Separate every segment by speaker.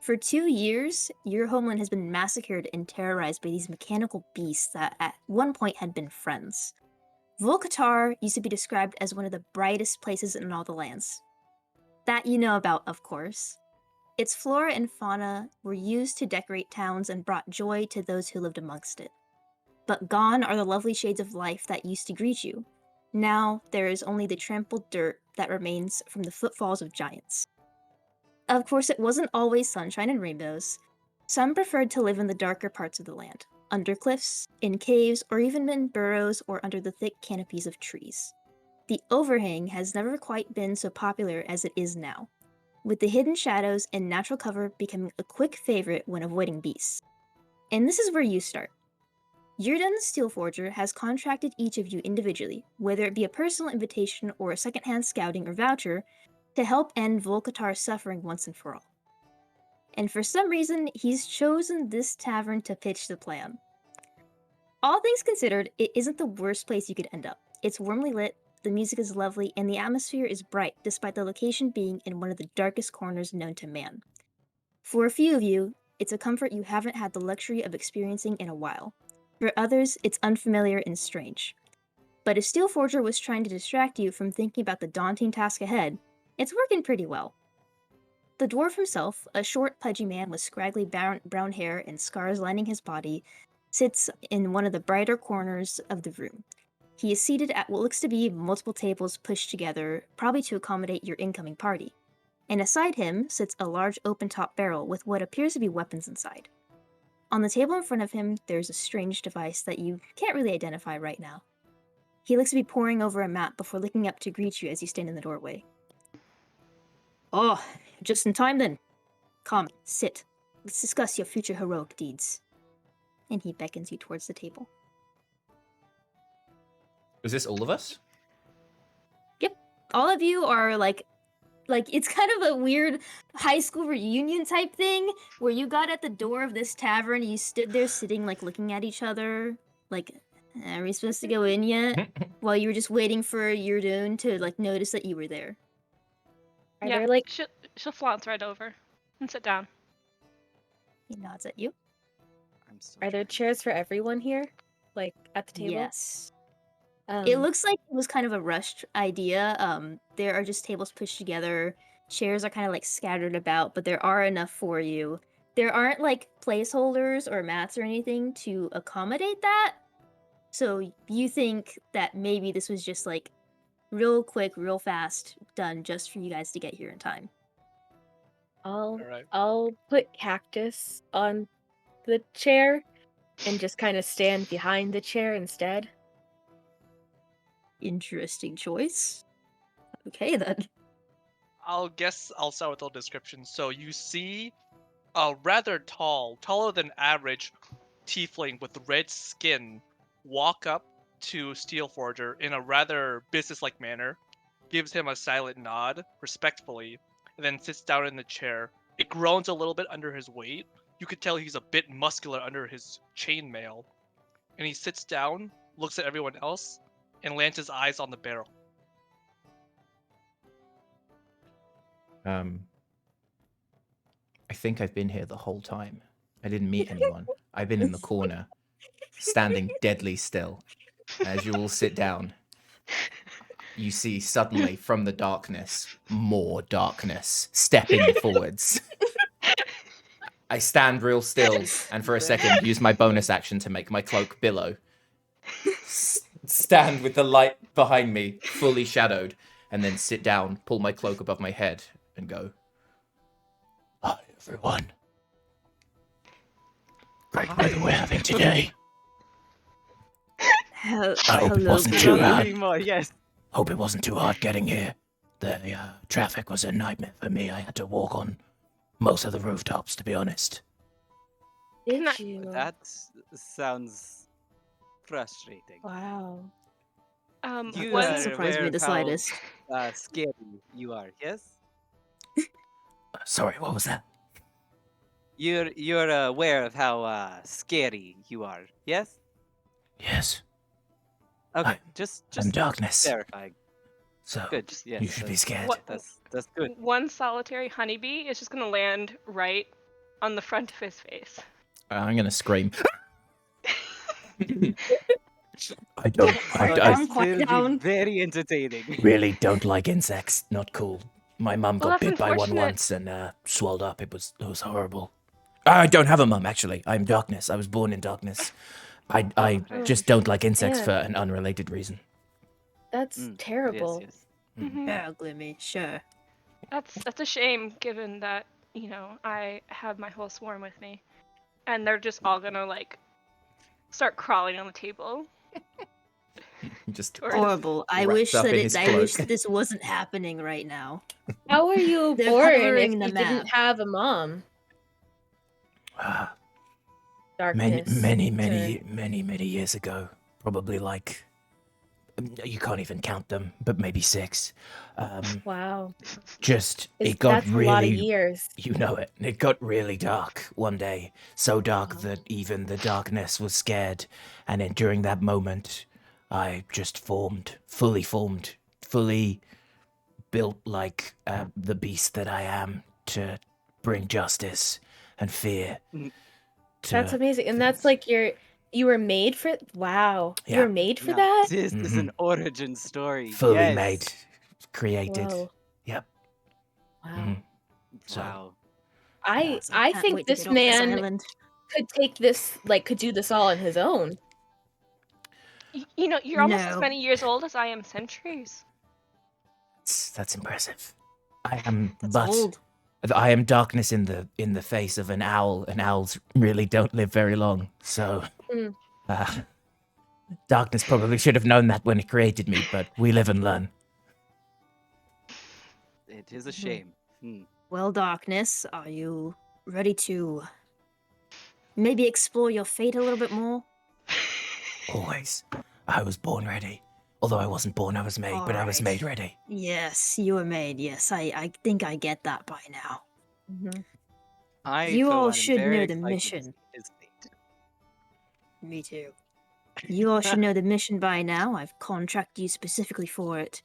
Speaker 1: For 2 years, your homeland has been massacred and terrorized by these mechanical beasts that at one point had been friends. Volcatar used to be described as one of the brightest places in all the lands. That you know about, of course. Its flora and fauna were used to decorate towns and brought joy to those who lived amongst it. But gone are the lovely shades of life that used to greet you. Now there is only the trampled dirt that remains from the footfalls of giants. Of course, it wasn't always sunshine and rainbows. Some preferred to live in the darker parts of the land, under cliffs, in caves, or even in burrows or under the thick canopies of trees. The overhang has never quite been so popular as it is now, with the hidden shadows and natural cover becoming a quick favorite when avoiding beasts. And this is where you start. Yurden the Steelforger has contracted each of you individually, whether it be a personal invitation or a secondhand scouting or voucher, to help end Volcatar's suffering once and for all. And for some reason, he's chosen this tavern to pitch the plan. All things considered, it isn't the worst place you could end up. It's warmly lit, the music is lovely, and the atmosphere is bright despite the location being in one of the darkest corners known to man. For a few of you, it's a comfort you haven't had the luxury of experiencing in a while. For others, it's unfamiliar and strange. But if Steelforger was trying to distract you from thinking about the daunting task ahead, it's working pretty well. The dwarf himself, a short, pudgy man with scraggly brown hair and scars lining his body, sits in one of the brighter corners of the room. He is seated at what looks to be multiple tables pushed together, probably to accommodate your incoming party. And aside him sits a large open-top barrel with what appears to be weapons inside. On the table in front of him, there's a strange device that you can't really identify right now. He looks to be poring over a map before looking up to greet you as you stand in the doorway. Oh, just in time then. Come, sit. Let's discuss your future heroic deeds. And he beckons you towards the table.
Speaker 2: Is this all of us?
Speaker 1: Yep. All of you are like it's kind of a weird high school reunion type thing where you got at the door of this tavern and you stood there sitting like looking at each other like, are we supposed to go in yet? While you were just waiting for Yurdun to like notice that you were there.
Speaker 3: Are there like she'll flounce right over and sit down.
Speaker 1: He nods at you.
Speaker 4: Are there chairs for everyone here? Like at the table?
Speaker 1: Yes. It looks like it was kind of a rushed idea. There are just tables pushed together. Chairs are kind of like scattered about, but there are enough for you. There aren't like placeholders or mats or anything to accommodate that. So you think that maybe this was just like real quick, real fast, done just for you guys to get here in time.
Speaker 4: I'll put Cactus on the chair and just kind of stand behind the chair instead.
Speaker 1: Interesting choice. Okay, then.
Speaker 5: I'll start with a little description. So you see a rather taller than average tiefling with red skin walk up to Steelforger in a rather businesslike manner, gives him a silent nod, respectfully, and then sits down in the chair. It groans a little bit under his weight. You could tell he's a bit muscular under his chainmail. And he sits down, looks at everyone else, and lands his eyes on the barrel.
Speaker 2: I think I've been here the whole time. I didn't meet anyone. I've been in the corner, standing deadly still. As you all sit down, you see suddenly from the darkness, more darkness stepping forwards. I stand real still, and for a second, use my bonus action to make my cloak billow. Stand with the light behind me, fully shadowed, and then sit down, pull my cloak above my head, and go, "Hi, everyone. Great weather we're having today. I hope it wasn't too hard.
Speaker 6: Yes.
Speaker 2: Hope it wasn't too hard getting here. The traffic was a nightmare for me. I had to walk on most of the rooftops, to be honest."
Speaker 4: Did you?
Speaker 6: That sounds frustrating.
Speaker 4: Wow.
Speaker 6: You
Speaker 1: Doesn't
Speaker 6: are
Speaker 1: surprise me
Speaker 6: aware
Speaker 1: the
Speaker 6: how,
Speaker 1: slightest.
Speaker 6: Scary you are, yes?
Speaker 2: Sorry, what was that?
Speaker 6: You're aware of how scary you are, yes?
Speaker 2: Yes.
Speaker 6: Okay, just
Speaker 2: I'm darkness.
Speaker 6: verifying.
Speaker 2: So
Speaker 6: Good. Yes,
Speaker 2: you should be scared.
Speaker 3: What-
Speaker 6: That's good.
Speaker 3: One solitary honeybee is just gonna land right on the front of his face.
Speaker 2: I'm gonna scream. I don't.
Speaker 1: Quiet
Speaker 6: That
Speaker 1: down,
Speaker 6: would
Speaker 1: quiet
Speaker 6: still be
Speaker 1: down.
Speaker 6: very entertaining.
Speaker 2: really don't like insects. Not cool. My mum
Speaker 3: Well,
Speaker 2: got
Speaker 3: that's
Speaker 2: bit by one
Speaker 3: unfortunate.
Speaker 2: once and swelled up. It was horrible. I don't have a mum actually. I'm darkness. I was born in darkness. I
Speaker 6: right.
Speaker 2: just don't like insects
Speaker 4: Man.
Speaker 2: for an unrelated reason.
Speaker 4: That's terrible.
Speaker 6: Yes,
Speaker 3: Mhm.
Speaker 1: Yeah, Glimmy, sure.
Speaker 3: That's a shame, given that I have my whole swarm with me, and they're just all gonna like start crawling on the table.
Speaker 2: Just
Speaker 3: Towards-
Speaker 1: Horrible. I
Speaker 2: wrapped
Speaker 1: wish
Speaker 2: up
Speaker 1: that
Speaker 2: in his
Speaker 1: I wish
Speaker 2: cloak.
Speaker 1: this wasn't happening right now.
Speaker 4: How were you
Speaker 1: They're
Speaker 4: born if
Speaker 1: covering
Speaker 4: you
Speaker 1: the
Speaker 4: didn't
Speaker 1: map.
Speaker 4: have a mom?
Speaker 2: Ah,
Speaker 4: Darkness.
Speaker 2: many years ago. Probably like you can't even count them, but maybe 6.
Speaker 4: Wow.
Speaker 2: Just it got
Speaker 4: That's a lot of
Speaker 2: really,
Speaker 4: years.
Speaker 2: you know it. It got really dark one day, so dark
Speaker 1: Oh.
Speaker 2: that even the darkness was scared. And then during that moment, I just fully built like the beast that I am to bring justice and fear.
Speaker 6: Mm.
Speaker 4: That's
Speaker 2: to
Speaker 4: amazing. And that's
Speaker 2: things.
Speaker 4: like you were made for wow. You
Speaker 2: Yeah.
Speaker 4: were made for
Speaker 6: Now,
Speaker 4: that?
Speaker 6: this is an origin story.
Speaker 2: Fully
Speaker 6: yes.
Speaker 2: made, created.
Speaker 4: Whoa.
Speaker 2: Yep.
Speaker 4: Wow.
Speaker 2: Mhm. So
Speaker 6: Wow.
Speaker 4: I
Speaker 1: Can't
Speaker 4: think
Speaker 1: wait to
Speaker 4: this
Speaker 1: get off this
Speaker 4: man
Speaker 1: island.
Speaker 4: could do this all on his own.
Speaker 3: You're almost as
Speaker 1: No.
Speaker 3: many years old as I am centuries.
Speaker 2: that's impressive. I am,
Speaker 1: That's
Speaker 2: but
Speaker 1: old.
Speaker 2: I am darkness in the face of an owl, and owls really don't live very long. So,
Speaker 4: Mm.
Speaker 2: darkness probably should have known that when it created me, but we live and learn.
Speaker 6: It is a shame. Hmm.
Speaker 1: Well, Darkness, are you ready to maybe explore your fate a little bit more?
Speaker 2: Always, I was born ready. Although I wasn't born, I was made, but I was
Speaker 1: Alright.
Speaker 2: made ready.
Speaker 1: Yes, you were made. Yes, I think I get that by now.
Speaker 4: Mhm.
Speaker 6: I,
Speaker 1: You
Speaker 6: for
Speaker 1: all
Speaker 6: one, am
Speaker 1: should
Speaker 6: very
Speaker 1: know the
Speaker 6: excited to
Speaker 1: mission.
Speaker 6: see his fate.
Speaker 1: Me too. You all should know the mission by now. I've contracted you specifically for it.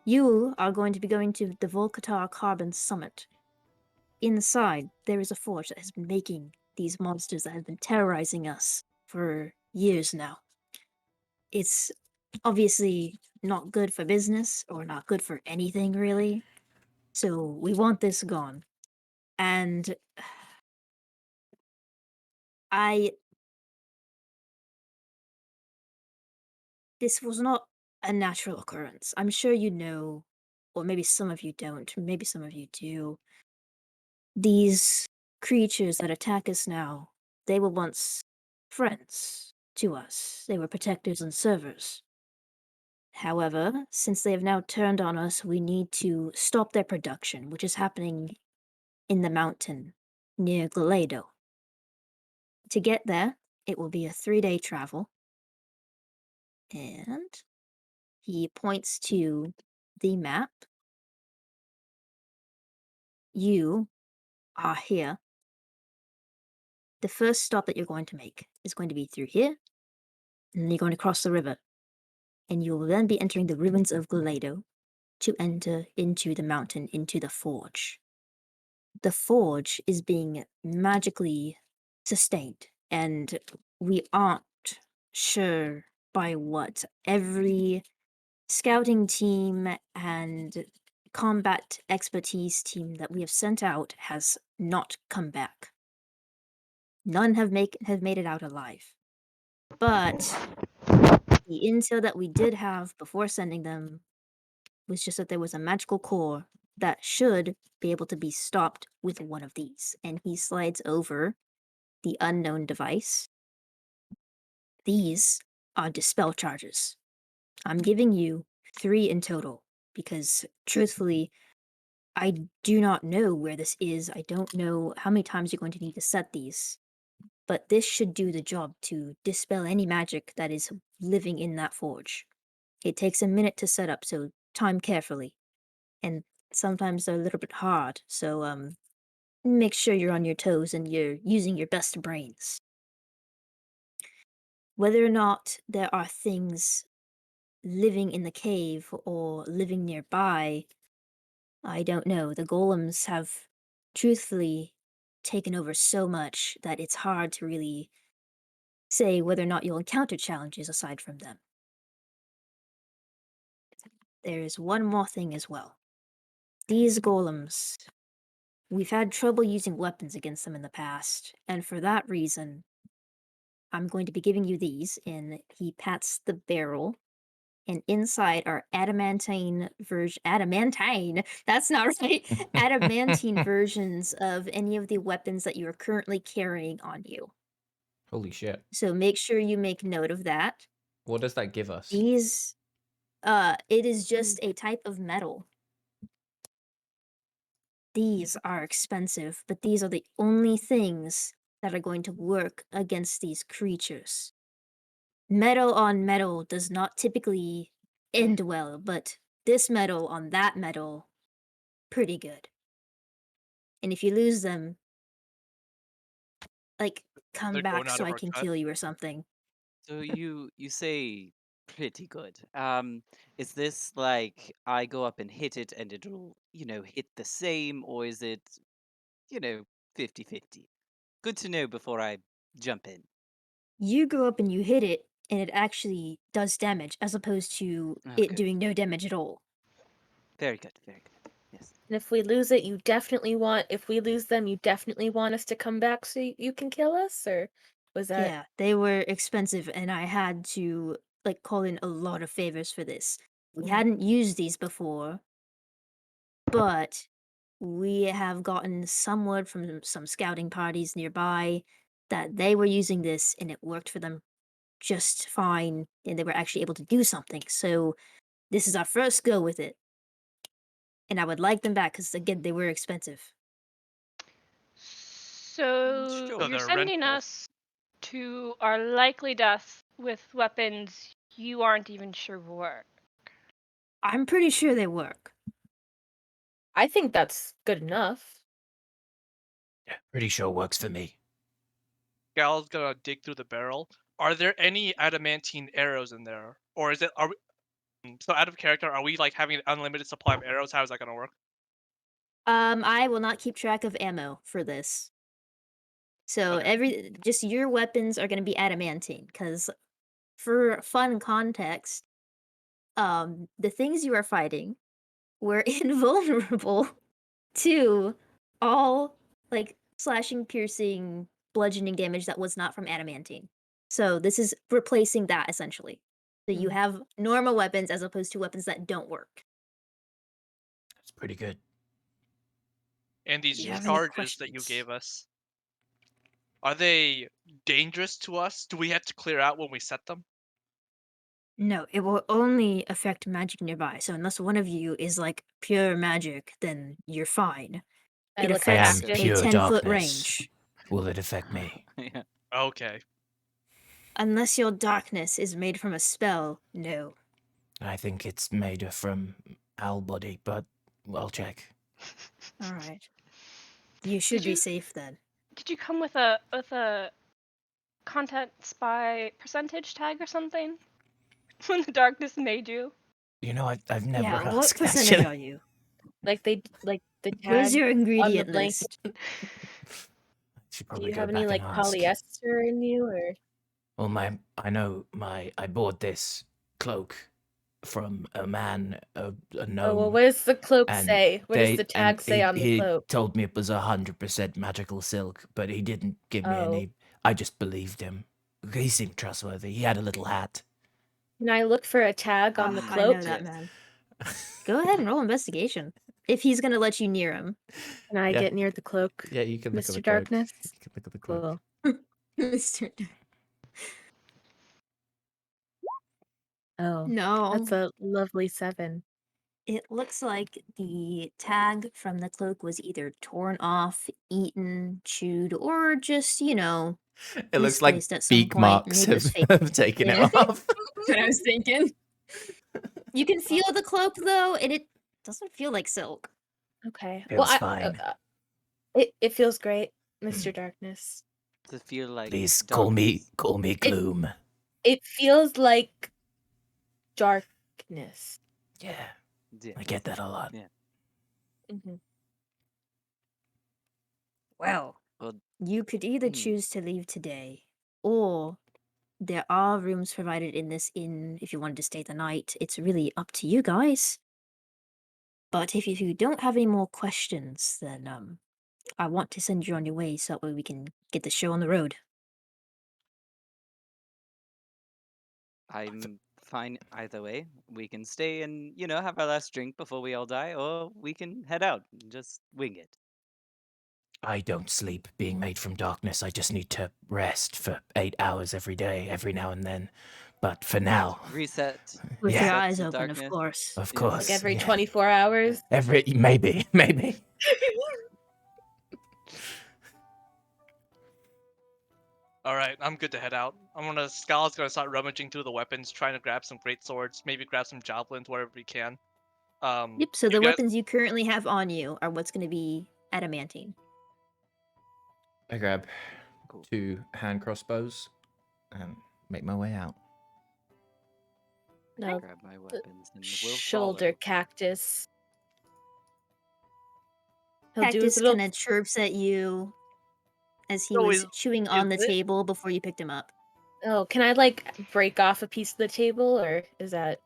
Speaker 1: You are going to be going to the Volcatar Carbon Summit. Inside, there is a forge that has been making these monsters that have been terrorizing us for years now. It's obviously not good for business or not good for anything, really. So we want this gone. And this was not a natural occurrence. I'm sure you know, or maybe some of you don't, maybe some of you do. These creatures that attack us now, they were once friends to us. They were protectors and servers. However, since they have now turned on us, we need to stop their production, which is happening in the mountain near Glado. To get there, it will be a 3-day travel. And he points to the map. You are here. The first stop that you're going to make is going to be through here, and then you're going to cross the river. And you will then be entering the ruins of Glado to enter into the mountain, into the forge. The forge is being magically sustained, and we aren't sure by what. Every scouting team and combat expertise team that we have sent out has not come back. None have made it out alive. But the intel that we did have before sending them was just that there was a magical core that should be able to be stopped with one of these. And he slides over the unknown device. These are dispel charges. I'm giving you 3 in total because, truthfully, I do not know where this is. I don't know how many times you're going to need to set these. But this should do the job to dispel any magic that is living in that forge. It takes a minute to set up, so time carefully. And sometimes they're a little bit hard, so make sure you're on your toes and you're using your best brains. Whether or not there are things living in the cave or living nearby, I don't know. The golems have truthfully taken over so much that it's hard to really say whether or not you'll encounter challenges aside from them. There's one more thing as well. These golems, we've had trouble using weapons against them in the past, and for that reason, I'm going to be giving you these. And he pats the barrel, and inside are adamantine that's not right, adamantine versions of any of the weapons that you are currently carrying on you.
Speaker 2: Holy shit.
Speaker 1: So make sure you make note of that.
Speaker 2: What does that give us?
Speaker 1: These, it is just a type of metal. These are expensive, but these are the only things that are going to work against these creatures. Metal on metal does not typically end well, but this metal on that metal, pretty good. And if you lose them, like, come
Speaker 5: They're going
Speaker 1: back
Speaker 5: out
Speaker 1: so
Speaker 5: of
Speaker 1: I
Speaker 5: our
Speaker 1: can
Speaker 5: cut.
Speaker 1: kill you or something.
Speaker 6: So you say pretty good. Is this like I go up and hit it and it'll, hit the same, or is it, 50-50? Good to know before I jump in.
Speaker 1: You go up and you hit it, and it actually does damage, as opposed to
Speaker 6: Oh,
Speaker 1: it
Speaker 6: good.
Speaker 1: doing no damage at all.
Speaker 6: Very good, very good. Yes.
Speaker 4: And if we lose it, if we lose them, you definitely want us to come back so you can kill us? Or was that.
Speaker 1: Yeah, they were expensive, and I had to, like, call in a lot of favors for this. We hadn't used these before, but we have gotten some word from some scouting parties nearby that they were using this and it worked for them just fine, and they were actually able to do something. So this is our first go with it. And I would like them back because, again, they were expensive.
Speaker 3: So
Speaker 6: Sure.
Speaker 5: So
Speaker 3: you're
Speaker 5: they're
Speaker 3: sending
Speaker 5: rentals.
Speaker 3: us to our likely death with weapons you aren't even sure work.
Speaker 1: I'm pretty sure they work.
Speaker 4: I think that's good enough.
Speaker 2: Yeah, pretty sure works for me.
Speaker 5: Gal's gonna dig through the barrel. Are there any adamantine arrows in there, or are we? So out of character, are we like having an unlimited supply of arrows? How is that gonna work?
Speaker 1: I will not keep track of ammo for this. So
Speaker 5: Okay.
Speaker 1: just your weapons are going to be adamantine, because for fun context, the things you are fighting were invulnerable to all, like, slashing, piercing, bludgeoning damage that was not from adamantine. So this is replacing that, essentially. So you
Speaker 4: Mhm.
Speaker 1: have normal weapons as opposed to weapons that don't work.
Speaker 2: That's pretty good.
Speaker 5: And these
Speaker 1: Do you have any
Speaker 5: charges that you
Speaker 1: questions?
Speaker 5: gave us, are they dangerous to us? Do we have to clear out when we set them?
Speaker 1: No, it will only affect magic nearby. So unless one of you is, like, pure magic, then you're fine.
Speaker 4: I
Speaker 1: It
Speaker 4: look
Speaker 2: I
Speaker 4: at
Speaker 1: affects
Speaker 2: am
Speaker 4: Actus.
Speaker 1: a
Speaker 2: pure
Speaker 1: 10-foot
Speaker 2: darkness.
Speaker 1: range.
Speaker 2: Will it affect me?
Speaker 6: Yeah.
Speaker 5: Okay.
Speaker 1: Unless your darkness is made from a spell, no.
Speaker 2: I think it's made from owl body, but I'll check.
Speaker 1: All right. You should be
Speaker 3: you-
Speaker 1: safe then.
Speaker 3: Did you come with a contents by percentage tag or something? When the darkness made you?
Speaker 2: You know, I've never
Speaker 1: Yeah, what
Speaker 2: asked,
Speaker 1: percentage
Speaker 2: actually.
Speaker 1: are you?
Speaker 4: Like the
Speaker 1: What is
Speaker 4: tag
Speaker 1: your
Speaker 4: on the
Speaker 1: ingredient
Speaker 4: blanket.
Speaker 1: list?
Speaker 2: Should
Speaker 4: Do
Speaker 2: probably
Speaker 4: you
Speaker 2: go
Speaker 4: have any
Speaker 2: back
Speaker 4: like
Speaker 2: and ask.
Speaker 4: polyester in you, or
Speaker 2: Well, I bought this cloak from a man, a
Speaker 4: oh well,
Speaker 2: gnome,
Speaker 4: what does the cloak
Speaker 2: and
Speaker 4: say? What does the tag say on the
Speaker 2: he
Speaker 4: cloak?
Speaker 2: told me it was 100% magical silk, but he didn't give me
Speaker 4: Oh,
Speaker 2: any. I just believed him. He seemed trustworthy. He had a little hat.
Speaker 4: can I look for a tag on the
Speaker 1: Ah, I know
Speaker 4: cloak?
Speaker 1: that
Speaker 6: Yes.
Speaker 1: man. Go ahead and roll investigation. If he's gonna let you near him.
Speaker 4: Can I
Speaker 2: Yeah.
Speaker 4: get near the cloak,
Speaker 2: Yeah, you can look at
Speaker 4: Mr.
Speaker 2: the cloak.
Speaker 4: Darkness?
Speaker 2: You can look at the cloak.
Speaker 4: Cool.
Speaker 1: Mr.
Speaker 4: Oh,
Speaker 1: No.
Speaker 4: that's a lovely 7.
Speaker 1: It looks like the tag from the cloak was either torn off, eaten, chewed, or just,
Speaker 2: It looks like
Speaker 1: misplaced at some
Speaker 2: beak
Speaker 1: point.
Speaker 2: marks
Speaker 1: Maybe it was
Speaker 2: have,
Speaker 1: fake.
Speaker 2: have taken
Speaker 1: Yeah.
Speaker 2: it off.
Speaker 1: That's what I was thinking. You can feel the cloak though, and it doesn't feel like silk.
Speaker 4: Okay.
Speaker 2: Feels
Speaker 4: Well,
Speaker 2: fine.
Speaker 4: it feels great, Mr. Darkness.
Speaker 6: Does it feel like
Speaker 2: Please
Speaker 6: darkness?
Speaker 2: call me Gloom.
Speaker 4: It feels like darkness.
Speaker 2: Yeah,
Speaker 6: Yes.
Speaker 2: I get that a lot.
Speaker 6: Yeah.
Speaker 4: Mhm.
Speaker 1: Well,
Speaker 6: Well,
Speaker 1: You could either
Speaker 6: Hmm.
Speaker 1: choose to leave today, or there are rooms provided in this inn if you wanted to stay the night. It's really up to you guys. But if you don't have any more questions, then I want to send you on your way so that way we can get the show on the road.
Speaker 6: I'm fine either way. We can stay and, have our last drink before we all die, or we can head out and just wing it.
Speaker 2: I don't sleep, being made from darkness. I just need to rest for 8 hours every day, every now and then. But for now,
Speaker 6: Reset.
Speaker 1: With
Speaker 2: Yeah.
Speaker 1: your
Speaker 6: reset
Speaker 1: eyes
Speaker 6: to
Speaker 1: open, of
Speaker 6: darkness.
Speaker 1: course.
Speaker 2: of
Speaker 6: Yeah.
Speaker 2: course.
Speaker 4: Like every
Speaker 2: yeah.
Speaker 4: 24 hours.
Speaker 2: Maybe.
Speaker 5: All right, I'm good to head out. Scala's gonna start rummaging through the weapons, trying to grab some great swords, maybe grab some javelins wherever we can.
Speaker 1: Yep, so
Speaker 5: you
Speaker 1: the
Speaker 5: guys-
Speaker 1: weapons you currently have on you are what's going to be adamantine.
Speaker 2: I grab
Speaker 6: Cool.
Speaker 2: 2 hand crossbows and make my way out.
Speaker 4: No,
Speaker 6: Grab my weapons and we'll
Speaker 4: shoulder
Speaker 6: follow.
Speaker 4: cactus. He'll do his
Speaker 1: Cactus
Speaker 4: little.
Speaker 1: kind of chirps at you as he
Speaker 5: Oh,
Speaker 1: was
Speaker 5: is-
Speaker 1: chewing on the
Speaker 5: is it?
Speaker 1: table before you picked him up.
Speaker 4: Oh, can I break off a piece of the table, or is that?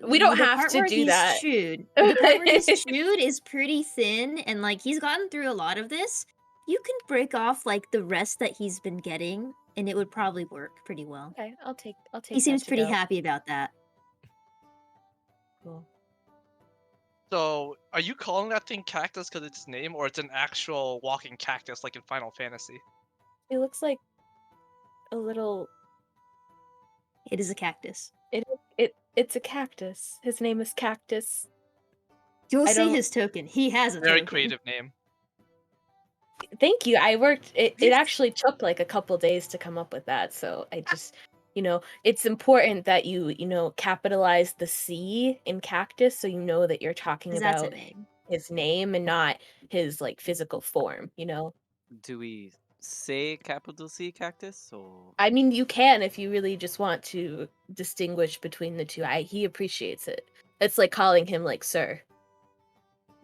Speaker 4: We don't
Speaker 1: The
Speaker 4: have
Speaker 1: part
Speaker 4: to
Speaker 1: where
Speaker 4: do
Speaker 1: he's
Speaker 4: that.
Speaker 1: chewed. The part where he's chewed is pretty thin, and he's gotten through a lot of this. You can break off the rest that he's been getting, and it would probably work pretty well.
Speaker 4: Okay, I'll take.
Speaker 1: He seems
Speaker 4: that to
Speaker 1: pretty
Speaker 4: go.
Speaker 1: happy about that.
Speaker 4: Cool.
Speaker 5: So, are you calling that thing cactus because it's its name, or it's an actual walking cactus like in Final Fantasy?
Speaker 4: It looks like a little.
Speaker 1: It is a cactus.
Speaker 4: It's a cactus. His name is Cactus.
Speaker 1: You'll
Speaker 4: I
Speaker 1: see
Speaker 4: don't-
Speaker 1: his token. He has a
Speaker 5: Very
Speaker 1: token.
Speaker 5: creative name.
Speaker 4: Thank you. I worked. It actually took a couple days to come up with that. So I just, it's important that you capitalize the C in cactus, so you know that you're talking
Speaker 1: 'Cause that's a
Speaker 4: about
Speaker 1: name.
Speaker 4: his name and not his physical form.
Speaker 6: Do we say capital C cactus or?
Speaker 4: I mean, you can if you really just want to distinguish between the two. He appreciates it. It's like calling him sir.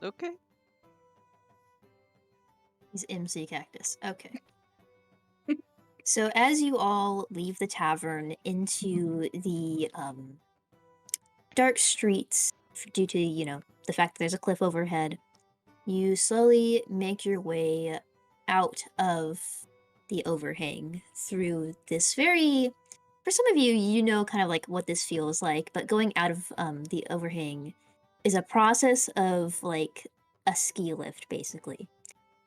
Speaker 6: Okay.
Speaker 1: He's MC Cactus. Okay. So as you all leave the tavern into the dark streets due to, the fact that there's a cliff overhead, you slowly make your way out of the overhang through this for some of you kind of what this feels like, but going out of the overhang is a process of a ski lift, basically.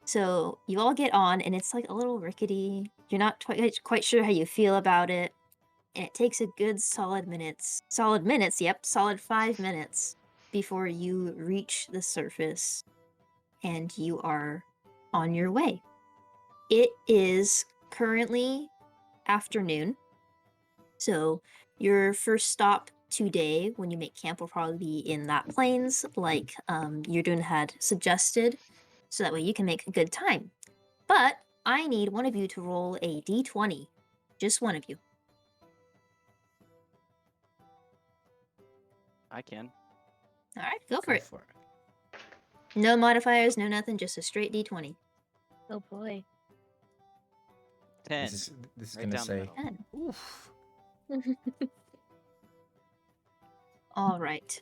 Speaker 1: So you all get on, and it's a little rickety. You're not quite sure how you feel about it, and it takes a good solid 5 minutes before you reach the surface, and you are on your way. It is currently afternoon, so your first stop today when you make camp will probably be in that plains, like Yurdun had suggested, so that way you can make a good time. But I need one of you to roll a d20. Just one of you.
Speaker 6: I can.
Speaker 1: All right, go for
Speaker 2: Go
Speaker 1: it.
Speaker 2: for it.
Speaker 1: No modifiers, no nothing, just a straight d20.
Speaker 4: Oh boy.
Speaker 6: 10.
Speaker 2: This is
Speaker 6: Right
Speaker 2: going to
Speaker 6: down the
Speaker 2: say,
Speaker 6: middle.
Speaker 2: oof.
Speaker 1: All right.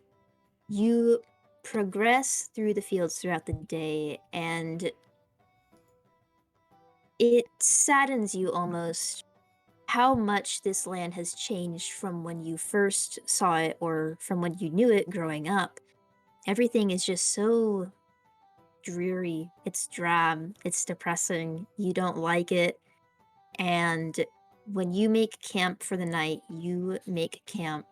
Speaker 1: You progress through the fields throughout the day, and it saddens you almost how much this land has changed from when you first saw it or from when you knew it growing up. Everything is just so dreary. It's drab. It's depressing. You don't like it. And when you make camp for the night, you make camp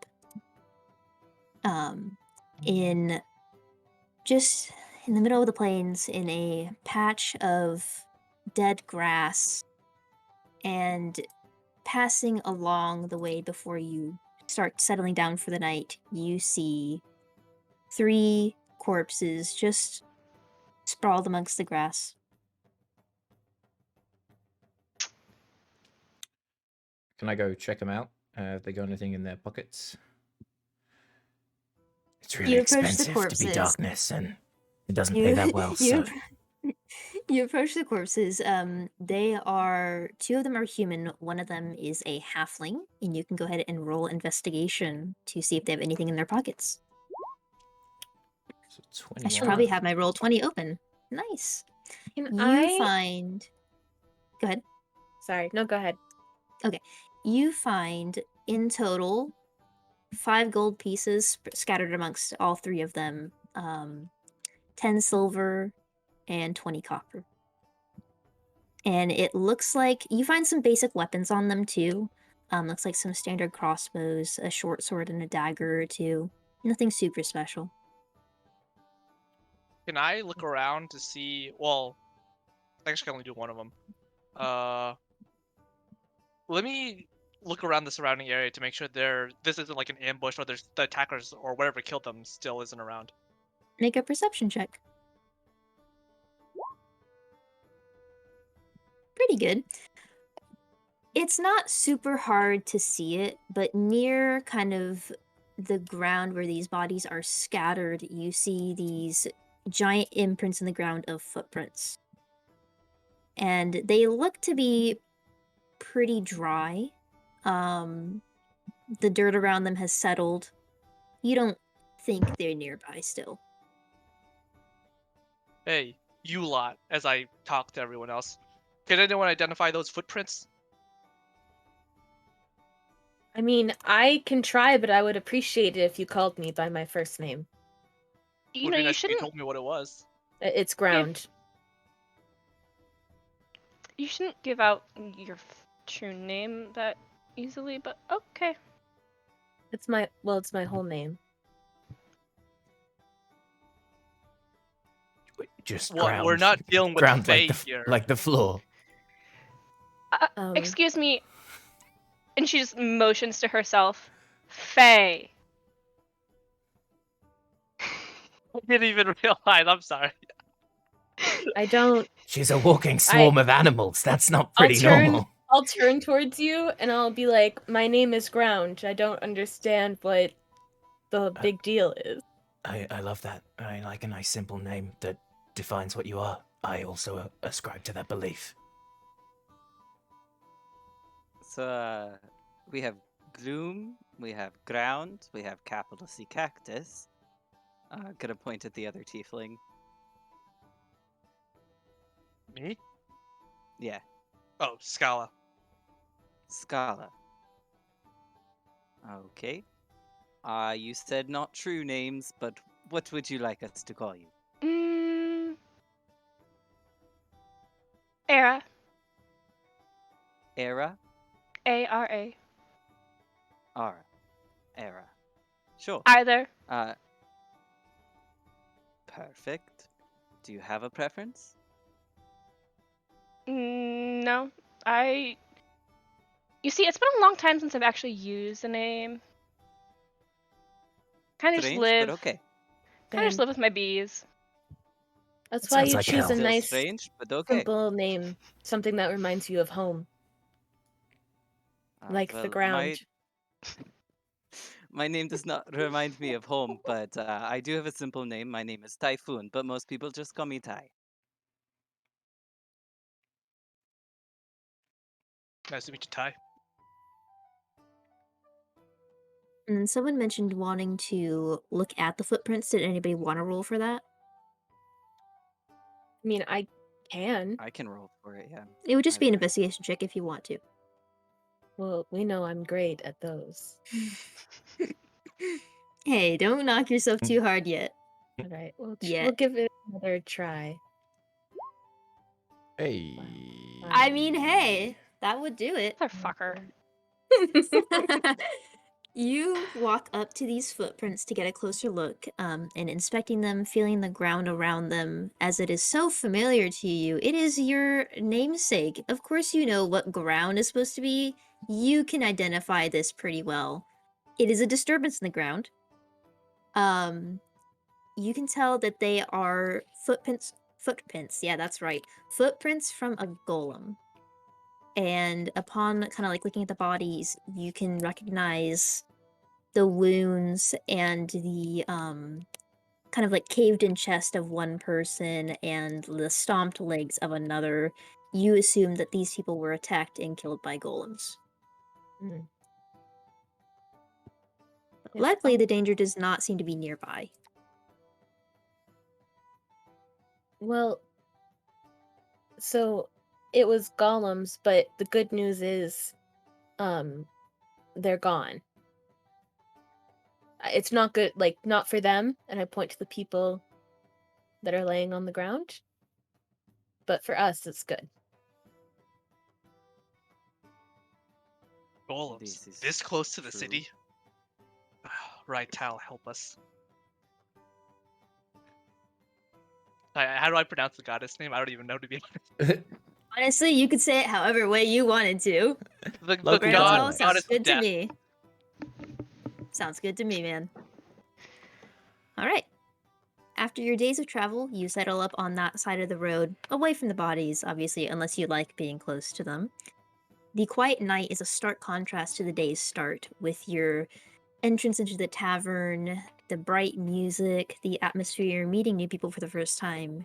Speaker 1: in just in the middle of the plains in a patch of dead grass, and passing along the way before you start settling down for the night, you see 3 corpses just sprawled amongst the grass.
Speaker 2: Can I go check them out? Have they got anything in their pockets? It's really
Speaker 1: You approach the
Speaker 2: expensive to be
Speaker 1: corpses.
Speaker 2: darkness, and it doesn't pay that well, so...
Speaker 1: You approach the corpses. Two of them are human, one of them is a halfling, and you can go ahead and roll investigation to see if they have anything in their pockets.
Speaker 2: So
Speaker 1: I should
Speaker 2: 21.
Speaker 1: probably have my roll 20 open. Nice.
Speaker 4: Can
Speaker 1: You
Speaker 4: I?
Speaker 1: find. Go ahead.
Speaker 4: Sorry, no, go ahead.
Speaker 1: You find in total 5 gold pieces scattered amongst all 3 of them, 10 silver and 20 copper. And it looks like you find some basic weapons on them too. Looks like some standard crossbows, a short sword, and a dagger or two. Nothing super special.
Speaker 5: Can I look around to see? Well, I actually can only do one of them. Let me look around the surrounding area to make sure this isn't like an ambush, or there's the attackers or whatever killed them still isn't around.
Speaker 1: Make a perception check. Pretty good. It's not super hard to see it, but near kind of the ground where these bodies are scattered, you see these giant imprints in the ground of footprints. And they look to be pretty dry. The dirt around them has settled. You don't think they're nearby still.
Speaker 5: Hey, you lot, as I talk to everyone else. Can anyone identify those footprints?
Speaker 4: I mean, I can try, but I would appreciate it if you called me by my first name.
Speaker 3: You
Speaker 5: Would
Speaker 3: know,
Speaker 5: be
Speaker 3: you
Speaker 5: nice if you
Speaker 3: shouldn't.
Speaker 5: told me what it was.
Speaker 4: It's ground.
Speaker 3: You shouldn't give out your true name that easily, but okay.
Speaker 4: It's my whole name.
Speaker 2: Just
Speaker 5: What?
Speaker 2: ground.
Speaker 5: We're not dealing with
Speaker 2: ground
Speaker 5: Fae here.
Speaker 2: like the floor.
Speaker 3: Excuse me. And she just motions to herself. Faye.
Speaker 5: I didn't even realize. I'm sorry.
Speaker 4: I don't.
Speaker 2: She's a walking swarm of animals. That's not pretty normal.
Speaker 4: I'll turn towards you and I'll be like, "My name is Ground. I don't understand what the big deal is."
Speaker 2: I love that. I like a nice simple name that defines what you are. I also ascribe to that belief.
Speaker 6: So we have gloom, we have ground, we have capital C cactus. Gonna point at the other tiefling.
Speaker 5: Me?
Speaker 6: Yeah,
Speaker 5: Oh, Scala.
Speaker 6: Scala. Okay. You said not true names, but what would you like us to call you?
Speaker 3: Era.
Speaker 6: Era?
Speaker 3: A-R-A.
Speaker 6: Ara. Era. Sure.
Speaker 3: Either.
Speaker 6: Perfect. Do you have a preference?
Speaker 3: No. You see, it's been a long time since I've actually used a name. Kind of just
Speaker 6: Strange,
Speaker 3: live.
Speaker 6: but okay.
Speaker 3: Kind of just live with my bees.
Speaker 4: That's
Speaker 2: That
Speaker 4: why
Speaker 2: sounds
Speaker 4: you
Speaker 2: like
Speaker 4: choose
Speaker 2: hell.
Speaker 4: a
Speaker 6: Still
Speaker 4: nice,
Speaker 6: strange, but okay.
Speaker 4: simple name, something that reminds you of home, like the
Speaker 6: Well,
Speaker 4: ground.
Speaker 6: My name does not remind me of home, but I do have a simple name. My name is Typhoon, but most people just call me Ty.
Speaker 5: Nice to meet you, Ty.
Speaker 1: And someone mentioned wanting to look at the footprints. Did anybody want to roll for that?
Speaker 4: I mean, I can.
Speaker 6: I can roll for it, yeah.
Speaker 1: It would just be an
Speaker 6: Either way.
Speaker 1: investigation check if you want to.
Speaker 4: Well, we know I'm great at those.
Speaker 1: Hey, don't knock yourself too hard yet.
Speaker 4: All right, we'll
Speaker 1: Yet.
Speaker 4: give it another try.
Speaker 2: Hey.
Speaker 1: I mean, hey, that would do it.
Speaker 3: Motherfucker.
Speaker 1: You walk up to these footprints to get a closer look, and inspecting them, feeling the ground around them, as it is so familiar to you. It is your namesake. Of course, you know what ground is supposed to be. You can identify this pretty well. It is a disturbance in the ground. You can tell that they are footprints. Yeah, that's right. Footprints from a golem. And upon kind of like looking at the bodies, you can recognize the wounds and the kind of like caved in chest of one person and the stomped legs of another, you assume that these people were attacked and killed by golems.
Speaker 4: Mm. It's
Speaker 1: Luckily,
Speaker 4: all-
Speaker 1: the danger does not seem to be nearby.
Speaker 4: Well, so it was golems, but the good news is, they're gone. It's not good, like, not for them, and I point to the people that are laying on the ground. But for us, it's good.
Speaker 5: Golems.
Speaker 6: This is
Speaker 5: This close to the
Speaker 6: true.
Speaker 5: city? Right, Tal, help us. How do I pronounce the goddess name? I don't even know, to be honest.
Speaker 1: Honestly, you could say it however way you wanted to.
Speaker 5: The
Speaker 2: Local
Speaker 5: god,
Speaker 2: dialect.
Speaker 1: Sounds
Speaker 5: goddess of
Speaker 1: good to
Speaker 5: death.
Speaker 1: me. Sounds good to me, man. Alright. After your days of travel, you settle up on that side of the road, away from the bodies, obviously, unless you like being close to them. The quiet night is a stark contrast to the day's start, with your entrance into the tavern, the bright music, the atmosphere, meeting new people for the first time.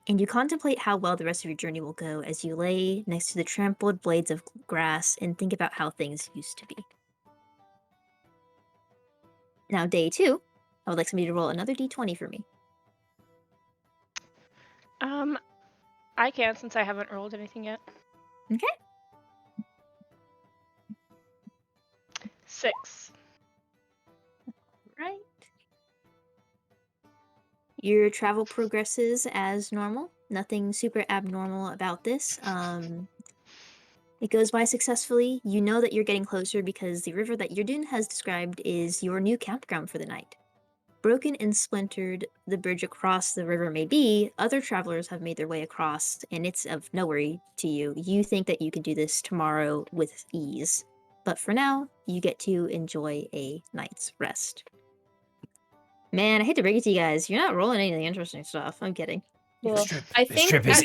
Speaker 1: And you contemplate how well the rest of your journey will go as you lay next to the trampled blades of grass and think about how things used to be. Now, day 2, I would like somebody to roll another d20 for me.
Speaker 3: I can, since I haven't rolled anything yet.
Speaker 1: Okay.
Speaker 3: 6.
Speaker 1: Right. Your travel progresses as normal. Nothing super abnormal about this. It goes by successfully. You know that you're getting closer because the river that Yurdun has described is your new campground for the night. Broken and splintered the bridge across the river may be, other travelers have made their way across, and it's of no worry to you. You think that you can do this tomorrow with ease. But for now, you get to enjoy a night's rest. Man, I hate to break it to you guys. You're not rolling any of the interesting stuff. I'm kidding.
Speaker 4: Well,
Speaker 2: trip-
Speaker 4: I
Speaker 2: this
Speaker 4: think
Speaker 2: trip is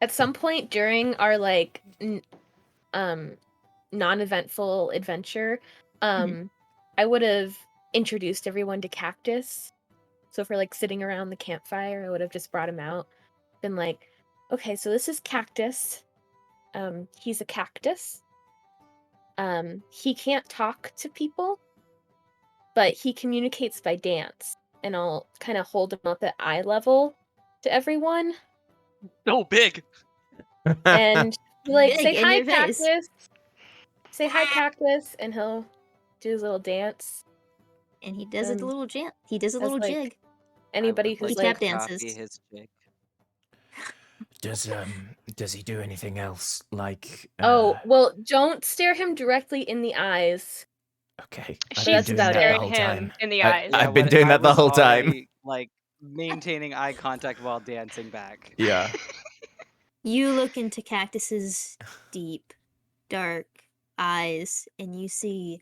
Speaker 4: at some point during our like non-eventful adventure, I would have introduced everyone to Cactus. So for like sitting around the campfire, I would have just brought him out, been like, okay, so this is Cactus. He's a cactus. He can't talk to people, but he communicates by dance. And I'll kind of hold him up at eye level to everyone
Speaker 5: So big.
Speaker 4: and be like,
Speaker 1: Big
Speaker 4: say
Speaker 1: in
Speaker 4: hi,
Speaker 1: your face.
Speaker 4: Cactus. Say hi, Cactus, and he'll do his little dance.
Speaker 1: And he does a
Speaker 4: Um,
Speaker 1: little jig. He does a
Speaker 4: as,
Speaker 1: little
Speaker 4: like,
Speaker 1: jig.
Speaker 4: Anybody
Speaker 6: I would
Speaker 4: who's
Speaker 1: He
Speaker 6: like
Speaker 1: tap
Speaker 6: to
Speaker 4: like,
Speaker 1: dances.
Speaker 6: copy his chick.
Speaker 2: Does he do anything else like?
Speaker 4: oh, well, don't stare him directly in the eyes.
Speaker 2: Okay, I've
Speaker 3: She's
Speaker 2: been
Speaker 4: that's
Speaker 2: doing
Speaker 4: about
Speaker 2: that
Speaker 4: it.
Speaker 2: the
Speaker 3: staring
Speaker 2: whole
Speaker 3: him
Speaker 2: time.
Speaker 3: in the eyes.
Speaker 2: I've been doing
Speaker 6: I
Speaker 2: that the
Speaker 6: was
Speaker 2: whole time.
Speaker 6: already, like maintaining eye contact while dancing back.
Speaker 2: Yeah.
Speaker 1: You look into Cactus's deep, dark eyes and you see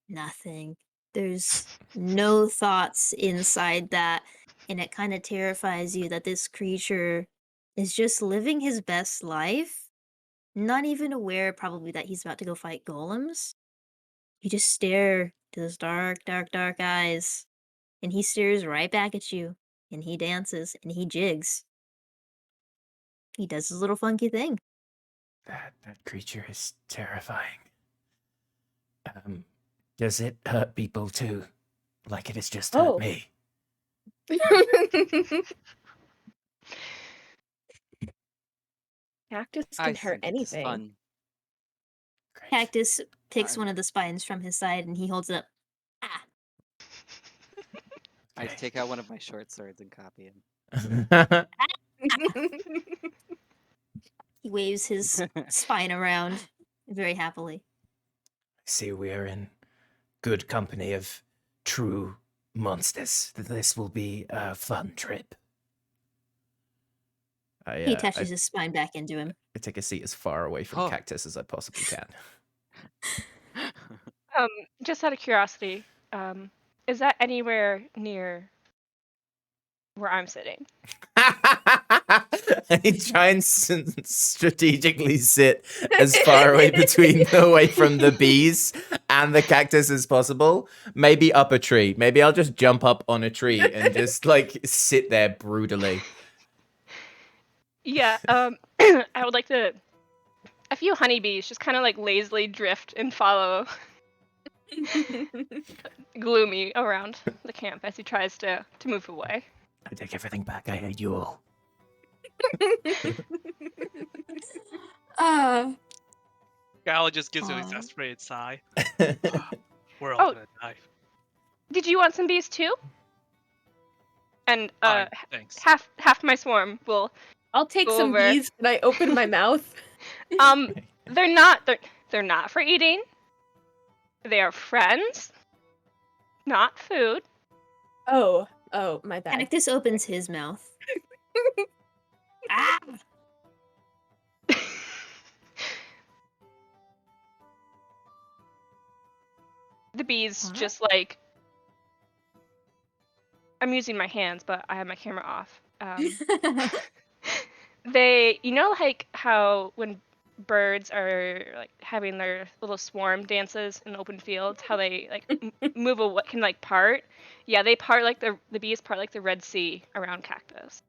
Speaker 1: nothing. There's no thoughts inside that, and it kind of terrifies you that this creature is just living his best life, not even aware probably that he's about to go fight golems. You just stare to those dark, dark, dark eyes, and he stares right back at you, and he dances, and he jigs. He does his little funky thing.
Speaker 2: That creature is terrifying. Does it hurt people too? Like it has just hurt
Speaker 4: Oh.
Speaker 2: me.
Speaker 4: Cactus
Speaker 6: I
Speaker 4: can hurt
Speaker 6: think it is
Speaker 4: anything.
Speaker 6: fun.
Speaker 2: Great.
Speaker 1: Cactus picks
Speaker 6: I'm-
Speaker 1: one of the spines from his side, and he holds it up. Ah!
Speaker 6: I
Speaker 2: Okay.
Speaker 6: take out one of my short swords and copy him.
Speaker 1: He waves his spine around very happily.
Speaker 2: See, we are in good company of true monsters. This will be a fun trip.
Speaker 1: He attaches his spine back into him.
Speaker 2: I take a seat as far away from
Speaker 6: Oh.
Speaker 2: Cactus as I possibly can.
Speaker 3: Just out of curiosity, is that anywhere near where I'm sitting?
Speaker 2: I try and strategically sit as far away from the bees and the cactus as possible. Maybe up a tree. Maybe I'll just jump up on a tree and just like sit there brutally.
Speaker 3: Yeah, I would like to. A few honeybees just kind of like lazily drift and follow Gloomy around the camp as he tries to move away.
Speaker 2: I take everything back. I hate you all.
Speaker 5: Gala just gives an
Speaker 1: Aw.
Speaker 5: exasperated sigh.
Speaker 2: I'll
Speaker 5: We're all
Speaker 3: Oh.
Speaker 5: gonna die.
Speaker 3: Did you want some bees too? And
Speaker 5: Fine, thanks.
Speaker 3: half my swarm will.
Speaker 4: I'll take
Speaker 3: Go
Speaker 4: some
Speaker 3: over.
Speaker 4: bees. Can I open my mouth?
Speaker 3: They're not for eating. They are friends, not food.
Speaker 4: Oh, my bad.
Speaker 1: Cactus opens his mouth. Ah!
Speaker 3: The bees
Speaker 1: Huh?
Speaker 3: just like. I'm using my hands, but I have my camera off. They, like how when birds are like having their little swarm dances in open fields, how they like move what can like part. Yeah, they part like the bees part like the Red Sea around cactus.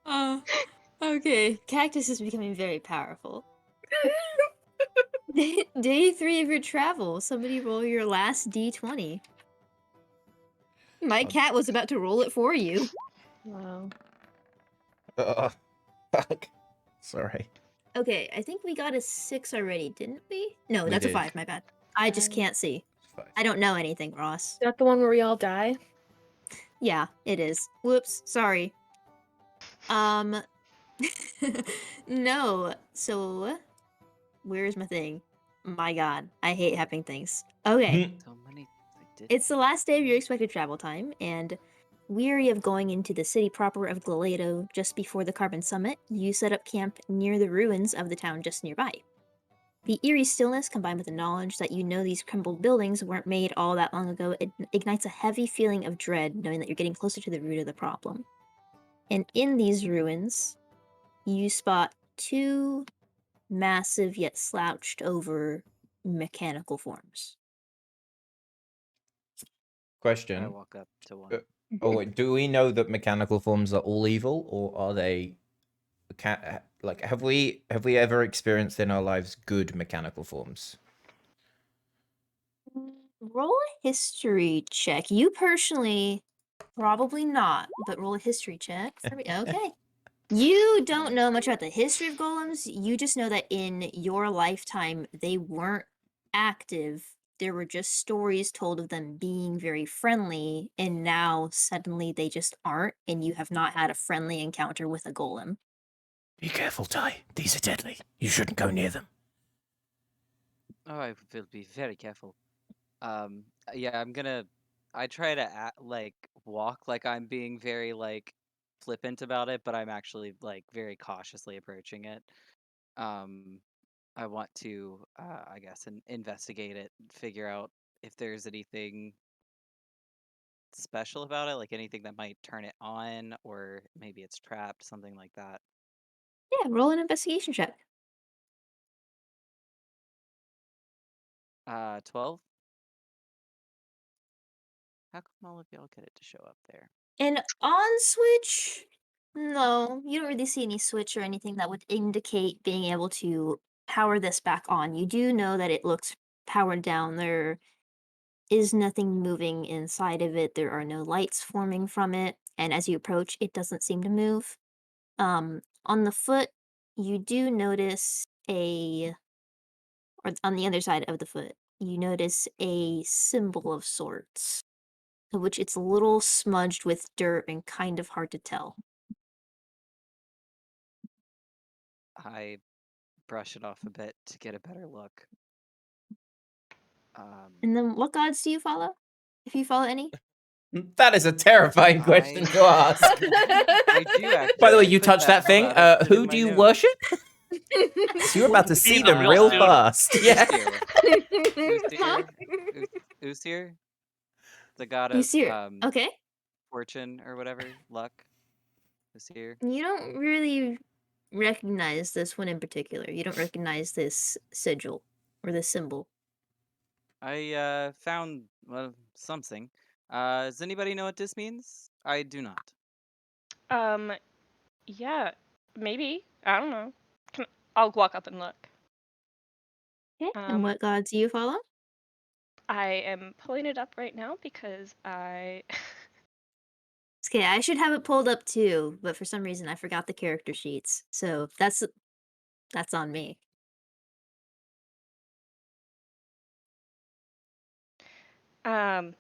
Speaker 1: Oh, okay. Cactus is becoming very powerful. Day 3 of your travel. Somebody roll your last d20. My cat was about to roll it for you.
Speaker 4: Wow.
Speaker 2: Fuck. Sorry.
Speaker 1: Okay, I think we got a 6 already, didn't we? No,
Speaker 2: We
Speaker 1: that's
Speaker 2: did.
Speaker 1: a 5, my bad. I just can't see. I don't know anything, Ross.
Speaker 4: Is that the one where we all die?
Speaker 1: Yeah, it is. Whoops, sorry. No. So, where's my thing? My god, I hate having things. Okay.
Speaker 6: So many. I did.
Speaker 1: It's the last day of your expected travel time, and weary of going into the city proper of Glaledo just before the Carbon Summit, you set up camp near the ruins of the town just nearby. The eerie stillness, combined with the knowledge that you know these crumbled buildings weren't made all that long ago, ignites a heavy feeling of dread, knowing that you're getting closer to the root of the problem. And in these ruins, you spot 2 massive yet slouched over mechanical forms.
Speaker 6: I
Speaker 2: Question.
Speaker 6: walk up to one.
Speaker 2: Oh, wait, do we know that mechanical forms are all evil, or are they? Like, have we ever experienced in our lives good mechanical forms?
Speaker 1: Roll a history check. You personally, probably not, but roll a history check for me. Okay. You don't know much about the history of golems. You just know that in your lifetime, they weren't active. There were just stories told of them being very friendly, and now suddenly they just aren't, and you have not had a friendly encounter with a golem.
Speaker 2: Be careful, Ty. These are deadly. You shouldn't go near them.
Speaker 6: Oh, I will be very careful. Yeah, I try to walk like I'm being very like flippant about it, but I'm actually like very cautiously approaching it. I want to, I guess, investigate it, figure out if there's anything special about it, like anything that might turn it on, or maybe it's trapped, something like that.
Speaker 1: Yeah, roll an investigation check.
Speaker 6: 12. How come all of y'all get it to show up there?
Speaker 1: An on switch? No, you don't really see any switch or anything that would indicate being able to power this back on. You do know that it looks powered down. There is nothing moving inside of it. There are no lights forming from it. And as you approach, it doesn't seem to move. On the foot, you do notice or on the other side of the foot, you notice a symbol of sorts, which it's a little smudged with dirt and kind of hard to tell.
Speaker 6: I brush it off a bit to get a better look.
Speaker 1: And then what gods do you follow? If you follow any?
Speaker 2: That is a terrifying question to ask.
Speaker 6: I do actually.
Speaker 2: By the way,
Speaker 6: I
Speaker 2: you
Speaker 6: put
Speaker 2: touched that thing.
Speaker 6: out, I put it in
Speaker 2: Who
Speaker 6: my
Speaker 2: do you
Speaker 6: notes.
Speaker 2: worship? So you're about to see them
Speaker 5: real
Speaker 2: real
Speaker 5: soon.
Speaker 2: fast. Yeah.
Speaker 6: Usir, the god
Speaker 1: You
Speaker 6: of
Speaker 1: see her. Okay.
Speaker 6: fortune or whatever, luck. Usir.
Speaker 1: You don't really recognize this one in particular. You don't recognize this sigil or this symbol?
Speaker 6: I found something. Does anybody know what this means? I do not.
Speaker 3: Yeah, maybe. I don't know. I'll walk up and look.
Speaker 1: Okay. And
Speaker 3: Um,
Speaker 1: what gods do you follow?
Speaker 3: I am pulling it up right now because I.
Speaker 1: Okay, I should have it pulled up too, but for some reason I forgot the character sheets. So that's on me.
Speaker 3: um.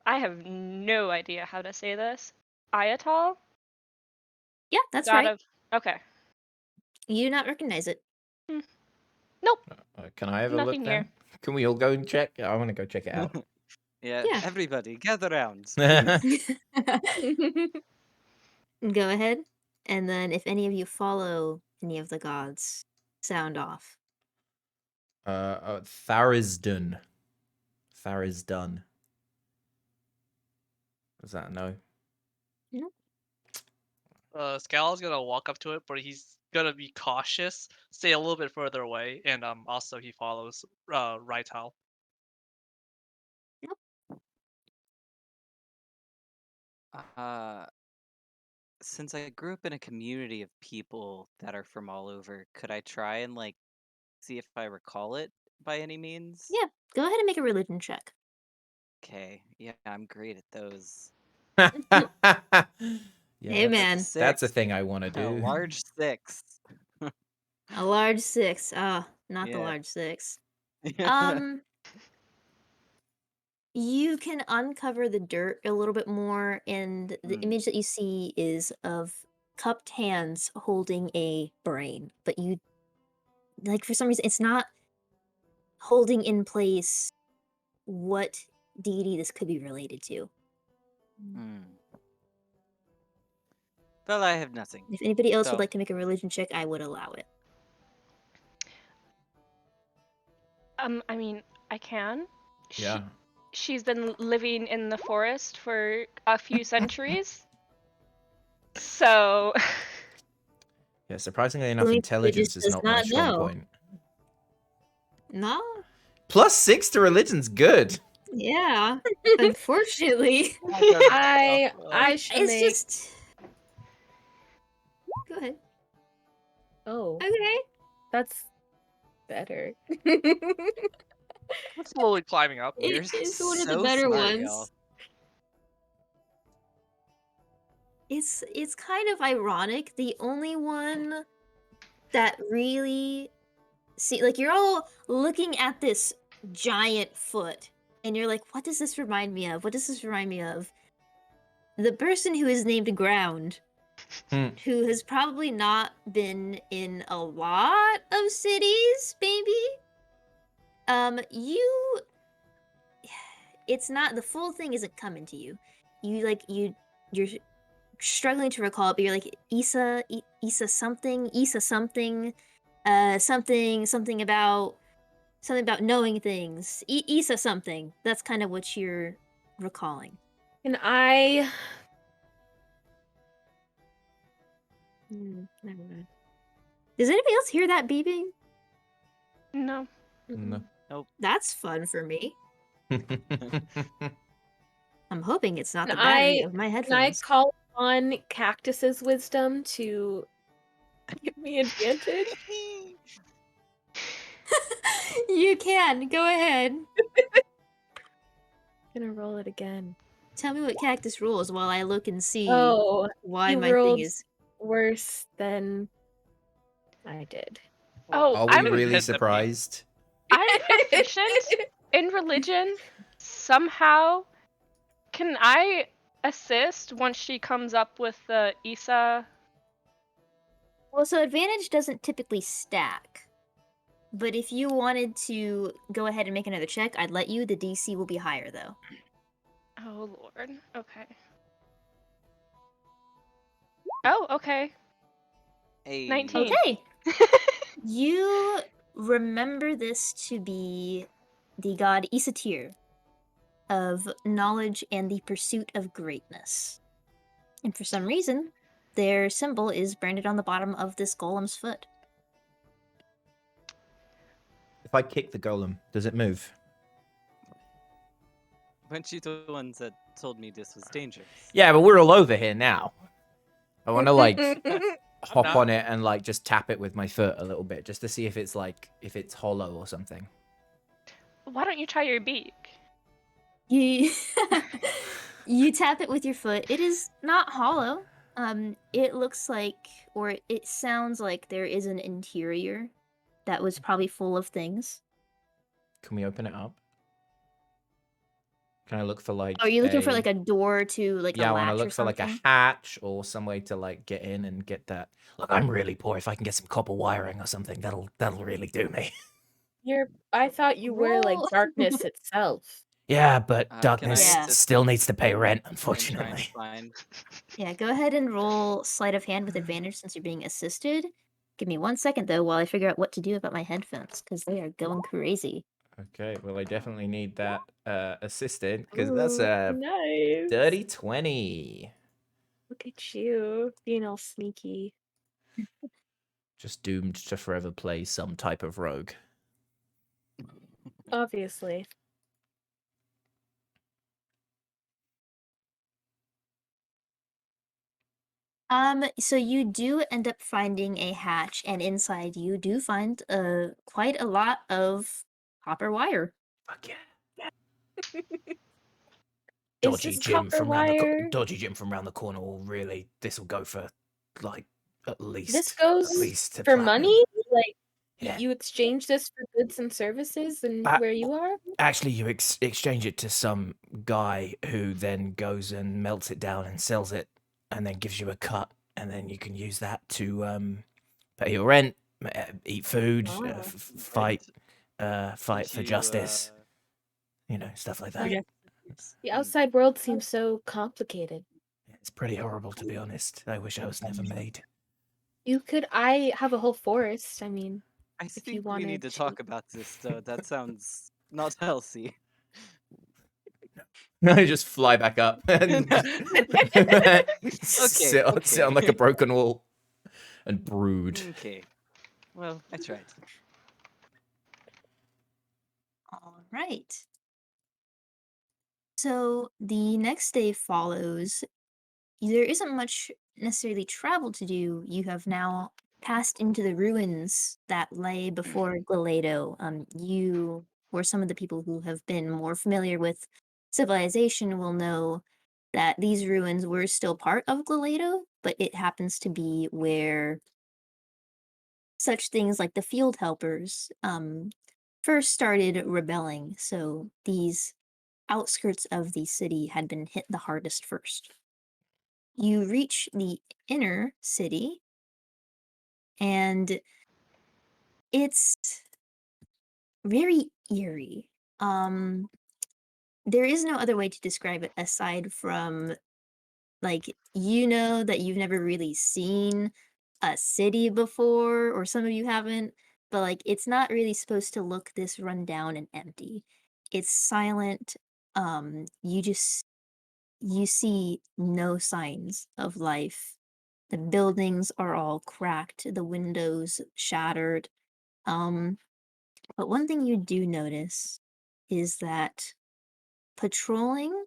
Speaker 3: I have no idea how to say this. Ayatol?
Speaker 1: Yeah, that's
Speaker 3: God
Speaker 1: right.
Speaker 3: of. Okay.
Speaker 1: You do not recognize it.
Speaker 3: Nope.
Speaker 2: Can I have a look
Speaker 3: Nothing
Speaker 2: then?
Speaker 3: here.
Speaker 2: Can we all go and check? I want to go check it out.
Speaker 6: Yeah,
Speaker 1: Yeah.
Speaker 6: everybody, gather round, please.
Speaker 1: Go ahead. And then if any of you follow any of the gods, sound off.
Speaker 2: Tharisdun. Tharisdun. Is that a no?
Speaker 5: Scala's gonna walk up to it, but he's gonna be cautious, stay a little bit further away, and also he follows Rytal.
Speaker 6: Uh, since I grew up in a community of people that are from all over, could I try and like see if I recall it by any means?
Speaker 1: Yeah, go ahead and make a religion check.
Speaker 6: Okay, yeah, I'm great at those.
Speaker 2: Yeah,
Speaker 1: Hey,
Speaker 6: That's a
Speaker 1: man.
Speaker 2: that's a
Speaker 6: 6.
Speaker 2: thing I want to
Speaker 6: A
Speaker 2: do.
Speaker 6: large 6.
Speaker 1: A large 6. Ah, not the
Speaker 6: Yeah.
Speaker 1: large 6. Um, you can uncover the dirt a little bit more, and the
Speaker 6: Hmm.
Speaker 1: image that you see is of cupped hands holding a brain, but you like for some reason it's not holding in place what deity this could be related to.
Speaker 6: Hmm. Well, I have nothing.
Speaker 1: If anybody else would
Speaker 6: So,
Speaker 1: like to make a religion check, I would allow it.
Speaker 3: I mean, I can.
Speaker 2: Yeah.
Speaker 3: She's been living in the forest for a few centuries. So.
Speaker 2: Yeah, surprisingly enough,
Speaker 1: Maybe it
Speaker 2: intelligence
Speaker 1: just
Speaker 2: is
Speaker 1: does
Speaker 2: not my
Speaker 1: not
Speaker 2: strong
Speaker 1: know.
Speaker 2: point.
Speaker 1: No?
Speaker 2: +6 to religion's good.
Speaker 1: Yeah. Unfortunately.
Speaker 4: I should
Speaker 1: It's
Speaker 4: make.
Speaker 1: just. Go ahead.
Speaker 4: Oh,
Speaker 1: Okay.
Speaker 4: that's better.
Speaker 5: We're slowly climbing up.
Speaker 6: you're
Speaker 1: It's one of the
Speaker 6: so
Speaker 1: better
Speaker 6: smart, y'all.
Speaker 1: ones. It's kind of ironic. The only one that really see like you're all looking at this giant foot and you're like, what does this remind me of? What does this remind me of? The person who is named Ground,
Speaker 2: Hmm.
Speaker 1: who has probably not been in a lot of cities, maybe. You it's not the full thing isn't coming to you. You're struggling to recall it, but you're like Isa something, something about knowing things. Isa something. That's kind of what you're recalling.
Speaker 4: Can I?
Speaker 1: Never mind. Does anybody else hear that beeping?
Speaker 3: No.
Speaker 2: No.
Speaker 1: That's fun for me. I'm hoping it's not
Speaker 4: Can
Speaker 1: the battery
Speaker 4: I?
Speaker 1: of my
Speaker 4: Can I
Speaker 1: headphones.
Speaker 4: call on Cactus's wisdom to give me advantage?
Speaker 1: You can go ahead.
Speaker 4: Gonna roll it again.
Speaker 1: Tell me what Cactus rules while I look and see
Speaker 4: Oh,
Speaker 1: why
Speaker 4: he
Speaker 1: my thing
Speaker 4: rolled
Speaker 1: is.
Speaker 4: worse than I did.
Speaker 3: Oh,
Speaker 2: Are we
Speaker 3: I'm
Speaker 2: really
Speaker 5: Hit the beat.
Speaker 2: surprised?
Speaker 3: I'm proficient in religion. Somehow, can I assist once she comes up with the Isa?
Speaker 1: Well, so advantage doesn't typically stack. But if you wanted to go ahead and make another check, I'd let you. The DC will be higher, though.
Speaker 3: Oh lord. Okay. Oh, okay.
Speaker 6: Hey.
Speaker 3: 19.
Speaker 1: Okay. You remember this to be the god Isatir of knowledge and the pursuit of greatness. And for some reason, their symbol is branded on the bottom of this golem's foot.
Speaker 2: If I kick the golem, does it move?
Speaker 6: Weren't you the ones that told me this was dangerous?
Speaker 2: Yeah, but we're all over here now. I want to like hop
Speaker 5: not-
Speaker 2: on it and like just tap it with my foot a little bit, just to see if it's hollow or something.
Speaker 3: Why don't you try your beak?
Speaker 1: You you tap it with your foot. It is not hollow. It looks like, or it sounds like there is an interior that was probably full of things.
Speaker 2: Can we open it up? Can I look for like?
Speaker 1: Are you looking for like a door to like
Speaker 2: Yeah,
Speaker 1: a
Speaker 2: I want to
Speaker 1: latch or
Speaker 2: look for like a
Speaker 1: something?
Speaker 2: hatch or some way to like get in and get that. Look, I'm really poor. If I can get some copper wiring or something, that'll really do me.
Speaker 4: I thought you were like
Speaker 1: Roll.
Speaker 4: darkness itself.
Speaker 2: Yeah, but
Speaker 6: Can I
Speaker 2: darkness
Speaker 1: Yeah.
Speaker 6: just
Speaker 2: still needs to pay rent,
Speaker 6: try and
Speaker 2: unfortunately.
Speaker 6: find?
Speaker 1: Yeah, go ahead and roll sleight of hand with advantage since you're being assisted. Give me 1 second though while I figure out what to do about my headphones because they are going crazy.
Speaker 2: Okay, well, I definitely need that assistant because that's
Speaker 4: Ooh,
Speaker 2: a
Speaker 4: nice.
Speaker 2: dirty 20.
Speaker 4: Look at you being all sneaky.
Speaker 2: Just doomed to forever play some type of rogue.
Speaker 4: Obviously.
Speaker 1: So you do end up finding a hatch, and inside you do find quite a lot of copper wire.
Speaker 2: Fuck yeah.
Speaker 4: Is this copper wire?
Speaker 2: Dodgy Jim from round the corner will really. This will go for like at
Speaker 4: This goes
Speaker 2: to
Speaker 4: for
Speaker 2: platinum.
Speaker 4: money? Like
Speaker 2: Yeah.
Speaker 4: you exchange this for goods and services and
Speaker 2: Uh,
Speaker 4: where you are?
Speaker 2: Actually, you exchange it to some guy who then goes and melts it down and sells it, and then gives you a cut, and then you can use that to pay your rent, eat food,
Speaker 4: Oh.
Speaker 2: fight
Speaker 6: Did
Speaker 2: for
Speaker 6: you,
Speaker 2: justice. You know, stuff like that.
Speaker 4: Yeah. The outside world seems so complicated.
Speaker 2: It's pretty horrible, to be honest. I wish I was never made.
Speaker 4: I have a whole forest. I mean,
Speaker 6: I
Speaker 4: if you
Speaker 6: think we
Speaker 4: wanted
Speaker 6: need to
Speaker 4: to.
Speaker 6: talk about this though. That sounds not healthy.
Speaker 2: I just fly back up and sit on like a broken wall and brood.
Speaker 6: Okay. Well, I tried.
Speaker 1: All right. So the next day follows. There isn't much necessarily travel to do. You have now passed into the ruins that lay before Glaledo. You or some of the people who have been more familiar with civilization will know that these ruins were still part of Glaledo, but it happens to be where such things like the field helpers first started rebelling. So these outskirts of the city had been hit the hardest first. You reach the inner city, and it's very eerie. There is no other way to describe it aside from like you know that you've never really seen a city before, or some of you haven't, but like it's not really supposed to look this run down and empty. It's silent. You see no signs of life. The buildings are all cracked, the windows shattered. Um, but one thing you do notice is that patrolling,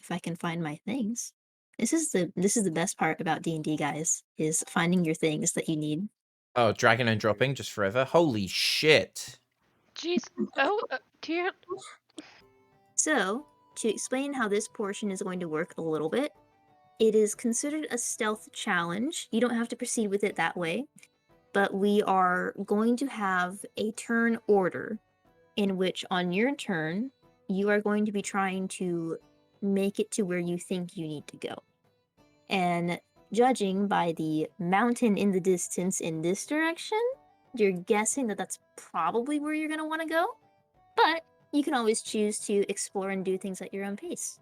Speaker 1: if I can find my things. This is the best part about D&D, guys, is finding your things that you need.
Speaker 2: Oh, dragging and dropping just forever. Holy shit!
Speaker 3: Jeez. Oh, dear.
Speaker 1: So, to explain how this portion is going to work a little bit, it is considered a stealth challenge. You don't have to proceed with it that way, but we are going to have a turn order in which on your turn, you are going to be trying to make it to where you think you need to go. And judging by the mountain in the distance in this direction, you're guessing that that's probably where you're going to want to go. But you can always choose to explore and do things at your own pace.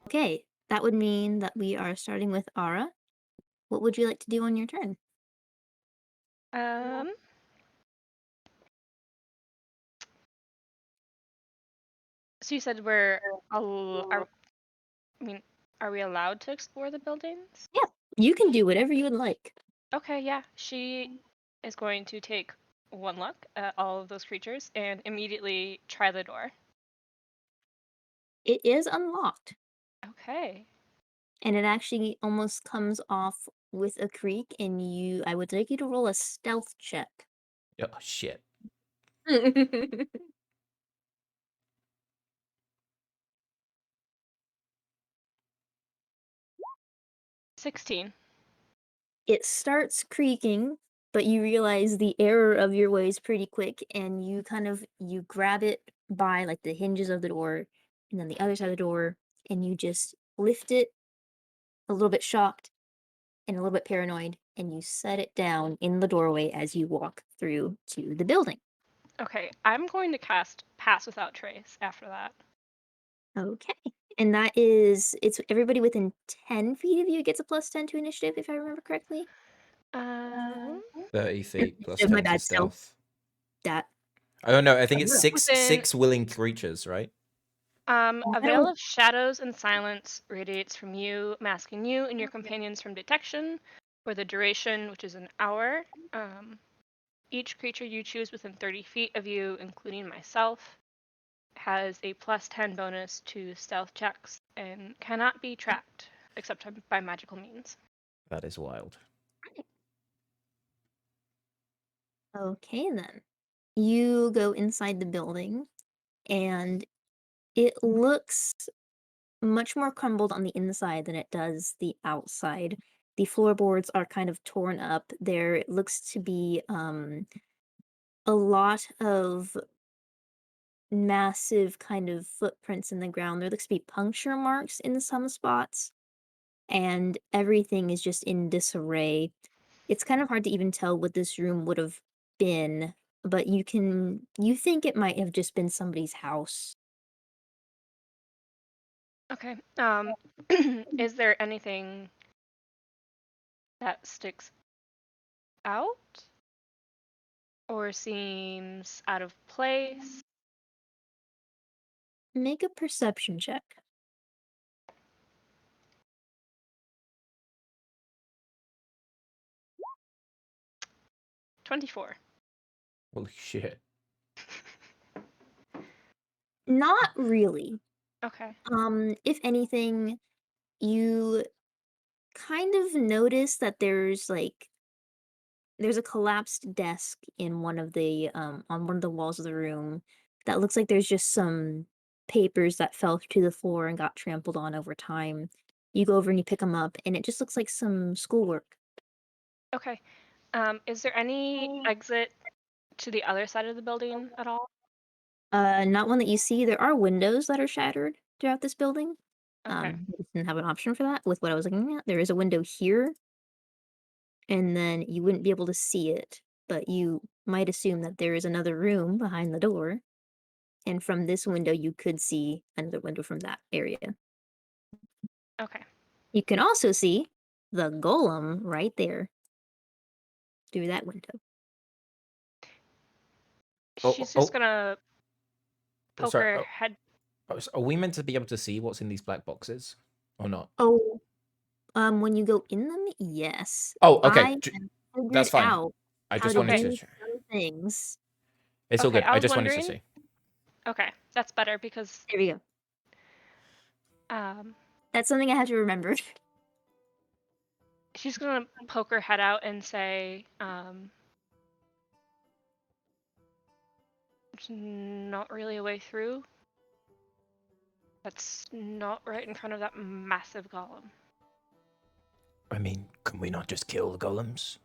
Speaker 1: Okay, that would mean that we are starting with Ara. What would you like to do on your turn?
Speaker 3: So you said are we allowed to explore the buildings?
Speaker 1: Yeah, you can do whatever you would like.
Speaker 3: Okay, yeah. She is going to take one look at all of those creatures and immediately try the door.
Speaker 1: It is unlocked,
Speaker 3: Okay.
Speaker 1: and it actually almost comes off with a creak, and I would like you to roll a stealth check.
Speaker 2: Oh, shit.
Speaker 3: 16.
Speaker 1: It starts creaking, but you realize the error of your ways pretty quick, and you grab it by like the hinges of the door and then the other side of the door, and you just lift it, a little bit shocked and a little bit paranoid, and you set it down in the doorway as you walk through to the building.
Speaker 3: Okay, I'm going to cast Pass Without Trace after that.
Speaker 1: Okay. And it's everybody within 10 feet of you gets a +10 to initiative, if I remember correctly.
Speaker 3: Um,
Speaker 2: 30 feet plus
Speaker 1: My
Speaker 2: 10 to
Speaker 1: bad, so
Speaker 2: stealth.
Speaker 1: that
Speaker 2: I don't know. I think it's
Speaker 1: Yeah.
Speaker 2: six willing creatures, right?
Speaker 3: A
Speaker 1: that
Speaker 3: veil
Speaker 1: was-
Speaker 3: of shadows and silence radiates from you, masking you and your companions from detection for the duration, which is an hour. Each creature you choose within 30 feet of you, including myself, has a +10 bonus to stealth checks and cannot be tracked except by magical means.
Speaker 2: That is wild.
Speaker 1: Okay, then. You go inside the building, and it looks much more crumbled on the inside than it does the outside. The floorboards are kind of torn up. There looks to be a lot of massive kind of footprints in the ground. There looks to be puncture marks in some spots, and everything is just in disarray. It's kind of hard to even tell what this room would have been, but you think it might have just been somebody's house.
Speaker 3: Okay. Is there anything that sticks out or seems out of place?
Speaker 1: Make a perception check.
Speaker 3: 24.
Speaker 2: Holy shit.
Speaker 1: Not really.
Speaker 3: Okay.
Speaker 1: If anything, you kind of notice that there's a collapsed desk in one of the on one of the walls of the room that looks like there's just some papers that fell to the floor and got trampled on over time. You go over and you pick them up, and it just looks like some schoolwork.
Speaker 3: Okay. Is there any exit to the other side of the building at all?
Speaker 1: Not one that you see. There are windows that are shattered throughout this building.
Speaker 3: Okay.
Speaker 1: I just didn't have an option for that with what I was looking at. There is a window here, and then you wouldn't be able to see it, but you might assume that there is another room behind the door, and from this window you could see another window from that area.
Speaker 3: Okay.
Speaker 1: You can also see the golem right there through that window.
Speaker 2: Oh,
Speaker 3: She's
Speaker 2: oh,
Speaker 3: just gonna
Speaker 2: oh,
Speaker 3: poke
Speaker 2: sorry.
Speaker 3: her
Speaker 2: Oh,
Speaker 3: head.
Speaker 2: oh, are we meant to be able to see what's in these black boxes or not?
Speaker 1: Oh, when you go in them, yes.
Speaker 2: Oh, okay.
Speaker 1: I have figured
Speaker 2: That's fine.
Speaker 1: out
Speaker 2: I
Speaker 1: how
Speaker 2: just
Speaker 1: to
Speaker 2: wanted
Speaker 3: Okay.
Speaker 1: do
Speaker 2: to.
Speaker 1: some things.
Speaker 2: It's all
Speaker 3: Okay,
Speaker 2: good.
Speaker 3: I
Speaker 2: I
Speaker 3: was
Speaker 2: just wanted to
Speaker 3: wondering.
Speaker 2: see.
Speaker 3: Okay, that's better because
Speaker 1: There we go.
Speaker 3: um,
Speaker 1: That's something I have to remember.
Speaker 3: she's gonna poke her head out and say, "There's not really a way through. That's not right in front of that massive golem."
Speaker 2: I mean, can we not just kill the golems?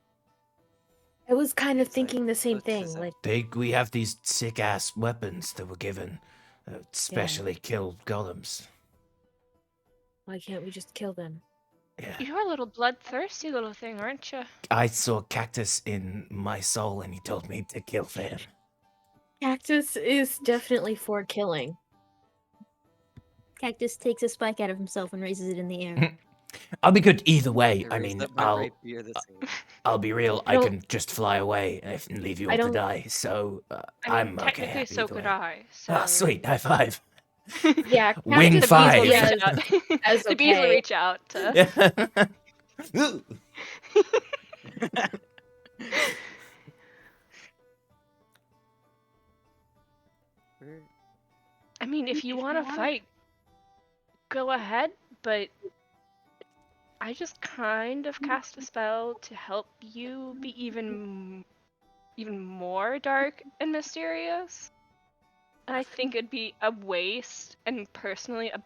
Speaker 4: I was kind of
Speaker 6: It's like,
Speaker 4: thinking the same
Speaker 6: what
Speaker 4: thing.
Speaker 6: is it?
Speaker 4: Like,
Speaker 2: We have these sick ass weapons that were given, specially kill golems.
Speaker 4: why can't we just kill them?
Speaker 2: Yeah.
Speaker 3: You're a little bloodthirsty little thing, aren't you?
Speaker 2: I saw Cactus in my soul, and he told me to kill them.
Speaker 4: Cactus is definitely for killing.
Speaker 1: Cactus takes a spike out of himself and raises it in the air.
Speaker 2: I'll be good either way.
Speaker 6: I
Speaker 2: I
Speaker 6: raised
Speaker 2: mean,
Speaker 6: up my rapier this way.
Speaker 2: I'll be real.
Speaker 4: I
Speaker 2: I
Speaker 4: don't-
Speaker 2: can just fly away and leave you
Speaker 4: I
Speaker 2: all to
Speaker 4: don't-
Speaker 2: die. So
Speaker 3: I mean,
Speaker 2: I'm okay.
Speaker 3: technically,
Speaker 2: Happy
Speaker 3: so
Speaker 2: either
Speaker 3: could
Speaker 2: way.
Speaker 3: I. So.
Speaker 2: Ah, sweet. High five.
Speaker 4: Yeah,
Speaker 2: Wing
Speaker 3: The
Speaker 4: Cactus
Speaker 3: bees will
Speaker 2: five.
Speaker 3: reach
Speaker 4: easily
Speaker 3: out.
Speaker 4: as
Speaker 3: The bees will
Speaker 4: okay.
Speaker 3: reach out to.
Speaker 2: Yeah.
Speaker 3: I mean, if you want to fight, go ahead, but I just kind of cast a spell to help you be even more dark and mysterious. And I think it'd be a waste and personally a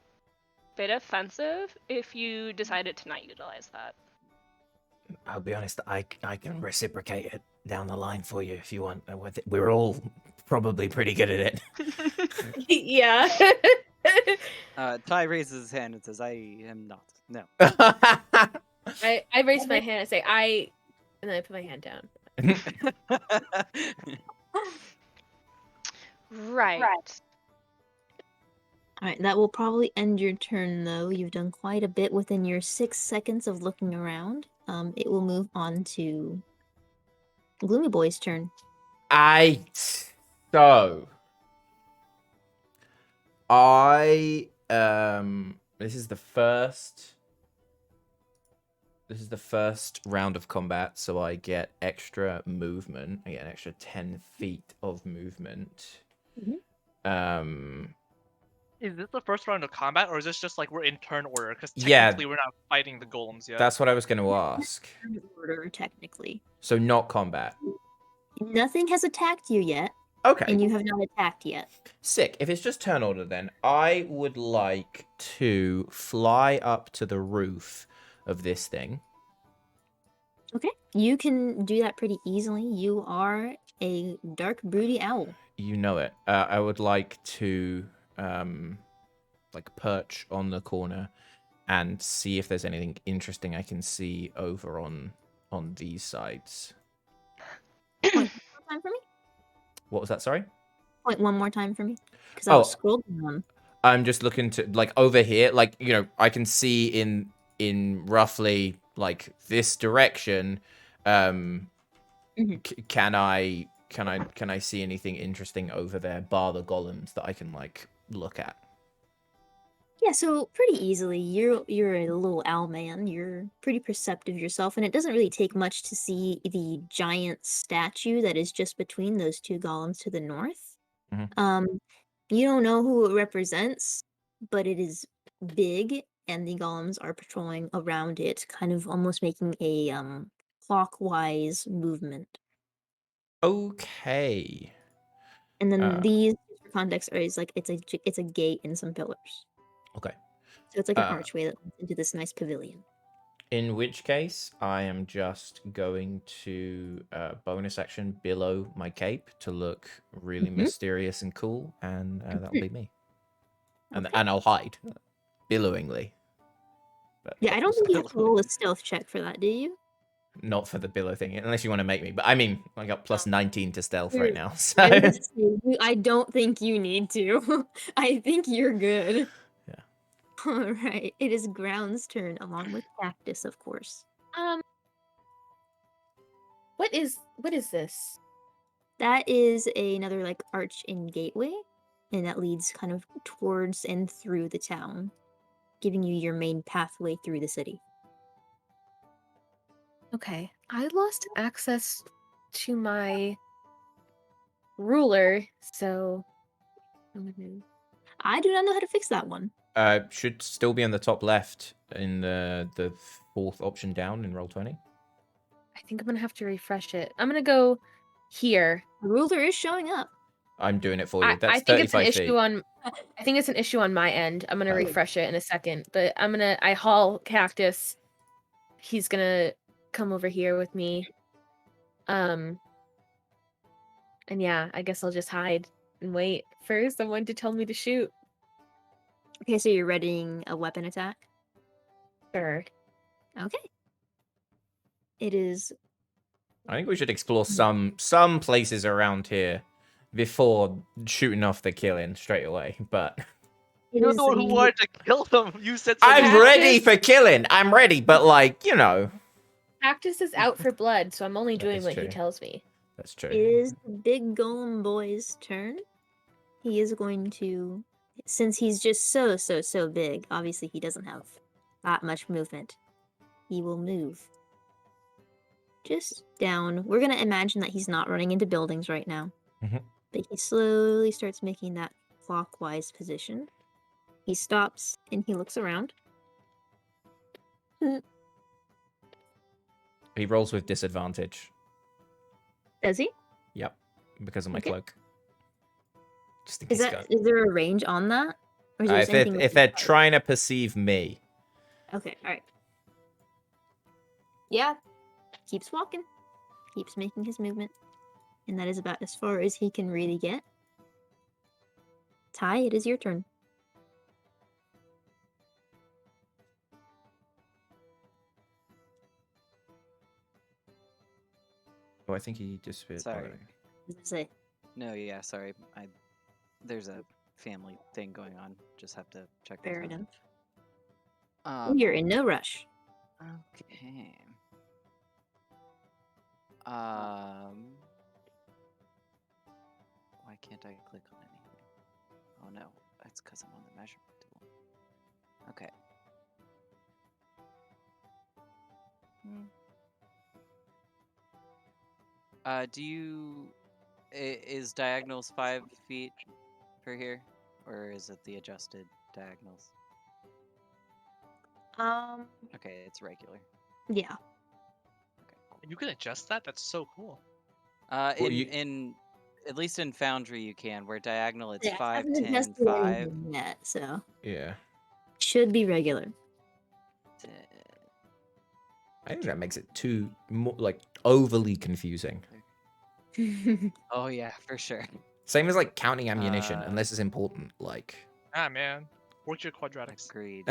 Speaker 3: bit offensive if you decided to not utilize that.
Speaker 2: I'll be honest, I can reciprocate it down the line for you if you want. We're all probably pretty good at it.
Speaker 4: Yeah.
Speaker 6: Ty raises his hand and says, "I am not. No."
Speaker 4: I raise my hand and say and then I put my hand down.
Speaker 3: Right.
Speaker 1: Alright, that will probably end your turn, though. You've done quite a bit within your 6 seconds of looking around. It will move on to Gloomy Boy's turn.
Speaker 2: So I this is the first round of combat, so I get extra movement. I get an extra 10 feet of movement.
Speaker 5: Is this the first round of combat, or is this just like we're in turn order? Because
Speaker 2: Yeah.
Speaker 5: technically we're not fighting the golems yet.
Speaker 2: That's what I was going to ask.
Speaker 1: Order, technically.
Speaker 2: So not combat.
Speaker 1: Nothing has attacked you yet,
Speaker 2: Okay.
Speaker 1: and you have not attacked yet.
Speaker 2: Sick. If it's just turn order, then I would like to fly up to the roof of this thing.
Speaker 1: Okay, you can do that pretty easily. You are a dark, broody owl.
Speaker 2: You know it. I would like to like perch on the corner and see if there's anything interesting I can see over on these sides.
Speaker 1: Point one more time for me?
Speaker 2: What was that? Sorry?
Speaker 1: Point one more time for me? Because I was
Speaker 2: Oh.
Speaker 1: scrolled down.
Speaker 2: I'm just looking to like over here, like, you know, I can see in roughly like this direction. Can I see anything interesting over there, bar the golems that I can like look at?
Speaker 1: Yeah, so pretty easily. You're a little owl man. You're pretty perceptive yourself, and it doesn't really take much to see the giant statue that is just between those two golems to the north. You don't know who it represents, but it is big, and the golems are patrolling around it, kind of almost making a clockwise movement.
Speaker 2: Okay.
Speaker 1: And then these, for context, is like it's a gate and some pillars.
Speaker 2: Okay.
Speaker 1: So it's like an archway that leads into this nice pavilion.
Speaker 2: In which case, I am just going to bonus action below my cape to look really mysterious and cool, and that'll be me. And I'll hide billowingly. But
Speaker 1: Yeah, I don't think you have to roll a stealth check for that, do you?
Speaker 2: not for the billow thing, unless you want to make me. But I mean, I got plus 19 to stealth right now. So
Speaker 1: I don't think you need to. I think you're good.
Speaker 2: Yeah.
Speaker 1: All right. It is Ground's turn, along with Cactus, of course.
Speaker 4: What is this?
Speaker 1: That is another like arch and gateway, and that leads kind of towards and through the town, giving you your main pathway through the city.
Speaker 4: Okay, I lost access to my ruler, so
Speaker 1: I do not know how to fix that one.
Speaker 2: should still be on the top left in the fourth option down in Roll20.
Speaker 4: I think I'm gonna have to refresh it. I'm gonna go here.
Speaker 1: The ruler is showing up.
Speaker 2: I'm doing it for you. That's
Speaker 4: I think it's an
Speaker 2: 35 feet.
Speaker 4: issue on. I think it's an issue on my end. I'm gonna refresh it in a second, but I haul Cactus. He's gonna come over here with me. And yeah, I guess I'll just hide and wait for someone to tell me to shoot.
Speaker 1: Okay, so you're readying a weapon attack?
Speaker 4: Sure.
Speaker 1: Okay. It is...
Speaker 2: I think we should explore some places around here before shooting off the killing straight away, but...
Speaker 5: You're the one who wanted to kill them. You said so.
Speaker 2: I'm ready for killing. I'm ready, but like, you know.
Speaker 4: Cactus is out for blood, so I'm only doing what he
Speaker 2: true.
Speaker 4: tells me.
Speaker 2: That's true.
Speaker 1: It is the big golem boy's turn. He is going to... Since he's just so big, obviously he doesn't have that much movement. He will move just down. We're going to imagine that he's not running into buildings right now. But he slowly starts making that clockwise position. He stops and he looks around.
Speaker 2: He rolls with disadvantage.
Speaker 1: Does he?
Speaker 2: Yep, because of my
Speaker 1: Okay.
Speaker 2: cloak. Just in case.
Speaker 1: Is there a range on that? Or is there just anything
Speaker 2: If they're trying to perceive me.
Speaker 1: Okay, alright. Yeah. Keeps walking. Keeps making his movement. And that is about as far as he can really get. Ty, it is your turn.
Speaker 2: Oh, I think he disappeared.
Speaker 6: Sorry.
Speaker 2: Oh,
Speaker 1: What does it say?
Speaker 6: No, yeah, sorry. There's a family thing going on. Just have to check
Speaker 1: Fair
Speaker 6: those
Speaker 1: enough.
Speaker 6: out.
Speaker 1: You're in no rush.
Speaker 6: Okay. Why can't I click on anything? Oh no, that's because I'm on the measurement tool. Okay. Is diagonals 5 feet for here, or is it the adjusted diagonals? Okay, it's regular.
Speaker 1: Yeah.
Speaker 6: Okay, cool.
Speaker 5: You can adjust that? That's so cool.
Speaker 6: In at least in Foundry you can, where diagonal it's
Speaker 1: Yeah,
Speaker 6: 5,
Speaker 1: I haven't
Speaker 6: 10,
Speaker 1: adjusted
Speaker 6: 5.
Speaker 1: anything yet, so
Speaker 2: yeah.
Speaker 1: should be regular.
Speaker 2: I think that makes it too overly confusing.
Speaker 6: Oh yeah, for sure.
Speaker 2: Same as like counting ammunition, unless it's important. Like.
Speaker 5: Ah man, work your quadratics.
Speaker 6: Agreed.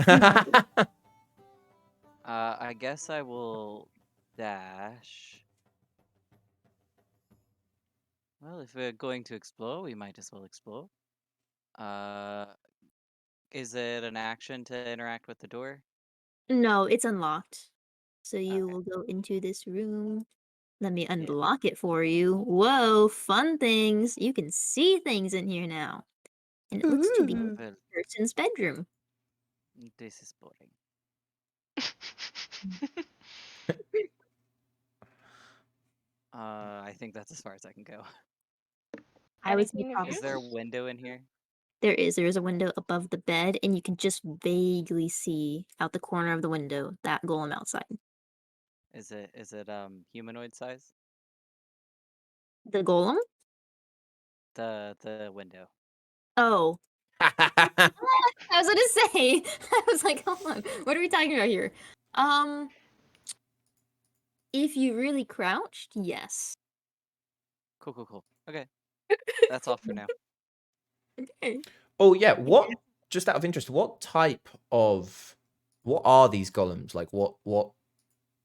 Speaker 6: I guess I will dash. Well, if we're going to explore, we might as well explore. Is it an action to interact with the door?
Speaker 1: No, it's unlocked. So you
Speaker 6: Okay.
Speaker 1: will go into this room. Let me
Speaker 6: Yeah.
Speaker 1: unlock it for you. Whoa, fun things. You can see things in here now. And it looks to be
Speaker 6: Well,
Speaker 1: a person's bedroom.
Speaker 6: this is boring. I think that's as far as I can go.
Speaker 1: I would say
Speaker 3: Anything of
Speaker 1: probably.
Speaker 6: Is there a window in here?
Speaker 1: There is. There is a window above the bed, and you can just vaguely see out the corner of the window that golem outside.
Speaker 6: Is it humanoid size?
Speaker 1: The golem?
Speaker 6: The window.
Speaker 1: Oh. I was gonna say. I was like, hold on. What are we talking about here? If you really crouched, yes.
Speaker 6: Cool. Okay. That's all for now.
Speaker 1: Okay.
Speaker 2: Oh yeah, what? Just out of interest, what are these golems? Like what?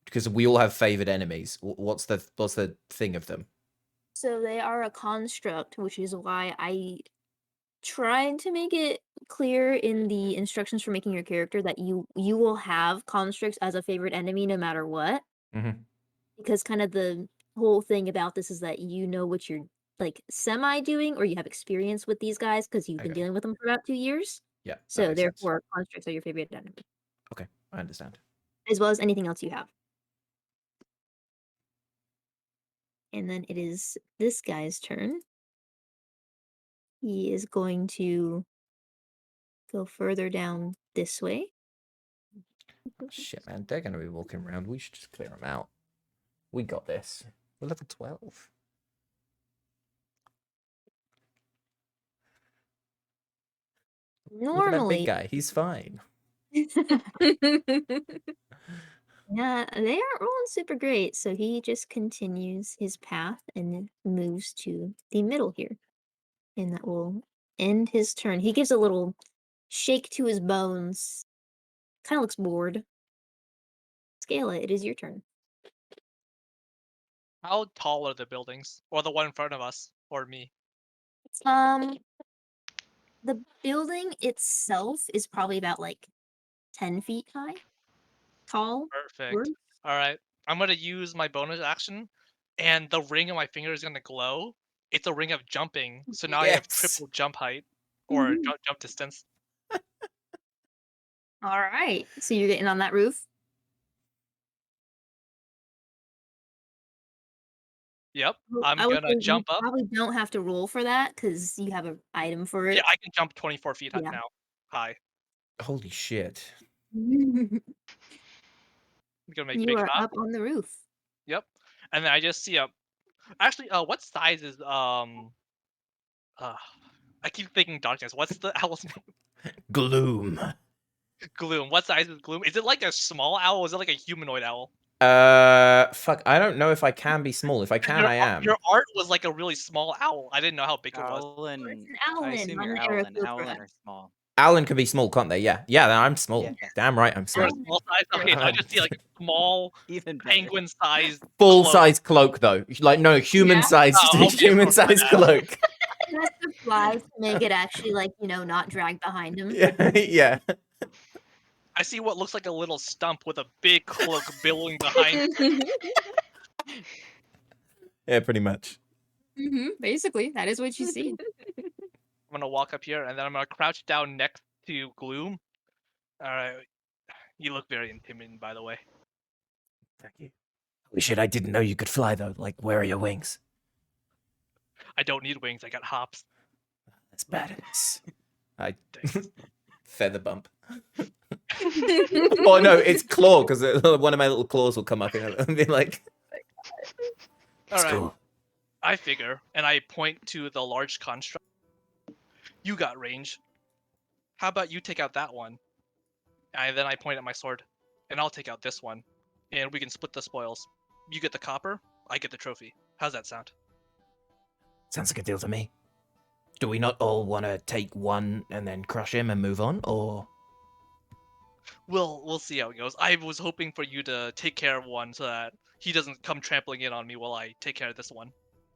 Speaker 2: Because we all have favored enemies. What's the thing of them?
Speaker 1: So they are a construct, which is why I tried to make it clear in the instructions for making your character that you will have constructs as a favorite enemy no matter what.
Speaker 2: Mm-hmm.
Speaker 1: Because kind of the whole thing about this is that you know what you're like semi doing, or you have experience with these guys because you've been
Speaker 2: Okay.
Speaker 1: dealing with them for about 2 years.
Speaker 2: Yeah. that
Speaker 1: So
Speaker 2: makes sense.
Speaker 1: therefore, constructs are your favorite enemy,
Speaker 2: Okay, I understand.
Speaker 1: as well as anything else you have. And then it is this guy's turn. He is going to go further down this way.
Speaker 2: Shit, man, they're gonna be walking around. We should just clear them out. We got this. We're level 12. Look at that big
Speaker 1: Normally,
Speaker 2: guy. He's fine.
Speaker 1: yeah, they aren't rolling super great, so he just continues his path and then moves to the middle here. And that will end his turn. He gives a little shake to his bones. Kind of looks bored. Scala, it is your turn.
Speaker 5: How tall are the buildings? Or the one in front of us? Or me?
Speaker 1: The building itself is probably about like 10 feet high. Tall.
Speaker 5: Perfect. Alright. I'm gonna use my bonus action, and the ring on my finger is gonna glow. It's a ring of jumping, so now I have
Speaker 2: Yes.
Speaker 5: triple jump height. Or jump distance.
Speaker 1: All right. So you're getting on that roof?
Speaker 5: Yep.
Speaker 1: Well,
Speaker 5: I'm
Speaker 1: I would
Speaker 5: gonna
Speaker 1: say you
Speaker 5: jump up.
Speaker 1: probably don't have to roll for that because you have an item for
Speaker 5: Yeah,
Speaker 1: it.
Speaker 5: I can jump 24 feet
Speaker 1: Yeah.
Speaker 5: now. High.
Speaker 2: Holy shit.
Speaker 5: I'm gonna make
Speaker 1: You
Speaker 5: big
Speaker 1: are
Speaker 5: hop.
Speaker 1: up on the roof.
Speaker 5: Yep. And then I just see a. Actually, what size is I keep thinking darkness. What's the owl's name?
Speaker 2: Gloom.
Speaker 5: Gloom. What size is Gloom? Is it like a small owl? Or is it like a humanoid owl?
Speaker 2: Fuck. I don't know if I can be small. If I
Speaker 5: 'Cause
Speaker 2: can, I am.
Speaker 5: Your art was like a really small owl. I didn't know how big it was.
Speaker 1: Oh, it's
Speaker 6: Owlin.
Speaker 1: an
Speaker 6: I
Speaker 1: owlin,
Speaker 6: assume
Speaker 1: not
Speaker 6: you're
Speaker 1: an
Speaker 6: Owlin.
Speaker 1: Aarakocra.
Speaker 6: Owlin are small.
Speaker 2: Owlin can be small, can't they? Yeah. Yeah, then I'm small.
Speaker 6: Yeah.
Speaker 2: Damn right, I'm
Speaker 5: You're a
Speaker 2: small.
Speaker 5: small size. Okay, so I just see like a small
Speaker 6: Even better.
Speaker 5: penguin-sized
Speaker 2: Full
Speaker 5: cloak.
Speaker 2: size cloak, though. Like, no, human sized,
Speaker 5: Oh, okay,
Speaker 2: human
Speaker 5: so my
Speaker 2: sized
Speaker 5: bad.
Speaker 2: cloak.
Speaker 1: It has to fly to make it actually, like, not drag behind him.
Speaker 2: Yeah. Yeah.
Speaker 5: I see what looks like a little stump with a big cloak billowing behind it.
Speaker 2: Yeah, pretty much.
Speaker 1: Basically, that is what you see.
Speaker 5: I'm gonna walk up here and then I'm gonna crouch down next to Gloom. Alright. You look very intimidating, by the way.
Speaker 2: Thank you. Holy shit, I didn't know you could fly, though. Like, where are your wings?
Speaker 5: I don't need wings, I got hops.
Speaker 2: That's badass. I
Speaker 5: Thanks.
Speaker 2: feather bump. Oh no, it's claw because one of my little claws will come up and be like,
Speaker 5: Alright.
Speaker 2: cool.
Speaker 5: I figure, and I point to the large construct. You got range. How about you take out that one? And then I point at my sword. And I'll take out this one. And we can split the spoils. You get the copper, I get the trophy. How's that sound?
Speaker 2: Sounds like a deal to me. Do we not all want to take one and then crush him and move on, or?
Speaker 5: We'll see how it goes. I was hoping for you to take care of one so that he doesn't come trampling in on me while I take care of this one.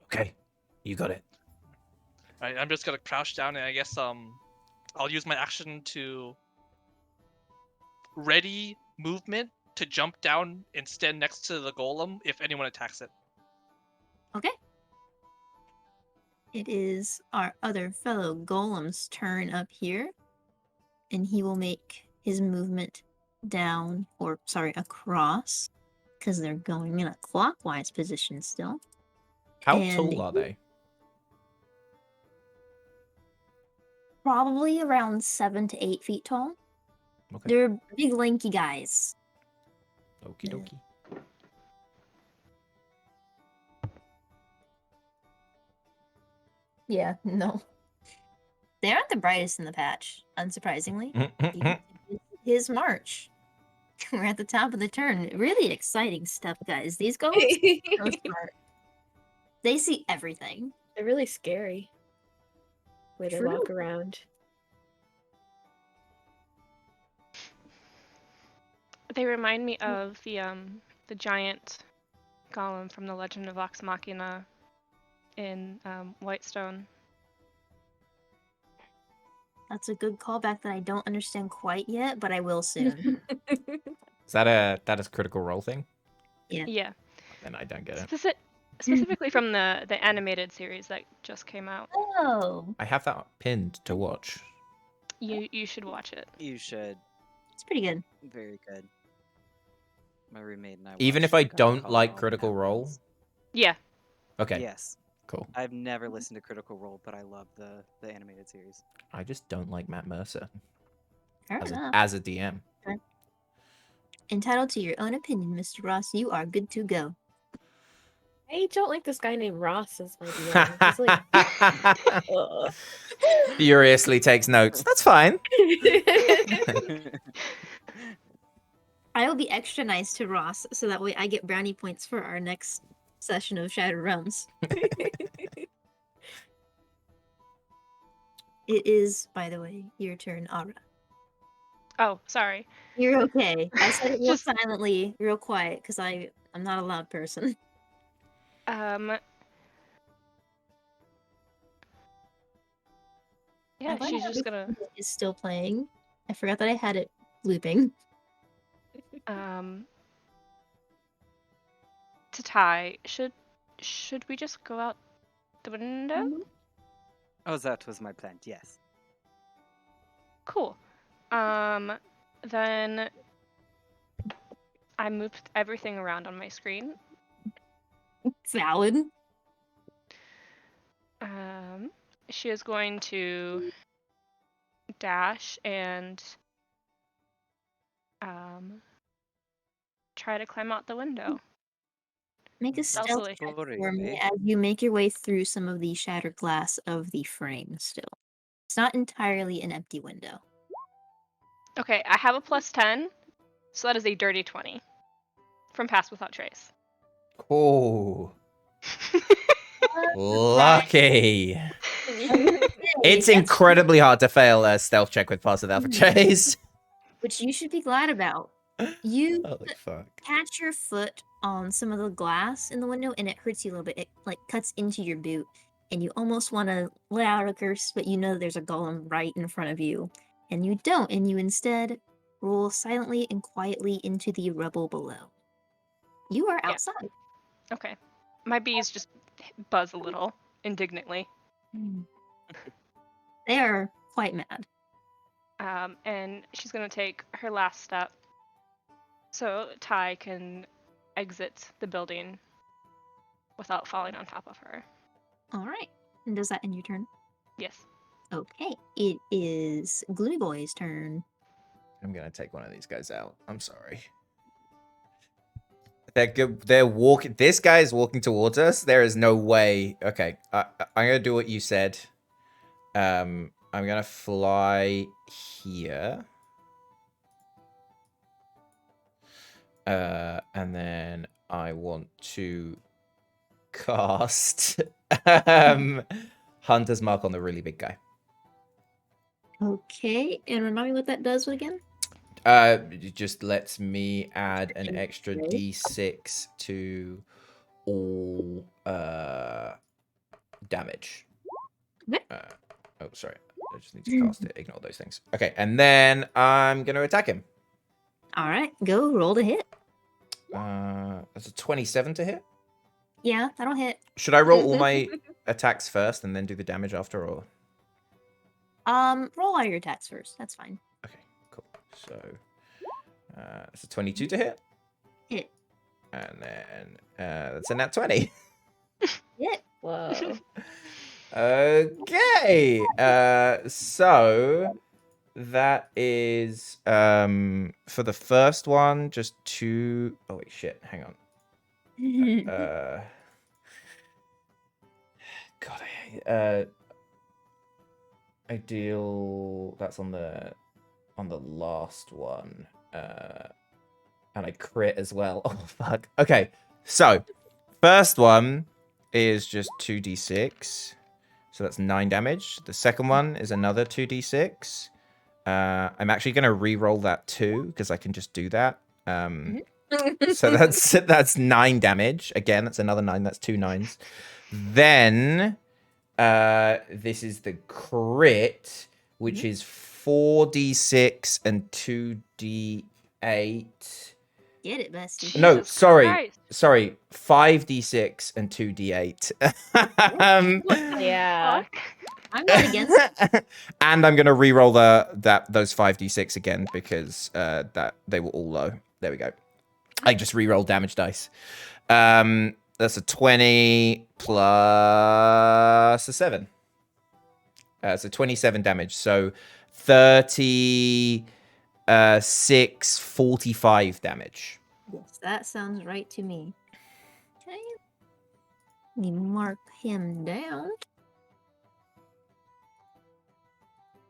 Speaker 2: Okay, you got it.
Speaker 5: Alright, I'm just gonna crouch down and I guess I'll use my action to ready movement to jump down and stand next to the golem if anyone attacks it.
Speaker 1: Okay. It is our other fellow golem's turn up here. And he will make his movement down, or sorry, across, because they're going in a clockwise position still.
Speaker 2: How
Speaker 1: And
Speaker 2: tall are they?
Speaker 1: Probably around 7 to 8 feet tall.
Speaker 2: Okay.
Speaker 1: They're big, lanky guys.
Speaker 2: Okie
Speaker 1: Yeah.
Speaker 2: dokie.
Speaker 1: Yeah, no. They aren't the brightest in the patch, unsurprisingly. His march. We're at the top of the turn. Really exciting stuff, guys. These golems are so smart. They see everything.
Speaker 4: They're really scary. Where they walk
Speaker 1: True.
Speaker 4: around.
Speaker 3: They remind me of the giant golem from the Legend of Vox Machina in Whitestone.
Speaker 1: That's a good callback that I don't understand quite yet, but I will soon.
Speaker 2: Is that a critical role thing?
Speaker 3: Yeah.
Speaker 2: Then I don't get it.
Speaker 3: Specifically from the animated series that just came out.
Speaker 1: Oh,
Speaker 2: I have that pinned to watch.
Speaker 3: You should watch it.
Speaker 6: You should.
Speaker 1: it's pretty good.
Speaker 6: Very good. My roommate and I.
Speaker 2: Even
Speaker 6: watched
Speaker 2: if I
Speaker 6: Garden
Speaker 2: don't
Speaker 6: Call
Speaker 2: like
Speaker 6: all the
Speaker 2: Critical
Speaker 6: time
Speaker 2: Role?
Speaker 6: once.
Speaker 3: Yeah.
Speaker 2: Okay,
Speaker 6: Yes.
Speaker 2: cool.
Speaker 6: I've never listened to Critical Role, but I love the animated series.
Speaker 2: I just don't like Matt Mercer
Speaker 1: Fair
Speaker 2: as
Speaker 1: enough.
Speaker 2: as a DM.
Speaker 1: Entitled to your own opinion, Mr. Ross. You are good to go.
Speaker 4: I don't like this guy named Ross as my DM. He's like, ugh.
Speaker 2: Furiously takes notes. That's fine.
Speaker 1: I will be extra nice to Ross, so that way I get brownie points for our next session of Shattered Realms. It is, by the way, your turn, Aura.
Speaker 3: Oh, sorry.
Speaker 1: You're okay. I said it real
Speaker 3: Just-
Speaker 1: silently, real quiet, because I'm not a loud person.
Speaker 3: Yeah,
Speaker 1: I
Speaker 3: she's
Speaker 1: like
Speaker 3: just
Speaker 1: how
Speaker 3: gonna
Speaker 1: this is still playing. I forgot that I had it looping.
Speaker 3: to tie. Should we just go out the window?
Speaker 6: Oh, that was my plan. Yes.
Speaker 3: Cool. Then I moved everything around on my screen.
Speaker 1: Valid.
Speaker 3: she is going to dash and try to climb out the window.
Speaker 1: Make a stealth
Speaker 3: Stealthily.
Speaker 1: check
Speaker 6: Boring,
Speaker 1: for me
Speaker 6: eh?
Speaker 1: as you make your way through some of the shattered glass of the frame still. It's not entirely an empty window.
Speaker 3: Okay, I have a +10, so that is a dirty 20 from Pass Without Trace.
Speaker 2: Oh, lucky. It's
Speaker 1: That's
Speaker 2: incredibly hard to fail a stealth check with Pass Without Trace.
Speaker 1: which you should be glad about. You
Speaker 2: Holy fuck.
Speaker 1: catch your foot on some of the glass in the window and it hurts you a little bit. It like cuts into your boot and you almost want to let out a curse, but you know there's a golem right in front of you. And you don't, and you instead roll silently and quietly into the rubble below. You are
Speaker 3: Yeah.
Speaker 1: outside.
Speaker 3: Okay. My bees just buzz a little indignantly.
Speaker 1: They are quite mad.
Speaker 3: And she's going to take her last step so Ty can exit the building without falling on top of her.
Speaker 1: All right. And does that end your turn?
Speaker 3: Yes.
Speaker 1: Okay. It is Gloomy Boy's turn.
Speaker 2: I'm gonna take one of these guys out. I'm sorry. They're good. They're walking. This guy is walking towards us. There is no way. Okay, I'm gonna do what you said. I'm gonna fly here. And then I want to cast Hunter's Mark on the really big guy.
Speaker 1: Okay. And remind me what that does again?
Speaker 2: It just lets me add an extra
Speaker 1: Right.
Speaker 2: d6 to all damage.
Speaker 1: Okay.
Speaker 2: Oh, sorry. I just need to cast it. Ignore those things. Okay, and then I'm going to attack him.
Speaker 1: All right. Go roll to hit.
Speaker 2: That's a 27 to hit.
Speaker 1: Yeah, that'll hit.
Speaker 2: Should I roll all my attacks first and then do the damage after, or?
Speaker 1: Roll all your attacks first. That's fine.
Speaker 2: Okay, cool. So, it's a 22 to hit.
Speaker 1: Hit.
Speaker 2: And then that's a nat 20.
Speaker 1: Hit.
Speaker 4: Whoa.
Speaker 2: Okay. So that is for the first one, just 2. Oh wait, shit. Hang on. God, I deal. That's on the last one. And I crit as well. Oh fuck. Okay. So first one is just 2d6. So that's 9 damage. The second one is another 2d6. I'm actually going to re-roll that too, because I can just do that. So that's 9 damage. Again, that's another 9. That's 2 9s. Then this is the crit, which is 4d6 and 2d8.
Speaker 1: Get it, bestie.
Speaker 2: No,
Speaker 3: Jesus
Speaker 2: sorry.
Speaker 3: Christ.
Speaker 2: Sorry, 5d6 and 2d8.
Speaker 4: Yeah.
Speaker 3: Fuck.
Speaker 1: I'm not against it.
Speaker 2: And I'm gonna re-roll those 5d6 again because that they were all low. There we go. I just re-rolled damage dice. That's a 20 plus a 7. So 27 damage. So 36, 45 damage.
Speaker 1: Yes, that sounds right to me. Okay. Let me mark him down.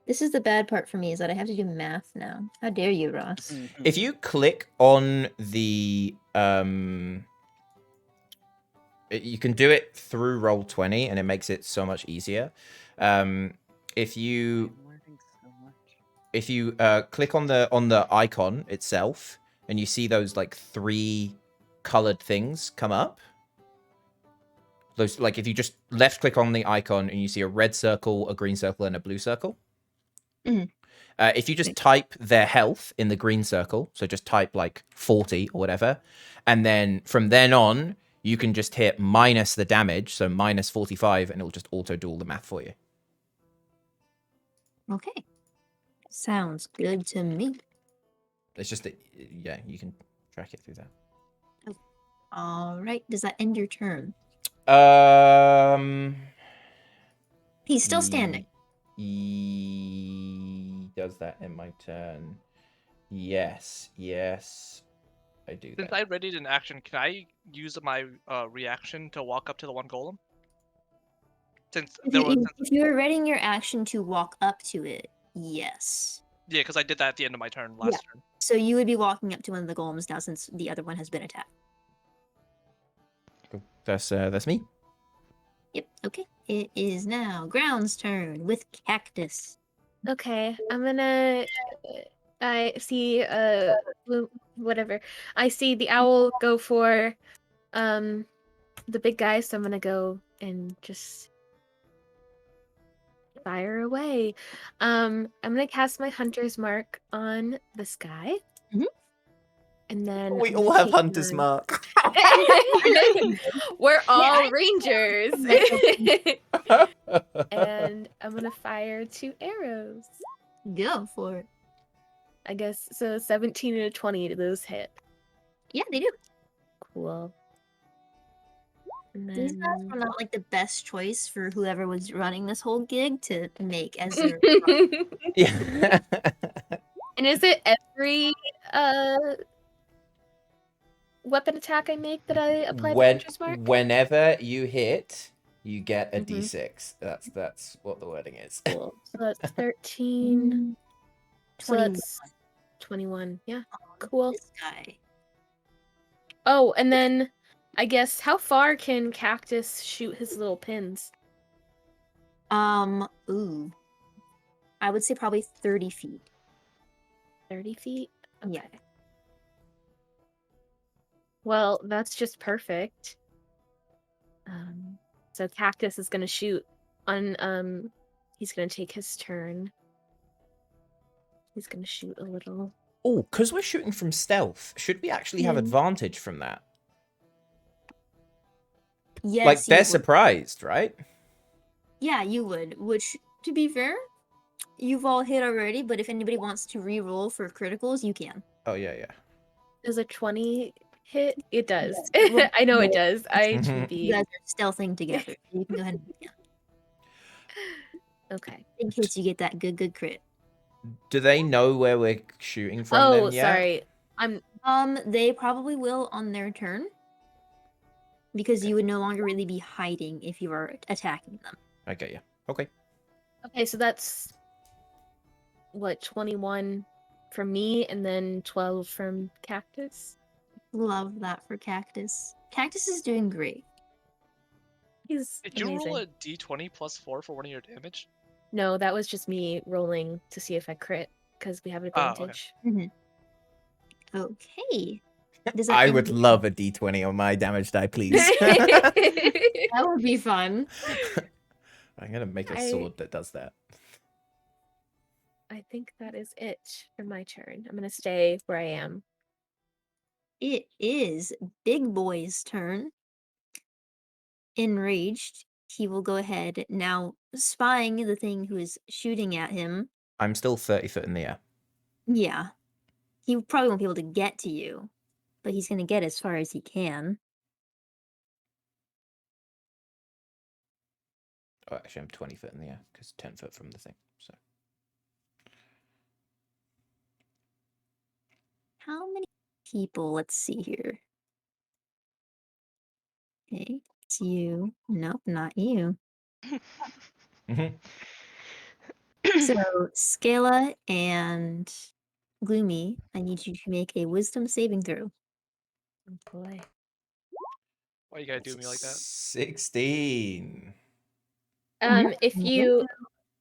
Speaker 1: This is the bad part for me, is that I have to do math now. How dare you, Ross?
Speaker 2: If you click on the you can do it through Roll20 and it makes it so much easier. If you click on the icon itself and you see those like 3 colored things come up, those, like, if you just left click on the icon and you see a red circle, a green circle, and a blue circle. If you just type their health in the green circle, so just type like 40 or whatever, and then from then on, you can just hit minus the damage, so minus 45, and it'll just auto do all the math for you.
Speaker 1: Okay. Sounds good to me.
Speaker 2: It's just that, yeah, you can track it through that.
Speaker 1: All right. Does that end your turn? He's still standing.
Speaker 2: He does that in my turn. Yes. I do
Speaker 5: Since
Speaker 2: that.
Speaker 5: I readied an action, can I use my reaction to walk up to the one golem? Since there was,
Speaker 1: If you were readying your action to walk up to it, yes.
Speaker 5: yeah, because I did that at the end of my turn last turn.
Speaker 1: So you would be walking up to one of the golems now since the other one has been attacked.
Speaker 2: Cool. That's me.
Speaker 1: Yep, okay. It is now Ground's turn with Cactus.
Speaker 4: Okay, I'm gonna. I see. Whatever. I see the owl go for, the big guy. So I'm gonna go and just fire away. I'm gonna cast my hunter's mark on this guy.
Speaker 1: Mhm.
Speaker 4: And then
Speaker 2: We
Speaker 4: I'm
Speaker 2: all
Speaker 4: gonna
Speaker 2: have
Speaker 4: take
Speaker 2: Hunter's
Speaker 4: my-
Speaker 2: Mark.
Speaker 4: We're all
Speaker 1: I-
Speaker 4: rangers.
Speaker 1: Myself-
Speaker 4: And I'm gonna fire 2 arrows.
Speaker 1: Go for it.
Speaker 4: I guess so. 17 and a 20. Do those hit?
Speaker 1: Yeah, they do.
Speaker 4: Cool. And
Speaker 1: These guys
Speaker 4: then...
Speaker 1: were not like the best choice for whoever was running this whole gig to make as their.
Speaker 2: Yeah.
Speaker 4: And is it every weapon attack I make that I apply the hunter's mark?
Speaker 2: Whenever you hit, you get a
Speaker 4: Mhm.
Speaker 2: D6. That's what the wording is.
Speaker 4: Cool. So that's 13. So
Speaker 1: 21.
Speaker 4: that's 21. Yeah. Cool.
Speaker 1: This guy.
Speaker 4: Oh, and then I guess how far can Cactus shoot his little pins?
Speaker 1: Ooh. I would say probably 30 feet.
Speaker 4: 30 feet?
Speaker 1: Yeah.
Speaker 4: Well, that's just perfect. So Cactus is gonna shoot on he's gonna take his turn. He's gonna shoot a little.
Speaker 2: Oh, because we're shooting from stealth, should we actually have advantage from that?
Speaker 1: Yes.
Speaker 2: Like, they're
Speaker 1: you would.
Speaker 2: surprised, right?
Speaker 1: Yeah, you would. Which, to be fair, you've all hit already, but if anybody wants to re-roll for criticals, you can.
Speaker 2: Oh, yeah.
Speaker 4: Does a 20 hit? It does.
Speaker 1: Well,
Speaker 4: I know it
Speaker 1: well,
Speaker 4: does. I
Speaker 2: Mhm.
Speaker 1: You
Speaker 4: HBB.
Speaker 1: guys are stealthing together. You can go ahead and
Speaker 4: Okay.
Speaker 1: in case you get that good crit.
Speaker 2: Do they know where we're shooting from
Speaker 4: Oh,
Speaker 2: then yet?
Speaker 4: sorry.
Speaker 1: They probably will on their turn. Because you would no longer really be hiding if you are attacking them.
Speaker 2: I get you. Okay.
Speaker 4: Okay, so that's what, 21 from me and then 12 from Cactus.
Speaker 1: Love that for Cactus. Cactus is doing great.
Speaker 4: He's
Speaker 5: Did you
Speaker 4: amazing.
Speaker 5: roll a d20 plus 4 for one of your damage?
Speaker 4: No, that was just me rolling to see if I crit because we have
Speaker 5: Oh, okay.
Speaker 4: advantage.
Speaker 1: Okay. Does that
Speaker 2: I
Speaker 1: end
Speaker 2: would
Speaker 1: your-
Speaker 2: love a D20 on my damage die, please.
Speaker 1: That would be fun.
Speaker 2: I'm going to make a sword that does that.
Speaker 4: I think that is it for my turn. I'm gonna stay where I am.
Speaker 1: It is Big Boy's turn. Enraged, he will go ahead now, spying the thing who is shooting at him.
Speaker 2: I'm still 30 foot in the air.
Speaker 1: Yeah. He probably won't be able to get to you, but he's going to get as far as he can.
Speaker 2: Oh, actually, I'm 20 foot in the air because 10 foot from the thing. So
Speaker 1: How many people? Let's see here. Okay, it's you. Nope, not you. So, Scala and Gloomy, I need you to make a wisdom saving throw.
Speaker 4: Oh boy.
Speaker 5: Why you gotta do me like that?
Speaker 2: 16.
Speaker 4: If you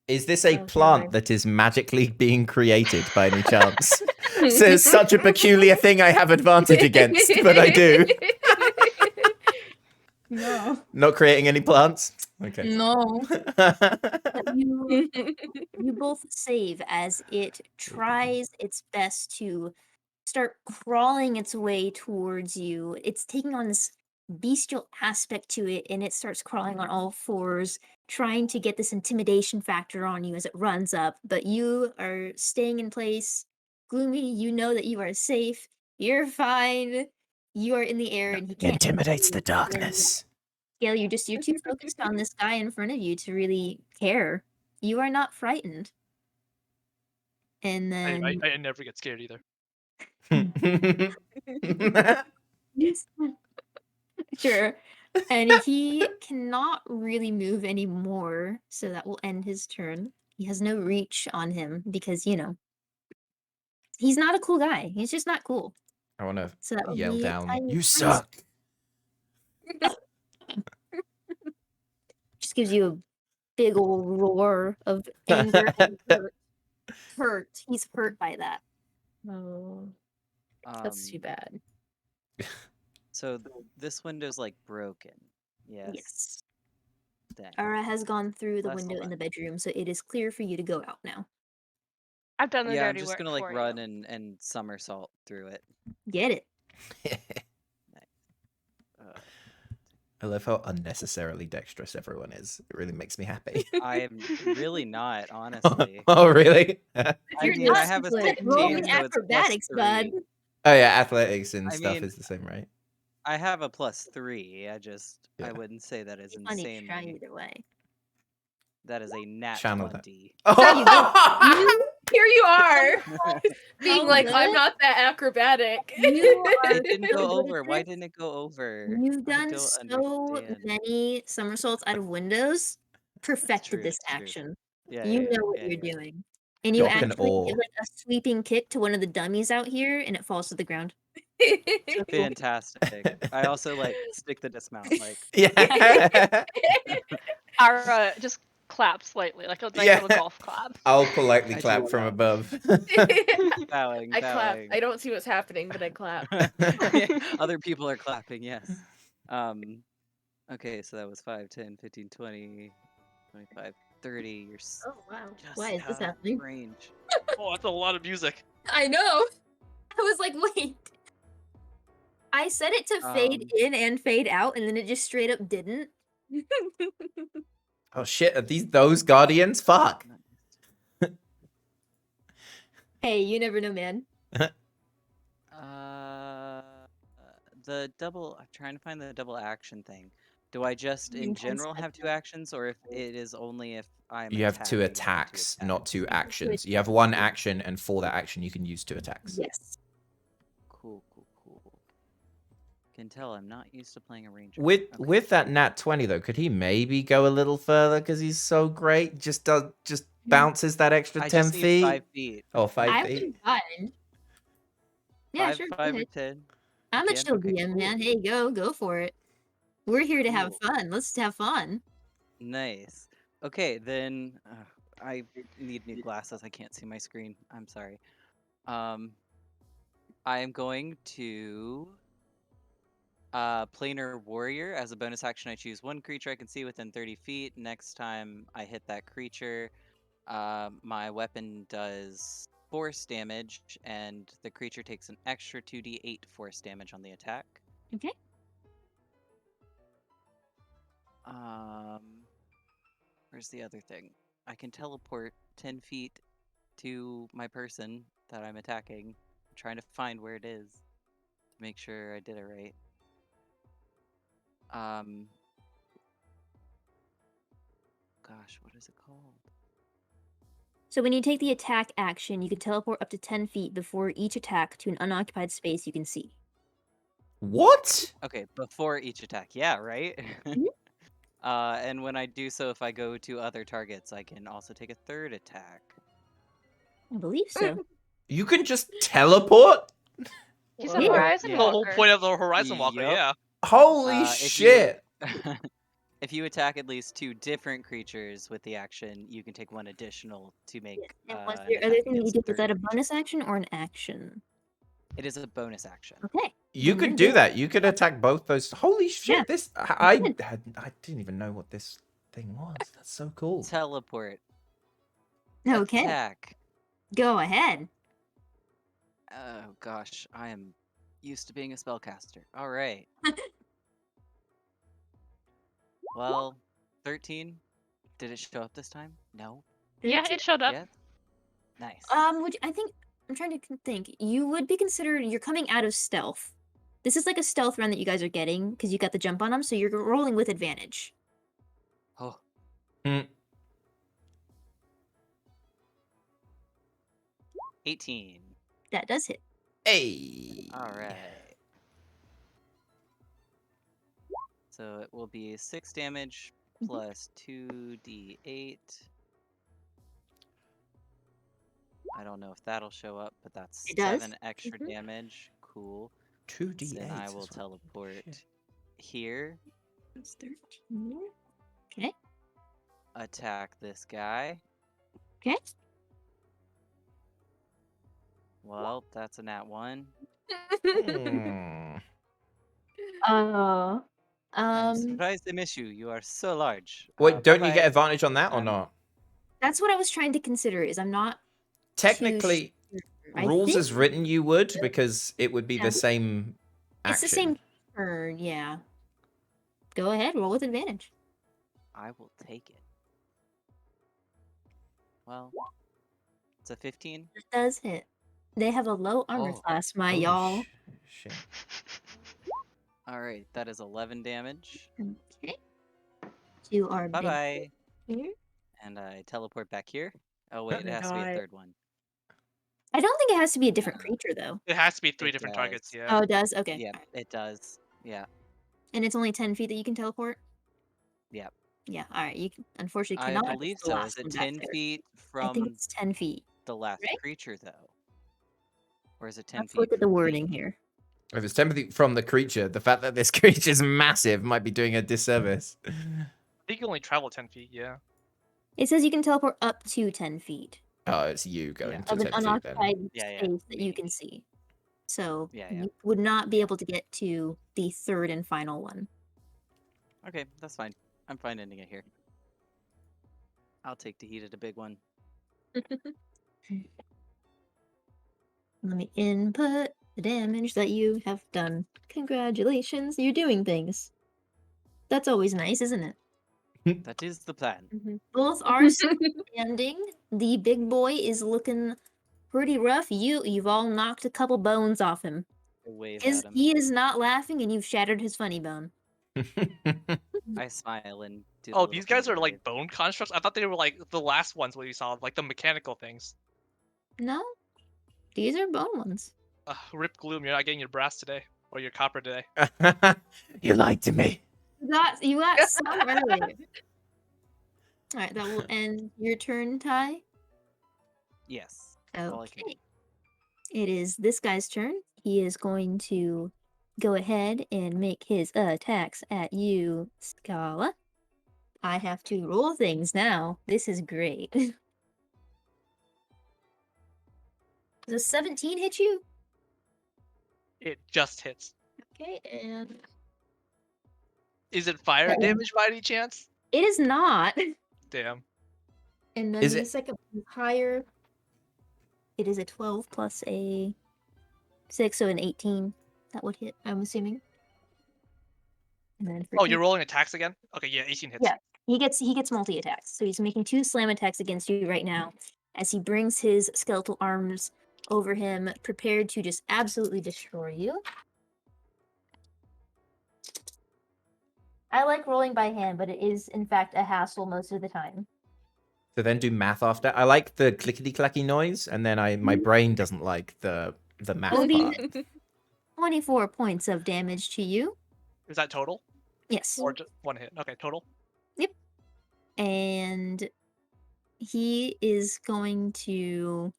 Speaker 2: Is this a
Speaker 4: Oh,
Speaker 2: plant
Speaker 4: never.
Speaker 2: that is magically being created by any chance? So it's such a peculiar thing I have advantage against, but I do.
Speaker 1: No.
Speaker 2: Not creating any plants? Okay.
Speaker 1: No. You both save as it tries its best to start crawling its way towards you. It's taking on this bestial aspect to it, and it starts crawling on all fours, trying to get this intimidation factor on you as it runs up. But you are staying in place. Gloomy, you know that you are safe. You're fine. You are in the air, and he can't.
Speaker 2: Intimidates the darkness.
Speaker 1: Yeah, you're too focused on this guy in front of you to really care. You are not frightened. And then
Speaker 5: I never get scared either.
Speaker 1: sure. And he cannot really move anymore, so that will end his turn. He has no reach on him because, he's not a cool guy. He's just not cool.
Speaker 2: I want to
Speaker 1: So that will
Speaker 2: yell
Speaker 1: be
Speaker 2: down,
Speaker 1: Tiny's
Speaker 2: you
Speaker 1: turn.
Speaker 2: suck.
Speaker 1: Just gives you a big old roar of anger and hurt. Hurt. He's hurt by that.
Speaker 4: Oh, that's too bad.
Speaker 6: So this window's like broken. Yes.
Speaker 1: Yes.
Speaker 6: Dang.
Speaker 1: Ara has gone through the
Speaker 6: Less
Speaker 1: window in
Speaker 6: one.
Speaker 1: the bedroom, so it is clear for you to go out now.
Speaker 3: I've done the
Speaker 6: Yeah, I'm
Speaker 3: dirty
Speaker 6: just
Speaker 3: work
Speaker 6: gonna like
Speaker 3: for
Speaker 6: run
Speaker 3: you.
Speaker 6: and somersault through it.
Speaker 1: Get it.
Speaker 2: I love how unnecessarily dexterous everyone is. It really makes me happy.
Speaker 6: I am really not, honestly.
Speaker 2: Oh, really?
Speaker 6: I
Speaker 1: You're
Speaker 6: mean,
Speaker 1: not
Speaker 6: I have a
Speaker 1: good.
Speaker 6: 16,
Speaker 1: Rolling
Speaker 6: so it's
Speaker 1: acrobatics, bud.
Speaker 6: +3.
Speaker 2: Oh, yeah, athletics and
Speaker 6: I
Speaker 2: stuff
Speaker 6: mean,
Speaker 2: is the same, right?
Speaker 6: I have a +3. I
Speaker 2: Yeah.
Speaker 6: wouldn't say that is
Speaker 1: It's funny to try
Speaker 6: insanely.
Speaker 1: either way.
Speaker 6: That is a nat
Speaker 2: Channel that.
Speaker 6: 20.
Speaker 4: Here you are, being
Speaker 1: How
Speaker 4: like, I'm
Speaker 1: good?
Speaker 4: not that acrobatic.
Speaker 1: You are
Speaker 6: It didn't
Speaker 1: so
Speaker 6: go
Speaker 1: good
Speaker 6: over.
Speaker 1: at
Speaker 6: Why
Speaker 1: this.
Speaker 6: didn't it go over?
Speaker 1: You've
Speaker 6: I
Speaker 1: done
Speaker 6: don't
Speaker 1: so
Speaker 6: understand.
Speaker 1: many somersaults out of windows. Perfected
Speaker 6: true,
Speaker 1: this
Speaker 6: it's true.
Speaker 1: action.
Speaker 6: Yeah,
Speaker 1: You
Speaker 6: yeah,
Speaker 1: know what
Speaker 6: yeah,
Speaker 1: you're
Speaker 6: yeah.
Speaker 1: doing. And you
Speaker 2: Dock and
Speaker 1: actually
Speaker 2: all.
Speaker 1: give like a sweeping kick to one of the dummies out here and it falls to the ground. So cool.
Speaker 6: Fantastic. I also like stick the dismount. Like,
Speaker 2: Yeah.
Speaker 3: Ara just claps slightly, like a nice
Speaker 2: Yeah.
Speaker 3: little golf clap.
Speaker 2: I'll politely
Speaker 6: I
Speaker 2: clap
Speaker 6: do
Speaker 2: from
Speaker 6: that.
Speaker 2: above.
Speaker 6: bowing,
Speaker 4: I clap.
Speaker 6: bowing.
Speaker 4: I don't see what's happening, but I clap.
Speaker 6: Other people are clapping, yes. Okay, so that was 5, 10, 15, 20, 25, 30. You're
Speaker 1: Oh wow.
Speaker 6: just
Speaker 1: Why is this
Speaker 6: out of
Speaker 1: happening?
Speaker 6: range.
Speaker 5: Oh, that's a lot of music.
Speaker 1: I know. I was like, wait. I set it to fade in and fade out, and then it just straight up didn't.
Speaker 2: Oh shit, are these those guardians? Fuck.
Speaker 1: Hey, you never know, man.
Speaker 6: The double. I'm trying to find the double action thing. Do I just in
Speaker 1: Intense
Speaker 6: general have 2 actions, or if it is only if I'm
Speaker 2: You have 2
Speaker 6: attacking, I have 2
Speaker 2: attacks, not 2
Speaker 1: You have 2
Speaker 2: actions. You have
Speaker 1: attacks.
Speaker 2: 1 action, and for that action, you can use 2 attacks.
Speaker 1: Yes.
Speaker 6: Cool. Can tell I'm not used to playing a ranger.
Speaker 2: With that nat 20 though, could he maybe go a little further because he's so great? Just bounces that extra
Speaker 6: I
Speaker 2: 10
Speaker 6: just need
Speaker 2: feet.
Speaker 6: 5 feet.
Speaker 2: Oh, 5
Speaker 1: I
Speaker 2: feet.
Speaker 1: wouldn't mind. Yeah,
Speaker 6: 5,
Speaker 1: sure. Go
Speaker 6: 5 or
Speaker 1: ahead.
Speaker 6: 10.
Speaker 1: I'm
Speaker 6: You
Speaker 1: a
Speaker 6: can?
Speaker 1: chill
Speaker 6: Okay,
Speaker 1: DM, man.
Speaker 6: cool.
Speaker 1: Hey, go for it. We're here to have
Speaker 6: Cool.
Speaker 1: fun. Let's have fun.
Speaker 6: Nice. Okay, then I need new glasses. I can't see my screen. I'm sorry. I am going to planar warrior. As a bonus action, I choose 1 creature I can see within 30 feet. Next time I hit that creature, my weapon does force damage, and the creature takes an extra 2d8 force damage on the attack.
Speaker 1: Okay.
Speaker 6: Where's the other thing? I can teleport 10 feet to my person that I'm attacking. I'm trying to find where it is to make sure I did it right. Gosh, what is it called?
Speaker 1: So when you take the attack action, you can teleport up to 10 feet before each attack to an unoccupied space you can see.
Speaker 2: What?
Speaker 6: Okay, before each attack. Yeah, right?
Speaker 1: Mhm.
Speaker 6: And when I do so, if I go to other targets, I can also take a 3rd attack.
Speaker 1: I believe so.
Speaker 2: You can just teleport?
Speaker 3: He's a
Speaker 1: Yeah.
Speaker 3: Horizon
Speaker 6: Yeah.
Speaker 5: The whole
Speaker 3: Walker.
Speaker 5: point of the Horizon Walker,
Speaker 6: Yup.
Speaker 5: yeah.
Speaker 2: Holy
Speaker 6: If
Speaker 2: shit.
Speaker 6: If you attack at least 2 different creatures with the action, you can take 1 additional to make
Speaker 1: Yes. And was
Speaker 6: an
Speaker 1: there other
Speaker 6: attack
Speaker 1: thing that you
Speaker 6: against
Speaker 1: did?
Speaker 6: a
Speaker 1: Was that a
Speaker 6: 3rd creature.
Speaker 1: bonus action or an action?
Speaker 6: It is a bonus action.
Speaker 1: Okay.
Speaker 2: You
Speaker 1: then
Speaker 2: could
Speaker 1: you're
Speaker 2: do
Speaker 1: good.
Speaker 2: that. You could attack both those. Holy shit.
Speaker 1: Yeah,
Speaker 2: This
Speaker 1: you
Speaker 2: I
Speaker 1: could.
Speaker 2: didn't even know what this thing was. That's so cool.
Speaker 6: Teleport.
Speaker 1: Okay.
Speaker 6: Attack.
Speaker 1: Go ahead.
Speaker 6: Oh gosh, I am used to being a spellcaster. All right. Well, 13. Did it show up this time? No.
Speaker 3: Yeah, it showed up.
Speaker 6: Yet? Nice.
Speaker 1: I think I'm trying to think. You would be considered. You're coming out of stealth. This is like a stealth run that you guys are getting because you got the jump on them, so you're rolling with advantage.
Speaker 6: Oh.
Speaker 2: Mm.
Speaker 6: 18.
Speaker 1: That does hit.
Speaker 2: Hey.
Speaker 6: All right. So it will be 6 damage plus 2d8. I don't know if that'll show up, but that's
Speaker 1: It does.
Speaker 6: 7 extra damage. Cool.
Speaker 2: 2d8.
Speaker 6: Then I will teleport here,
Speaker 1: That's 13. Okay.
Speaker 6: attack this guy.
Speaker 1: Okay.
Speaker 6: Well, that's a nat 1.
Speaker 2: Hmm.
Speaker 1: Uh,
Speaker 6: I'm surprised they miss you. You are so large.
Speaker 2: Wait, don't you get
Speaker 6: Bye-bye.
Speaker 2: advantage on that or not?
Speaker 1: that's what I was trying to consider. Is I'm not
Speaker 2: Technically,
Speaker 1: too sure. I
Speaker 2: rules
Speaker 1: think
Speaker 2: as written you would, because it would be
Speaker 1: Yeah.
Speaker 2: the same
Speaker 1: it's the
Speaker 2: action.
Speaker 1: same turn. Yeah. Go ahead. Roll with advantage.
Speaker 6: I will take it. Well, it's a 15.
Speaker 1: It does hit. They have a low armor
Speaker 6: Oh.
Speaker 1: class, my
Speaker 2: Holy
Speaker 1: y'all.
Speaker 2: shit.
Speaker 6: All right, that is 11 damage.
Speaker 1: Okay. To our big
Speaker 6: Bye-bye.
Speaker 1: here.
Speaker 6: And I teleport back here. Oh, wait,
Speaker 4: my
Speaker 6: it has to be a
Speaker 4: God.
Speaker 6: third one.
Speaker 1: I don't think it has to be a different creature though.
Speaker 5: It has to be 3
Speaker 6: It
Speaker 5: different targets.
Speaker 6: does.
Speaker 5: Yeah.
Speaker 1: Oh, it does. Okay.
Speaker 6: Yep,
Speaker 1: Alright.
Speaker 6: it does. Yeah.
Speaker 1: And it's only 10 feet that you can teleport.
Speaker 6: Yep.
Speaker 1: Yeah. All right. You unfortunately
Speaker 6: I
Speaker 1: cannot. It's
Speaker 6: believe
Speaker 1: the
Speaker 6: so.
Speaker 1: last
Speaker 6: Is it
Speaker 1: one back
Speaker 6: 10
Speaker 1: there.
Speaker 6: feet
Speaker 1: I think
Speaker 6: from
Speaker 1: it's 10 feet.
Speaker 6: the last
Speaker 1: right?
Speaker 6: creature, though? Or is it 10
Speaker 1: Let's
Speaker 6: feet
Speaker 1: look at the
Speaker 6: from
Speaker 1: wording
Speaker 6: me?
Speaker 1: here.
Speaker 2: If it's sympathy from the creature, the fact that this creature's massive might be doing a disservice.
Speaker 5: I think you only travel 10 feet. Yeah.
Speaker 1: It says you can teleport up to 10 feet
Speaker 2: Oh, it's you going to
Speaker 1: of an
Speaker 2: 10 feet then.
Speaker 1: unoccupied
Speaker 6: Yeah,
Speaker 1: space that you
Speaker 6: me.
Speaker 1: can see. So
Speaker 6: Yeah.
Speaker 1: you would not be able to get to the third and final one.
Speaker 6: Okay, that's fine. I'm fine ending it here. I'll take the heat at a big one.
Speaker 1: Let me input the damage that you have done. Congratulations, you're doing things. That's always nice, isn't it?
Speaker 6: That is the plan.
Speaker 1: Both are standing. The big boy is looking pretty rough. You've all knocked a couple bones off him.
Speaker 6: I wave at him.
Speaker 1: He is not laughing, and you've shattered his funny bone.
Speaker 6: I smile and do the
Speaker 5: Oh,
Speaker 6: little
Speaker 5: these guys
Speaker 6: finger
Speaker 5: are like
Speaker 6: wave.
Speaker 5: bone constructs. I thought they were like the last ones what you saw, like the mechanical things.
Speaker 1: No, these are bone ones.
Speaker 5: Rip Gloom, you're not getting your brass today or your copper today.
Speaker 2: You lied to me.
Speaker 1: You got some earlier. All right, that will end your turn, Ty.
Speaker 6: Yes. All I can
Speaker 1: Okay. It is this guy's turn. He is going to go ahead and make his attacks at you, Scala. I have to roll things now. This is great. Does a 17 hit you?
Speaker 5: It just hits.
Speaker 1: Okay, and
Speaker 5: Is it fire
Speaker 1: Uh-oh.
Speaker 5: damage by any chance?
Speaker 1: it is not.
Speaker 5: Damn.
Speaker 1: And then
Speaker 2: Is
Speaker 1: the
Speaker 2: it-
Speaker 1: second one is higher. It is a 12 plus a 6, so an 18. That would hit, I'm assuming. And then for
Speaker 5: Oh, you're rolling attacks again? Okay, yeah, 18 hits.
Speaker 1: Yeah, he gets multi attacks. So he's making 2 slam attacks against you right now as he brings his skeletal arms over him, prepared to just absolutely destroy you. I like rolling by hand, but it is in fact a hassle most of the time.
Speaker 2: So then do math after. I like the clickety clacky noise, and then my brain doesn't like the math
Speaker 1: Oh, these-
Speaker 2: part.
Speaker 1: 24 points of damage to you.
Speaker 5: Is that total?
Speaker 1: Yes.
Speaker 5: Or just one hit? Okay, total.
Speaker 1: And he is going to.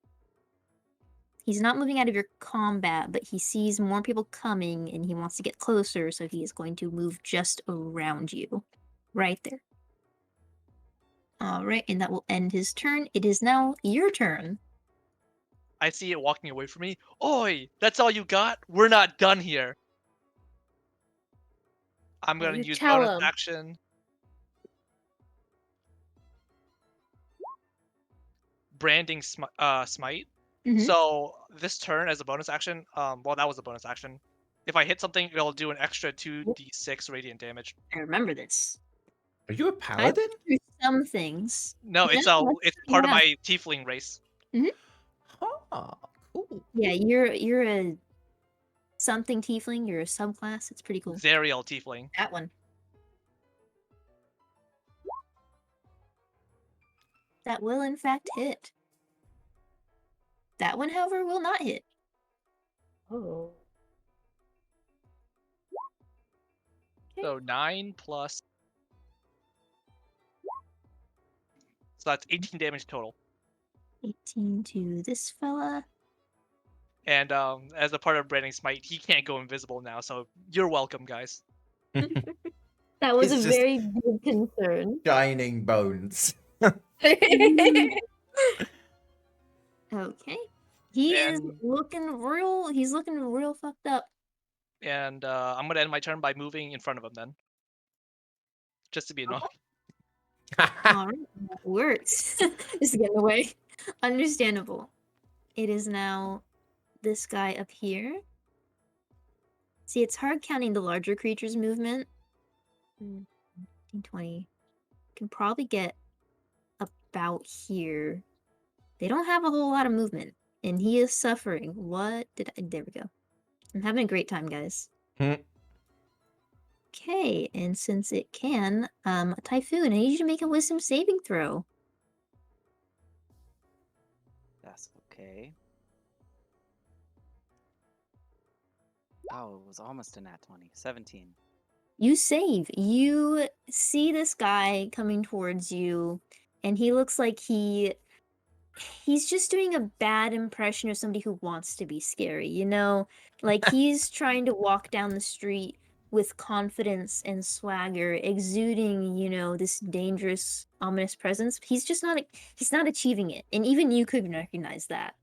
Speaker 1: He's not moving out of your combat, but he sees more people coming and he wants to get closer, so he is going to move just around you. Right there. Alright, and that will end his turn. It is now your turn.
Speaker 5: I see it walking away from me. Oi, that's all you got? We're not done here. I'm
Speaker 4: Well,
Speaker 5: gonna
Speaker 4: you
Speaker 5: use
Speaker 4: tell
Speaker 5: bonus
Speaker 4: 'em.
Speaker 5: action. Branding smite.
Speaker 1: Mhm.
Speaker 5: So this turn as a bonus action, well that was a bonus action. If I hit something, it'll do an extra 2d6 radiant damage.
Speaker 1: I remember this.
Speaker 2: Are you a
Speaker 1: I've
Speaker 2: paladin?
Speaker 1: been through some things.
Speaker 5: No, it's
Speaker 1: Yeah, let's
Speaker 5: it's
Speaker 1: see
Speaker 5: part of
Speaker 1: what
Speaker 5: my tiefling race.
Speaker 2: Oh, cool.
Speaker 1: Yeah, you're a something tiefling. You're a subclass. It's pretty cool.
Speaker 5: Zerial tiefling.
Speaker 1: That one. That will in fact hit. That one, however, will not hit.
Speaker 4: Oh.
Speaker 5: So 9 plus. So that's 18 damage total.
Speaker 1: 18 to this fella.
Speaker 5: And as a part of Branding Smite, he can't go invisible now, so you're welcome, guys.
Speaker 1: That was
Speaker 2: It's
Speaker 1: a
Speaker 2: just-
Speaker 1: very big concern.
Speaker 2: Shining bones.
Speaker 1: Okay. He is
Speaker 5: And-
Speaker 1: he's looking real fucked up.
Speaker 5: And I'm gonna end my turn by moving in front of him then. Just to be annoying.
Speaker 1: Alright, that works. Just getting away. Understandable. It is now this guy up here. See, it's hard counting the larger creature's movement. 15, 20. Can probably get about here. They don't have a whole lot of movement, and he is suffering. There we go. I'm having a great time, guys.
Speaker 2: Hmm.
Speaker 1: Okay, and since it can, Typhoon, I need you to make a wisdom saving throw.
Speaker 6: That's okay. Oh, it was almost a nat 20. 17.
Speaker 1: You save. You see this guy coming towards you, and he looks like he's just doing a bad impression of somebody who wants to be scary, you know? Like he's trying to walk down the street with confidence and swagger, exuding, this dangerous, ominous presence. He's not achieving it. And even you could recognize that.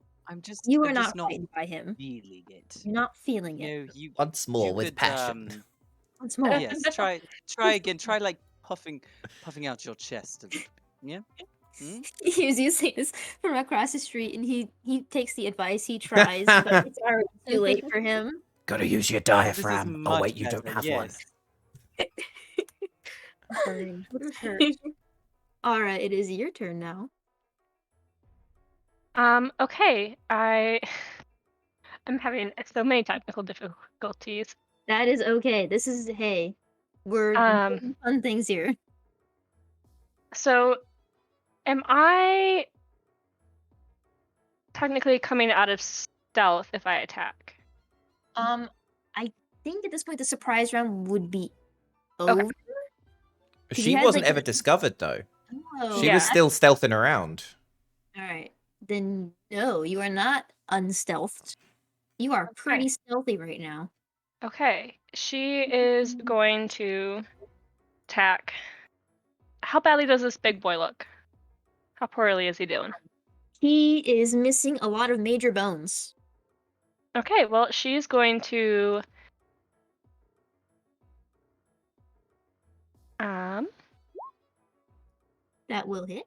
Speaker 1: You are
Speaker 6: I'm
Speaker 1: not
Speaker 6: just not
Speaker 1: frightened by him.
Speaker 6: feeling it.
Speaker 1: You're not feeling it.
Speaker 6: You know, you
Speaker 2: Once more
Speaker 6: you
Speaker 2: with
Speaker 6: could,
Speaker 2: passion.
Speaker 1: Once more.
Speaker 6: yes, try again. Try like puffing out your chest a little bit. Yeah. Hmm?
Speaker 1: He was using this from across the street, and he takes the advice. He tries, but it's already too late for him.
Speaker 2: Gotta use your
Speaker 6: This is
Speaker 2: diaphragm. Oh
Speaker 6: much
Speaker 2: wait, you don't
Speaker 6: better,
Speaker 2: have one.
Speaker 6: yes.
Speaker 4: Burn. Hurt.
Speaker 1: All right, it is your turn now.
Speaker 3: Okay. I'm having so many technical difficulties.
Speaker 1: That is okay. We're doing fun things here.
Speaker 3: So, am I technically coming out of stealth if I attack?
Speaker 1: I think at this point the surprise round would be
Speaker 3: Okay.
Speaker 1: over.
Speaker 2: She
Speaker 1: you had,
Speaker 2: wasn't
Speaker 1: like,
Speaker 2: ever discovered though.
Speaker 1: Oh,
Speaker 2: She was
Speaker 3: Yeah.
Speaker 2: still stealthing around.
Speaker 1: all right. Then no, you are not unstealthed. You are pretty stealthy right now.
Speaker 3: Okay. She is going to attack. How badly does this big boy look? How poorly is he doing?
Speaker 1: He is missing a lot of major bones.
Speaker 3: Okay, well, she's going to
Speaker 1: That will hit.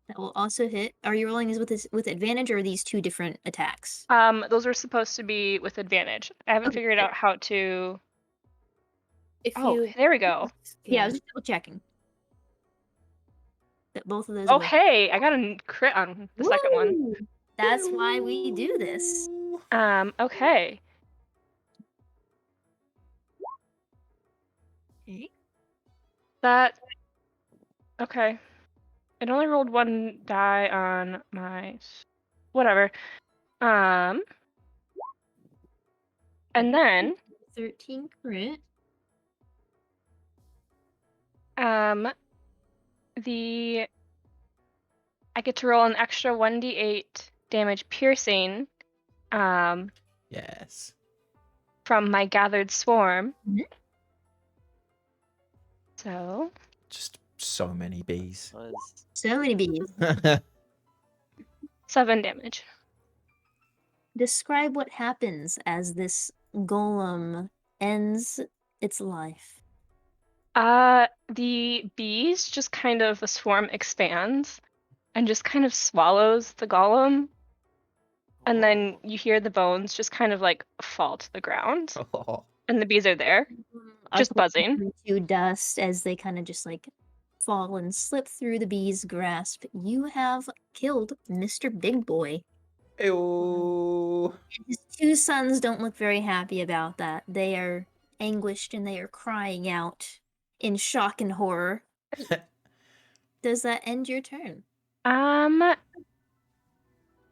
Speaker 1: That will also hit. Are you rolling this with advantage, or are these two different attacks?
Speaker 3: those are supposed to be with advantage. I haven't
Speaker 1: Okay,
Speaker 3: figured out how to.
Speaker 4: If
Speaker 3: Oh,
Speaker 4: you
Speaker 3: there we go.
Speaker 1: Yeah, I was just double checking. That both of those.
Speaker 3: Oh,
Speaker 1: will-
Speaker 3: hey, I got a crit on the second one.
Speaker 1: Woo! That's why we do this.
Speaker 3: Okay.
Speaker 1: Okay.
Speaker 3: Okay. It only rolled one die on my. Whatever. And then
Speaker 1: 13 crit.
Speaker 3: I get to roll an extra 1d8 damage piercing
Speaker 2: Yes.
Speaker 3: from my gathered swarm.
Speaker 1: Mhm.
Speaker 3: So
Speaker 2: Just so many bees.
Speaker 1: So many bees.
Speaker 3: 7 damage.
Speaker 1: Describe what happens as this golem ends its life.
Speaker 3: The bees just kind of, the swarm expands and just kind of swallows the golem. And then you hear the bones just kind of like fall to the ground.
Speaker 2: Oh.
Speaker 3: And the bees are there. Just
Speaker 1: Are
Speaker 3: buzzing.
Speaker 1: to dust as they kind of just like fall and slip through the bee's grasp. You have killed Mr. Big Boy.
Speaker 2: Ew.
Speaker 1: His two sons don't look very happy about that. They are anguished and they are crying out in shock and horror. Does that end your turn?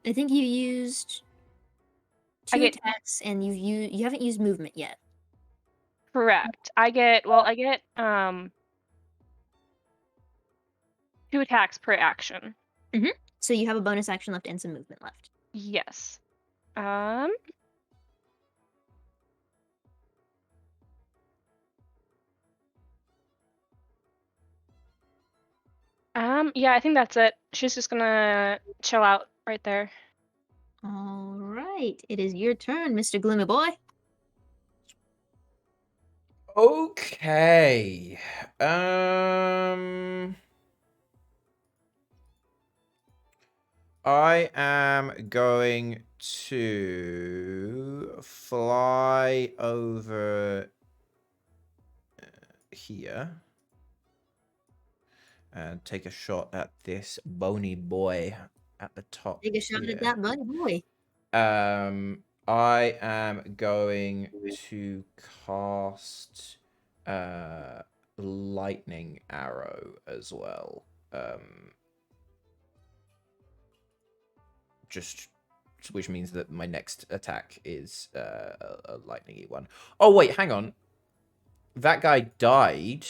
Speaker 1: I think you used
Speaker 3: I
Speaker 1: 2
Speaker 3: get
Speaker 1: attacks, and you haven't used movement yet.
Speaker 3: correct. I get 2 attacks per action.
Speaker 1: So you have a bonus action left and some movement left.
Speaker 3: Yes. Yeah, I think that's it. She's just gonna chill out right there.
Speaker 1: All right, it is your turn, Mr. Gloomy Boy.
Speaker 2: Okay. I am going to fly over here and take a shot at this bony boy at the top.
Speaker 1: Take a shot
Speaker 2: here.
Speaker 1: at that bunny boy.
Speaker 2: I am going to cast lightning arrow as well. Just which means that my next attack is a lightningy one. Oh wait, hang on. That guy died.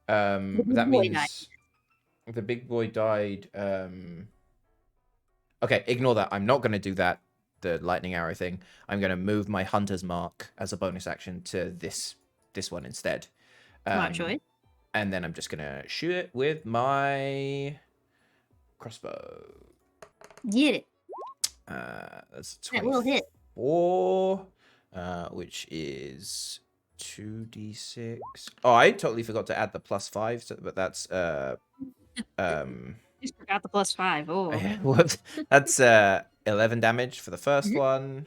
Speaker 1: The big
Speaker 2: That
Speaker 1: boy
Speaker 2: means the big boy died. Okay, ignore that. I'm not going to do that. The lightning arrow thing. I'm going to move my hunter's mark as a bonus action to this one instead.
Speaker 1: Smart choice.
Speaker 2: And then I'm just going to shoot it with my crossbow.
Speaker 1: Get it.
Speaker 2: That's
Speaker 1: That will hit.
Speaker 2: 24, which is 2d6. Oh, I totally forgot to add the +5, but that's
Speaker 1: Just forgot the +5. Oh.
Speaker 2: whoops. That's 11 damage for the first one,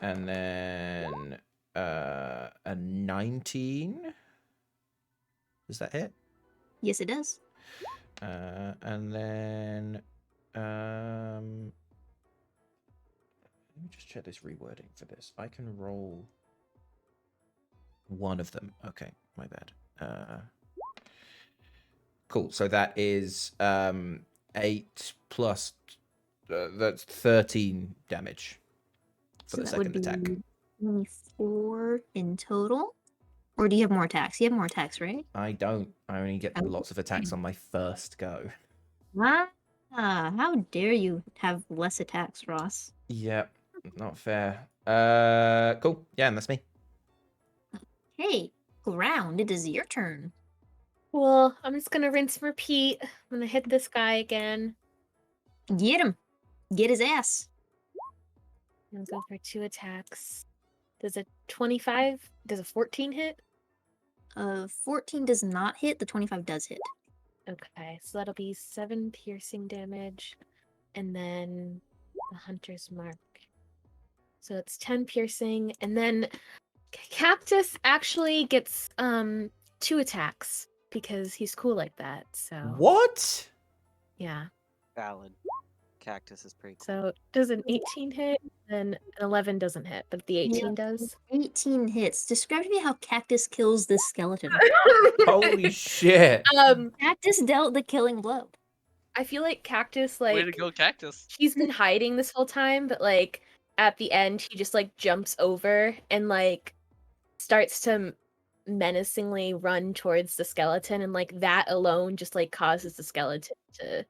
Speaker 2: and then a 19. Does that hit?
Speaker 1: Yes, it does.
Speaker 2: And then let me just check this rewording for this. I can roll one of them. Okay, my bad. Cool. So that is 8 plus that's 13 damage for
Speaker 1: So
Speaker 2: the
Speaker 1: that would
Speaker 2: second attack.
Speaker 1: be 24 in total. Or do you have more attacks? You have more attacks, right?
Speaker 2: I don't. I only get
Speaker 1: Oh.
Speaker 2: lots of attacks on my first go.
Speaker 1: Ah, how dare you have less attacks, Ross?
Speaker 2: Yep, not fair. Cool. Yeah, and that's me.
Speaker 1: Hey, ground, it is your turn.
Speaker 4: Well, I'm just gonna rinse and repeat. I'm gonna hit this guy again.
Speaker 1: Get him. Get his ass.
Speaker 4: I'm gonna go for 2 attacks. Does a 25? Does a 14 hit?
Speaker 1: 14 does not hit. The 25 does hit.
Speaker 4: Okay, so that'll be 7 piercing damage, and then the hunter's mark. So it's 10 piercing, and then Cactus actually gets 2 attacks because he's cool like that. So
Speaker 2: What?
Speaker 4: yeah.
Speaker 6: Valid. Cactus is pretty cool.
Speaker 4: So does an 18 hit? Then an 11 doesn't hit, but the 18 does.
Speaker 1: 18 hits. Describe to me how Cactus kills this skeleton.
Speaker 2: Holy shit.
Speaker 1: Cactus dealt the killing blow.
Speaker 4: I feel like Cactus,
Speaker 5: Way to
Speaker 4: like,
Speaker 5: go, Cactus.
Speaker 4: he's been hiding this whole time, but like at the end he just like jumps over and like starts to menacingly run towards the skeleton, and like that alone just like causes the skeleton to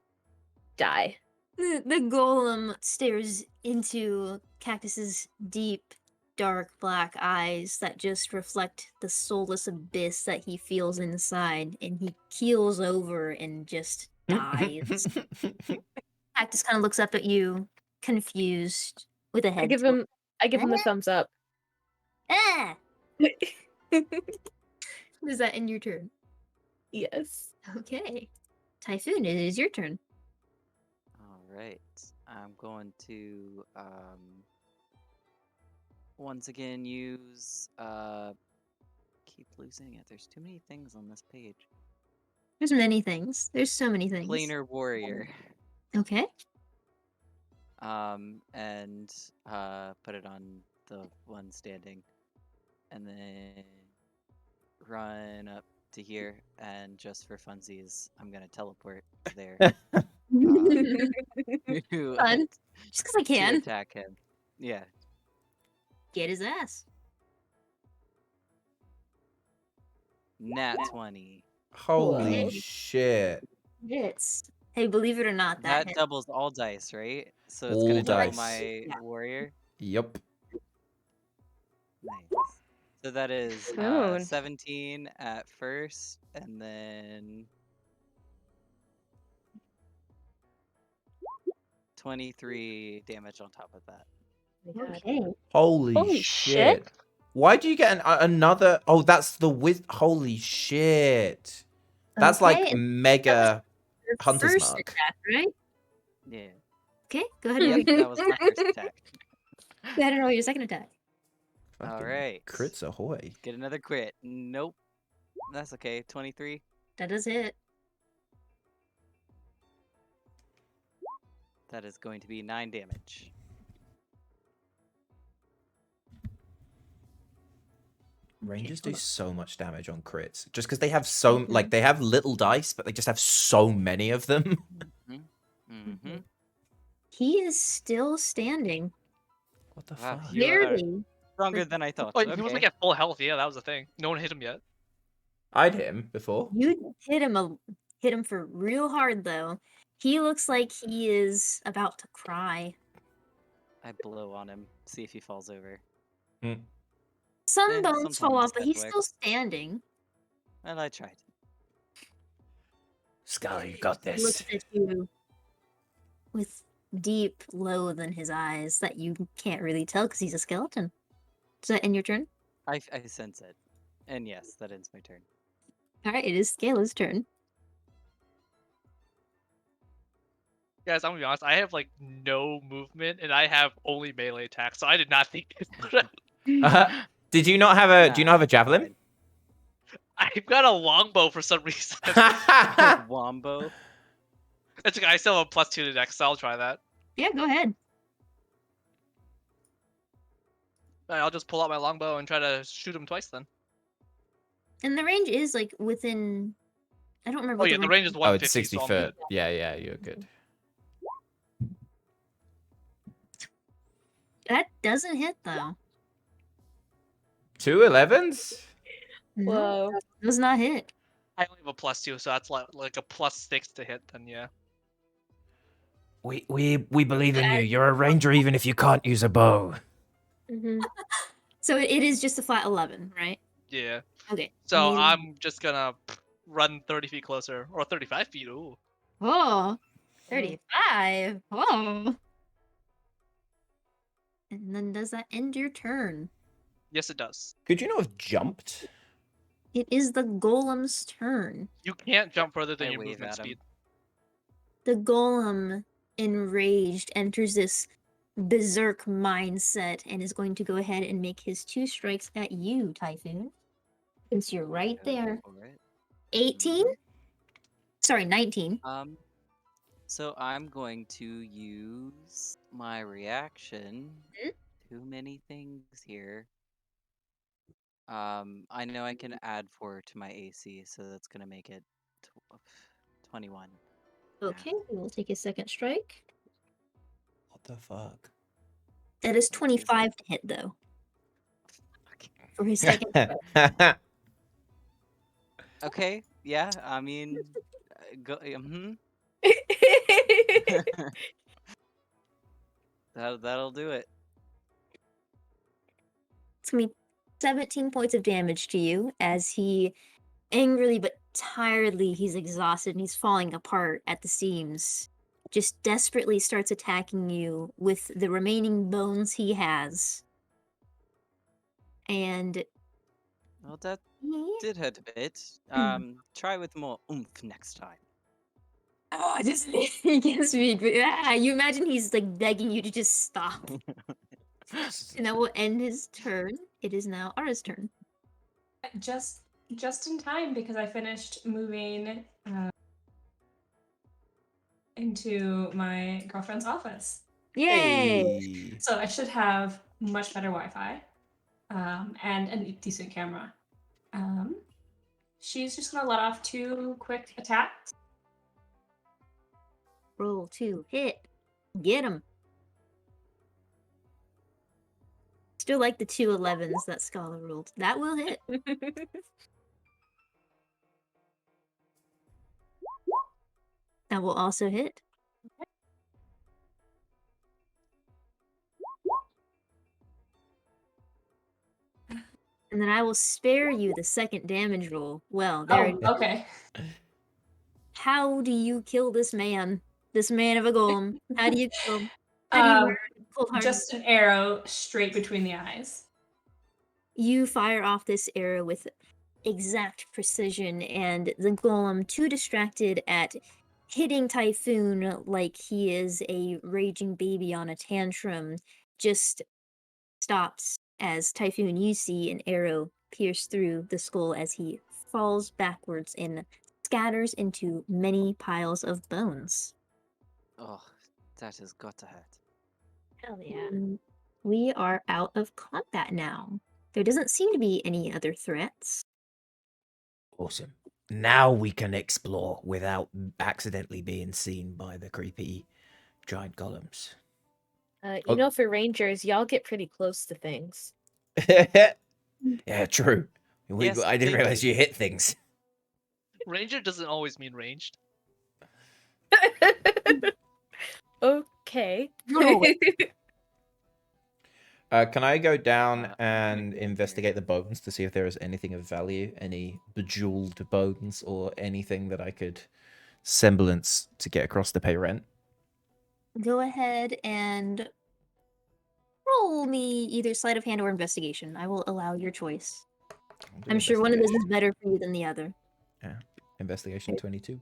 Speaker 4: die.
Speaker 1: The golem stares into Cactus's deep, dark black eyes that just reflect the soulless abyss that he feels inside, and he keels over and just dies. Cactus kind of looks up at you, confused, with a head.
Speaker 4: I give him the thumbs up.
Speaker 1: Ah! Is that in your turn?
Speaker 4: Yes.
Speaker 1: Okay. Typhoon, it is your turn.
Speaker 6: All right. I'm going to once again use keep losing it. There's too many things on this page.
Speaker 1: There's many things. There's so many things.
Speaker 6: Planar warrior.
Speaker 1: Okay.
Speaker 6: And put it on the one standing, and then run up to here, and just for funsies, I'm gonna teleport there.
Speaker 1: Fun. Just because I
Speaker 6: to
Speaker 1: can.
Speaker 6: attack him. Yeah.
Speaker 1: Get his ass.
Speaker 6: Nat 20.
Speaker 2: Holy
Speaker 4: Whoa.
Speaker 2: shit.
Speaker 1: Hits. Hey, believe it or not, that
Speaker 6: That
Speaker 1: hit.
Speaker 6: doubles all dice, right? So it's
Speaker 2: All
Speaker 6: gonna double
Speaker 2: dice.
Speaker 6: my
Speaker 1: Yeah.
Speaker 6: warrior.
Speaker 2: Yup.
Speaker 6: Nice. So that is
Speaker 3: Moon.
Speaker 6: 17 at first, and then 23 damage on top of that.
Speaker 1: Okay.
Speaker 2: Holy,
Speaker 3: Holy
Speaker 2: shit.
Speaker 3: shit.
Speaker 2: Why do you get another? Oh, that's the Holy shit. That's
Speaker 1: Okay,
Speaker 2: like
Speaker 1: and
Speaker 2: mega
Speaker 1: your
Speaker 2: hunter's
Speaker 1: first
Speaker 2: mark.
Speaker 1: attack, right?
Speaker 6: Yeah.
Speaker 1: Okay, go ahead.
Speaker 6: Yep,
Speaker 1: Roll.
Speaker 6: that was my first attack.
Speaker 1: Go ahead and roll your second attack.
Speaker 6: All
Speaker 2: Fucking
Speaker 6: right.
Speaker 2: Crits ahoy.
Speaker 6: Get another crit. Nope. That's okay. 23.
Speaker 1: That does hit.
Speaker 6: That is going to be 9 damage.
Speaker 2: Rangers do
Speaker 1: hold on.
Speaker 2: so much damage on crits. Just because they have so, like, they have little dice, but they just have so many of them.
Speaker 6: Mm-hmm.
Speaker 1: He is still standing.
Speaker 2: What the
Speaker 6: Wow,
Speaker 2: fuck?
Speaker 6: you are
Speaker 1: Barely.
Speaker 6: stronger than I thought.
Speaker 5: Oh,
Speaker 6: Okay.
Speaker 5: he was like at full health. Yeah, that was the thing. No one hit him yet.
Speaker 2: I'd hit him before.
Speaker 1: You hit him for real hard though. He looks like he is about to cry.
Speaker 6: I blow on him, see if he falls over.
Speaker 1: Some bones fall
Speaker 6: sometimes
Speaker 1: off, but
Speaker 6: that
Speaker 1: he's still
Speaker 6: works.
Speaker 1: standing.
Speaker 6: Well, I tried.
Speaker 2: Scar, you got
Speaker 1: He
Speaker 2: this.
Speaker 1: looks at you with deep loathe in his eyes that you can't really tell because he's a skeleton. Does that end your turn?
Speaker 6: I sense it. And yes, that ends my turn.
Speaker 1: Alright, it is Scala's turn.
Speaker 5: Guys, I'm gonna be honest. I have like no movement, and I have only melee attack, so I did not think this through.
Speaker 2: Did you not have a? Do you not have a javelin?
Speaker 5: I've got a longbow for some reason.
Speaker 6: Wombo.
Speaker 5: It's okay. I still have a +2 to dex, so I'll try that.
Speaker 1: Yeah, go ahead.
Speaker 5: Alright, I'll just pull out my longbow and try to shoot him twice then.
Speaker 1: And the range is like within. I don't remember.
Speaker 5: Oh
Speaker 1: what
Speaker 5: yeah, the range is
Speaker 2: Oh,
Speaker 5: 150.
Speaker 2: it's 60
Speaker 5: so I'm
Speaker 2: foot.
Speaker 5: good.
Speaker 2: Yeah, you're good.
Speaker 1: That doesn't hit though.
Speaker 2: 2 11s?
Speaker 1: No,
Speaker 4: Whoa.
Speaker 1: does not hit.
Speaker 5: I only have a +2, so that's like a +6 to hit. Then yeah.
Speaker 2: We believe in you. You're a ranger even if you can't use a bow.
Speaker 4: Mm-hmm.
Speaker 1: So it is just a flat 11, right?
Speaker 5: Yeah.
Speaker 1: Okay.
Speaker 5: So
Speaker 1: melee.
Speaker 5: I'm just gonna run 30 feet closer, or 35 feet. Ooh.
Speaker 1: Oh, 35. Whoa. And then does that end your turn?
Speaker 5: Yes, it does.
Speaker 2: Could you not have jumped?
Speaker 1: It is the golem's turn.
Speaker 5: You can't jump further than
Speaker 6: I
Speaker 5: your
Speaker 6: wave
Speaker 5: movement
Speaker 6: at him.
Speaker 5: speed.
Speaker 1: The golem, enraged, enters this berserk mindset and is going to go ahead and make his 2 strikes at you, Typhoon. Since you're right
Speaker 6: Go
Speaker 1: there.
Speaker 6: for it.
Speaker 1: 18? Sorry, 19.
Speaker 6: So I'm going to use my reaction.
Speaker 1: Mhm.
Speaker 6: Too many things here. I know I can add 4 to my AC, so that's gonna make it 21.
Speaker 1: Okay, we'll take a second strike.
Speaker 2: What the fuck?
Speaker 1: That is
Speaker 6: What is it?
Speaker 1: 25 to hit, though. For his second strike.
Speaker 6: Okay, yeah, I mean, go. That'll do it.
Speaker 1: It's going to be 17 points of damage to you as he angrily but tiredly, he's exhausted and he's falling apart at the seams. Just desperately starts attacking you with the remaining bones he has. And
Speaker 6: Well, that did hurt a bit. Try with more oomph next time.
Speaker 1: oh, just he gets me. You imagine he's like begging you to just stop. And that will end his turn. It is now Ara's turn.
Speaker 7: Just in time because I finished moving into my girlfriend's office.
Speaker 1: Yay!
Speaker 2: Hey.
Speaker 7: So I should have much better Wi-Fi and a decent camera. She's just gonna let off 2 quick attacks.
Speaker 1: Roll 2. Hit. Get him. Still like the 2 11s that Scala rolled. That will hit. That will also hit. And then I will spare you the second damage roll. Well, there it is.
Speaker 7: Oh, okay.
Speaker 1: How do you kill this man? This man of a golem. How do you kill him? How do you murder him cold-hearted?
Speaker 7: Just an arrow straight between the eyes.
Speaker 1: You fire off this arrow with exact precision, and the golem, too distracted at hitting Typhoon like he is a raging baby on a tantrum, just stops as Typhoon, you see an arrow pierce through the skull as he falls backwards and scatters into many piles of bones.
Speaker 6: Oh, that has got to hurt.
Speaker 4: Hell yeah.
Speaker 1: We are out of combat now. There doesn't seem to be any other threats.
Speaker 2: Awesome. Now we can explore without accidentally being seen by the creepy giant golems.
Speaker 4: You know, for rangers, y'all get pretty close to things.
Speaker 2: Yeah, true.
Speaker 6: Yes,
Speaker 2: I didn't
Speaker 6: they
Speaker 2: realize
Speaker 6: do.
Speaker 2: you hit things.
Speaker 5: Ranger doesn't always mean ranged.
Speaker 4: Okay.
Speaker 2: Can I go down and investigate the bones to see if there is anything of value, any bejeweled bones, or anything that I could semblance to get across to pay rent?
Speaker 1: Go ahead and roll me either sleight of hand or investigation. I will allow your choice.
Speaker 2: I'll do
Speaker 1: I'm sure one of those is
Speaker 2: investigation.
Speaker 1: better for you than the other.
Speaker 2: Investigation 22.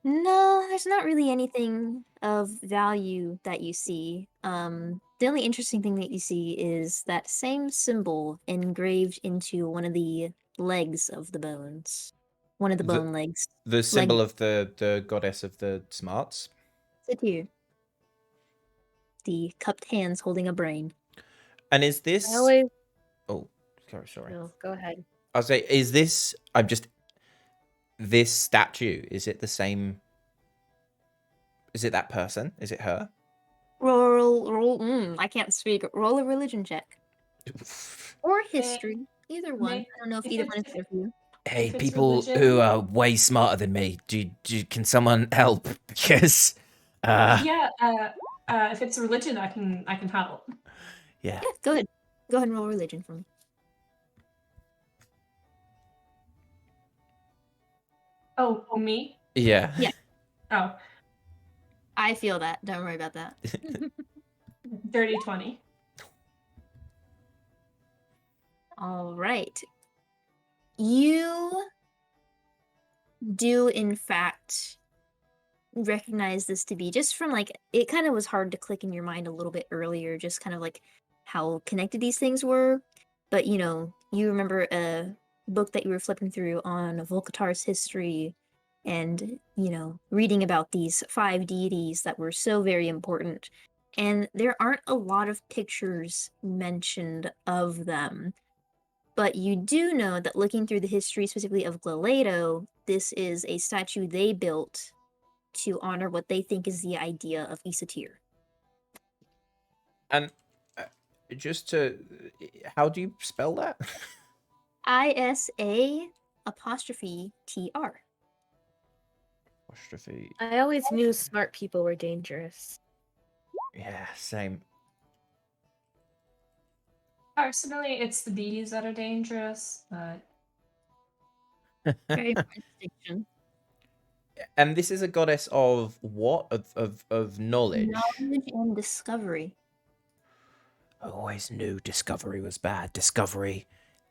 Speaker 1: No, there's not really anything of value that you see. The only interesting thing that you see is that same symbol engraved into one of the legs of the bones. One of the
Speaker 2: The-
Speaker 1: bone legs.
Speaker 2: The symbol of the goddess of the smarts.
Speaker 1: Sit here. The cupped hands holding a brain.
Speaker 2: And is this...
Speaker 4: I always...
Speaker 2: Oh, sorry.
Speaker 4: No, go ahead.
Speaker 2: I'll say, is this... This statue, is it the same... Is it that person? Is it her?
Speaker 1: I can't speak. Roll a religion check. Or history. Either one. I don't know if
Speaker 7: if
Speaker 1: either
Speaker 7: it's-
Speaker 1: one is better for you.
Speaker 2: Hey,
Speaker 7: If it's
Speaker 2: people
Speaker 7: religion-
Speaker 2: who are way smarter than me, can someone help? Because...
Speaker 7: Yeah, if it's religion, I can help.
Speaker 2: Yeah.
Speaker 1: Yeah, go ahead. Go ahead and roll religion for me.
Speaker 7: Oh, me?
Speaker 2: Yeah.
Speaker 1: Yeah.
Speaker 7: Oh,
Speaker 1: I feel that. Don't worry about that.
Speaker 7: dirty 20.
Speaker 1: All right. You do, in fact, recognize this to be just from like, it kind of was hard to click in your mind a little bit earlier, just kind of like how connected these things were. But, you know, you remember a book that you were flipping through on Volkatar's history and, you know, reading about these 5 deities that were so very important. And there aren't a lot of pictures mentioned of them. But you do know that looking through the history specifically of Glaledo, this is a statue they built to honor what they think is the idea of Isatir.
Speaker 2: And just to... How do you spell that?
Speaker 1: ISA_TR.
Speaker 2: Apostrophe.
Speaker 4: I always knew smart people were dangerous.
Speaker 2: Yeah, same.
Speaker 7: Personally, it's the bees that are dangerous, but
Speaker 1: Very fine distinction.
Speaker 2: And this is a goddess of what? Of knowledge?
Speaker 1: Knowledge and discovery.
Speaker 2: I always knew discovery was bad. Discovery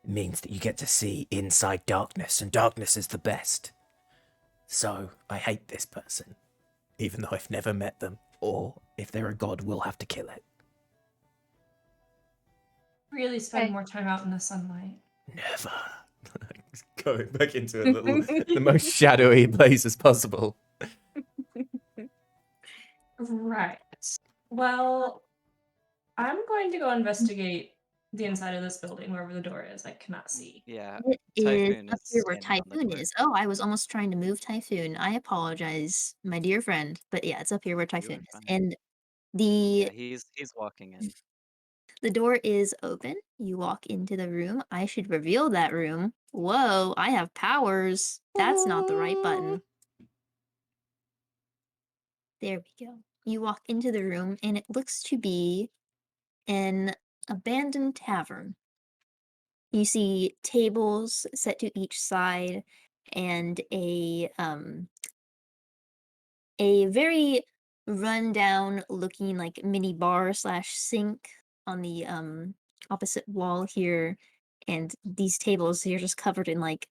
Speaker 2: means that you get to see inside darkness, and darkness is the best. So, I hate this person. Even though I've never met them. Or, if they're a god, we'll have to kill it.
Speaker 7: really spend
Speaker 4: Okay.
Speaker 7: more time out in the sunlight.
Speaker 2: Never. Going back into the most shadowy place as possible.
Speaker 7: Right. Well, I'm going to go investigate the inside of this building, wherever the door is. I cannot see.
Speaker 6: Yeah,
Speaker 1: It is
Speaker 6: Typhoon
Speaker 1: up
Speaker 6: is
Speaker 1: here where
Speaker 6: standing on the
Speaker 1: Typhoon
Speaker 6: door.
Speaker 1: is. Oh, I was almost trying to move Typhoon. I apologize, my dear friend. But yeah, it's up here where
Speaker 6: You are
Speaker 1: Typhoon is.
Speaker 6: fine.
Speaker 1: And
Speaker 6: Yeah,
Speaker 1: the
Speaker 6: he's walking in.
Speaker 1: the door is open. You walk into the room. I should reveal that room. Whoa, I have powers. That's not the right button. There we go. You walk into the room and it looks to be an abandoned tavern. You see tables set to each side and a very rundown looking like mini bar slash sink on the opposite wall here, and these tables here just covered in like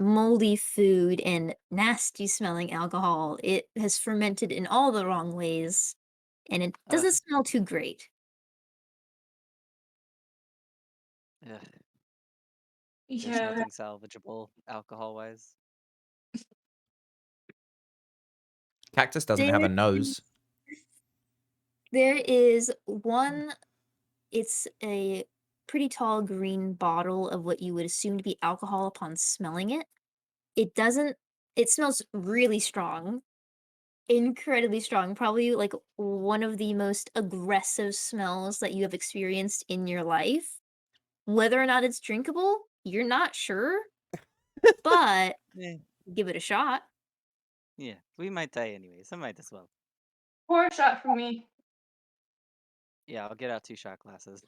Speaker 1: moldy food and nasty smelling alcohol. It has fermented in all the wrong ways and it
Speaker 6: Ugh,
Speaker 1: doesn't smell too great.
Speaker 6: ugh. There's
Speaker 7: Yeah.
Speaker 6: nothing salvageable alcohol-wise.
Speaker 2: Cactus doesn't have a nose.
Speaker 1: There is one, it's a pretty tall green bottle of what you would assume to be alcohol upon smelling it. It doesn't, it smells really strong, incredibly strong, probably like one of the most aggressive smells that you have experienced in your life. Whether or not it's drinkable, you're not sure, but
Speaker 6: Yeah,
Speaker 1: give it a shot.
Speaker 6: yeah, we might die anyways. I might as well.
Speaker 7: Pour a shot for me.
Speaker 6: Yeah, I'll get out 2 shot glasses.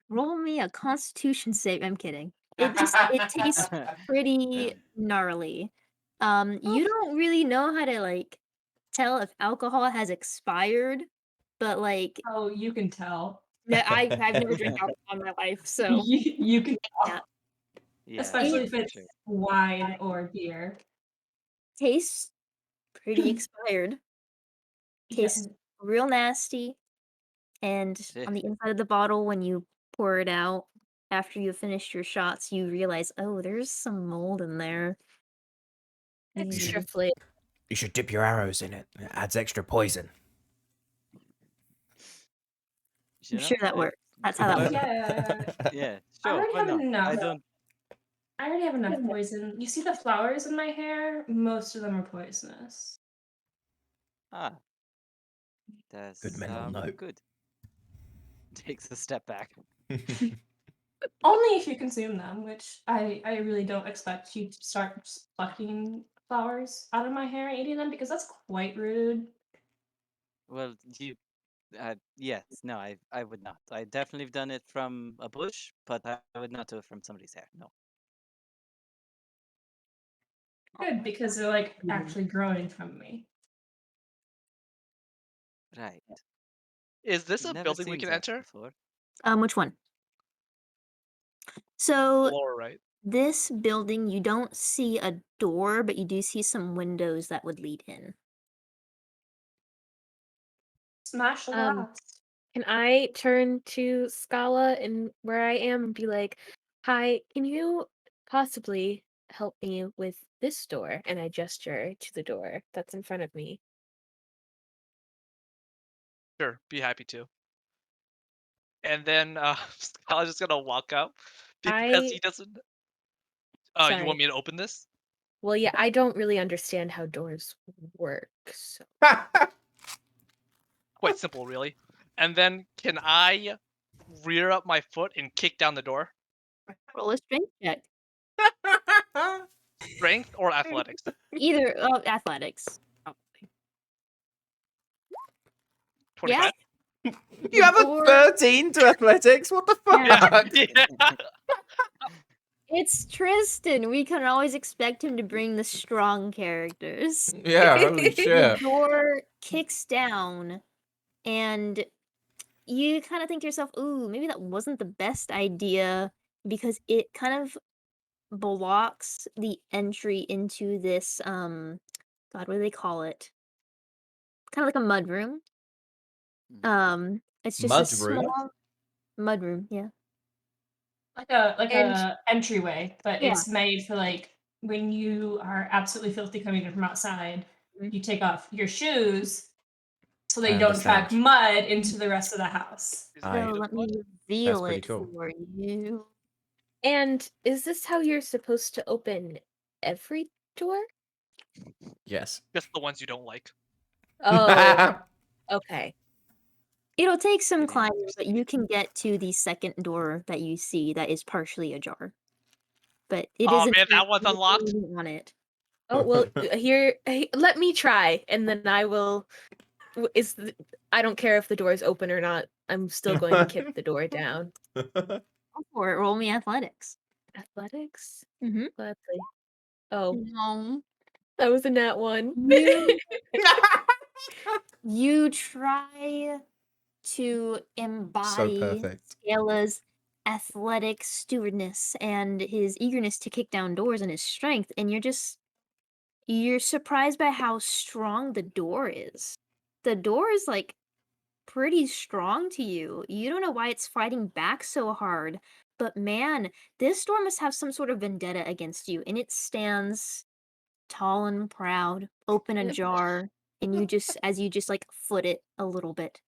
Speaker 1: Roll me a constitution save. I'm kidding. It tastes pretty gnarly. You don't really know how to like tell if alcohol has expired, but like
Speaker 7: Oh, you can tell.
Speaker 1: no, I've never drank alcohol in my life, so
Speaker 7: You can
Speaker 1: yeah.
Speaker 7: tell.
Speaker 6: Yeah,
Speaker 7: Especially
Speaker 1: It
Speaker 7: if
Speaker 6: for
Speaker 7: it's
Speaker 6: sure.
Speaker 7: wine or beer.
Speaker 1: tastes pretty expired.
Speaker 7: Yeah.
Speaker 1: Tastes real nasty. And
Speaker 6: Eh,
Speaker 1: on the inside of the bottle, when you pour it out after you've finished your shots, you realize, oh, there's some mold in there.
Speaker 4: Extra
Speaker 1: Mm.
Speaker 4: flavor.
Speaker 2: You should dip your arrows in it. It adds extra poison.
Speaker 1: I'm sure that works. That's how that
Speaker 6: What?
Speaker 1: works.
Speaker 7: Yeah.
Speaker 6: Yeah,
Speaker 7: I
Speaker 6: sure,
Speaker 7: already
Speaker 6: why
Speaker 7: have
Speaker 6: not?
Speaker 7: enough.
Speaker 6: I don't.
Speaker 7: I already have enough poison. You see the flowers in my hair? Most of them are poisonous.
Speaker 6: Ah, that's
Speaker 2: Good mental note.
Speaker 6: good. Takes a step back.
Speaker 7: Only if you consume them, which I really don't expect you to start plucking flowers out of my hair and eating them because that's quite rude.
Speaker 6: Well, yes, no, I would not. I definitely have done it from a bush, but I would not do it from somebody's hair. No.
Speaker 7: Good, because they're like actually growing from me.
Speaker 6: Right.
Speaker 5: Is this a
Speaker 6: Never
Speaker 5: building we
Speaker 6: seen
Speaker 5: can
Speaker 6: that
Speaker 5: enter?
Speaker 6: before.
Speaker 1: Which one?
Speaker 5: The
Speaker 1: So
Speaker 5: lower right.
Speaker 1: this building, you don't see a door, but you do see some windows that would lead in.
Speaker 7: Smash the
Speaker 4: Um,
Speaker 7: glass.
Speaker 4: Can I turn to Scala and where I am and be like, "Hi, can you possibly help me with this door?" And I gesture to the door that's in front of me.
Speaker 5: Sure, be happy to. And then Skylar's just gonna walk up because
Speaker 4: I
Speaker 5: he doesn't. You want
Speaker 4: sorry.
Speaker 5: me to open this?
Speaker 4: Well, yeah, I don't really understand how doors work. So
Speaker 5: Quite simple, really. And then can I rear up my foot and kick down the door?
Speaker 1: Roll a strength check.
Speaker 5: Strength or athletics?
Speaker 1: Either athletics. Probably. Yeah,
Speaker 5: 25.
Speaker 2: You have a
Speaker 1: door.
Speaker 2: 13 to athletics? What the
Speaker 1: Yeah.
Speaker 2: fuck?
Speaker 5: Yeah.
Speaker 1: It's Tristan. We can always expect him to bring the strong characters.
Speaker 2: Yeah, holy
Speaker 1: The
Speaker 2: shit.
Speaker 1: door kicks down, and you kind of think to yourself, ooh, maybe that wasn't the best idea because it kind of blocks the entry into this, God, what do they call it? Kind of like a mud room. It's just a
Speaker 2: Mud room?
Speaker 1: small mud room, yeah.
Speaker 7: Like
Speaker 4: And
Speaker 7: a entryway, but
Speaker 1: Yeah.
Speaker 7: it's made for like when you are absolutely filthy coming in from outside,
Speaker 1: Mhm.
Speaker 7: you take off your shoes so they
Speaker 2: I
Speaker 7: don't track
Speaker 2: understand.
Speaker 7: mud into the rest of the house.
Speaker 5: Is
Speaker 2: I-
Speaker 5: it
Speaker 1: So
Speaker 5: made of
Speaker 1: let
Speaker 5: mud?
Speaker 1: me reveal
Speaker 2: pretty
Speaker 1: it
Speaker 2: cool.
Speaker 1: for you.
Speaker 4: And is this how you're supposed to open every door?
Speaker 2: Yes.
Speaker 5: Just the ones you don't like.
Speaker 4: Oh, okay.
Speaker 1: It'll take some
Speaker 6: Getting
Speaker 1: climbing, but you
Speaker 6: thirsty.
Speaker 1: can get to the second door that you see that is partially ajar. But it
Speaker 5: Oh
Speaker 1: isn't
Speaker 5: man, that one's unlocked.
Speaker 1: on it.
Speaker 4: Oh well, here. Let me try, and then I will. I don't care if the door is open or not. I'm still going to kick the door down.
Speaker 1: Go for it. Roll me athletics.
Speaker 4: Athletics.
Speaker 1: Mm-hmm.
Speaker 4: Gladly. Oh,
Speaker 1: No.
Speaker 4: that was a nat one.
Speaker 1: You try to embody
Speaker 2: perfect.
Speaker 1: Scala's athletic stewardness and his eagerness to kick down doors and his strength, and you're surprised by how strong the door is. The door is like pretty strong to you. You don't know why it's fighting back so hard, but man, this door must have some sort of vendetta against you, and it stands tall and proud, open ajar, and as you just like foot it a little bit.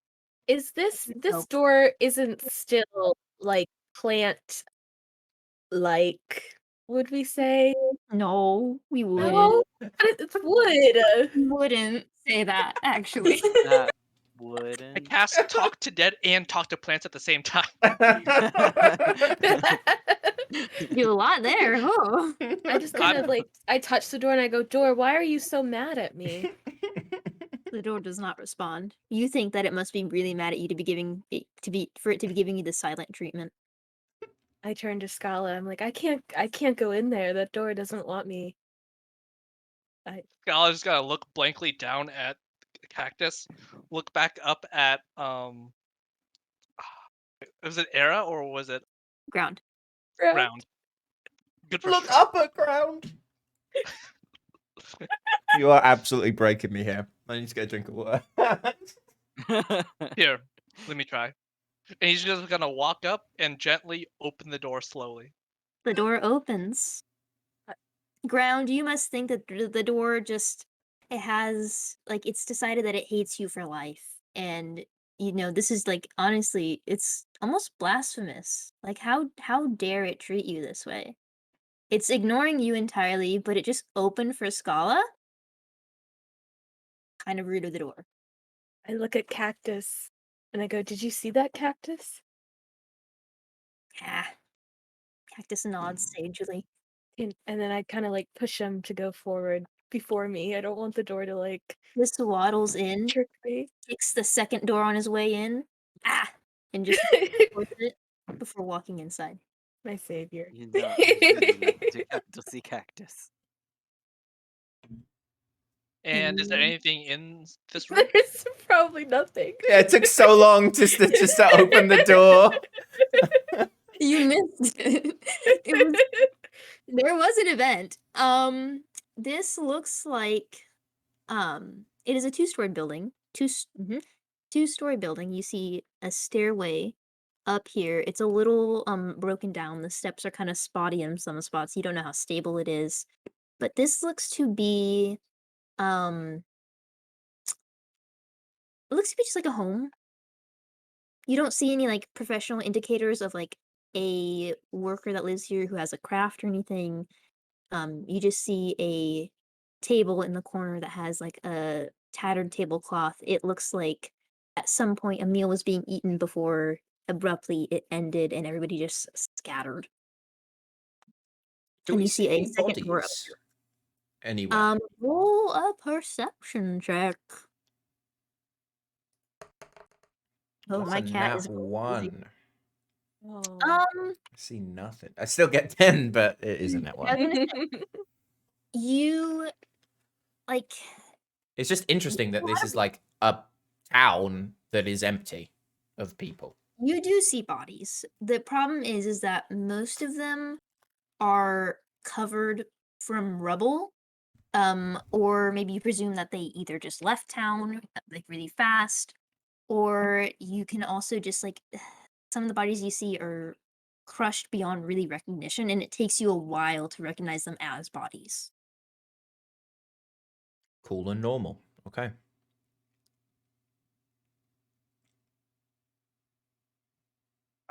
Speaker 4: Is this
Speaker 1: Oh.
Speaker 4: door isn't still like plant like, would we say?
Speaker 1: No, we wouldn't.
Speaker 4: No, but it's wood.
Speaker 1: We wouldn't say that, actually.
Speaker 6: That
Speaker 5: I
Speaker 6: wouldn't.
Speaker 5: cast Talk to Dead and Talk to Plants at the same time.
Speaker 1: Do a lot there, huh?
Speaker 4: I just kind of like I touch the door and I go, door, why are you so mad at me?
Speaker 1: The door does not respond. You think that it must be really mad at you to be giving it for it to be giving you the silent treatment.
Speaker 4: I turn to Scala. I'm like, I can't go in there. That door doesn't want me.
Speaker 5: Scala just gotta look blankly down at Cactus, look back up at was it Era or was it
Speaker 1: Ground.
Speaker 5: Round? Good for
Speaker 2: Look
Speaker 5: try.
Speaker 2: up at ground. You are absolutely breaking me here. I need to get a drink of water.
Speaker 5: Here, let me try. And he's just gonna walk up and gently open the door slowly.
Speaker 1: The door opens. Ground, you must think that the door just it has like it's decided that it hates you for life. And this is like honestly, it's almost blasphemous. Like how dare it treat you this way? It's ignoring you entirely, but it just opened for Scala. Kind of rude of the door.
Speaker 4: I look at Cactus and I go, did you see that, Cactus?
Speaker 1: Ah. Cactus nods sagely.
Speaker 4: And then I kind of like push him to go forward before me. I don't want the door to like
Speaker 1: Just waddles in,
Speaker 4: trick me.
Speaker 1: kicks the second door on his way in, and just towards it before walking inside.
Speaker 4: My savior.
Speaker 6: You know, I really love to see Cactus.
Speaker 5: And is there
Speaker 1: Mm.
Speaker 5: anything in this room?
Speaker 4: There's probably nothing.
Speaker 2: Yeah, it took so long just to open the door.
Speaker 1: You missed it. There was an event. This looks like it is a two-story building. Two-story building. You see a stairway up here. It's a little broken down. The steps are kind of spotty in some spots. You don't know how stable it is. But this looks to be it looks to be just like a home. You don't see any like professional indicators of like a worker that lives here who has a craft or anything. You just see a table in the corner that has like a tattered tablecloth. It looks like at some point a meal was being eaten before abruptly it ended and everybody just scattered.
Speaker 2: Do
Speaker 1: And
Speaker 2: we
Speaker 1: you see a
Speaker 2: any
Speaker 1: second door up
Speaker 2: bodies anywhere?
Speaker 1: roll a perception check. Oh,
Speaker 2: That's
Speaker 1: my
Speaker 2: a
Speaker 1: cat
Speaker 2: nat
Speaker 1: is busy.
Speaker 2: 1.
Speaker 4: Oh.
Speaker 2: I see nothing. I still get 10, but it is a nat
Speaker 1: I was
Speaker 2: 1.
Speaker 1: gonna say, you like
Speaker 2: It's just interesting that this is like a town that is empty of people.
Speaker 1: you do see bodies. The problem is that most of them are covered from rubble. Or maybe you presume that they either just left town like really fast, or you can also just like some of the bodies you see are crushed beyond really recognition, and it takes you a while to recognize them as bodies.
Speaker 2: Cool and normal. Okay.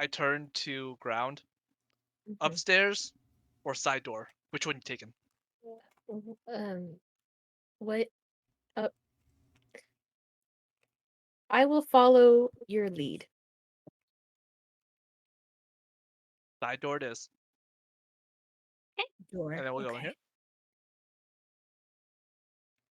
Speaker 5: I turn to ground.
Speaker 4: Mhm.
Speaker 5: Upstairs or side door? Which one you taking?
Speaker 4: What? I will follow your lead.
Speaker 5: Side door it is.
Speaker 1: Door.
Speaker 5: And then we'll go in
Speaker 1: Okay.
Speaker 5: here.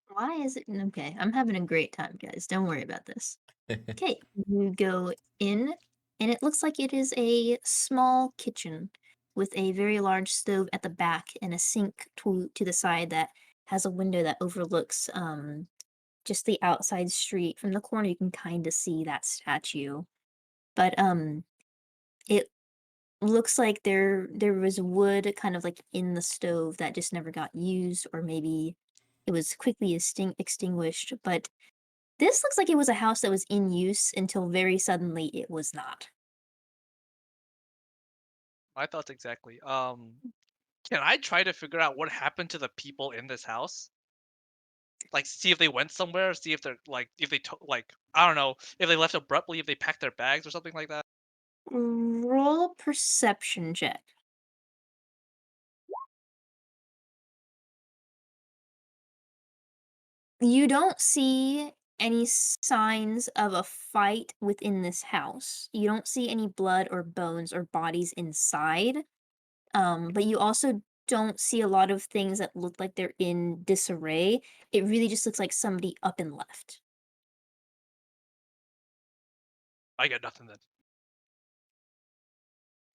Speaker 1: Why is it okay? I'm having a great time, guys. Don't worry about this. Okay, you go in, and it looks like it is a small kitchen with a very large stove at the back and a sink to the side that has a window that overlooks just the outside street. From the corner, you can kind of see that statue, but it looks like there was wood kind of like in the stove that just never got used, or maybe it was quickly extinguished. But this looks like it was a house that was in use until very suddenly it was not.
Speaker 5: My thoughts exactly. Can I try to figure out what happened to the people in this house? Like, see if they went somewhere. See if they're like, if they like, I don't know, if they left abruptly, if they packed their bags or something like that.
Speaker 1: Roll a perception check. You don't see any signs of a fight within this house. You don't see any blood or bones or bodies inside. But you also don't see a lot of things that look like they're in disarray. It really just looks like somebody up and left.
Speaker 5: I got nothing then.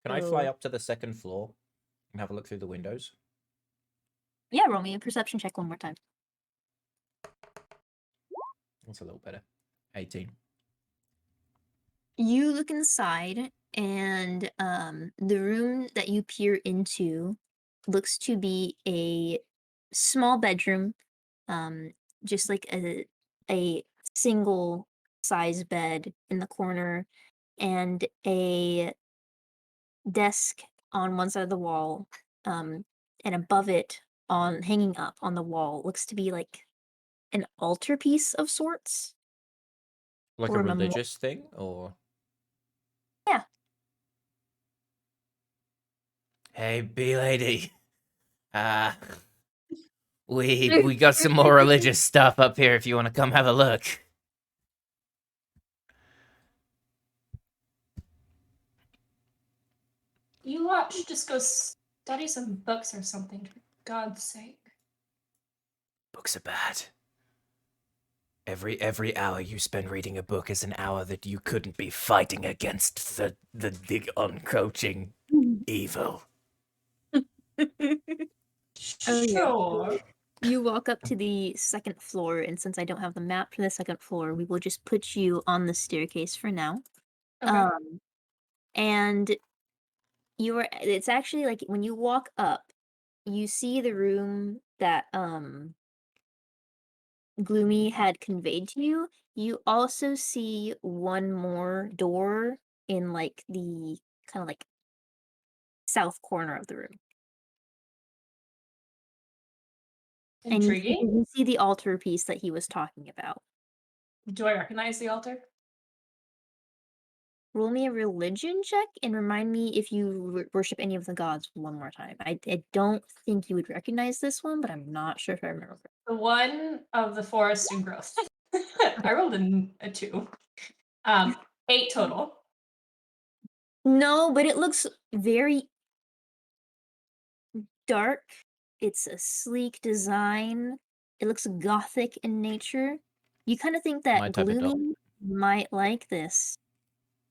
Speaker 2: Can I fly
Speaker 4: Oh.
Speaker 2: up to the second floor and have a look through the windows?
Speaker 1: Yeah, roll me a perception check one more time.
Speaker 2: That's a little better. 18.
Speaker 1: You look inside, and the room that you peer into looks to be a small bedroom, um, just like a single size bed in the corner, and a desk on one side of the wall, and above it, on hanging up on the wall, looks to be like an altarpiece of sorts.
Speaker 2: Like
Speaker 1: Or
Speaker 2: a
Speaker 1: a memorial.
Speaker 2: religious thing, or?
Speaker 1: Yeah.
Speaker 2: Hey, bee lady. We got some more religious stuff up here if you want to come have a look.
Speaker 7: You lot should just go study some books or something, for God's sake.
Speaker 2: Books are bad. Every hour you spend reading a book is an hour that you couldn't be fighting against the uncroaching evil.
Speaker 1: Oh, yeah.
Speaker 7: Sure.
Speaker 1: You walk up to the second floor, and since I don't have the map for the second floor, we will just put you on the staircase for now.
Speaker 7: Okay.
Speaker 1: And it's actually like when you walk up, you see the room that Gloomy had conveyed to you. You also see one more door in like the kind of like south corner of the room. And
Speaker 7: Intriguing.
Speaker 1: you see the altar piece that he was talking about.
Speaker 7: Do I recognize the altar?
Speaker 1: Roll me a religion check and remind me if you worship any of the gods one more time. I don't think you would recognize this one, but I'm not sure if I remember.
Speaker 7: The one of the forest and growth. I rolled a 2. 8 total.
Speaker 1: No, but it looks very dark. It's a sleek design. It looks gothic in nature. You kind of think that
Speaker 2: My type of dog.
Speaker 1: Gloomy might like this.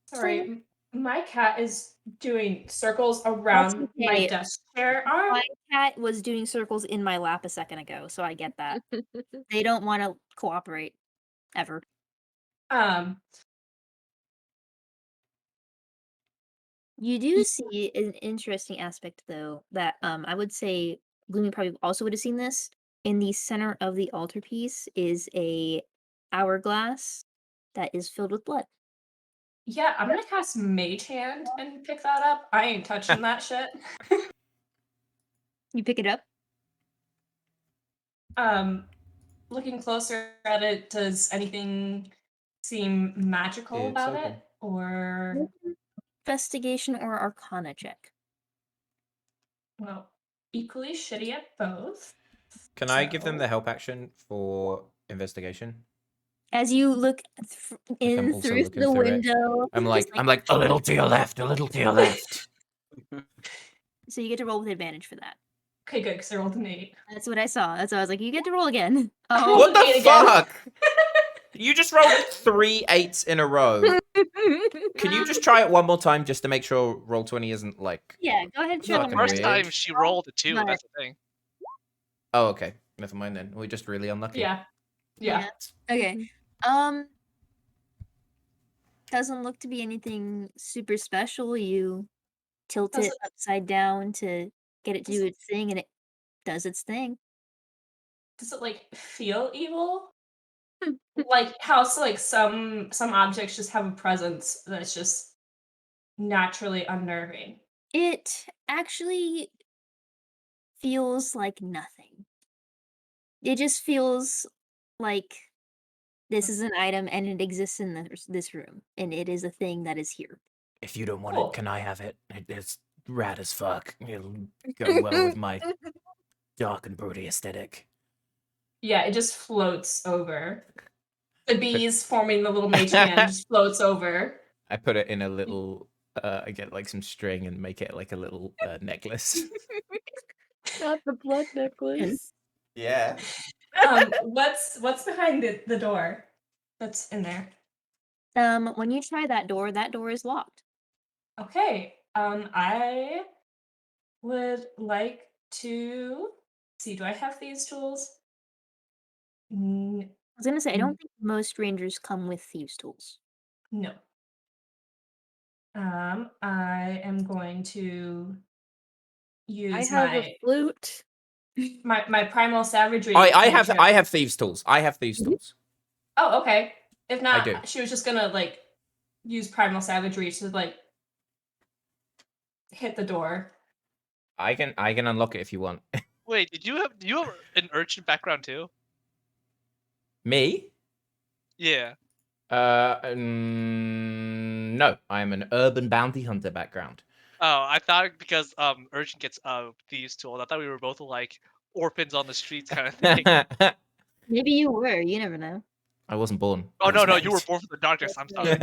Speaker 7: Sorry, my cat is doing circles around my
Speaker 1: okay.
Speaker 7: desk chair arm.
Speaker 1: My cat was doing circles in my lap a second ago, so I get that. They don't want to cooperate ever.
Speaker 7: Um,
Speaker 1: You do see an interesting aspect, though, that I would say Gloomy probably also would have seen this. In the center of the altarpiece is a hourglass that is filled with blood.
Speaker 7: yeah, I'm gonna cast Mage Hand and pick that up. I ain't touching that shit.
Speaker 1: You pick it up.
Speaker 7: Looking closer at it, does anything seem magical
Speaker 2: It's
Speaker 7: about
Speaker 2: open.
Speaker 7: it? Or
Speaker 1: investigation or arcana check.
Speaker 7: Well, equally shitty at both.
Speaker 2: Can I give them the
Speaker 7: So-
Speaker 2: help action for investigation?
Speaker 1: As you look
Speaker 2: I'm
Speaker 1: in
Speaker 2: also
Speaker 1: through
Speaker 2: looking
Speaker 1: the
Speaker 2: through it.
Speaker 1: window,
Speaker 2: I'm
Speaker 1: just
Speaker 2: like a little to your left, a little to your left.
Speaker 1: so you get to roll with advantage for that.
Speaker 7: Okay, good, because I rolled an 8.
Speaker 1: That's what I saw. That's why I was like, you get to roll again.
Speaker 7: Oh.
Speaker 2: What the
Speaker 7: Eight again.
Speaker 2: fuck? You just rolled 3 8s in a row. Can you just try it one more time just to make sure roll 20 isn't like?
Speaker 1: Yeah, go ahead and try
Speaker 5: The
Speaker 1: one
Speaker 2: Fucking
Speaker 1: more.
Speaker 5: first
Speaker 2: weird.
Speaker 5: time she rolled a 2,
Speaker 1: But-
Speaker 5: that's the thing.
Speaker 2: Oh, okay. Never mind then. We're just really unlucky.
Speaker 7: Yeah. Yeah.
Speaker 1: Okay. Doesn't look to be anything super special. You tilt
Speaker 7: Does
Speaker 1: it upside down to get it to
Speaker 7: does
Speaker 1: do
Speaker 7: it-
Speaker 1: its thing, and it does its thing.
Speaker 7: Does it like feel evil? Like how like some objects just have a presence that's just naturally unnerving.
Speaker 1: It actually feels like nothing. It just feels like this is an item and it exists in this room, and it is a thing that is here.
Speaker 2: If you don't want
Speaker 7: Cool.
Speaker 2: it, can I have it? It's rad as fuck. It'll go well with my dark and broody aesthetic.
Speaker 7: Yeah, it just floats over. The bees forming the little mage hand just floats over.
Speaker 2: I put it in a little. I get like some string and make it like a little necklace.
Speaker 4: Not the blood necklace.
Speaker 2: Yeah.
Speaker 7: What's behind the door that's in there?
Speaker 1: When you try that door is locked.
Speaker 7: Okay. I would like to see. Do I have these tools?
Speaker 1: I was gonna say, I don't think most rangers come with thieves' tools.
Speaker 7: No. I am going to use
Speaker 4: I have a flute.
Speaker 7: my primal savagery.
Speaker 2: I
Speaker 7: cantrip.
Speaker 2: have thieves tools. I have thieves tools.
Speaker 7: Oh, okay. If not,
Speaker 2: do.
Speaker 7: she was just gonna like use primal savagery to like hit the door.
Speaker 2: I can unlock it if you want.
Speaker 5: Wait, do you have an urchin background too?
Speaker 2: Me?
Speaker 5: Yeah.
Speaker 2: No. I'm an urban bounty hunter background.
Speaker 5: Oh, I thought because urchin gets thieves tools. I thought we were both like orphans on the streets kind of thing.
Speaker 1: Maybe you were. You never know.
Speaker 2: I wasn't born.
Speaker 5: Oh
Speaker 2: I was
Speaker 5: no, you were
Speaker 2: made.
Speaker 5: born from the darkness. I'm sorry.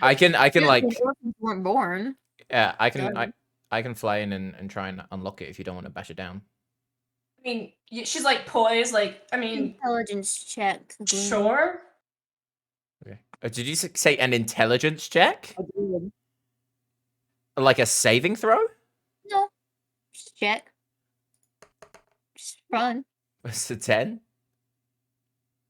Speaker 2: I can like
Speaker 1: Orphans weren't born.
Speaker 2: yeah, I
Speaker 1: Done.
Speaker 2: can fly in and try and unlock it if you don't want to bash it down.
Speaker 7: I mean, she's like poised. Like, I mean,
Speaker 1: Intelligence check. Glean.
Speaker 7: sure.
Speaker 2: Okay. Did you say an intelligence check?
Speaker 1: I did.
Speaker 2: Like a saving throw?
Speaker 1: No. Just check. Just fun.
Speaker 2: It's a 10.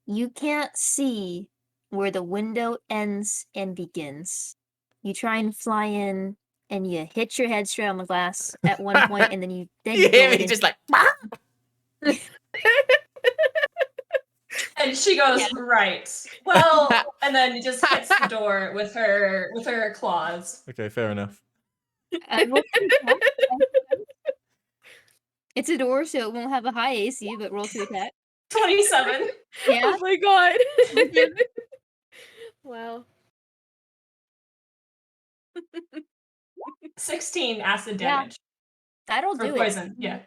Speaker 1: You can't see where the window ends and begins. You try and fly in, and you hit your head straight on the glass at one point, and then you
Speaker 2: You
Speaker 1: go
Speaker 2: hear
Speaker 1: in
Speaker 2: me
Speaker 1: and-
Speaker 2: just like
Speaker 7: And she goes, right. Well, and then just hits the door with her claws.
Speaker 2: Okay, fair enough.
Speaker 1: roll to attack. It's a door, so it won't have a high AC, but roll to attack.
Speaker 7: 27.
Speaker 1: Yeah.
Speaker 4: Oh my god. Wow.
Speaker 7: 16 acid
Speaker 1: Yeah.
Speaker 7: damage.
Speaker 1: That'll
Speaker 7: Or
Speaker 1: do it.
Speaker 7: poison. Yeah.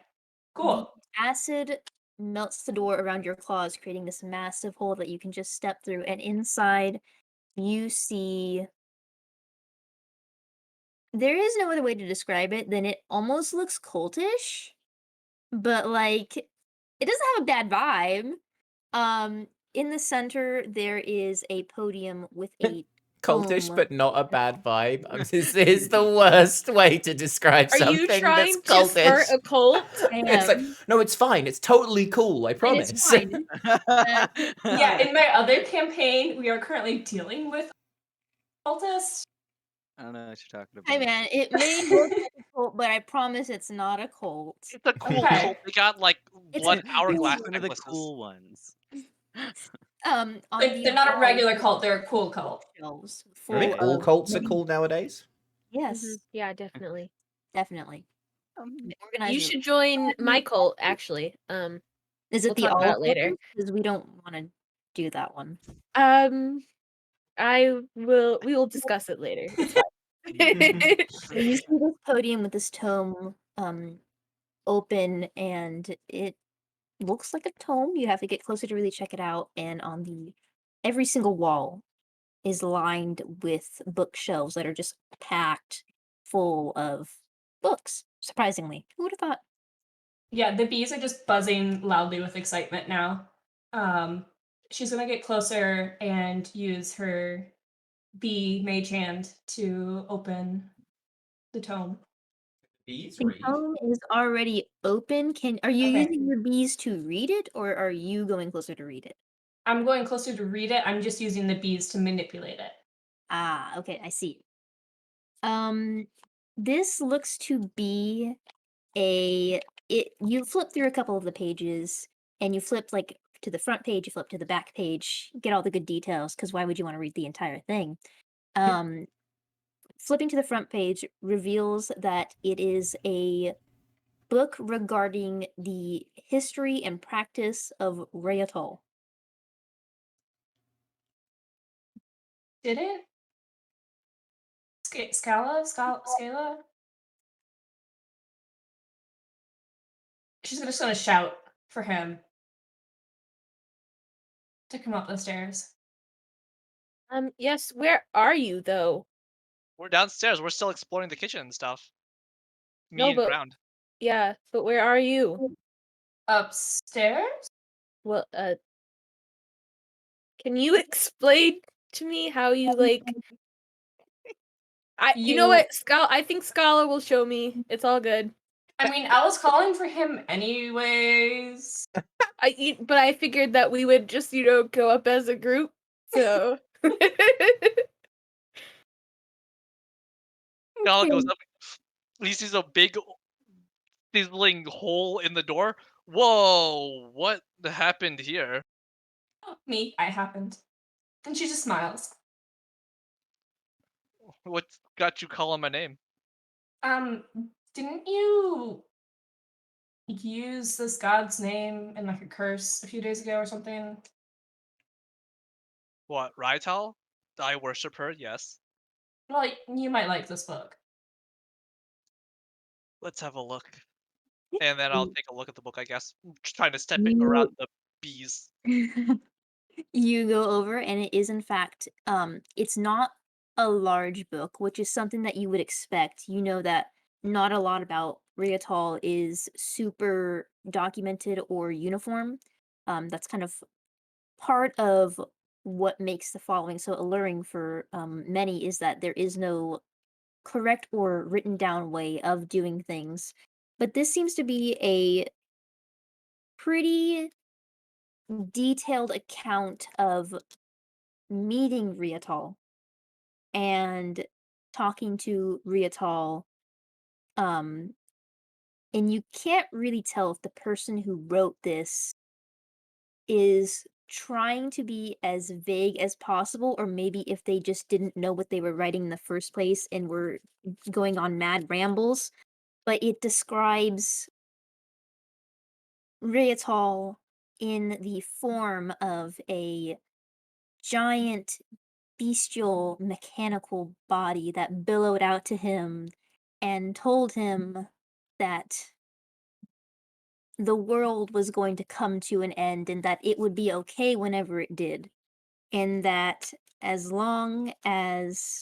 Speaker 7: Cool.
Speaker 1: The acid melts the door around your claws, creating this massive hole that you can just step through. And inside, you see. There is no other way to describe it than it almost looks cultish, but like it doesn't have a bad vibe. In the center, there is a podium with a
Speaker 2: Cultish,
Speaker 1: dome.
Speaker 2: but not a bad vibe. This is the worst way to describe
Speaker 4: Are
Speaker 2: something
Speaker 4: you
Speaker 2: that's
Speaker 4: trying to
Speaker 2: cultish.
Speaker 4: start a cult?
Speaker 1: I
Speaker 2: It's like,
Speaker 1: am.
Speaker 2: no, it's fine. It's totally cool. I
Speaker 1: And
Speaker 2: promise.
Speaker 1: it's fine.
Speaker 7: Yeah, in my other campaign, we are currently dealing with cultists.
Speaker 6: I don't know what you're talking about.
Speaker 1: Hi, man. It may look like a cult, but I promise it's not a cult.
Speaker 5: It's a cool
Speaker 7: Okay.
Speaker 5: cult. They got like
Speaker 1: It's
Speaker 5: one
Speaker 1: a
Speaker 5: hourglass
Speaker 6: It's one of the
Speaker 5: necklaces.
Speaker 6: cool ones.
Speaker 1: On
Speaker 7: Like,
Speaker 1: the
Speaker 7: they're not a
Speaker 1: wall,
Speaker 7: regular cult, they're a cool cult.
Speaker 1: shelves
Speaker 2: I think
Speaker 1: full
Speaker 2: all
Speaker 1: of
Speaker 2: cults are
Speaker 1: many-
Speaker 2: cool nowadays.
Speaker 1: Yes,
Speaker 4: Yeah, definitely.
Speaker 1: definitely.
Speaker 4: You
Speaker 1: Organize.
Speaker 4: should join my cult, actually.
Speaker 1: Is it
Speaker 4: we'll
Speaker 1: the
Speaker 4: talk
Speaker 1: all
Speaker 4: about it later.
Speaker 1: Because we don't want to do that one.
Speaker 4: Um, We will discuss it later. It's fine.
Speaker 1: So you see this podium with this tome open, and it looks like a tome. You have to get closer to really check it out. And on the every single wall is lined with bookshelves that are just packed full of books. Surprisingly, who would have thought?
Speaker 7: Yeah, the bees are just buzzing loudly with excitement now. She's gonna get closer and use her bee mage hand to open the tome.
Speaker 2: Bees
Speaker 1: The tome is already open. Are you
Speaker 7: Okay.
Speaker 1: using your bees to read it, or are you going closer to read it?
Speaker 7: I'm going closer to read it. I'm just using the bees to manipulate it.
Speaker 1: Ah, okay, I see. Um, this looks to be you flip through a couple of the pages, and you flip like to the front page, you flip to the back page, get all the good details, because why would you want to read the entire thing? Um, Flipping to the front page reveals that it is a book regarding the history and practice of Rayatol.
Speaker 7: Did it? Scala? She's just gonna shout for him to come up the stairs.
Speaker 4: Yes, where are you though?
Speaker 5: We're downstairs. We're still exploring the kitchen and stuff. Me
Speaker 4: No,
Speaker 5: and
Speaker 4: but
Speaker 5: Ground.
Speaker 4: yeah, but where are you?
Speaker 7: Upstairs?
Speaker 4: Well, can you explain to me how you like you know
Speaker 7: You
Speaker 4: what, I think Scala will show me. It's all good.
Speaker 7: I mean, I was calling for him anyways.
Speaker 4: But I figured that we would just, go up as a group. So
Speaker 5: Gala goes up. He sees a big sizzling hole in the door. Whoa! What happened here?
Speaker 7: Me, I happened. And she just smiles.
Speaker 5: What got you calling my name?
Speaker 7: Um, didn't you use this god's name in like a curse a few days ago or something?
Speaker 5: What, Raital? I worship her, yes.
Speaker 7: Well, you might like this book.
Speaker 5: Let's have a look. And then I'll take a look at the book, I guess. Just trying to step it around
Speaker 1: You
Speaker 5: the bees.
Speaker 1: you go over, and it is in fact it's not a large book, which is something that you would expect. You know that not a lot about Riatal is super documented or uniform. That's kind of part of what makes the following so alluring for many is that there is no correct or written down way of doing things. But this seems to be a pretty detailed account of meeting Riatal and talking to Riatal. Um, and you can't really tell if the person who wrote this is trying to be as vague as possible, or maybe if they just didn't know what they were writing in the first place and were going on mad rambles. But it describes Riatal in the form of a giant bestial mechanical body that billowed out to him and told him that the world was going to come to an end and that it would be okay whenever it did. And that as long as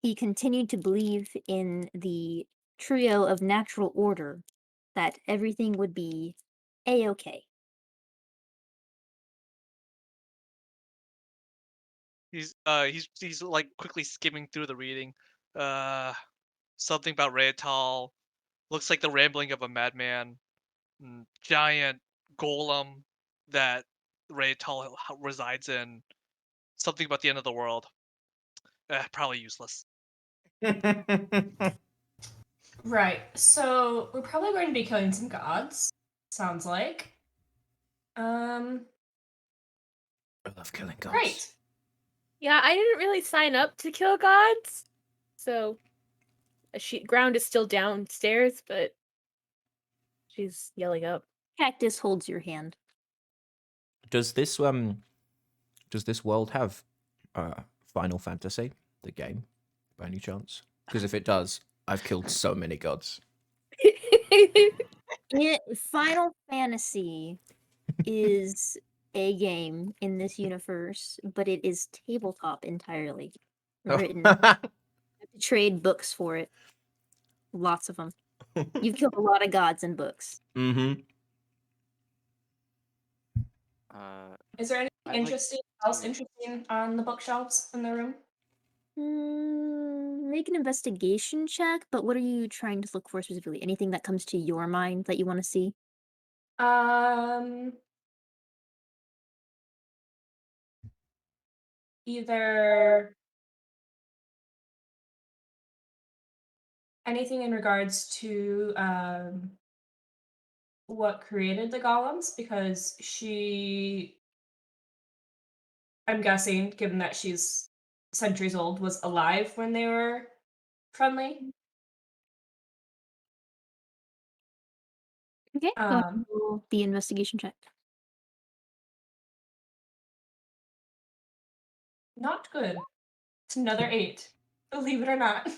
Speaker 1: he continued to believe in the trio of natural order, that everything would be a-okay.
Speaker 5: He's like quickly skimming through the reading. Uh, Something about Raital. Looks like the rambling of a madman. Giant golem that Raital resides in. Something about the end of the world. Probably useless.
Speaker 7: Right. So we're probably going to be killing some gods. Sounds like. Um.
Speaker 2: I love killing gods.
Speaker 7: Great.
Speaker 4: yeah, I didn't really sign up to kill gods. So Ground is still downstairs, but she's yelling up.
Speaker 1: Cactus holds your hand.
Speaker 2: Does this world have Final Fantasy, the game, by any chance? Because if it does, I've killed so many gods.
Speaker 1: Final Fantasy is a game in this universe, but it is tabletop entirely. Written. You have to trade books for it. Lots of them. You've killed a lot of gods in books.
Speaker 2: Mm-hmm.
Speaker 7: Is there anything
Speaker 6: I'd like
Speaker 7: else
Speaker 6: to-
Speaker 7: interesting on the bookshelves in the room?
Speaker 1: Make an investigation check, but what are you trying to look for specifically? Anything that comes to your mind that you want to see?
Speaker 7: Either anything in regards to what created the golems, because I'm guessing, given that she's centuries old, was alive when they were friendly.
Speaker 1: Okay, go ahead and roll the investigation check.
Speaker 7: Not good. It's another 8. Believe it or not.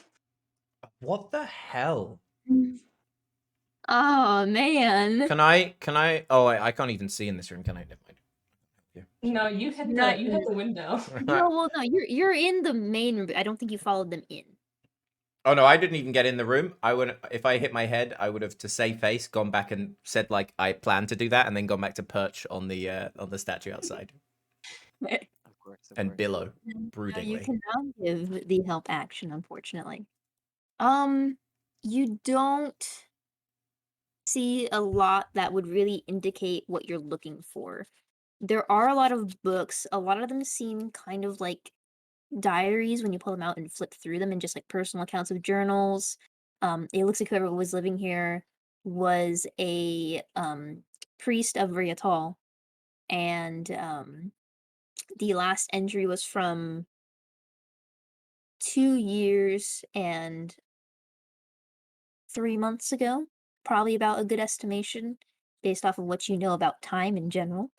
Speaker 2: What the hell?
Speaker 1: Oh man.
Speaker 2: Can I? Oh, I can't even see in this room. Can I? Never mind. Yeah.
Speaker 7: No, you hit
Speaker 1: Not
Speaker 7: the window.
Speaker 1: No, you're in the main room. But I don't think you followed them in.
Speaker 2: Oh no, I didn't even get in the room. I would, if I hit my head, I would have, to save face, gone back and said like I planned to do that, and then gone back to perch on the statue outside
Speaker 6: Of course.
Speaker 2: and billow
Speaker 1: No, you
Speaker 2: broodingly.
Speaker 1: cannot give the help action, unfortunately. You don't see a lot that would really indicate what you're looking for. There are a lot of books. A lot of them seem kind of like diaries when you pull them out and flip through them, and just like personal accounts of journals. It looks like whoever was living here was a priest of Riatal, and the last entry was from 2 years and 3 months ago, probably about a good estimation based off of what you know about time in general.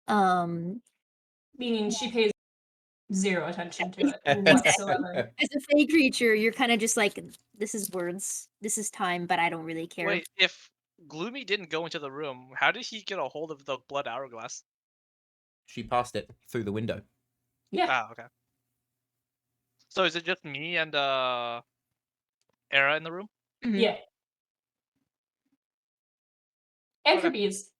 Speaker 7: Meaning she pays 0 attention to it whatsoever.
Speaker 1: As a fey creature, you're kind of just like, this is words, this is time, but I don't really care.
Speaker 5: Wait, if Gloomy didn't go into the room, how did he get a hold of the blood hourglass?
Speaker 2: She passed it through the window.
Speaker 7: Yeah.
Speaker 5: Ah, okay. So is it just me and Era in the room?
Speaker 1: Mhm.
Speaker 7: Yeah. And
Speaker 5: Okay.
Speaker 7: for bees.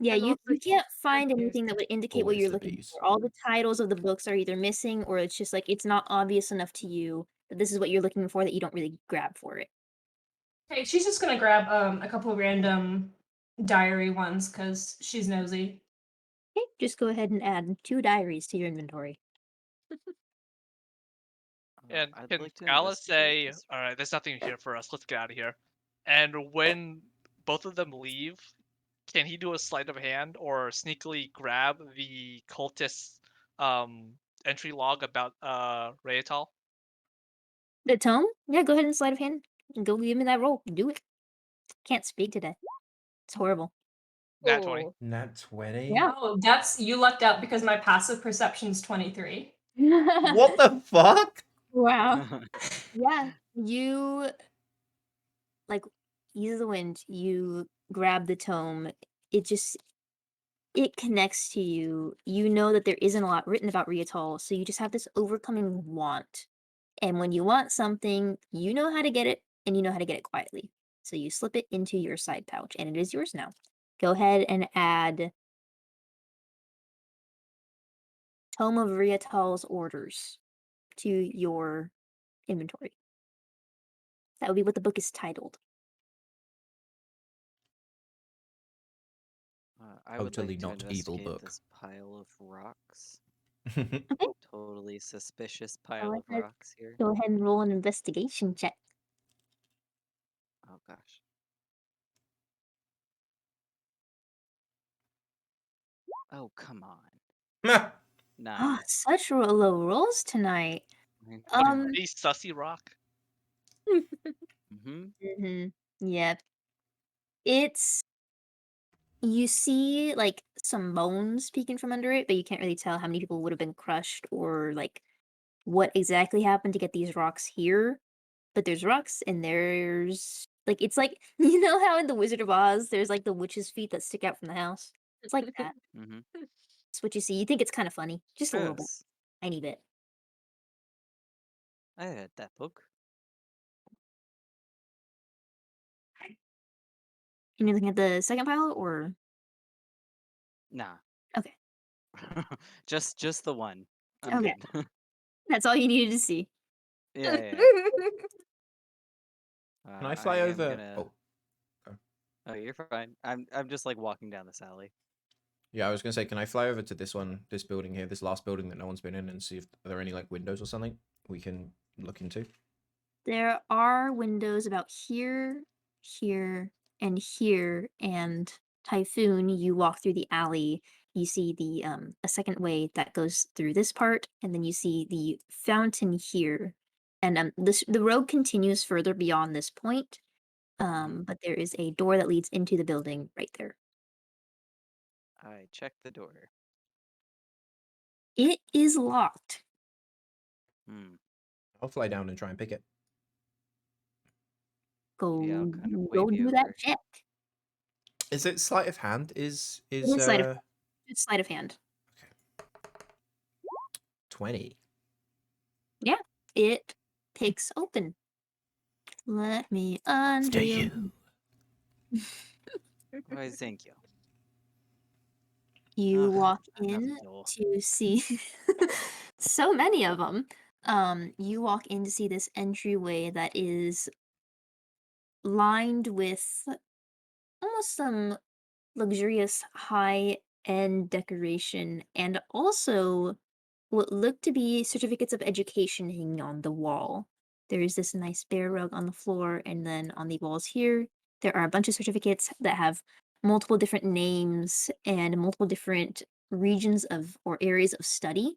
Speaker 1: Yeah,
Speaker 6: And
Speaker 1: you
Speaker 6: also
Speaker 1: can't find
Speaker 6: bees.
Speaker 1: anything that would indicate what
Speaker 2: Always
Speaker 1: you're
Speaker 2: the
Speaker 1: looking
Speaker 2: bees.
Speaker 1: for. All the titles of the books are either missing, or it's just like it's not obvious enough to you that this is what you're looking for, that you don't really grab for it.
Speaker 7: Okay, she's just gonna grab a couple random diary ones because she's nosy.
Speaker 1: Okay, just go ahead and add 2 diaries to your inventory.
Speaker 5: And
Speaker 6: I'd
Speaker 5: can
Speaker 6: like to
Speaker 5: Gala
Speaker 6: investigate
Speaker 5: say,
Speaker 6: this.
Speaker 5: all right, there's nothing here for us, let's get out of here. And when both of them leave, can he do a sleight of hand or sneakily grab the cultist's entry log about Rayatal?
Speaker 1: The tome? Yeah, go ahead and sleight of hand. Go give me that roll. Do it. Can't speak today. It's horrible.
Speaker 5: Nat 20.
Speaker 4: Oh.
Speaker 2: Nat 20?
Speaker 1: Yeah.
Speaker 7: Oh, that's you lucked out because my passive perception's 23.
Speaker 2: What the fuck?
Speaker 1: Wow. Yeah, you like use the wind. You grab the tome. It connects to you. You know that there isn't a lot written about Riatal, so you just have this overcoming want. And when you want something, you know how to get it, and you know how to get it quietly. So you slip it into your side pouch, and it is yours now. Go ahead and add Tome of Riatal's Orders to your inventory. That would be what the book is titled.
Speaker 6: I would
Speaker 2: Totally
Speaker 6: like to
Speaker 2: not evil
Speaker 6: investigate
Speaker 2: book.
Speaker 6: this pile of rocks.
Speaker 1: Okay.
Speaker 6: Totally suspicious
Speaker 1: Go
Speaker 6: pile of
Speaker 1: ahead.
Speaker 6: rocks here.
Speaker 1: Go ahead and roll an investigation check.
Speaker 6: Oh gosh. Oh come on. Nice.
Speaker 1: Such low rolls tonight.
Speaker 5: What a pretty sussy rock.
Speaker 6: Mm-hmm.
Speaker 1: Yep. It's you see like some bones peeking from under it, but you can't really tell how many people would have been crushed or like what exactly happened to get these rocks here. But there's rocks and there's like it's like you know how in the Wizard of Oz there's like the witch's feet that stick out from the house. It's like that.
Speaker 6: Mm-hmm.
Speaker 1: That's what you see. You think it's kind of funny, just a little bit,
Speaker 6: Gross.
Speaker 1: tiny bit.
Speaker 6: I had that book.
Speaker 1: And you're looking at the second pile, or
Speaker 6: Nah.
Speaker 1: okay,
Speaker 6: just the one. I'm
Speaker 1: okay,
Speaker 6: good.
Speaker 1: that's all you needed to see.
Speaker 6: Yeah.
Speaker 2: Can I
Speaker 6: I
Speaker 2: fly
Speaker 6: am
Speaker 2: over?
Speaker 6: gonna.
Speaker 2: Oh, okay.
Speaker 6: Oh, you're fine. I'm just like walking down this alley.
Speaker 2: Yeah, I was gonna say, can I fly over to this one, this building here, this last building that no one's been in, and see if there are any like windows or something we can look into?
Speaker 1: There are windows about here, here, and here, and Typhoon, you walk through the alley, you see the a second way that goes through this part, and then you see the fountain here. And the road continues further beyond this point. But there is a door that leads into the building right there.
Speaker 6: I check the door.
Speaker 1: It is locked.
Speaker 6: Hmm.
Speaker 2: I'll fly down and try and pick it.
Speaker 6: Yeah, I'll
Speaker 1: Go
Speaker 6: kind of
Speaker 1: go
Speaker 6: wave you
Speaker 1: do that
Speaker 6: over.
Speaker 1: check.
Speaker 2: Is it sleight of hand?
Speaker 1: It is sleight of
Speaker 2: uh
Speaker 1: it's sleight of hand.
Speaker 2: 20?
Speaker 1: Yeah, it picks open. Let me
Speaker 2: After
Speaker 1: unveil.
Speaker 2: you.
Speaker 6: Why, thank you.
Speaker 1: You
Speaker 6: Ugh,
Speaker 1: walk
Speaker 6: another
Speaker 1: in
Speaker 6: door.
Speaker 1: to see so many of them. You walk in to see this entryway that is lined with almost some luxurious high-end decoration and also what look to be certificates of education hanging on the wall. There is this nice bear rug on the floor, and then on the walls here, there are a bunch of certificates that have multiple different names and multiple different regions of or areas of study.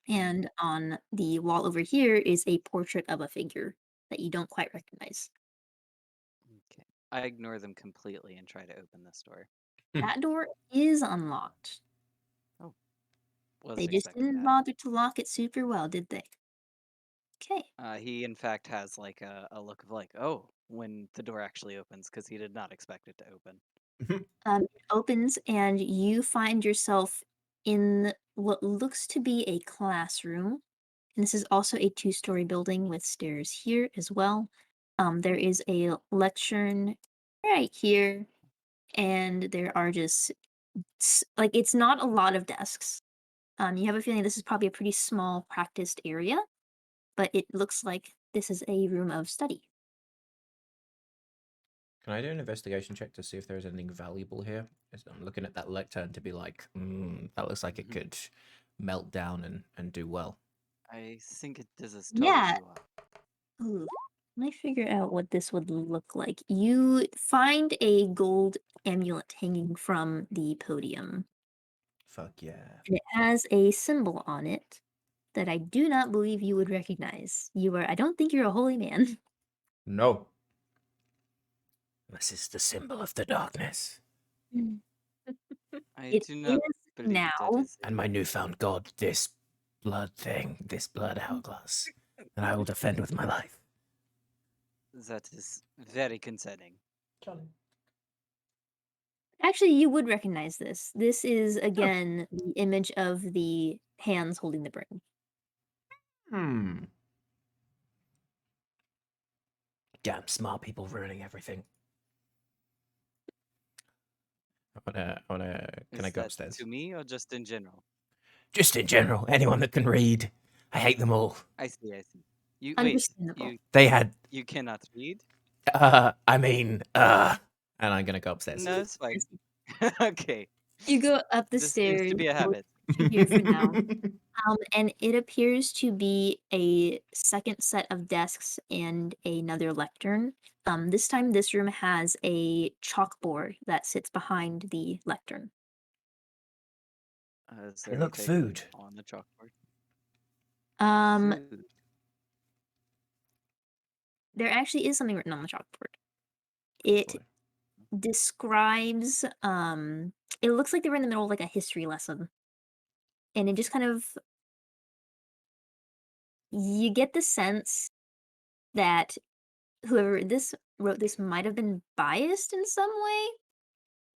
Speaker 1: And on the wall over here is a portrait of a figure that you don't quite recognize.
Speaker 6: Okay. I ignore them completely and try to open this door.
Speaker 1: That door is unlocked.
Speaker 6: Oh, was
Speaker 1: They just
Speaker 6: expecting
Speaker 1: didn't
Speaker 6: that.
Speaker 1: bother to lock it super well, did they? Okay.
Speaker 6: He in fact has like a look of like, oh, when the door actually opens, because he did not expect it to open.
Speaker 1: It opens and you find yourself in what looks to be a classroom. And this is also a two-story building with stairs here as well. There is a lectern right here, and there are just like it's not a lot of desks. You have a feeling this is probably a pretty small practiced area, but it looks like this is a room of study.
Speaker 2: Can I do an investigation check to see if there's anything valuable here? As I'm looking at that lectern to be like, that looks like it could melt down and do well.
Speaker 6: I think it does as
Speaker 1: Yeah.
Speaker 6: totally well.
Speaker 1: Ooh, let me figure out what this would look like. You find a gold amulet hanging from the podium,
Speaker 2: Fuck yeah.
Speaker 1: and it has a symbol on it that I do not believe you would recognize. I don't think you're a holy man.
Speaker 2: No. This is the symbol of the darkness.
Speaker 6: I
Speaker 1: It
Speaker 6: do
Speaker 1: is
Speaker 6: not believe
Speaker 1: now.
Speaker 6: that is.
Speaker 2: And my newfound god, this blood thing, this blood hourglass. And I will defend with my life.
Speaker 6: That is very concerning.
Speaker 1: Actually, you would recognize this. This is, again, the image of the hands holding the broom.
Speaker 2: Hmm. Damn smart people ruining everything. Can I
Speaker 6: Is
Speaker 2: go
Speaker 6: that
Speaker 2: upstairs?
Speaker 6: to me or just in general?
Speaker 2: Just in general, anyone that can read. I hate them all.
Speaker 6: I see. You wait,
Speaker 1: Understandable.
Speaker 2: They had,
Speaker 6: you cannot read?
Speaker 2: and I'm gonna go upstairs.
Speaker 6: No, it's fine. Okay.
Speaker 1: You go up the
Speaker 6: This seems
Speaker 1: stairs,
Speaker 6: to be a
Speaker 1: we'll
Speaker 6: habit.
Speaker 1: keep you here for now. And it appears to be a second set of desks and another lectern. This time, this room has a chalkboard that sits behind the lectern.
Speaker 6: Is
Speaker 2: Hey,
Speaker 6: there
Speaker 2: look,
Speaker 6: anything
Speaker 2: food.
Speaker 6: on the chalkboard?
Speaker 1: Um,
Speaker 6: Food.
Speaker 1: there actually is something written on the chalkboard.
Speaker 2: Oh,
Speaker 1: It
Speaker 2: boy.
Speaker 1: describes it looks like they were in the middle of like a history lesson. And it just kind of you get the sense that whoever this wrote this might have been biased in some way.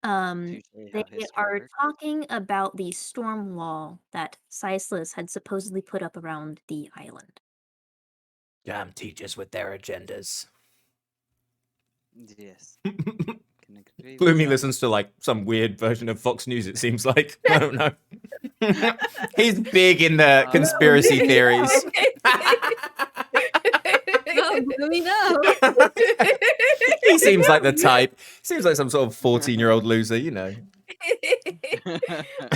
Speaker 6: It's
Speaker 1: Um,
Speaker 6: usually
Speaker 1: they
Speaker 6: how history
Speaker 1: are
Speaker 6: works.
Speaker 1: talking about the storm wall that Silas had supposedly put up around the island.
Speaker 2: Damn teachers with their agendas.
Speaker 6: Yes. Can agree with
Speaker 2: Gloomy
Speaker 6: that.
Speaker 2: listens to like some weird version of Fox News, it seems like. I don't know. He's big in the conspiracy theories.
Speaker 1: No, Gloomy, no.
Speaker 2: He seems like the type. Seems like some sort of 14-year-old loser, you know.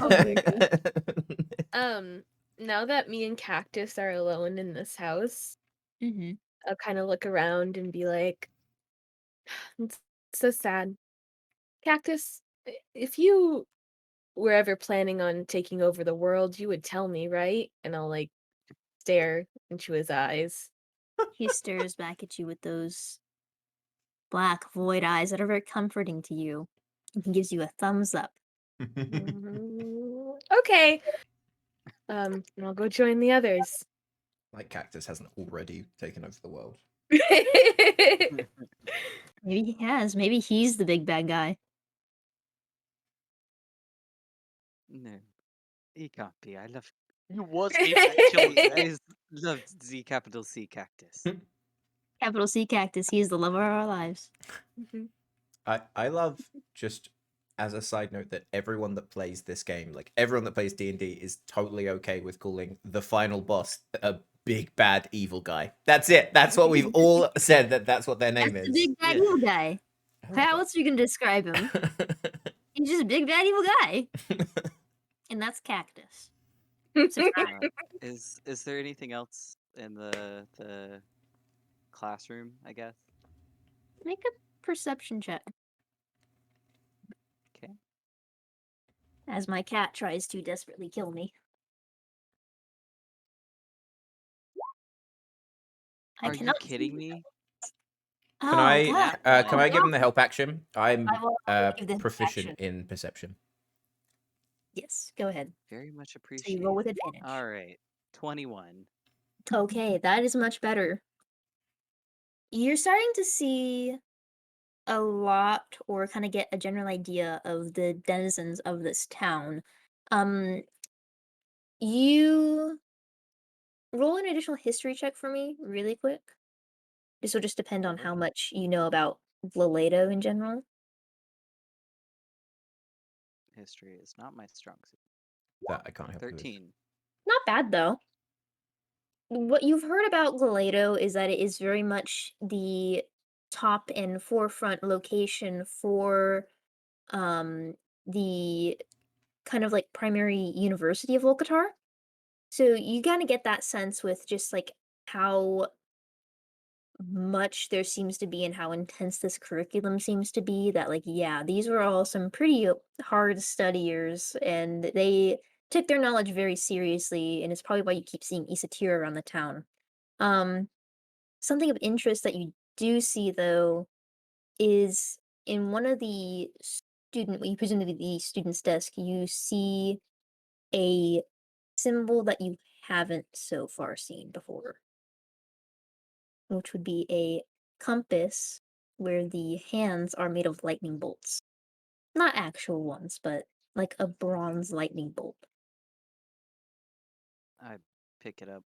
Speaker 1: Oh my god.
Speaker 4: Now that me and Cactus are alone in this house,
Speaker 1: Mm-hmm.
Speaker 4: I'll kind of look around and be like, it's so sad. Cactus, if you were ever planning on taking over the world, you would tell me, right? And I'll like stare into his eyes.
Speaker 1: He stares back at you with those black void eyes that are very comforting to you. And he gives you a thumbs up.
Speaker 4: Okay. And I'll go join the others.
Speaker 2: Like Cactus hasn't already taken over the world.
Speaker 1: Maybe he has. Maybe he's the big bad guy.
Speaker 6: No, he can't be. I love.
Speaker 5: He was able to kill
Speaker 6: I
Speaker 5: you.
Speaker 6: always loved Z capital C cactus.
Speaker 1: Capital C Cactus. He is the love of our lives.
Speaker 2: I love, just as a side note, that everyone that plays this game, like everyone that plays D&D, is totally okay with calling the final boss a big bad evil guy. That's it. That's what we've all said, that's what their name
Speaker 1: That's
Speaker 2: is.
Speaker 1: the big bad
Speaker 6: Yeah.
Speaker 1: evil guy.
Speaker 2: I love
Speaker 1: How else are you gonna describe him? He's just a big bad evil guy. And that's Cactus. Surprise.
Speaker 6: Is there anything else in the classroom? I guess.
Speaker 1: Make a perception check
Speaker 6: Okay.
Speaker 1: as my cat tries to desperately kill me. I
Speaker 6: Are you
Speaker 1: cannot
Speaker 6: kidding
Speaker 1: see-
Speaker 6: me?
Speaker 2: Can
Speaker 1: Oh,
Speaker 2: I
Speaker 1: God.
Speaker 2: can I give him the help action? I'm
Speaker 1: I will give the help
Speaker 2: proficient
Speaker 1: action.
Speaker 2: in perception.
Speaker 1: Yes, go ahead.
Speaker 6: Very much
Speaker 1: So you
Speaker 6: appreciated.
Speaker 1: roll with advantage.
Speaker 6: All right, 21.
Speaker 1: Okay, that is much better. You're starting to see a lot or kind of get a general idea of the denizens of this town. You roll an additional history check for me really quick. This will just depend on how much you know about Laledo in general.
Speaker 6: History is not my strong suit.
Speaker 2: That I can't help you with.
Speaker 6: 13.
Speaker 1: Not bad though. What you've heard about Laledo is that it is very much the top and forefront location for the kind of like primary university of Volcatar. So you kind of get that sense with just like how much there seems to be and how intense this curriculum seems to be, that like yeah, these were all some pretty hard studiers and they took their knowledge very seriously, and it's probably why you keep seeing Isatir around the town. Um Something of interest that you do see though is in one of the what you presume to be the student's desk, you see a symbol that you haven't so far seen before, which would be a compass where the hands are made of lightning bolts. Not actual ones, but like a bronze lightning bolt.
Speaker 6: I pick it up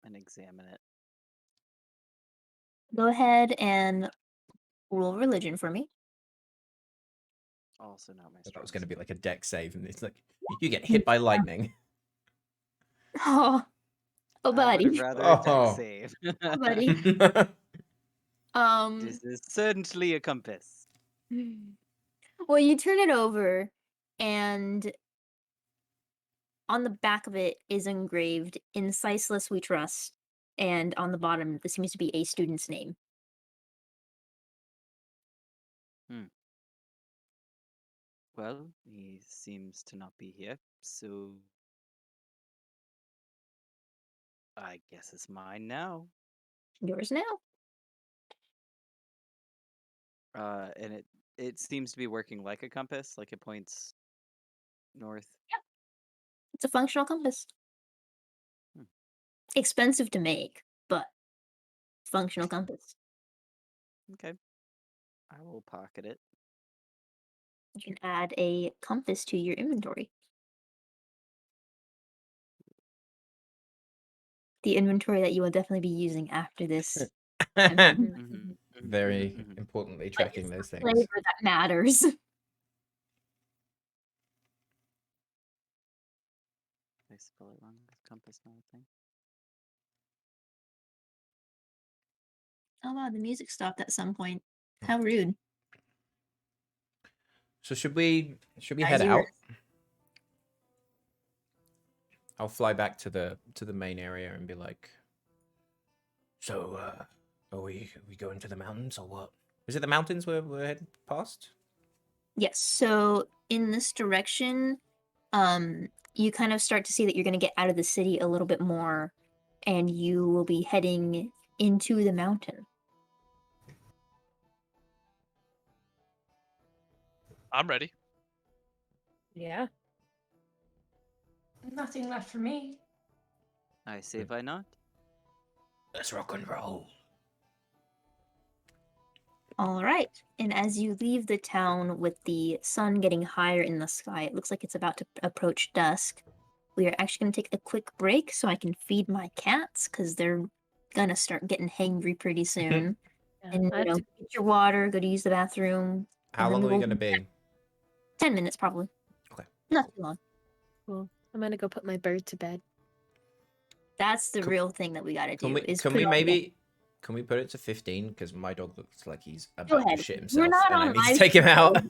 Speaker 6: and examine it.
Speaker 1: Go ahead and roll religion for me.
Speaker 6: Also not my
Speaker 2: That
Speaker 6: strong
Speaker 2: was going to
Speaker 6: suit.
Speaker 2: be like a deck save, and it's like you get hit by lightning.
Speaker 1: Oh,
Speaker 6: I would
Speaker 1: buddy.
Speaker 6: have rather a deck
Speaker 2: Oh.
Speaker 6: save.
Speaker 1: Oh, buddy.
Speaker 6: This is certainly a compass.
Speaker 1: Well, you turn it over, and on the back of it is engraved "In Siceless We Trust," and on the bottom, this seems to be a student's name.
Speaker 6: Well, he seems to not be here, so I guess it's mine now.
Speaker 1: Yours now.
Speaker 6: And it it seems to be working like a compass, like it points north.
Speaker 1: It's a functional compass.
Speaker 6: Hmm.
Speaker 1: Expensive to make, but functional compass.
Speaker 6: Okay. I will pocket it.
Speaker 1: You can add a compass to your inventory. The inventory that you will definitely be using after this campaign.
Speaker 6: Mm-hmm.
Speaker 2: Very importantly,
Speaker 1: But
Speaker 2: tracking
Speaker 1: it's
Speaker 2: those
Speaker 1: the
Speaker 2: things.
Speaker 1: flavor that matters.
Speaker 6: I spell it wrong. Is compass not a thing?
Speaker 1: Oh wow, the music stopped at some point. How rude.
Speaker 2: So should we
Speaker 1: As
Speaker 2: head
Speaker 1: you were-
Speaker 2: out? I'll fly back to the main area and be like, so are we going to the mountains or what? Is it the mountains we're heading past?
Speaker 1: Yes, so in this direction, you kind of start to see that you're gonna get out of the city a little bit more, and you will be heading into the mountain.
Speaker 5: I'm ready.
Speaker 4: Yeah.
Speaker 7: Nothing left for me.
Speaker 6: I say, why not?
Speaker 2: Let's rock and roll.
Speaker 1: All right. And as you leave the town with the sun getting higher in the sky, it looks like it's about to approach dusk. We are actually going to take a quick break so I can feed my cats because they're going to start getting hangry pretty soon. And,
Speaker 4: I have to-
Speaker 1: get your water, go to use the bathroom.
Speaker 2: How
Speaker 1: and then
Speaker 2: long are we
Speaker 1: we'll
Speaker 2: going to be?
Speaker 1: 10 minutes probably.
Speaker 2: Okay.
Speaker 1: Not too long.
Speaker 4: Cool. I'm gonna go put my bird to bed.
Speaker 1: That's the
Speaker 2: Can-
Speaker 1: real thing that we got to do. is
Speaker 2: Can
Speaker 1: put
Speaker 2: we
Speaker 1: it all together.
Speaker 2: maybe can we put it to 15? Because my dog looks like he's
Speaker 1: Go
Speaker 2: about to
Speaker 1: ahead.
Speaker 2: shit
Speaker 1: We're
Speaker 2: himself,
Speaker 1: not
Speaker 2: and I
Speaker 1: on
Speaker 2: need to
Speaker 1: live
Speaker 2: take him out.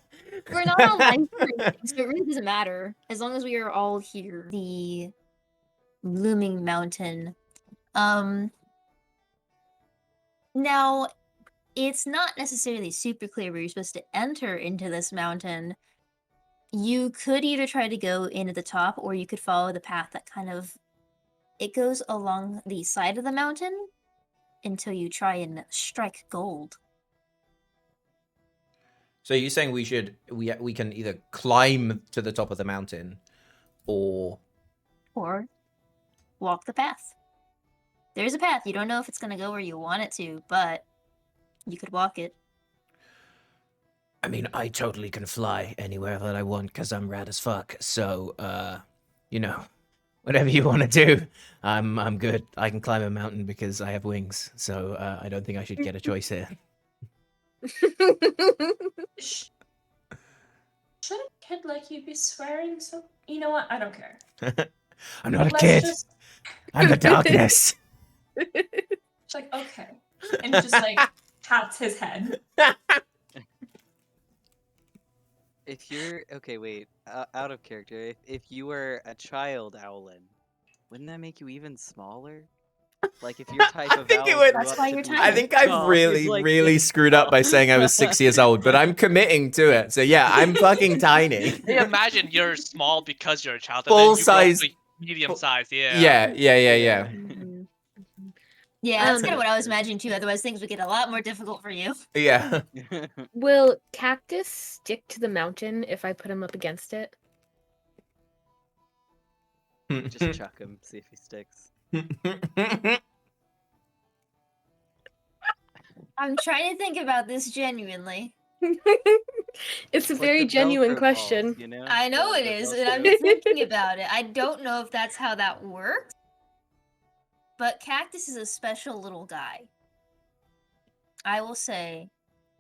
Speaker 1: We're not on live stream, so it really doesn't matter. As long as we are all here. The looming mountain. Now, it's not necessarily super clear where you're supposed to enter into this mountain. You could either try to go into the top, or you could follow the path that kind of it goes along the side of the mountain until you try and strike gold.
Speaker 2: So you're saying we can either climb to the top of the mountain, or
Speaker 1: Or walk the path. There's a path. You don't know if it's gonna go where you want it to, but you could walk it.
Speaker 2: I mean, I totally can fly anywhere that I want because I'm rad as fuck. So, whatever you want to do, I'm good. I can climb a mountain because I have wings. So I don't think I should get a choice here.
Speaker 7: Sh- Should a kid like you be swearing? So you know what? I don't care.
Speaker 2: I'm not a
Speaker 7: Let's
Speaker 2: kid.
Speaker 7: just.
Speaker 2: I'm the darkness.
Speaker 7: She's like, okay, and just like pats his head.
Speaker 6: If you're okay, wait. Out of character. If you were a child owlin, wouldn't that make you even smaller? Like if your type
Speaker 2: I
Speaker 6: of
Speaker 2: think it
Speaker 6: owl
Speaker 2: would-
Speaker 6: grew
Speaker 1: That's
Speaker 6: up
Speaker 1: why
Speaker 6: to
Speaker 1: you're
Speaker 6: be
Speaker 1: tiny.
Speaker 2: I
Speaker 6: this
Speaker 2: think I've
Speaker 6: tall,
Speaker 2: really,
Speaker 6: he's like
Speaker 2: really
Speaker 6: this
Speaker 2: screwed up by
Speaker 6: tall.
Speaker 2: saying I was 6 years old, but I'm committing to it. So yeah, I'm fucking tiny.
Speaker 5: Hey, imagine you're small because you're a child.
Speaker 2: Full
Speaker 5: and then you grow up
Speaker 2: size-
Speaker 5: to medium size. Yeah.
Speaker 2: Yeah.
Speaker 4: Mhm.
Speaker 1: Yeah,
Speaker 4: I
Speaker 1: that's
Speaker 4: don't
Speaker 1: kind of
Speaker 4: know.
Speaker 1: what I was imagining too. Otherwise, things would get a lot more difficult for you.
Speaker 2: Yeah.
Speaker 4: Will cactus stick to the mountain if I put him up against it?
Speaker 6: Just chuck him, see if he sticks.
Speaker 1: I'm trying to think about this genuinely.
Speaker 4: It's a
Speaker 6: It's like
Speaker 4: very
Speaker 6: the
Speaker 4: genuine
Speaker 6: Velcro balls,
Speaker 4: question.
Speaker 6: you know?
Speaker 1: I know
Speaker 6: The-
Speaker 1: it
Speaker 6: the
Speaker 1: is, and I'm
Speaker 6: Velcro.
Speaker 1: thinking about it. I don't know if that's how that works, but Cactus is a special little guy. I will say,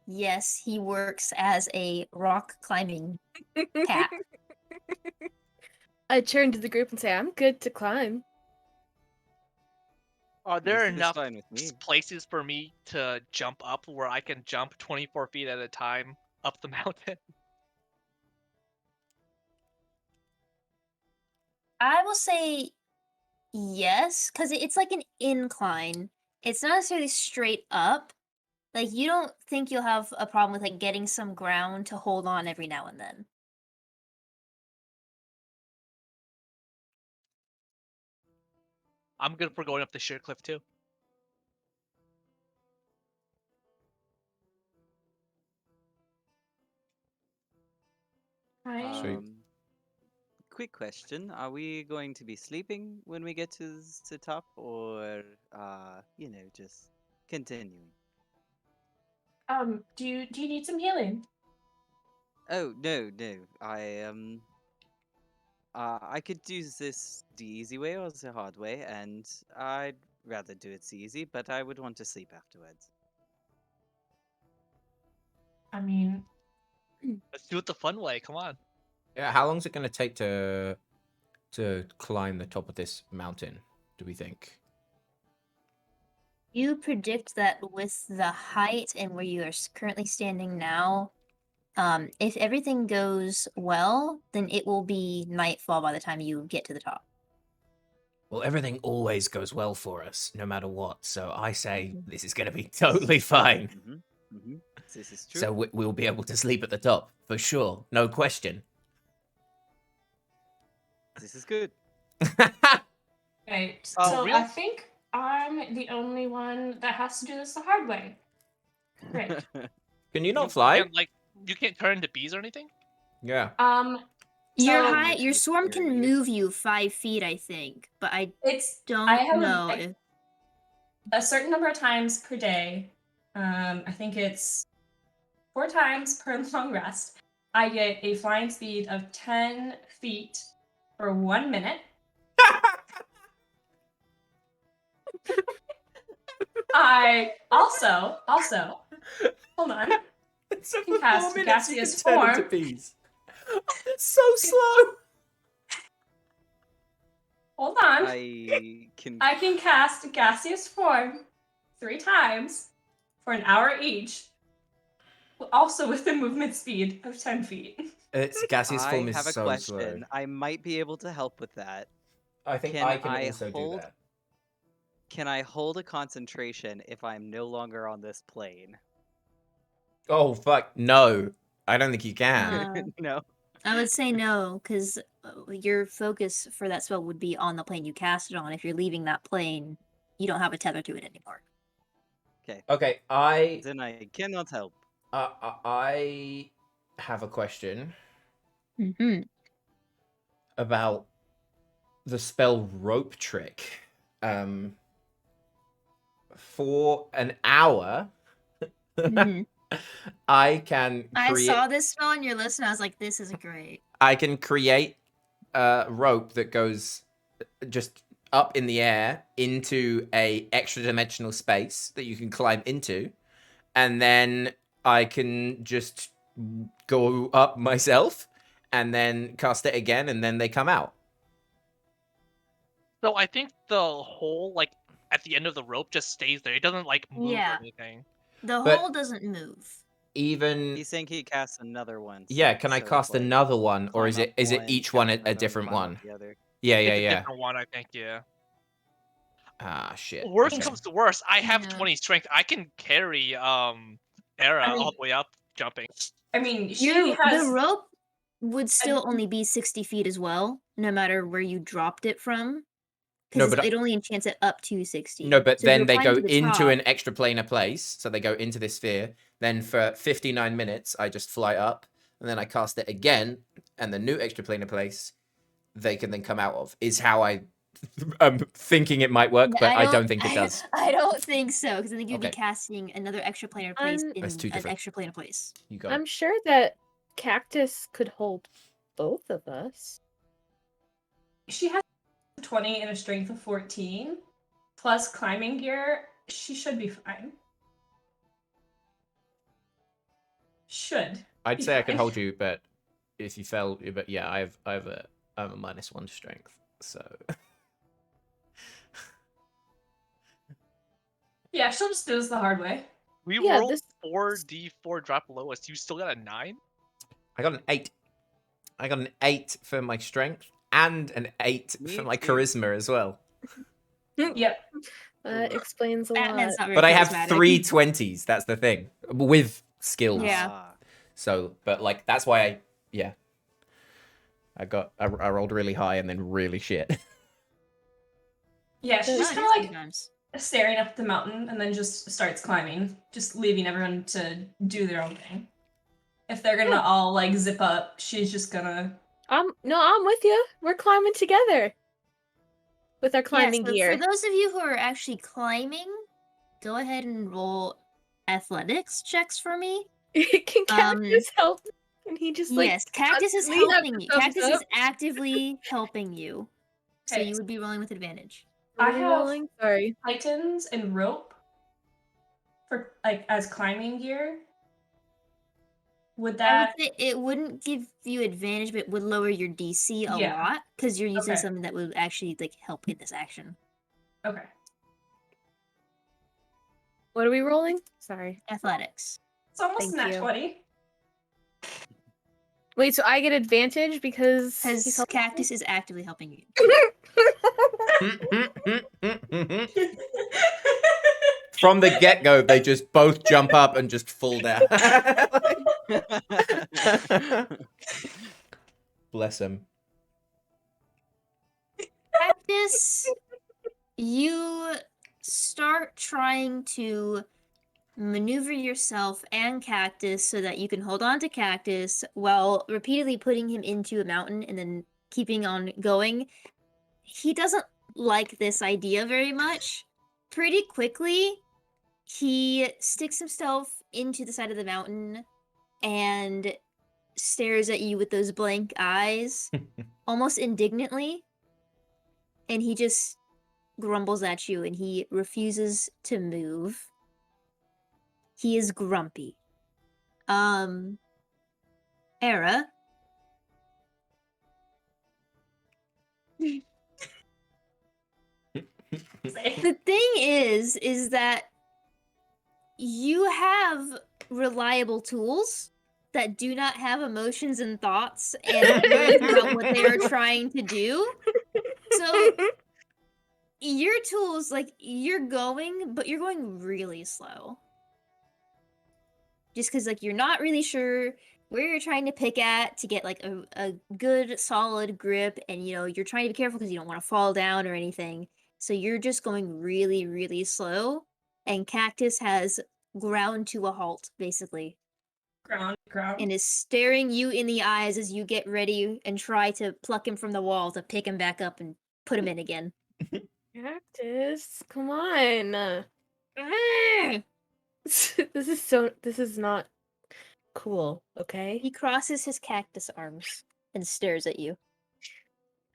Speaker 1: yes, he works as a rock climbing cat.
Speaker 4: I turn to the group and say, I'm good to climb.
Speaker 5: Are there
Speaker 6: This is
Speaker 5: enough
Speaker 6: fine with me.
Speaker 5: places for me to jump up where I can jump 24 feet at a time up the mountain?
Speaker 1: I will say yes, because it's like an incline. It's not necessarily straight up. Like, you don't think you'll have a problem with like getting some ground to hold on every now and then.
Speaker 5: I'm good for going up the sheer cliff too.
Speaker 6: I, 'cause, like, the Velcro balls, you know? The- the- the Velcro.
Speaker 1: All
Speaker 7: Right.
Speaker 2: Sweet.
Speaker 6: Quick question: are we going to be sleeping when we get to the top, or just continuing?
Speaker 7: Do you need some healing?
Speaker 6: Oh no, no. I could do this the easy way or the hard way, and I'd rather do it the easy, but I would want to sleep afterwards.
Speaker 7: I mean,
Speaker 5: Let's do it the fun way. Come on.
Speaker 2: Yeah, how long is it going to take to climb the top of this mountain, do we think?
Speaker 1: You predict that with the height and where you are currently standing now, if everything goes well, then it will be nightfall by the time you get to the top.
Speaker 2: Well, everything always goes well for us, no matter what. So I say
Speaker 1: Mhm.
Speaker 2: this is going to be totally fine.
Speaker 6: This is true.
Speaker 2: So we'll be able to sleep at the top, for sure. No question.
Speaker 6: This is good.
Speaker 7: right.
Speaker 5: Oh,
Speaker 7: So
Speaker 5: real?
Speaker 7: I think I'm the only one that has to do this the hard way. Great.
Speaker 2: Can you not fly?
Speaker 5: You can't turn into bees or anything?
Speaker 2: Yeah.
Speaker 1: Your
Speaker 7: So
Speaker 1: height, your swarm can
Speaker 6: mysterious.
Speaker 1: move you 5 feet, I think, but I
Speaker 7: it's
Speaker 1: don't
Speaker 7: I have
Speaker 1: know
Speaker 7: a,
Speaker 1: if.
Speaker 7: a certain number of times per day. I think it's 4 times per long rest. I get a flying speed of 10 feet for 1 minute. I also, hold on.
Speaker 2: So
Speaker 7: You
Speaker 2: for
Speaker 7: cast
Speaker 2: 4 minutes you can
Speaker 7: gaseous
Speaker 2: turn into
Speaker 7: form.
Speaker 2: bees. It's so slow.
Speaker 7: Hold on.
Speaker 6: I can.
Speaker 7: I can cast gaseous form 3 times for an hour each, also with a movement speed of 10 feet.
Speaker 2: Its gaseous form
Speaker 6: I
Speaker 2: is
Speaker 6: have a
Speaker 2: so
Speaker 6: question.
Speaker 2: slow.
Speaker 6: I might be able to help with that.
Speaker 2: I think
Speaker 6: Can
Speaker 2: I can
Speaker 6: I
Speaker 2: also do
Speaker 6: hold-
Speaker 2: that.
Speaker 6: Can I hold a concentration if I'm no longer on this plane?
Speaker 2: Oh fuck, no. I don't think you can.
Speaker 6: No.
Speaker 1: I would say no, because your focus for that spell would be on the plane you cast it on. If you're leaving that plane, you don't have a tether to it anymore.
Speaker 2: Okay, I
Speaker 6: Then I cannot help.
Speaker 2: I have a question
Speaker 1: Mm-hmm.
Speaker 2: about the spell rope trick. For an hour,
Speaker 1: Mm-hmm.
Speaker 2: I can
Speaker 1: I
Speaker 2: create.
Speaker 1: saw this spell on your list and I was like, this is great.
Speaker 2: I can create a rope that goes just up in the air into a extra dimensional space that you can climb into, and then I can just go up myself and then cast it again, and then they come out.
Speaker 5: So I think the hole, at the end of the rope just stays there. It doesn't, move
Speaker 1: Yeah.
Speaker 5: or anything.
Speaker 1: The
Speaker 2: But-
Speaker 1: hole doesn't move.
Speaker 2: Even
Speaker 6: He's saying he casts another one.
Speaker 2: yeah, can I
Speaker 6: so it's
Speaker 2: cast
Speaker 6: like,
Speaker 2: another one, or is
Speaker 6: climb
Speaker 2: it
Speaker 6: up
Speaker 2: each one
Speaker 6: cast
Speaker 2: a
Speaker 6: another,
Speaker 2: different
Speaker 6: climb up
Speaker 2: one?
Speaker 6: the other.
Speaker 2: Yeah,
Speaker 5: It's a
Speaker 2: yeah.
Speaker 5: different one, I think, yeah.
Speaker 2: Ah, shit.
Speaker 5: Worst
Speaker 2: Okay.
Speaker 5: comes to worst, I have
Speaker 1: Yeah.
Speaker 5: 20 strength. I can carry Era all the way up jumping.
Speaker 7: I mean, she
Speaker 1: The
Speaker 7: has
Speaker 1: rope would still only be 60 feet as well, no matter where you dropped it from.
Speaker 2: No,
Speaker 1: Because
Speaker 2: but
Speaker 1: it only enchants it up to 60.
Speaker 2: No, but
Speaker 1: So if
Speaker 2: then
Speaker 1: you're
Speaker 2: they
Speaker 1: flying
Speaker 2: go
Speaker 1: to the
Speaker 2: into
Speaker 1: top,
Speaker 2: an extra planar place. So they go into this sphere. Then for 59 minutes, I just fly up. And then I cast it again. And the new extra planar place, they can then come out of. Is how I'm thinking it might work, but I don't think it does.
Speaker 1: I don't think so, because I think you'd be
Speaker 2: Okay.
Speaker 1: casting another extra planar place in
Speaker 2: That's too
Speaker 1: an
Speaker 2: different.
Speaker 1: extra planar place.
Speaker 2: You go.
Speaker 4: I'm sure that Cactus could hold both of us.
Speaker 7: she has 20 and a strength of 14 plus climbing gear. She should be fine. Should.
Speaker 2: I'd
Speaker 7: be
Speaker 2: say I could
Speaker 7: fine.
Speaker 2: hold you, but if you fell, but yeah, I have a -1 strength. So
Speaker 7: Yeah, she'll just do this the hard way.
Speaker 5: We
Speaker 4: Yeah,
Speaker 5: rolled
Speaker 4: this-
Speaker 5: 4d4 drop lowest. You still got a 9?
Speaker 2: I got an 8. I got an 8 for my strength and an 8
Speaker 6: Me
Speaker 2: for my
Speaker 6: too.
Speaker 2: charisma as well.
Speaker 7: Yep.
Speaker 4: That explains a lot.
Speaker 1: Batman's not very
Speaker 2: But I have
Speaker 1: charismatic.
Speaker 2: 3 20s. That's the thing with skills.
Speaker 1: Yeah.
Speaker 6: Ah.
Speaker 2: So, but like that's why I rolled really high and then really shit.
Speaker 7: Yeah, she's
Speaker 1: Oh,
Speaker 7: just
Speaker 1: it
Speaker 7: kind
Speaker 1: is
Speaker 7: of like
Speaker 1: sometimes.
Speaker 7: staring up the mountain and then just starts climbing, just leaving everyone to do their own thing. if they're gonna all like zip up, she's just gonna.
Speaker 4: No, I'm with you. We're climbing together with our
Speaker 1: Yeah,
Speaker 4: climbing
Speaker 1: so
Speaker 4: gear.
Speaker 1: for those of you who are actually climbing, go ahead and roll athletics checks for me.
Speaker 4: Can Cactus help? And he just like
Speaker 1: Yes, Cactus is
Speaker 4: constantly have
Speaker 1: helping
Speaker 4: the
Speaker 1: you.
Speaker 4: thumbs
Speaker 1: Cactus is
Speaker 4: up?
Speaker 1: actively helping you. So
Speaker 7: Okay.
Speaker 1: you would be rolling with advantage.
Speaker 4: What
Speaker 7: I
Speaker 4: are we
Speaker 7: have
Speaker 4: rolling? Sorry.
Speaker 7: Titans and rope for like as climbing gear. Would
Speaker 1: I would
Speaker 7: that?
Speaker 1: say it wouldn't give you advantage, but it would lower your DC a
Speaker 7: Yeah.
Speaker 1: lot because you're using
Speaker 7: Okay.
Speaker 1: something that would actually like help in this action.
Speaker 7: Okay.
Speaker 4: What are we rolling? Sorry.
Speaker 1: Athletics.
Speaker 7: It's almost
Speaker 4: Thank
Speaker 7: nat
Speaker 4: you.
Speaker 7: 20.
Speaker 4: Wait, so I get advantage because he's
Speaker 1: Because
Speaker 4: helping me?
Speaker 1: Cactus is actively helping you.
Speaker 2: From the get-go, they just both jump up and just fall down. Bless him.
Speaker 1: Cactus, you start trying to maneuver yourself and Cactus so that you can hold on to Cactus while repeatedly putting him into a mountain and then keeping on going. He doesn't like this idea very much. Pretty quickly, he sticks himself into the side of the mountain and stares at you with those blank eyes, almost indignantly. And he just grumbles at you and he refuses to move. He is grumpy. Era. The thing is that you have reliable tools that do not have emotions and thoughts and feelings about what they are trying to do. So your tools, like, you're going, but you're going really slow. Just because, like, you're not really sure where you're trying to pick at to get, like, a good, solid grip, and, you know, you're trying to be careful because you don't want to fall down or anything. So you're just going really, really slow, and Cactus has ground to a halt, basically,
Speaker 7: Ground.
Speaker 1: and is staring you in the eyes as you get ready and try to pluck him from the wall to pick him back up and put him in again.
Speaker 4: Cactus, come on.
Speaker 1: Ah!
Speaker 4: This is not cool, okay?
Speaker 1: He crosses his cactus arms and stares at you.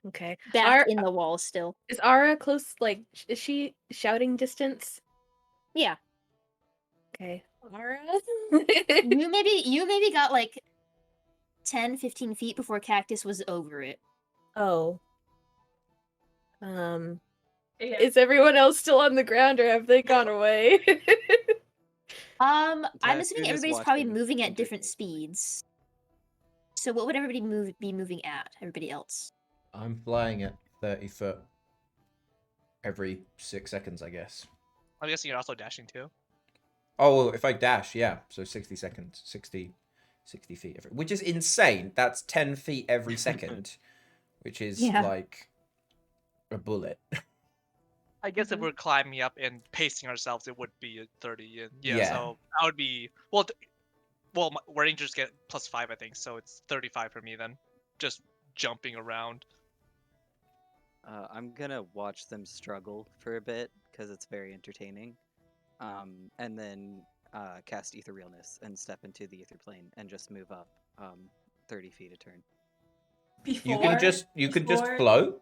Speaker 4: Okay.
Speaker 1: Back in the wall still.
Speaker 4: Is Ara close, like, is she shouting distance?
Speaker 1: Yeah.
Speaker 4: Okay. Ara?
Speaker 1: You maybe got like 10, 15 feet before Cactus was over it.
Speaker 4: Oh.
Speaker 7: Yeah.
Speaker 4: Is everyone else still on the ground or have they gone away?
Speaker 1: I'm
Speaker 6: Typhoon
Speaker 1: assuming
Speaker 6: is
Speaker 1: everybody's probably
Speaker 6: watching
Speaker 1: moving at
Speaker 6: and
Speaker 1: different
Speaker 6: drinking.
Speaker 1: speeds. So what would everybody be moving at? Everybody else?
Speaker 2: I'm flying at 30 foot every 6 seconds, I guess.
Speaker 5: I'm guessing you're also dashing too.
Speaker 2: Oh, well, if I dash, yeah. So 60 seconds, 60 feet, which is insane. That's 10 feet every second, which is
Speaker 1: Yeah.
Speaker 2: like a bullet.
Speaker 5: I guess if we're climbing up and pacing ourselves, it would be a 30. And yeah,
Speaker 2: Yeah.
Speaker 5: so I would be well. Rangers get +5, I think, so it's 35 for me then. Just jumping around.
Speaker 6: I'm gonna watch them struggle for a bit because it's very entertaining, and then cast Etherealness and step into the Ether Plane and just move up 30 feet a turn.
Speaker 2: You can just float.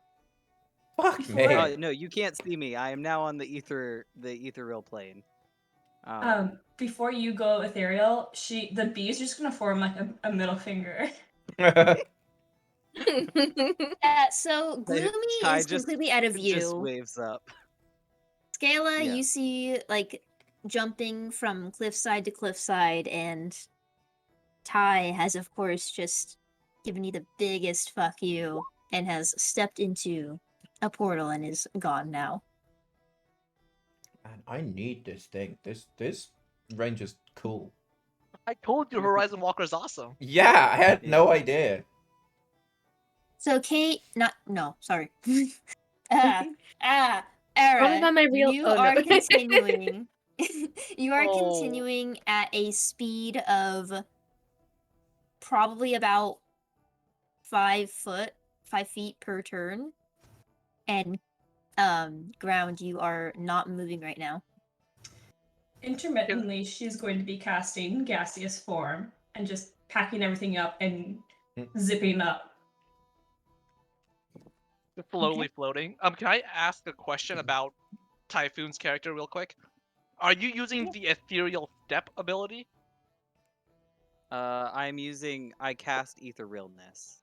Speaker 2: Fuck me.
Speaker 6: No, you can't see me. I am now on the ethereal plane.
Speaker 7: Before you go ethereal, the bee is just gonna form like a middle finger.
Speaker 1: So Gloomy
Speaker 6: Ty
Speaker 1: is completely out of view.
Speaker 6: Just waves up.
Speaker 1: Scala,
Speaker 6: Yeah.
Speaker 1: you see, like, jumping from cliffside to cliffside, and Ty has, of course, just given you the biggest fuck you and has stepped into a portal and is gone now.
Speaker 2: Man, I need this thing. This Ranger's cool.
Speaker 5: I told you Horizon Walker's awesome.
Speaker 2: Yeah, I had no idea.
Speaker 1: So Kate, sorry. Era,
Speaker 4: about my real-
Speaker 1: you
Speaker 4: oh, no.
Speaker 1: are continuing. You are
Speaker 4: Oh.
Speaker 1: continuing at a speed of probably about 5 feet per turn. And ground, you are not moving right now.
Speaker 7: Intermittently, she's going to be casting gaseous form and just packing everything up and zipping up.
Speaker 5: Slowly floating. Can I ask a question about Typhoon's character real quick? Are you using the ethereal step ability?
Speaker 6: I cast Etherealness.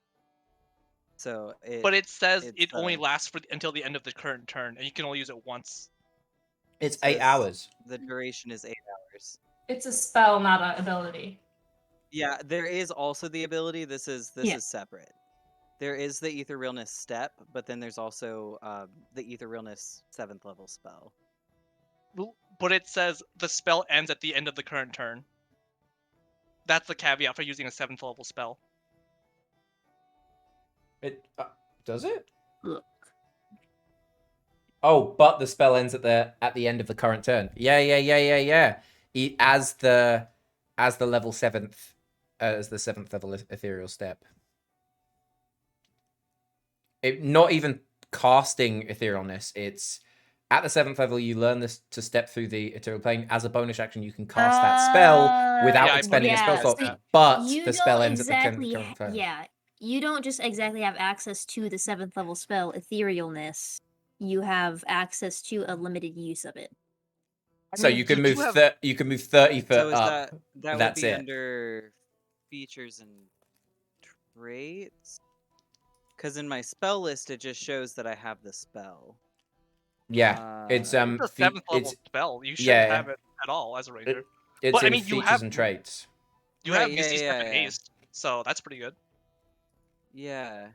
Speaker 6: So
Speaker 5: But it says
Speaker 6: it's,
Speaker 5: it only lasts until the end of the current turn, and you can only use it once.
Speaker 2: It's
Speaker 6: says
Speaker 2: 8 hours.
Speaker 6: The duration is 8 hours.
Speaker 7: It's a spell, not an ability.
Speaker 6: Yeah, there is also the ability. This is
Speaker 1: Yeah.
Speaker 6: separate. There is the Etherealness step, but then there's also the Etherealness 7th level spell.
Speaker 5: But it says the spell ends at the end of the current turn. That's the caveat for using a 7th level spell.
Speaker 2: It does it?
Speaker 1: Look.
Speaker 2: Oh, but the spell ends at the end of the current turn. Yeah. As the level 7th, as the 7th level ethereal step. Not even casting etherealness. It's at the 7th level you learn this to step through the ethereal plane. As a bonus action, you can cast that spell without
Speaker 5: Yeah,
Speaker 2: expending a
Speaker 1: yeah,
Speaker 2: spell slot.
Speaker 1: so
Speaker 2: But
Speaker 1: you
Speaker 2: the spell
Speaker 1: don't
Speaker 2: ends at the
Speaker 1: exactly
Speaker 2: current turn.
Speaker 1: yeah, you don't just exactly have access to the 7th level spell etherealness. You have access to a limited use of it.
Speaker 2: So you can move 30 foot
Speaker 6: So is
Speaker 2: up.
Speaker 6: that would
Speaker 2: That's
Speaker 6: be
Speaker 2: it.
Speaker 6: under features and traits? Because in my spell list it just shows that I have the spell.
Speaker 2: Yeah, it's
Speaker 5: It's a 7th level spell. You shouldn't have it at all as a ranger.
Speaker 2: It's
Speaker 5: but I
Speaker 2: in
Speaker 5: mean, you
Speaker 2: features
Speaker 5: have
Speaker 2: and traits.
Speaker 5: You have Misty Step and Haste, so that's pretty good.
Speaker 6: Yeah.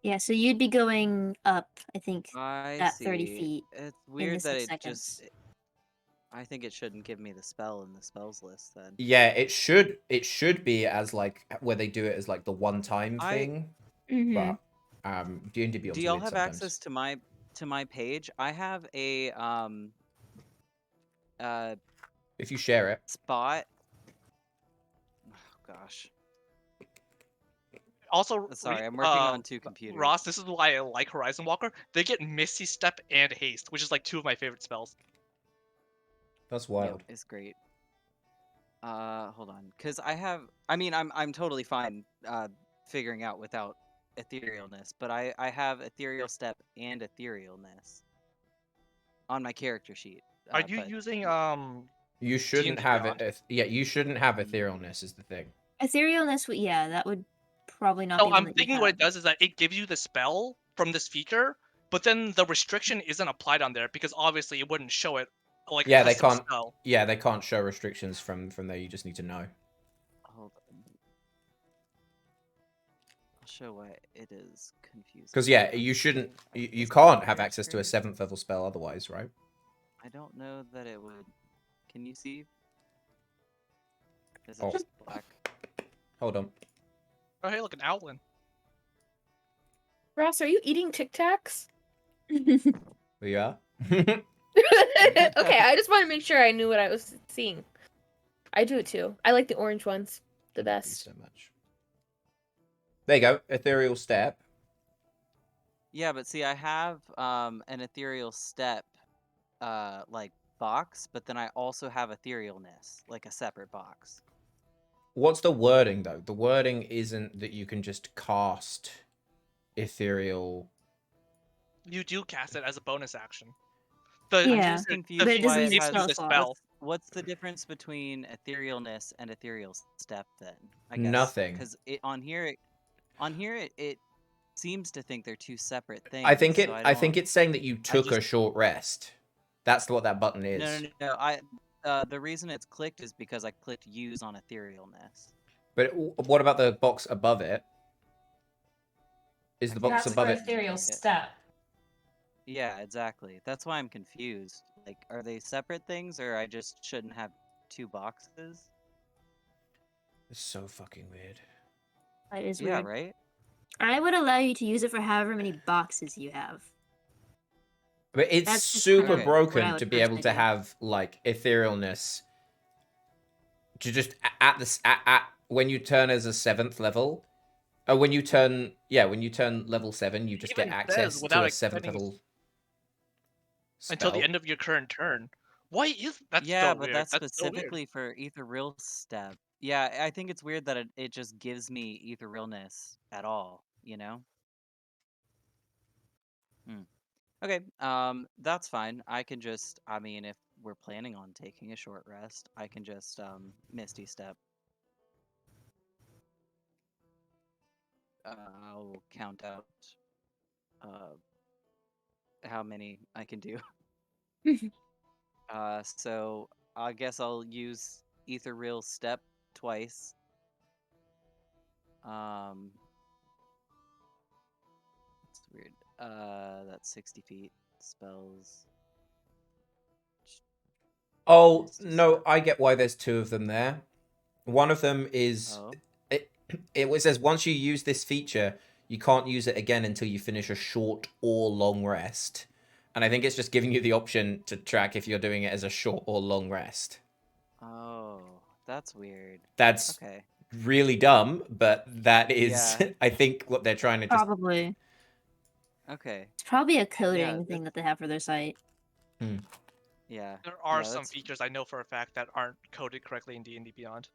Speaker 1: Yeah, so you'd be going up, I think,
Speaker 6: I
Speaker 1: that
Speaker 6: see.
Speaker 1: 30 feet.
Speaker 6: It's
Speaker 1: in
Speaker 6: weird
Speaker 1: the
Speaker 6: that
Speaker 1: 6
Speaker 6: it
Speaker 1: seconds.
Speaker 6: just. I think it shouldn't give me the spell in the spells list then.
Speaker 2: Yeah, it should be as like where they do it as like the one time thing.
Speaker 1: Mhm.
Speaker 2: But D&D Beyond's
Speaker 6: Do y'all
Speaker 2: weird
Speaker 6: have
Speaker 2: sometimes.
Speaker 6: access to my page? I have a
Speaker 2: if you share it.
Speaker 6: spot. Oh gosh.
Speaker 5: Also,
Speaker 6: sorry, I'm working on 2 computers.
Speaker 5: Ross, this is why I like Horizon Walker. They get Misty Step and Haste, which is like 2 of my favorite spells.
Speaker 2: That's wild.
Speaker 6: Yep, it's great. Hold on, because I'm totally fine figuring out without etherealness, but I have ethereal step and etherealness on my character sheet.
Speaker 5: Are you using
Speaker 2: You shouldn't
Speaker 5: D&D
Speaker 2: have
Speaker 5: Beyond?
Speaker 2: it. Yeah, you shouldn't have etherealness is the thing.
Speaker 1: Etherealness, that would probably not
Speaker 5: So
Speaker 1: be one
Speaker 5: I'm
Speaker 1: that you
Speaker 5: thinking
Speaker 1: have.
Speaker 5: what it does is that it gives you the spell from this feature, but then the restriction isn't applied on there because obviously it wouldn't show it like a
Speaker 2: Yeah, they
Speaker 5: custom
Speaker 2: can't.
Speaker 5: spell.
Speaker 2: Yeah, they can't show restrictions from there. You just need to know.
Speaker 6: Hold on. I'll show why it is confusing.
Speaker 2: Because yeah, you shouldn't. You can't have access to a 7th level spell otherwise, right?
Speaker 6: I don't know that it would. Can you see? Is it
Speaker 2: Oh.
Speaker 6: just black?
Speaker 2: Hold on.
Speaker 5: Oh hey, look, an Owlin.
Speaker 4: Ross, are you eating Tic Tacs?
Speaker 2: We are.
Speaker 4: Okay, I just want to make sure I knew what I was seeing. I do too. I like the orange ones the
Speaker 2: Thank you
Speaker 4: best.
Speaker 2: so much. There you go. Ethereal step.
Speaker 6: Yeah, but see, I have an ethereal step, like box, but then I also have etherealness, like a separate box.
Speaker 2: What's the wording though? The wording isn't that you can just cast ethereal.
Speaker 5: You do cast it as a bonus action.
Speaker 6: I'm
Speaker 1: Yeah,
Speaker 6: just
Speaker 5: The
Speaker 6: confused
Speaker 1: but it
Speaker 6: why
Speaker 1: doesn't
Speaker 6: it
Speaker 1: use a
Speaker 6: has
Speaker 1: spell
Speaker 5: the
Speaker 1: slot.
Speaker 5: spell.
Speaker 6: What's the difference between etherealness and ethereal step then? I guess
Speaker 2: Nothing.
Speaker 6: because on here it seems to think they're 2 separate things.
Speaker 2: I think
Speaker 6: so
Speaker 2: I think it's saying that you took a short rest. That's what that button is.
Speaker 6: No. The reason it's clicked is because I clicked use on etherealness.
Speaker 2: But what about the box above it? Is the box
Speaker 7: That's
Speaker 2: above
Speaker 7: for
Speaker 2: it?
Speaker 7: ethereal step.
Speaker 6: Yeah, exactly. That's why I'm confused. Like, are they separate things, or I just shouldn't have 2 boxes?
Speaker 2: It's so fucking weird.
Speaker 1: That is
Speaker 6: Yeah,
Speaker 1: weird.
Speaker 6: right?
Speaker 1: I would allow you to use it for however many boxes you have.
Speaker 2: But it's
Speaker 1: That's just
Speaker 2: super
Speaker 1: kind of what I
Speaker 2: broken
Speaker 1: would
Speaker 2: to be able to
Speaker 1: personally do.
Speaker 2: have like etherealness to just at when you turn as a 7th level. When you turn level 7, you just get
Speaker 5: Even says
Speaker 2: access to
Speaker 5: without
Speaker 2: a 7th
Speaker 5: expending
Speaker 2: level
Speaker 5: until the
Speaker 2: spell.
Speaker 5: end of your current turn. Why is that's
Speaker 6: Yeah,
Speaker 5: so
Speaker 6: but
Speaker 5: weird?
Speaker 6: that's
Speaker 5: That's so weird.
Speaker 6: specifically for ethereal step. Yeah, I think it's weird that it just gives me etherealness at all, you know? Okay, that's fine. I can just, I mean, if we're planning on taking a short rest, I can just, Misty Step. I'll count out, uh, how many I can do. So I guess I'll use Ethereal Step twice. It's weird. That's 60 feet. Spells.
Speaker 2: Oh,
Speaker 6: Misty
Speaker 2: no,
Speaker 6: Step.
Speaker 2: I get why there's 2 of them there. One of them is
Speaker 6: Oh.
Speaker 2: it says once you use this feature, you can't use it again until you finish a short or long rest. And I think it's just giving you the option to track if you're doing it as a short or long rest.
Speaker 6: Oh, that's weird.
Speaker 2: That's
Speaker 6: Okay.
Speaker 2: really dumb, but that is,
Speaker 6: Yeah.
Speaker 2: I think, what they're trying to just.
Speaker 1: Probably.
Speaker 6: Okay.
Speaker 1: It's probably a
Speaker 6: Yeah,
Speaker 1: coding thing that they have for their site.
Speaker 6: Yeah.
Speaker 5: There are
Speaker 6: Yeah,
Speaker 5: some
Speaker 6: that's
Speaker 5: features I know for a fact that aren't coded correctly in D&D Beyond.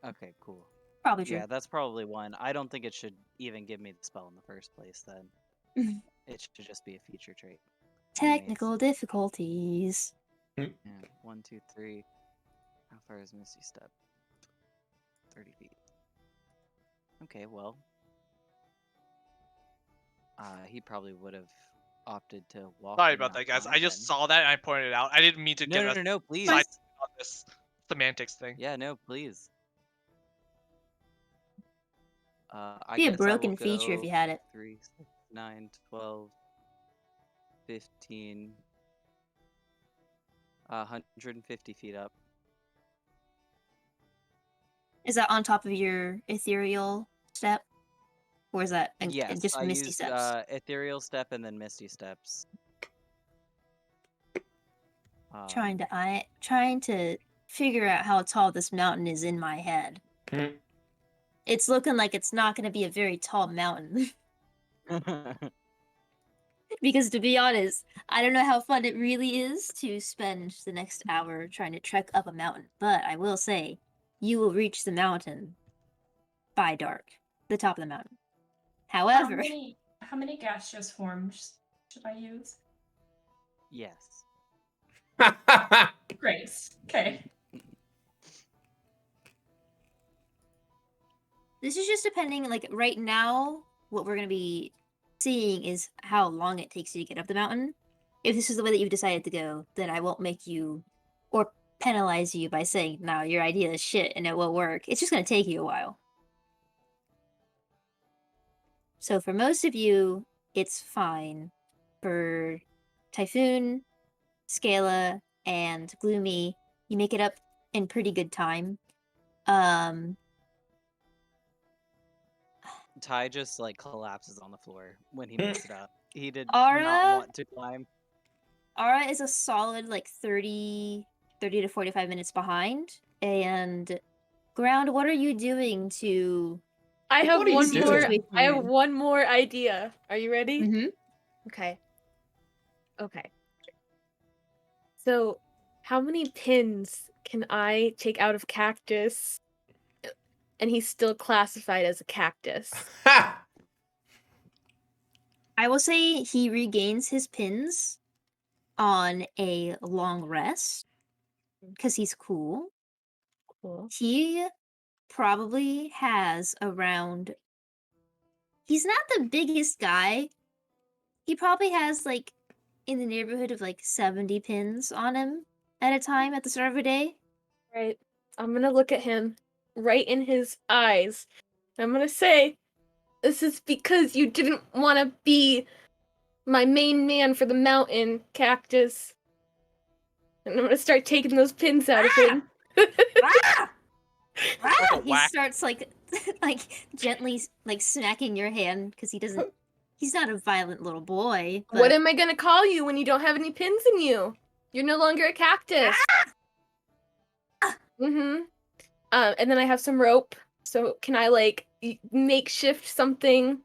Speaker 6: okay, cool.
Speaker 1: Probably true.
Speaker 6: Yeah, that's probably one. I don't think it should even give me the spell in the first place then. It should just be a feature trait.
Speaker 1: Technical difficulties.
Speaker 6: Yeah. 1, 2, 3. How far is Misty Step? 30 feet. Okay, well. He probably would have opted to walk.
Speaker 5: Sorry
Speaker 6: and
Speaker 5: about
Speaker 6: not
Speaker 5: that, guys.
Speaker 6: climb
Speaker 5: I just
Speaker 6: then.
Speaker 5: saw that and I pointed it out. I didn't mean to
Speaker 6: No,
Speaker 5: get
Speaker 6: no,
Speaker 5: us
Speaker 6: no, no, please.
Speaker 5: side on this semantics thing.
Speaker 6: Yeah, no, please. I
Speaker 1: Be a
Speaker 6: guess I will
Speaker 1: broken feature if
Speaker 6: go
Speaker 1: you had it.
Speaker 6: 3, 6, 9, 12, 15, 150 feet up.
Speaker 1: Is that on top of your ethereal step? Or is that
Speaker 6: Yes,
Speaker 1: just
Speaker 6: I
Speaker 1: misty
Speaker 6: used
Speaker 1: steps?
Speaker 6: ethereal step and then misty steps.
Speaker 1: Trying to figure out how tall this mountain is in my head. It's looking like it's not going to be a very tall mountain. Because to be honest, I don't know how fun it really is to spend the next hour trying to trek up a mountain. But I will say, you will reach the mountain by dark, the top of the mountain. However,
Speaker 7: How many gaseous forms should I use?
Speaker 6: Yes.
Speaker 7: Grace. Okay.
Speaker 1: this is just depending, like right now, what we're going to be seeing is how long it takes you to get up the mountain. If this is the way that you've decided to go, then I won't make you or penalize you by saying, no, your idea is shit and it won't work. It's just going to take you a while. So for most of you, it's fine. For Typhoon, Scala, and Gloomy, you make it up in pretty good time.
Speaker 6: Ty just like collapses on the floor when he makes it up. He did
Speaker 1: Aura?
Speaker 6: not want to climb.
Speaker 1: Ara is a solid like 30 to 45 minutes behind. And Ground, what are you doing to
Speaker 4: I have
Speaker 2: What are you
Speaker 4: one
Speaker 2: doing?
Speaker 4: more.
Speaker 1: situation
Speaker 4: I
Speaker 1: you're
Speaker 4: have
Speaker 1: in?
Speaker 4: one more idea. Are you ready?
Speaker 1: Mm-hmm.
Speaker 4: Okay. Okay. So, how many pins can I take out of Cactus, and he's still classified as a cactus?
Speaker 1: I will say he regains his pins on a long rest because he's cool.
Speaker 4: Cool.
Speaker 1: He probably has around. He's not the biggest guy. He probably has like in the neighborhood of like 70 pins on him at a time at the start of a day.
Speaker 4: Right. I'm gonna look at him right in his eyes. I'm gonna say, this is because you didn't want to be my main man for the mountain, Cactus. And I'm gonna start taking those pins out of him.
Speaker 1: Ah!
Speaker 5: Like a
Speaker 1: He
Speaker 5: whack.
Speaker 1: starts like gently like smacking your hand because he's not a violent little boy. But
Speaker 4: What am I gonna call you when you don't have any pins in you? You're no longer a cactus. Mm-hmm. And then I have some rope. So can I like makeshift something?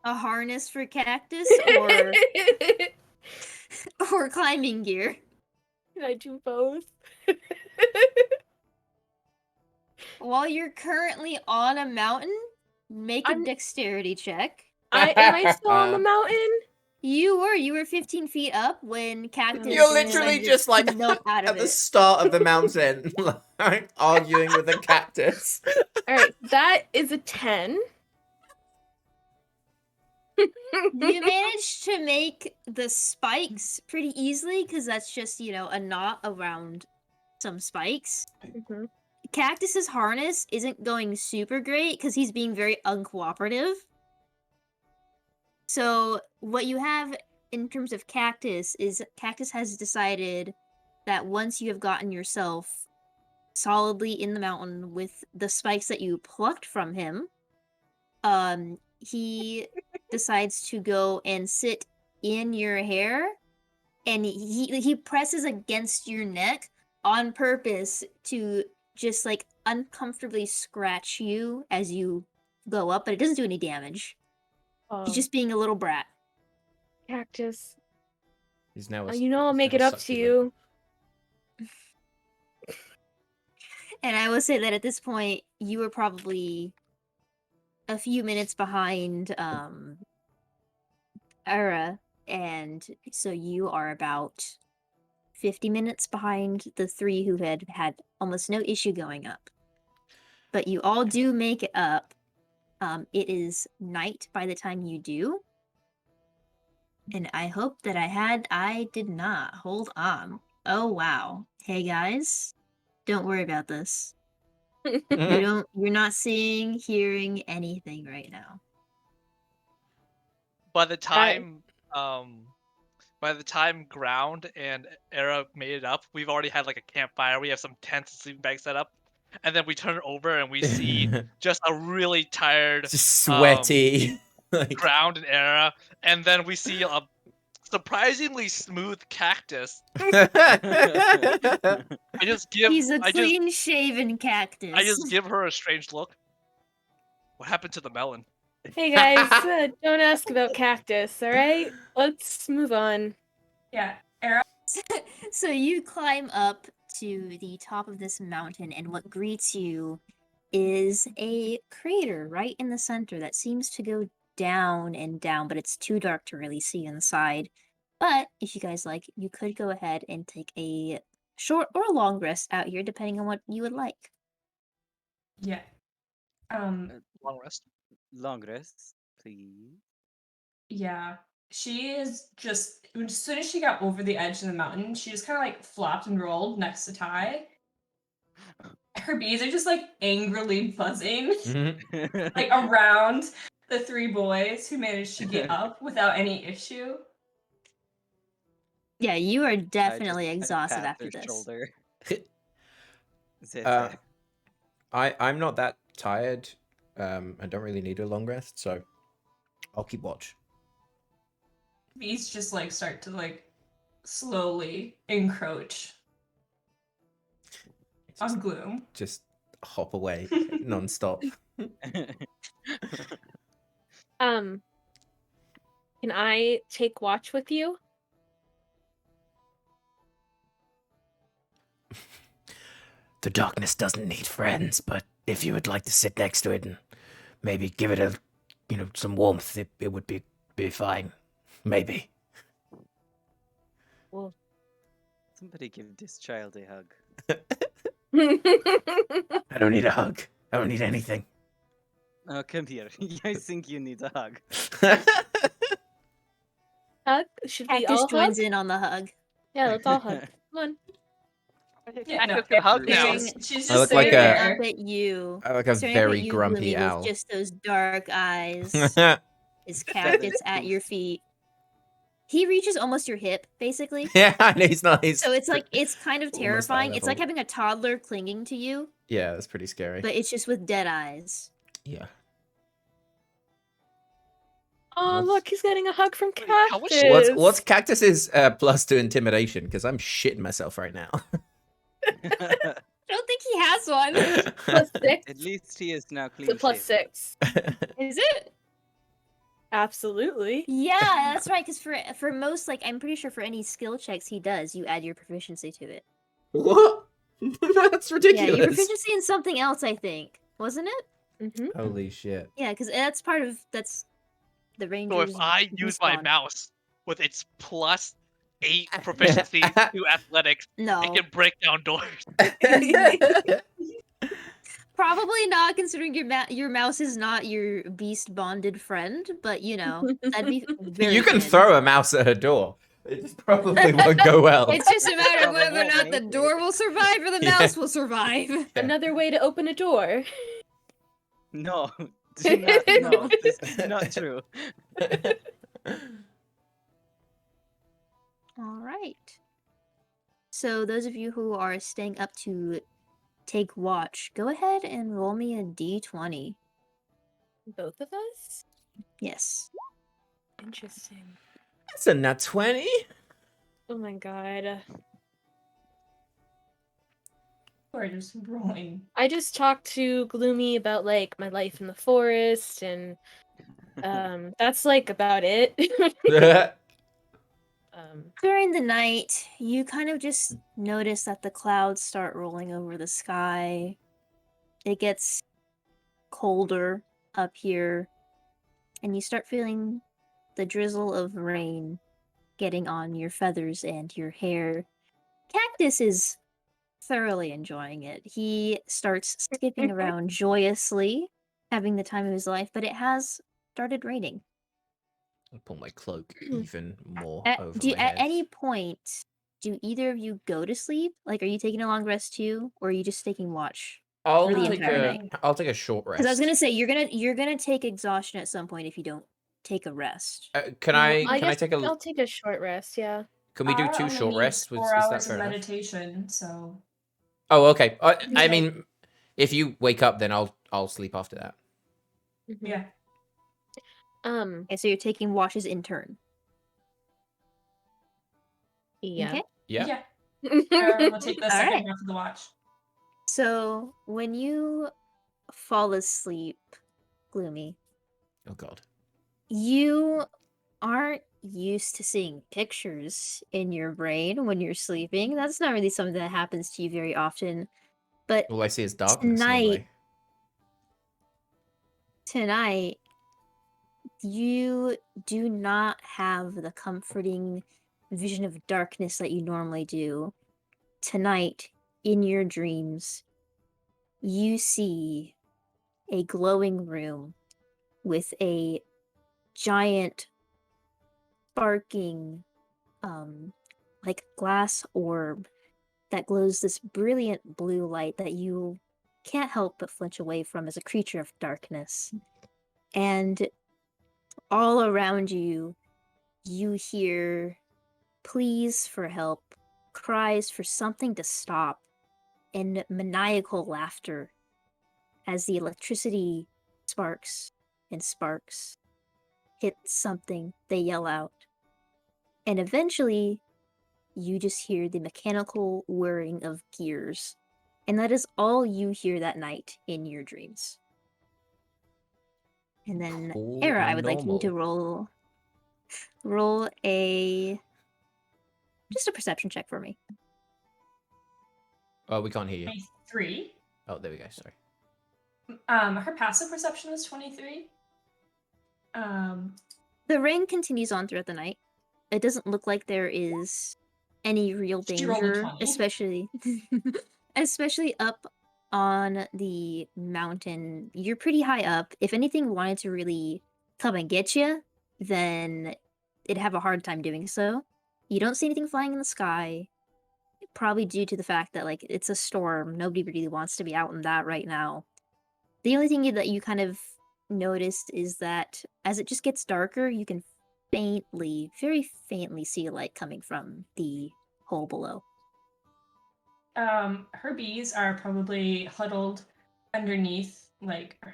Speaker 1: A harness for Cactus or or climbing gear?
Speaker 4: Can I do both?
Speaker 1: While you're currently on a mountain, make a
Speaker 4: I'm-
Speaker 1: dexterity check.
Speaker 4: Am I still on the mountain?
Speaker 1: You were 15 feet up when Cactus
Speaker 2: You're literally
Speaker 1: decided
Speaker 2: just like
Speaker 1: to nope out of
Speaker 2: at the
Speaker 1: it.
Speaker 2: start of the mountain, like arguing with a cactus.
Speaker 4: All right, that is a 10.
Speaker 1: You managed to make the spikes pretty easily because that's just, a knot around some spikes.
Speaker 4: Mhm.
Speaker 1: Cactus's harness isn't going super great because he's being very uncooperative. So what you have in terms of Cactus is Cactus has decided that once you have gotten yourself solidly in the mountain with the spikes that you plucked from him, he decides to go and sit in your hair, and he presses against your neck on purpose to just like uncomfortably scratch you as you go up, but it doesn't do any damage. He's just being a little brat.
Speaker 4: Cactus.
Speaker 2: He's now.
Speaker 4: I'll make it up to you.
Speaker 1: And I will say that at this point, you were probably a few minutes behind Ara, and so you are about 50 minutes behind the three who had almost no issue going up. But you all do make it up. It is night by the time you do. And I hope that I did not. Hold on. Oh, wow. Hey, guys. Don't worry about this. You're not seeing, hearing anything right now.
Speaker 5: By the time Ground and Era made it up, we've already had like a campfire. We have some tents and sleeping bags set up, and then we turn over and we see just a really tired,
Speaker 2: just sweaty, like...
Speaker 5: Ground and Era, and then we see a surprisingly smooth Cactus.
Speaker 1: He's a clean-shaven Cactus.
Speaker 5: I just give her a strange look. What happened to the melon?
Speaker 4: Hey guys, don't ask about Cactus, all right? Let's move on.
Speaker 7: Yeah, Era.
Speaker 1: So you climb up to the top of this mountain, and what greets you is a crater right in the center that seems to go down and down, but it's too dark to really see inside. But if you guys like, you could go ahead and take a short or long rest out here, depending on what you would like.
Speaker 7: Yeah.
Speaker 5: Long rest.
Speaker 6: Long rest, please.
Speaker 7: Yeah. She is just, as soon as she got over the edge of the mountain, she just kind of like flopped and rolled next to Ty. Her bees are just like angrily buzzing like around the three boys who managed to get up without any issue.
Speaker 1: Yeah, you are definitely exhausted
Speaker 6: pat
Speaker 1: after
Speaker 6: their
Speaker 1: this.
Speaker 6: Shoulder.
Speaker 2: I'm not that tired. I don't really need a long rest, so I'll keep watch.
Speaker 7: Bees just like start to like slowly encroach on Gloom.
Speaker 2: Just hop away non-stop.
Speaker 4: Can I take watch with you?
Speaker 8: The darkness doesn't need friends, but if you would like to sit next to it and maybe give it a, some warmth, it would be fine. Maybe.
Speaker 6: Well, somebody give this child a hug.
Speaker 8: I don't need a hug. I don't need anything.
Speaker 6: Oh, come here. I think you need a hug.
Speaker 4: Hug? Should we
Speaker 1: Cactus
Speaker 4: all
Speaker 1: joins
Speaker 4: hug?
Speaker 1: in on the hug.
Speaker 4: Yeah, let's all hug. Come on.
Speaker 7: Yeah, no,
Speaker 5: Cactus can hug now.
Speaker 7: she's
Speaker 2: I
Speaker 7: just
Speaker 2: look like
Speaker 7: sitting
Speaker 2: a-
Speaker 7: there.
Speaker 1: Up at you.
Speaker 2: I like a
Speaker 1: Staring up
Speaker 2: very
Speaker 1: at you,
Speaker 2: grumpy
Speaker 1: Gloomy,
Speaker 2: owl.
Speaker 1: with just those dark eyes. His
Speaker 6: That
Speaker 1: Cactus
Speaker 6: is
Speaker 1: at
Speaker 6: cool.
Speaker 1: your feet. He reaches almost your hip, basically.
Speaker 2: Yeah, I know he's not.
Speaker 1: So it's kind of
Speaker 2: almost eye
Speaker 1: terrifying. It's like
Speaker 2: level.
Speaker 1: having a toddler clinging to you,
Speaker 2: Yeah, that's pretty scary.
Speaker 1: but it's just with dead eyes.
Speaker 2: Yeah.
Speaker 4: Oh,
Speaker 2: What's-
Speaker 4: look, he's getting a hug from
Speaker 5: Wait, how much-
Speaker 4: Cactus.
Speaker 2: What's Cactus's plus to intimidation? Because I'm shitting myself right now.
Speaker 1: I don't think he has one.
Speaker 4: Plus 6.
Speaker 6: At least he is now
Speaker 4: It's
Speaker 6: clean
Speaker 4: a plus
Speaker 6: shaven.
Speaker 4: 6.
Speaker 1: Is it?
Speaker 4: Absolutely.
Speaker 1: Yeah, that's right. Because for most, like, I'm pretty sure for any skill checks he does, you add your proficiency to it.
Speaker 2: What? That's
Speaker 1: Yeah,
Speaker 2: ridiculous.
Speaker 1: your proficiency in something else, I think, wasn't it?
Speaker 4: Mm-hmm.
Speaker 2: Holy shit.
Speaker 1: Yeah, because that's the
Speaker 5: So
Speaker 1: Rangers.
Speaker 5: if I use my
Speaker 1: respawn.
Speaker 5: mouse with its plus 8 proficiency to athletics,
Speaker 1: No,
Speaker 5: it can break down doors.
Speaker 1: probably not, considering your mouse is not your beast bonded friend. But that'd be very.
Speaker 2: You can
Speaker 1: good.
Speaker 2: throw a mouse at her door. It just probably won't go well.
Speaker 1: It's just a matter of
Speaker 6: Well, they
Speaker 1: whether or
Speaker 6: won't
Speaker 1: not the
Speaker 6: make
Speaker 1: door
Speaker 6: it.
Speaker 1: will survive or the
Speaker 2: Yeah.
Speaker 1: mouse will survive.
Speaker 2: Yeah.
Speaker 4: Another way to open a door.
Speaker 6: No, do not. No, this is not true.
Speaker 1: All right. So those of you who are staying up to take watch, go ahead and roll me a d20.
Speaker 4: Both of us?
Speaker 1: Yes.
Speaker 4: Interesting.
Speaker 2: That's a nat 20.
Speaker 4: Oh my god.
Speaker 7: We're just rolling.
Speaker 4: I just talked to Gloomy about like my life in the forest and that's like about it.
Speaker 1: During the night, you kind of just notice that the clouds start rolling over the sky. It gets colder up here, and you start feeling the drizzle of rain getting on your feathers and your hair. Cactus is thoroughly enjoying it. He starts skipping around joyously, having the time of his life, but it has started raining.
Speaker 2: I'll pull my cloak even more
Speaker 1: At,
Speaker 2: over
Speaker 1: do you,
Speaker 2: my
Speaker 1: at
Speaker 2: head.
Speaker 1: any point, do either of you go to sleep? Like, are you taking a long rest too, or are you just taking watch?
Speaker 2: I'll
Speaker 1: for the
Speaker 2: take
Speaker 1: entire
Speaker 2: a
Speaker 1: night.
Speaker 2: I'll take a short rest.
Speaker 1: Because I was gonna say you're gonna take exhaustion at some point if you don't take a rest.
Speaker 2: Can
Speaker 4: Well,
Speaker 2: I
Speaker 4: guess
Speaker 2: take a
Speaker 4: I'll take a short rest, yeah.
Speaker 2: Can we do
Speaker 7: I
Speaker 2: 2
Speaker 7: only
Speaker 2: short
Speaker 7: need
Speaker 2: rests?
Speaker 7: 4
Speaker 2: Is that
Speaker 7: hours
Speaker 2: fair
Speaker 7: of
Speaker 2: enough?
Speaker 7: meditation, so
Speaker 2: Oh, okay. I
Speaker 7: Okay.
Speaker 2: mean, if you wake up, then I'll sleep after that.
Speaker 4: Mhm.
Speaker 7: yeah.
Speaker 1: Okay, so you're taking watches in turn.
Speaker 4: Yeah.
Speaker 1: Okay.
Speaker 2: Yeah.
Speaker 7: We'll take the
Speaker 1: All
Speaker 7: second
Speaker 1: right.
Speaker 7: half of the watch.
Speaker 1: So when you fall asleep, Gloomy,
Speaker 2: Oh god.
Speaker 1: you aren't used to seeing pictures in your brain when you're sleeping. That's not really something that happens to you very often. But
Speaker 2: All I see is darkness
Speaker 1: tonight,
Speaker 2: normally.
Speaker 1: you do not have the comforting vision of darkness that you normally do. Tonight, in your dreams, you see a glowing room with a giant sparking like glass orb that glows this brilliant blue light that you can't help but flinch away from as a creature of darkness. And all around you, you hear pleas for help, cries for something to stop, and maniacal laughter as the electricity sparks and sparks. Hit something, they yell out. And eventually, you just hear the mechanical whirring of gears. And that is all you hear that night in your dreams. And then,
Speaker 2: Cool
Speaker 1: Era, I
Speaker 2: and
Speaker 1: would like you to roll just a perception check for me.
Speaker 2: Oh, we can't hear you.
Speaker 7: 23.
Speaker 2: Oh, there we go. Sorry.
Speaker 7: Her passive perception was 23.
Speaker 1: The rain continues on throughout the night. It doesn't look like there is any real
Speaker 7: She rolled a
Speaker 1: danger,
Speaker 7: 20.
Speaker 1: especially up on the mountain. You're pretty high up. If anything wanted to really come and get you, then it'd have a hard time doing so. You don't see anything flying in the sky, probably due to the fact that like it's a storm. Nobody really wants to be out in that right now. The only thing that you kind of noticed is that as it just gets darker, you can faintly, very faintly see a light coming from the hole below.
Speaker 7: Her bees are probably huddled underneath like in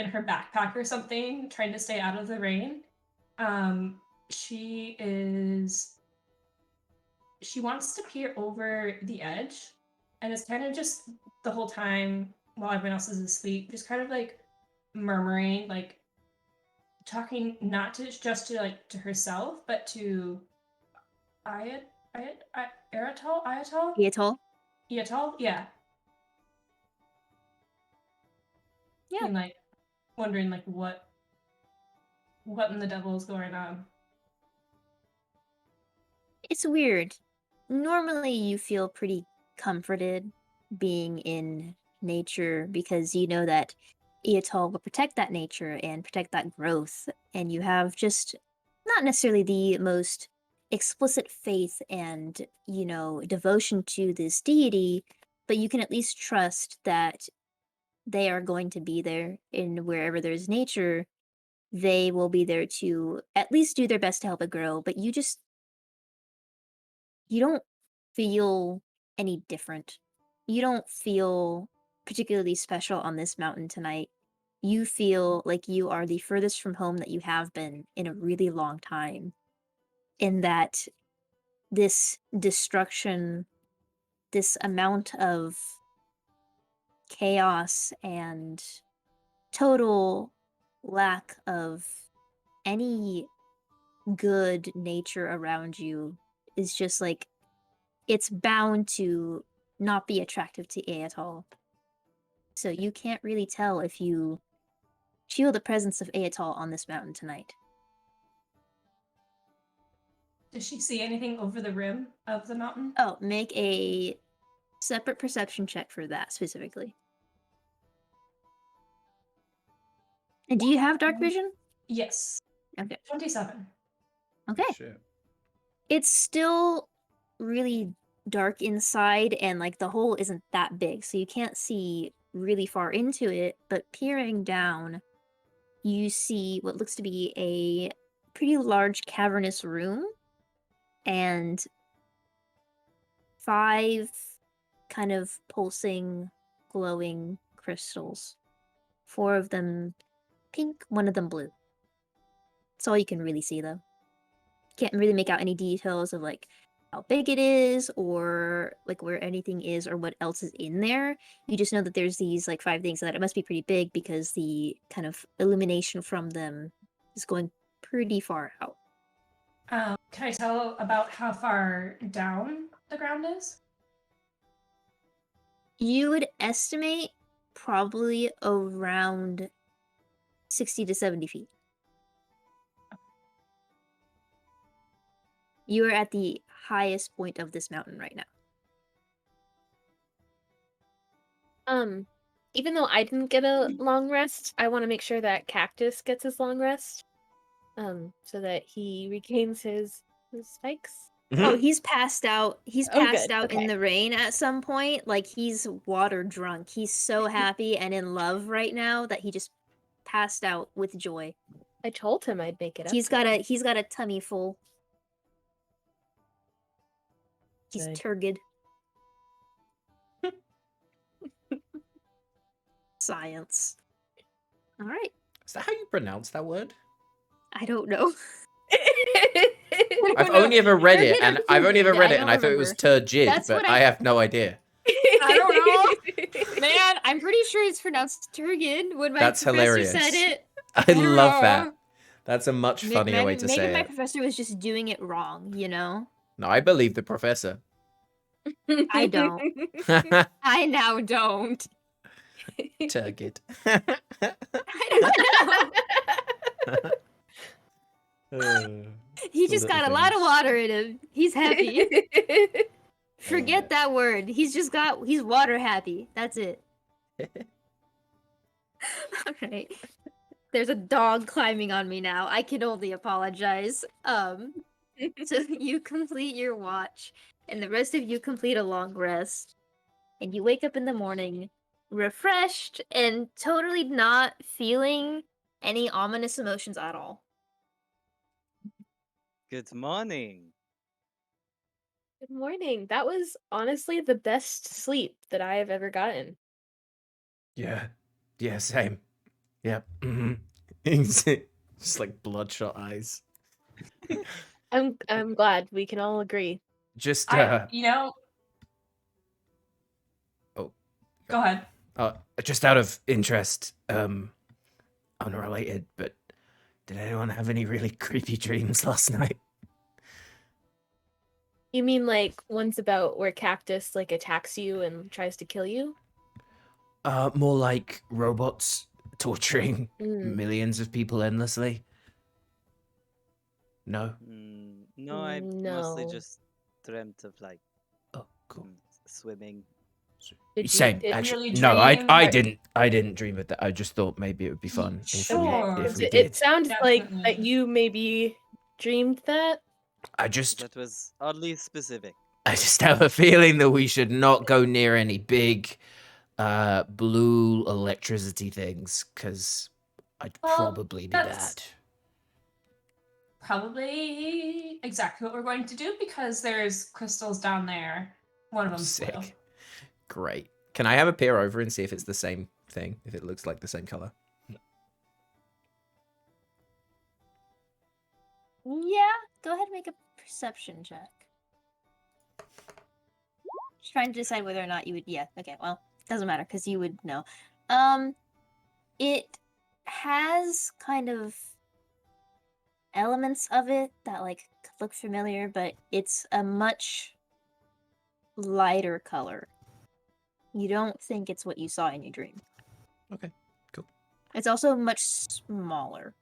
Speaker 7: her backpack or something, trying to stay out of the rain. She wants to peer over the edge and it's kind of just the whole time while everyone else is asleep, just kind of like murmuring, like talking not to just to like to herself, but to Ayatol,
Speaker 1: Eatol?
Speaker 7: Eatol, yeah.
Speaker 1: Yeah.
Speaker 7: And like wondering like what in the devil is going on.
Speaker 1: It's weird. Normally, you feel pretty comforted being in nature because you know that Eatol will protect that nature and protect that growth, and you have just not necessarily the most explicit faith and, devotion to this deity, but you can at least trust that they are going to be there in wherever there's nature. They will be there to at least do their best to help it grow, but you don't feel any different. You don't feel particularly special on this mountain tonight. You feel like you are the furthest from home that you have been in a really long time. In that this destruction, this amount of chaos and total lack of any good nature around you is just like it's bound to not be attractive to A at all. So you can't really tell if you feel the presence of Aetol on this mountain tonight.
Speaker 7: Does she see anything over the rim of the mountain?
Speaker 1: Oh, make a separate perception check for that specifically. And do you have dark vision?
Speaker 7: Yes.
Speaker 1: Okay.
Speaker 7: 27.
Speaker 1: Okay.
Speaker 2: Shit.
Speaker 1: It's still really dark inside, and like the hole isn't that big, so you can't see really far into it, but peering down, you see what looks to be a pretty large cavernous room and 5 kind of pulsing, glowing crystals. 4 of them pink, 1 of them blue. That's all you can really see, though. Can't really make out any details of like how big it is or like where anything is or what else is in there. You just know that there's these like 5 things that it must be pretty big because the kind of illumination from them is going pretty far out.
Speaker 7: Can I tell about how far down the ground is?
Speaker 1: You would estimate probably around 60 to 70 feet. You are at the highest point of this mountain right now.
Speaker 4: Even though I didn't get a long rest, I want to make sure that Cactus gets his long rest. So that he regains his spikes.
Speaker 1: Oh, he's passed out. He's
Speaker 4: Oh,
Speaker 1: passed
Speaker 4: good.
Speaker 1: out in
Speaker 4: Okay.
Speaker 1: the rain at some point. Like he's water drunk. He's so happy and in love right now that he just passed out with joy.
Speaker 4: I told him I'd make it up.
Speaker 1: He's got a tummy full. He's
Speaker 4: Good.
Speaker 1: turgid. Science. All right.
Speaker 2: Is that how you pronounce that word?
Speaker 1: I don't know.
Speaker 2: I've only ever read it,
Speaker 1: Turgid or
Speaker 2: and I've only ever
Speaker 1: turgid?
Speaker 2: read
Speaker 1: I
Speaker 2: it, and
Speaker 1: don't
Speaker 2: I thought it was
Speaker 1: remember.
Speaker 2: turgid,
Speaker 1: That's
Speaker 2: but
Speaker 1: what
Speaker 2: I have no idea.
Speaker 1: I don't know. Man, I'm pretty sure it's pronounced turgid when my
Speaker 2: That's
Speaker 1: professor
Speaker 2: hilarious.
Speaker 1: said it.
Speaker 2: I love
Speaker 1: know.
Speaker 2: that. That's a much funnier
Speaker 1: Maybe,
Speaker 2: way to
Speaker 1: maybe
Speaker 2: say
Speaker 1: my
Speaker 2: it.
Speaker 1: professor was just doing it wrong, you know?
Speaker 2: No, I believe the professor.
Speaker 1: I don't. I now don't.
Speaker 2: Turgid.
Speaker 1: I don't know. He just got a lot of water in him. He's happy. Forget that word. He's water happy. That's it. Alright. There's a dog climbing on me now. I can only apologize. So you complete your watch, and the rest of you complete a long rest. And you wake up in the morning refreshed and totally not feeling any ominous emotions at all.
Speaker 6: Good morning.
Speaker 4: Good morning. That was honestly the best sleep that I have ever gotten.
Speaker 2: Yeah. Yeah, same. Yep. Just like bloodshot eyes.
Speaker 4: I'm glad we can all agree.
Speaker 2: Just
Speaker 7: I, you know, Go ahead.
Speaker 8: Just out of interest, unrelated, but did anyone have any really creepy dreams last night?
Speaker 4: You mean like ones about where Cactus like attacks you and tries to kill you?
Speaker 8: More like robots torturing
Speaker 4: Mm.
Speaker 8: millions of people endlessly. No?
Speaker 6: No, I mostly
Speaker 4: No.
Speaker 6: just dreamt of like
Speaker 8: Oh, cool.
Speaker 6: swimming.
Speaker 8: Same.
Speaker 4: did-
Speaker 8: Actually,
Speaker 7: Really
Speaker 8: no, I
Speaker 7: dream that-
Speaker 8: I didn't dream of that. I just thought maybe it would be fun if
Speaker 7: Sure.
Speaker 8: we if we
Speaker 4: It
Speaker 8: did.
Speaker 4: sounds like that
Speaker 7: Definitely.
Speaker 4: you maybe dreamed that.
Speaker 8: I just
Speaker 6: That was oddly specific.
Speaker 8: have a feeling that we should not go near any big blue electricity things, because I'd
Speaker 7: Well,
Speaker 8: probably be
Speaker 7: that's-
Speaker 8: bad.
Speaker 7: Probably exactly what we're going to do because there's crystals down there. One of them's blue.
Speaker 2: Sick. Great. Can I have a peer over and see if it's the same thing? If it looks like the same color?
Speaker 1: Yeah, go ahead and make a perception check. Just trying to decide whether or not you would. Yeah, okay, well, doesn't matter because you would know. It has kind of elements of it that like look familiar, but it's a much lighter color. You don't think it's what you saw in your dream.
Speaker 2: Okay, cool.
Speaker 1: It's also much smaller.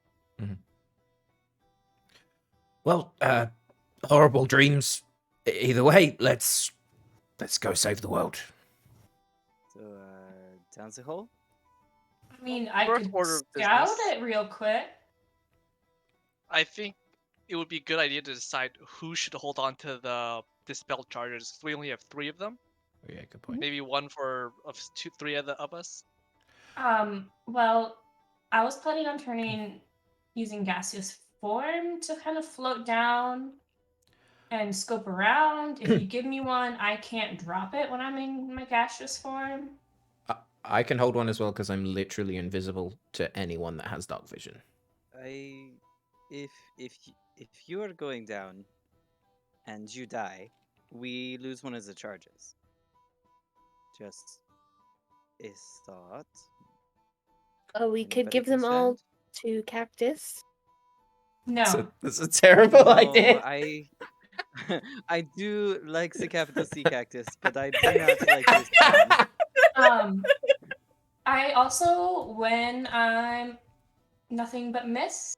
Speaker 8: Well, horrible dreams. Either way, let's go save the world.
Speaker 6: So, down the hole?
Speaker 7: I mean, I
Speaker 5: First
Speaker 7: could
Speaker 5: order of
Speaker 7: scout
Speaker 5: business.
Speaker 7: it real quick.
Speaker 5: I think it would be a good idea to decide who should hold on to the dispelled charges. 'Cause we only have 3 of them.
Speaker 2: Oh, yeah, good point.
Speaker 5: Maybe one for of 3 of us.
Speaker 7: Well, I was planning on using gaseous form to kind of float down and scope around. If you give me one, I can't drop it when I'm in my gaseous form.
Speaker 2: I can hold one as well because I'm literally invisible to anyone that has dark vision.
Speaker 6: If you are going down and you die, we lose one of the charges. Just a thought.
Speaker 4: Oh, we could
Speaker 6: Anybody
Speaker 4: give them all
Speaker 6: concerned?
Speaker 4: to Cactus.
Speaker 7: No.
Speaker 2: That's a terrible
Speaker 6: No,
Speaker 2: idea.
Speaker 6: I do like the capital C Cactus, but I do not like this one.
Speaker 7: I also, when I'm nothing but mist,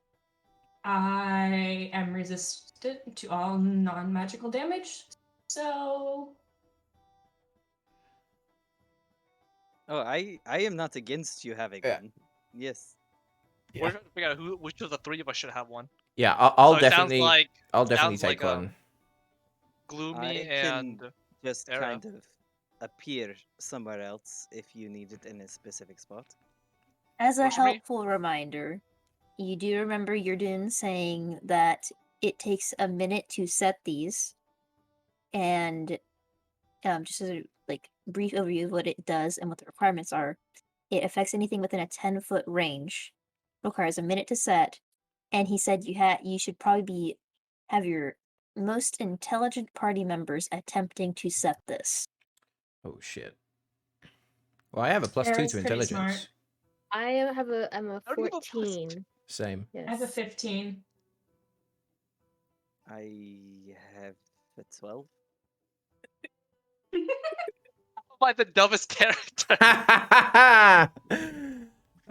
Speaker 7: I am resistant to all non-magical damage. So
Speaker 6: Oh, I am not against you having
Speaker 2: Yeah.
Speaker 6: one. Yes.
Speaker 2: Yeah.
Speaker 5: We're trying to figure out which of the 3 of us should have one.
Speaker 2: Yeah,
Speaker 5: So it sounds like
Speaker 2: I'll definitely
Speaker 5: sounds
Speaker 2: take
Speaker 5: like,
Speaker 2: one.
Speaker 5: Gloomy
Speaker 6: I can
Speaker 5: and
Speaker 6: just
Speaker 5: Era.
Speaker 6: kind of appear somewhere else if you need it in a specific spot.
Speaker 1: As a
Speaker 5: Works for me.
Speaker 1: helpful reminder, you do remember Yurdin saying that it takes a minute to set these, and just as a brief overview of what it does and what the requirements are, it affects anything within a 10-foot range, requires a minute to set, and he said you should probably have your most intelligent party members attempting to set this.
Speaker 2: Oh shit. Well, I have a +2
Speaker 7: Era's
Speaker 2: to
Speaker 7: pretty
Speaker 2: intelligence.
Speaker 7: smart.
Speaker 4: I'm a
Speaker 5: How do you have a +2?
Speaker 4: 14.
Speaker 2: Same.
Speaker 4: Yes.
Speaker 7: I have a 15.
Speaker 6: I have a 12.
Speaker 5: by the dumbest character.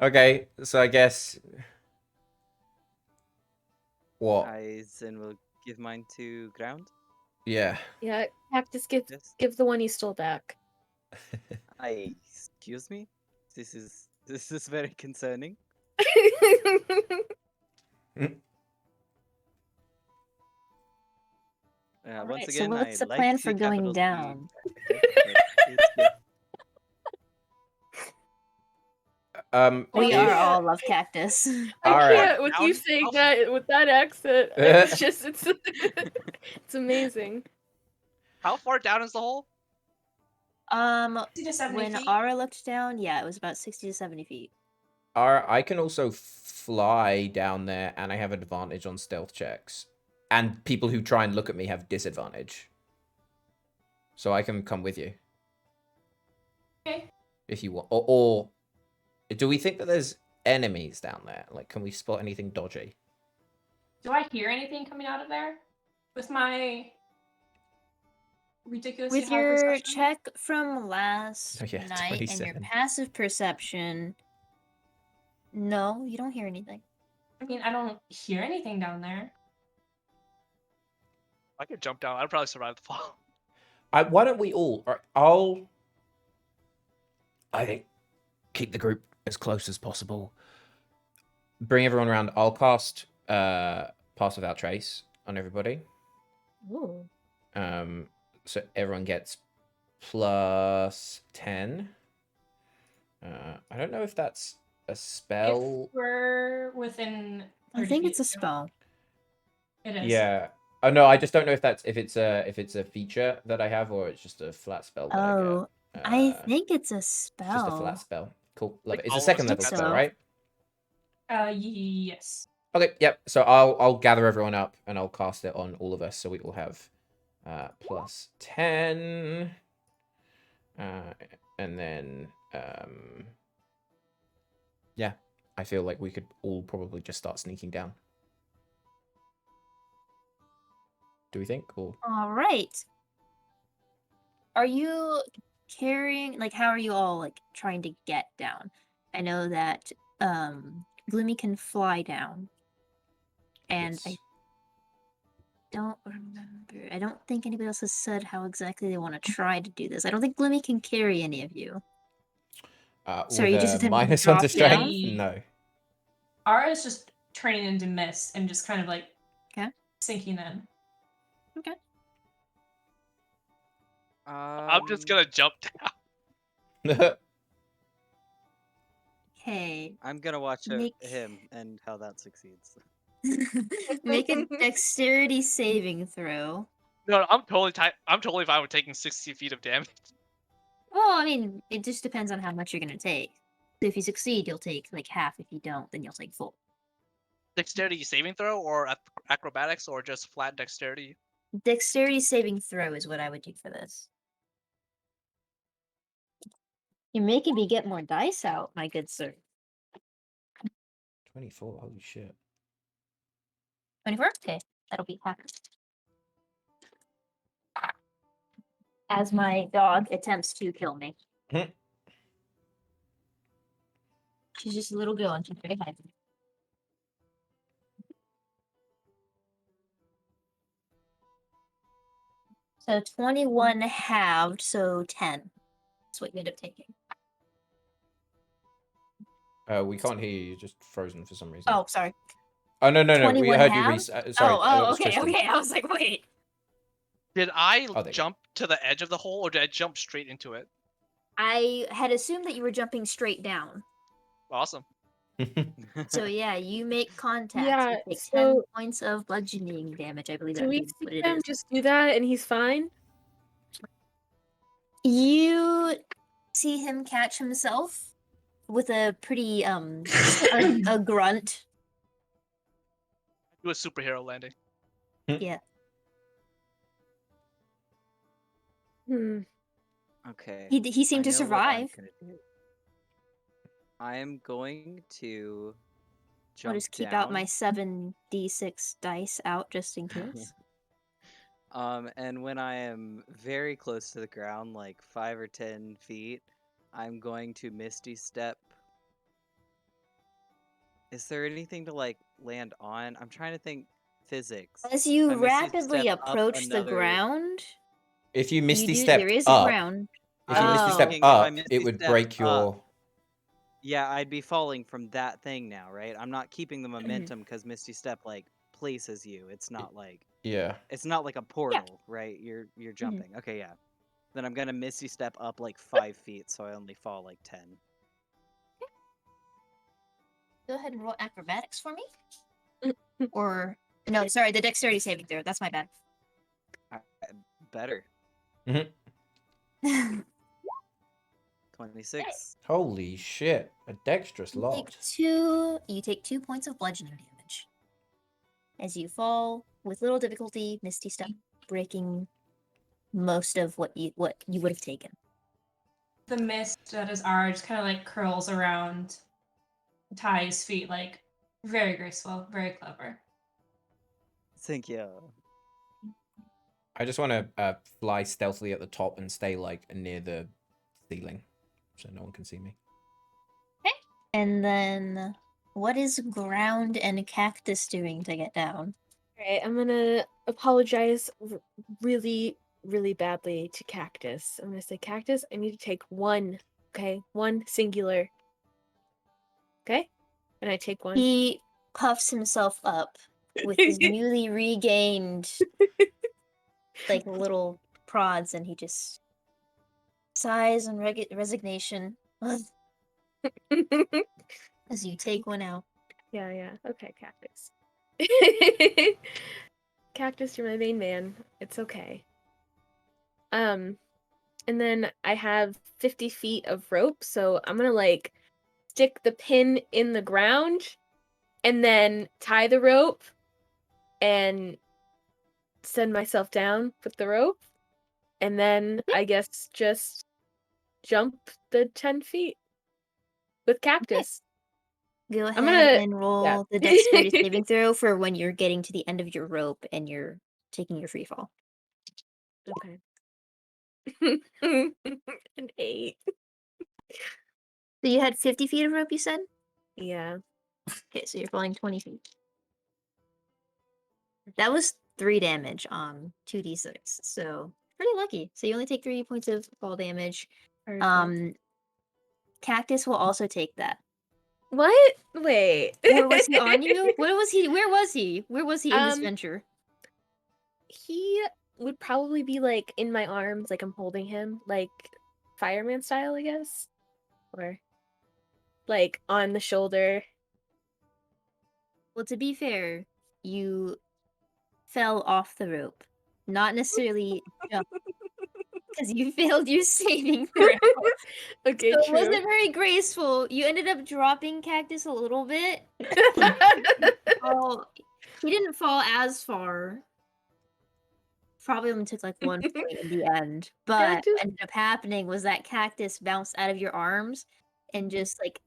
Speaker 2: Okay, so I guess what?
Speaker 6: I then will give mine to ground.
Speaker 2: Yeah.
Speaker 4: Yeah, Cactus,
Speaker 6: Yes.
Speaker 4: give the one you stole back.
Speaker 6: Excuse me. This is very concerning. Once
Speaker 1: Alright, so
Speaker 6: again,
Speaker 1: what's
Speaker 6: I
Speaker 1: the
Speaker 6: like
Speaker 1: plan
Speaker 6: the
Speaker 1: for going
Speaker 6: capital C
Speaker 1: down?
Speaker 6: it's good.
Speaker 1: We
Speaker 2: if-
Speaker 1: are all love cactus.
Speaker 4: I
Speaker 2: All right.
Speaker 4: can't with you
Speaker 5: Down-
Speaker 4: saying that with that accent. It's just it's amazing.
Speaker 5: How far down is the hole?
Speaker 7: 60 to 70
Speaker 1: When
Speaker 7: feet.
Speaker 1: Ara looked down, yeah, it was about 60 to 70 feet.
Speaker 2: I can also fly down there, and I have advantage on stealth checks. And people who try and look at me have disadvantage. So I can come with you.
Speaker 7: Okay.
Speaker 2: if you want, or do we think that there's enemies down there? Like, can we spot anything dodgy?
Speaker 7: Do I hear anything coming out of there with my ridiculously
Speaker 1: With
Speaker 7: high
Speaker 1: your
Speaker 7: perception?
Speaker 1: check from last
Speaker 2: Oh, yeah,
Speaker 1: night and your
Speaker 2: 27.
Speaker 1: passive perception, no, you don't hear anything.
Speaker 7: I mean, I don't hear anything down there.
Speaker 5: I could jump down. I'd probably survive the fall.
Speaker 2: Why don't we all?
Speaker 8: I think keep the group as close as possible.
Speaker 2: bring everyone around. I'll cast Pass Without Trace on everybody.
Speaker 1: Ooh.
Speaker 2: So everyone gets +10. I don't know if that's a spell.
Speaker 7: If we're within 30
Speaker 1: I think
Speaker 7: feet
Speaker 1: it's a
Speaker 7: of you.
Speaker 1: spell.
Speaker 7: It is.
Speaker 2: Yeah. Oh no, I just don't know if it's a feature that I have or it's just a flat spell that
Speaker 1: Oh,
Speaker 2: I get.
Speaker 1: I think it's a
Speaker 2: It's just a flat
Speaker 1: spell.
Speaker 2: spell. Cool. Love
Speaker 5: Like
Speaker 2: it. It's a
Speaker 5: all of us
Speaker 2: second
Speaker 5: do
Speaker 2: level
Speaker 5: that,
Speaker 2: spell,
Speaker 1: so.
Speaker 2: right?
Speaker 7: Yes.
Speaker 2: Okay, yep. So I'll gather everyone up and I'll cast it on all of us so we all have +10. And then yeah, I feel like we could all probably just start sneaking down. Do we think? Or
Speaker 1: All right. Are you carrying, like, how are you all, like, trying to get down? I know that Gloomy can fly down. And
Speaker 2: yes.
Speaker 1: don't remember. I don't think anybody else has said how exactly they want to try to do this. I don't think Gloomy can carry any of you. So are
Speaker 2: with
Speaker 1: you just
Speaker 2: a
Speaker 1: attempting to
Speaker 2: minus
Speaker 1: drop
Speaker 2: onto strength?
Speaker 7: down?
Speaker 2: No.
Speaker 7: Ara is just turning into mist and just kind of like
Speaker 1: Okay.
Speaker 7: sinking in.
Speaker 1: Okay.
Speaker 5: I'm just gonna jump down.
Speaker 1: Okay.
Speaker 6: I'm gonna watch
Speaker 1: Make-
Speaker 6: him and how that succeeds.
Speaker 1: Make a dexterity saving throw.
Speaker 5: No, I'm totally fine with taking 60 feet of damage.
Speaker 1: Well, I mean, it just depends on how much you're gonna take. So if you succeed, you'll take like half. If you don't, then you'll take full.
Speaker 5: Dexterity saving throw or acrobatics or just flat dexterity?
Speaker 1: Dexterity saving throw is what I would do for this. You're making me get more dice out, my good sir.
Speaker 2: 24. Holy shit.
Speaker 1: 24? Okay, that'll be half. As my dog attempts to kill me.
Speaker 2: Hmm.
Speaker 1: She's just a little girl and she's very hyper. So 21 halved, so 10. That's what you end up taking.
Speaker 2: We can't hear you. You're just frozen for some reason.
Speaker 1: Oh, sorry.
Speaker 2: Oh no. We
Speaker 1: 21
Speaker 2: heard you.
Speaker 1: halved?
Speaker 2: Rhys. Sorry.
Speaker 1: Oh,
Speaker 2: it was
Speaker 1: okay,
Speaker 2: Tristan.
Speaker 1: okay. I was like, wait.
Speaker 5: Did I
Speaker 2: Oh, there you
Speaker 5: jump to the edge of the hole or did I jump straight into it?
Speaker 1: I had assumed that you were jumping straight down.
Speaker 5: Awesome.
Speaker 1: So yeah, you make contact.
Speaker 4: Yeah,
Speaker 1: You take 10
Speaker 4: so
Speaker 1: points of bludgeoning damage. I believe
Speaker 4: do
Speaker 1: that
Speaker 4: we
Speaker 1: is what
Speaker 4: see
Speaker 1: it
Speaker 4: him
Speaker 1: is.
Speaker 4: just do that and he's fine?
Speaker 1: You see him catch himself with a pretty a grunt.
Speaker 5: Do a superhero landing.
Speaker 1: Yeah.
Speaker 4: Hmm.
Speaker 6: Okay.
Speaker 1: He seemed to
Speaker 6: I know what I'm
Speaker 1: survive.
Speaker 6: gonna do. I am going to jump
Speaker 1: I'll just keep out my
Speaker 6: down.
Speaker 1: 7d6 dice out just in case.
Speaker 6: And when I am very close to the ground, like 5 or 10 feet, I'm going to Misty Step. Is there anything to like land on? I'm trying to think physics.
Speaker 1: As you
Speaker 6: If I Misty
Speaker 1: rapidly
Speaker 6: Step up
Speaker 1: approach the
Speaker 6: another-
Speaker 1: ground,
Speaker 2: If you misty
Speaker 1: there
Speaker 2: stepped
Speaker 1: is a
Speaker 2: up,
Speaker 1: ground.
Speaker 2: if you misty
Speaker 1: Oh.
Speaker 2: step
Speaker 6: Thinking if I
Speaker 2: up,
Speaker 6: misty
Speaker 2: it would
Speaker 6: step
Speaker 2: break your.
Speaker 6: up- Yeah, I'd be falling from that thing now, right? I'm not keeping the momentum because Misty Step like places you. It's not like
Speaker 2: Yeah.
Speaker 6: it's not like a portal, right? You're jumping. Okay, yeah. Then I'm gonna Misty Step up like 5 feet, so I only fall like 10.
Speaker 1: Go ahead and roll acrobatics for me. Or no, sorry, the dexterity saving throw. That's my bad.
Speaker 6: Better.
Speaker 1: You
Speaker 6: 26.
Speaker 2: Holy shit! A dexterous
Speaker 1: take
Speaker 2: lot.
Speaker 1: you take 2 points of bludgeoning damage. As you fall with little difficulty, Misty Step breaking most of what you would have taken.
Speaker 7: the mist that is ours kind of like curls around Ty's feet, like very graceful, very clever.
Speaker 6: Thank you.
Speaker 2: I just want to fly stealthily at the top and stay like near the ceiling, so no one can see me.
Speaker 1: And then, what is Ground and Cactus doing to get down?
Speaker 4: Alright, I'm gonna apologize really, really badly to Cactus. I'm gonna say, Cactus, I need to take one, okay? One singular. Okay? And I take one.
Speaker 1: He puffs himself up with his newly regained, like, little prods, and he just sighs in resignation as you take one out.
Speaker 4: Yeah. Okay, Cactus. Cactus, you're my main man. It's okay. And then I have 50 feet of rope, so I'm gonna like stick the pin in the ground and then tie the rope and send myself down with the rope. And then I guess just jump the 10 feet with Cactus.
Speaker 1: Go ahead
Speaker 4: gonna-
Speaker 1: and roll
Speaker 4: yeah.
Speaker 1: the dexterity saving throw for when you're getting to the end of your rope and you're taking your free fall.
Speaker 4: Okay. An 8.
Speaker 1: So you had 50 feet of rope, you said?
Speaker 4: Yeah.
Speaker 1: Okay, so you're falling 20 feet. That was 3 damage on 2d6, so pretty lucky. So you only take 3 points of fall damage.
Speaker 4: Perfect.
Speaker 1: Cactus will also take that.
Speaker 4: What? Wait.
Speaker 1: Or was he on you? Where was he? Where was he? Where was he in this venture?
Speaker 4: He would probably be like in my arms, like I'm holding him, like fireman style, I guess. Or like on the shoulder.
Speaker 1: Well, to be fair, you fell off the rope. Not necessarily jump, because you failed your saving throw.
Speaker 4: Okay,
Speaker 1: So it
Speaker 4: true.
Speaker 1: wasn't very graceful. You ended up dropping Cactus a little bit. Oh, he didn't fall as far. Probably only took like 1 point in the end. But what ended up happening was that Cactus bounced out of your arms and just like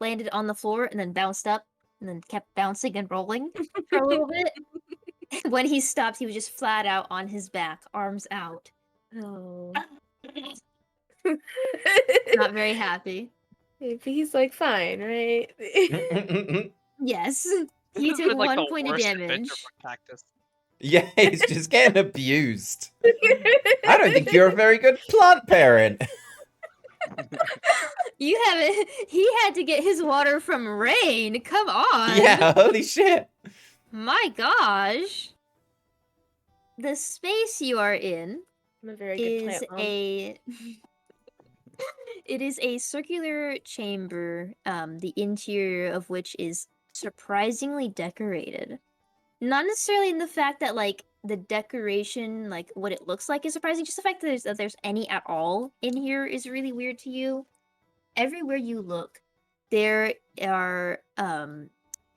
Speaker 1: landed on the floor and then bounced up and then kept bouncing and rolling for a little bit. When he stopped, he was just flat out on his back, arms out.
Speaker 4: Oh.
Speaker 1: Not very happy.
Speaker 4: He's like fine, right?
Speaker 1: Yes.
Speaker 5: This
Speaker 1: He
Speaker 5: has
Speaker 1: took
Speaker 5: been, like,
Speaker 1: 1
Speaker 5: the
Speaker 1: point of
Speaker 5: worst adventure
Speaker 1: damage.
Speaker 5: for Cactus.
Speaker 2: Yeah, he's just getting abused. I don't think you're a very good plant parent.
Speaker 1: You haven't. He had to get his water from rain. Come on.
Speaker 2: Yeah, holy shit.
Speaker 1: My gosh. The space you are in
Speaker 4: I'm a very good
Speaker 1: is
Speaker 4: plant mom.
Speaker 1: it is a circular chamber, the interior of which is surprisingly decorated. Not necessarily in the fact that like the decoration, like what it looks like is surprising, just the fact that there's any at all in here is really weird to you. Everywhere you look, there are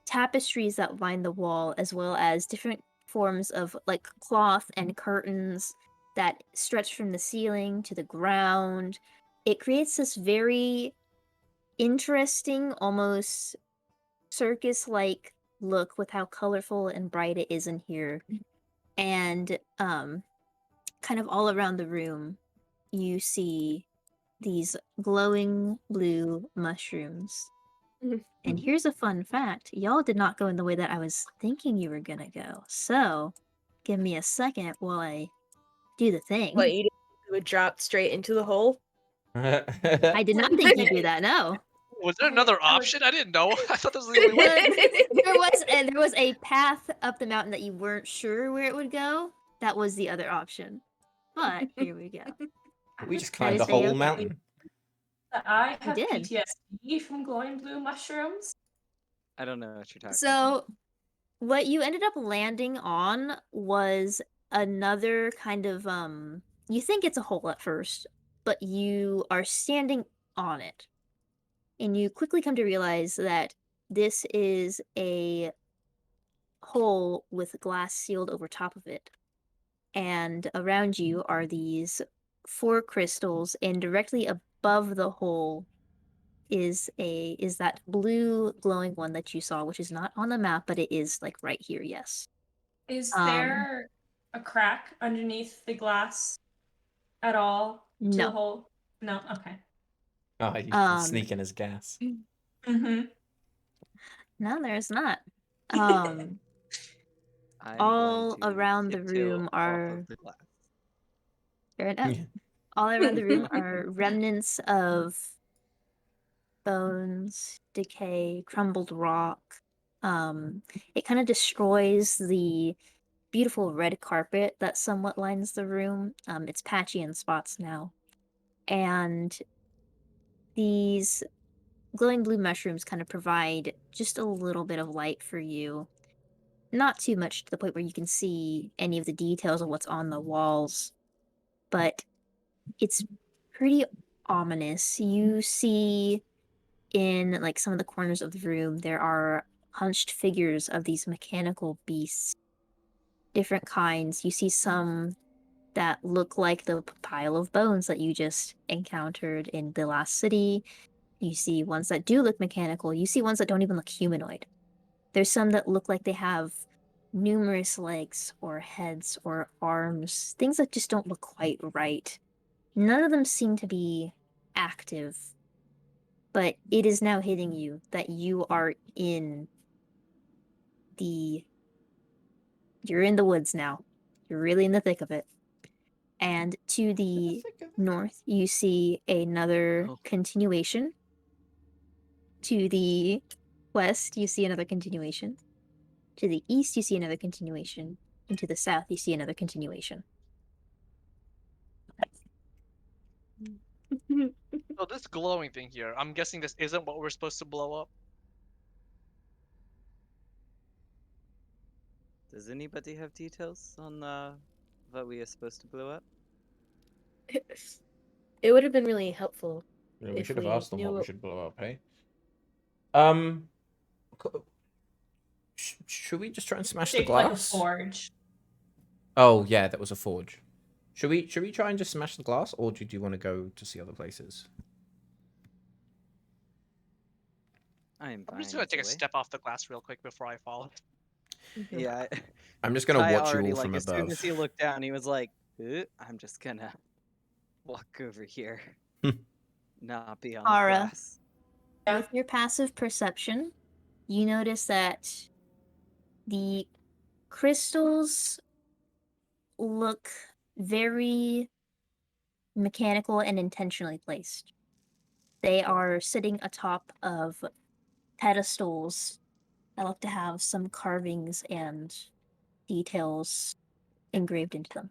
Speaker 1: tapestries that line the wall, as well as different forms of like cloth and curtains that stretch from the ceiling to the ground. It creates this very interesting, almost circus-like look with how colorful and bright it is in here. And kind of all around the room, you see these glowing blue mushrooms. And here's a fun fact. Y'all did not go in the way that I was thinking you were gonna go. So, give me a second while I do the thing.
Speaker 4: What, you would drop straight into the hole?
Speaker 1: I did not think you'd do that, no.
Speaker 5: Was there another option? I didn't know. I thought this was the only way.
Speaker 1: There was a path up the mountain that you weren't sure where it would go. That was the other option. But here we go.
Speaker 2: We just
Speaker 1: That
Speaker 2: climbed
Speaker 1: is
Speaker 2: the
Speaker 1: very
Speaker 2: whole
Speaker 1: okay.
Speaker 2: mountain.
Speaker 7: I have
Speaker 1: did.
Speaker 7: PTSD from glowing blue mushrooms.
Speaker 6: I don't know what you're talking about.
Speaker 1: So, what you ended up landing on was another kind of you think it's a hole at first, but you are standing on it. And you quickly come to realize that this is a hole with glass sealed over top of it. And around you are these 4 crystals, and directly above the hole is that blue glowing one that you saw, which is not on the map, but it is like right here, yes.
Speaker 7: Is
Speaker 1: Um,
Speaker 7: there a crack underneath the glass at all to the
Speaker 1: no.
Speaker 7: hole? No. Okay.
Speaker 2: Oh, you can
Speaker 1: Um,
Speaker 2: sneak in as gas.
Speaker 7: Mm-hmm.
Speaker 1: no, there's not. Um,
Speaker 6: I'm
Speaker 1: all
Speaker 6: going to
Speaker 1: around the
Speaker 6: tiptoe
Speaker 1: room
Speaker 6: off
Speaker 1: are
Speaker 6: of the glass.
Speaker 1: fair enough. All around the room are remnants of bones, decay, crumbled rock. It kind of destroys the beautiful red carpet that somewhat lines the room. It's patchy in spots now. And these glowing blue mushrooms kind of provide just a little bit of light for you. Not too much to the point where you can see any of the details of what's on the walls, but it's pretty ominous. You see in like some of the corners of the room, there are hunched figures of these mechanical beasts, different kinds. You see some that look like the pile of bones that you just encountered in the last city. You see ones that do look mechanical. You see ones that don't even look humanoid. There's some that look like they have numerous legs or heads or arms, things that just don't look quite right. None of them seem to be active, but it is now hitting you that you are in the you're in the woods now. You're really in the thick of it. And to the north, you see another
Speaker 6: Oh.
Speaker 1: continuation. To the west, you see another continuation. To the east, you see another continuation. And to the south, you see another continuation.
Speaker 5: So this glowing thing here, I'm guessing this isn't what we're supposed to blow up.
Speaker 6: Does anybody have details on what we are supposed to blow up?
Speaker 4: It would have been really helpful
Speaker 2: Yeah, we
Speaker 4: if
Speaker 2: should have
Speaker 4: we
Speaker 2: asked them
Speaker 4: knew
Speaker 2: what we
Speaker 4: what-
Speaker 2: should blow up, hey? Should we just try and smash the
Speaker 7: Shaped like a
Speaker 2: glass?
Speaker 7: forge.
Speaker 2: Oh yeah, that was a forge. Should we try and just smash the glass, or do you want to go to see other places?
Speaker 6: I'm
Speaker 5: I'm just
Speaker 6: fine
Speaker 5: gonna take a
Speaker 6: either way.
Speaker 5: step off the glass real quick before I fall.
Speaker 6: Yeah.
Speaker 2: I'm just gonna
Speaker 6: Ty
Speaker 2: watch you
Speaker 6: already,
Speaker 2: all
Speaker 6: like,
Speaker 2: from
Speaker 6: as soon
Speaker 2: above.
Speaker 6: as he looked down, he was like, I'm just gonna walk over here. Not be on the
Speaker 1: Ara.
Speaker 6: glass.
Speaker 7: Yeah.
Speaker 1: With your passive perception, you notice that the crystals look very mechanical and intentionally placed. They are sitting atop of pedestals that look to have some carvings and details engraved into them.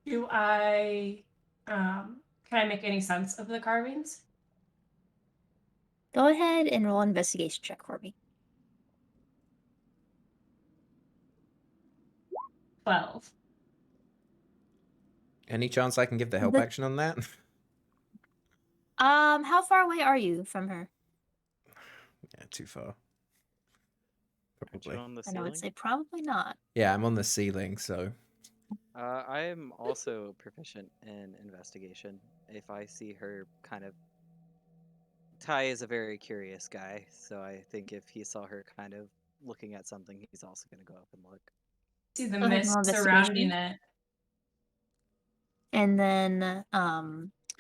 Speaker 7: Do I can I make any sense of the carvings?
Speaker 1: Go ahead and roll an investigation check for me.
Speaker 7: 12.
Speaker 2: Any chance I can give the help
Speaker 1: The-
Speaker 2: action on that?
Speaker 1: How far away are you from her?
Speaker 2: Yeah, too far.
Speaker 6: Aren't you
Speaker 2: Probably.
Speaker 6: on the
Speaker 1: And I would
Speaker 6: ceiling?
Speaker 1: say probably not.
Speaker 2: Yeah, I'm on the ceiling, so
Speaker 6: I am also proficient in investigation. If I see her kind of... Ty is a very curious guy, so I think if he saw her kind of looking at something, he's also going to go up and look.
Speaker 7: See the
Speaker 1: Go ahead and roll
Speaker 7: mist surrounding
Speaker 1: investigation.
Speaker 7: it.
Speaker 1: And then,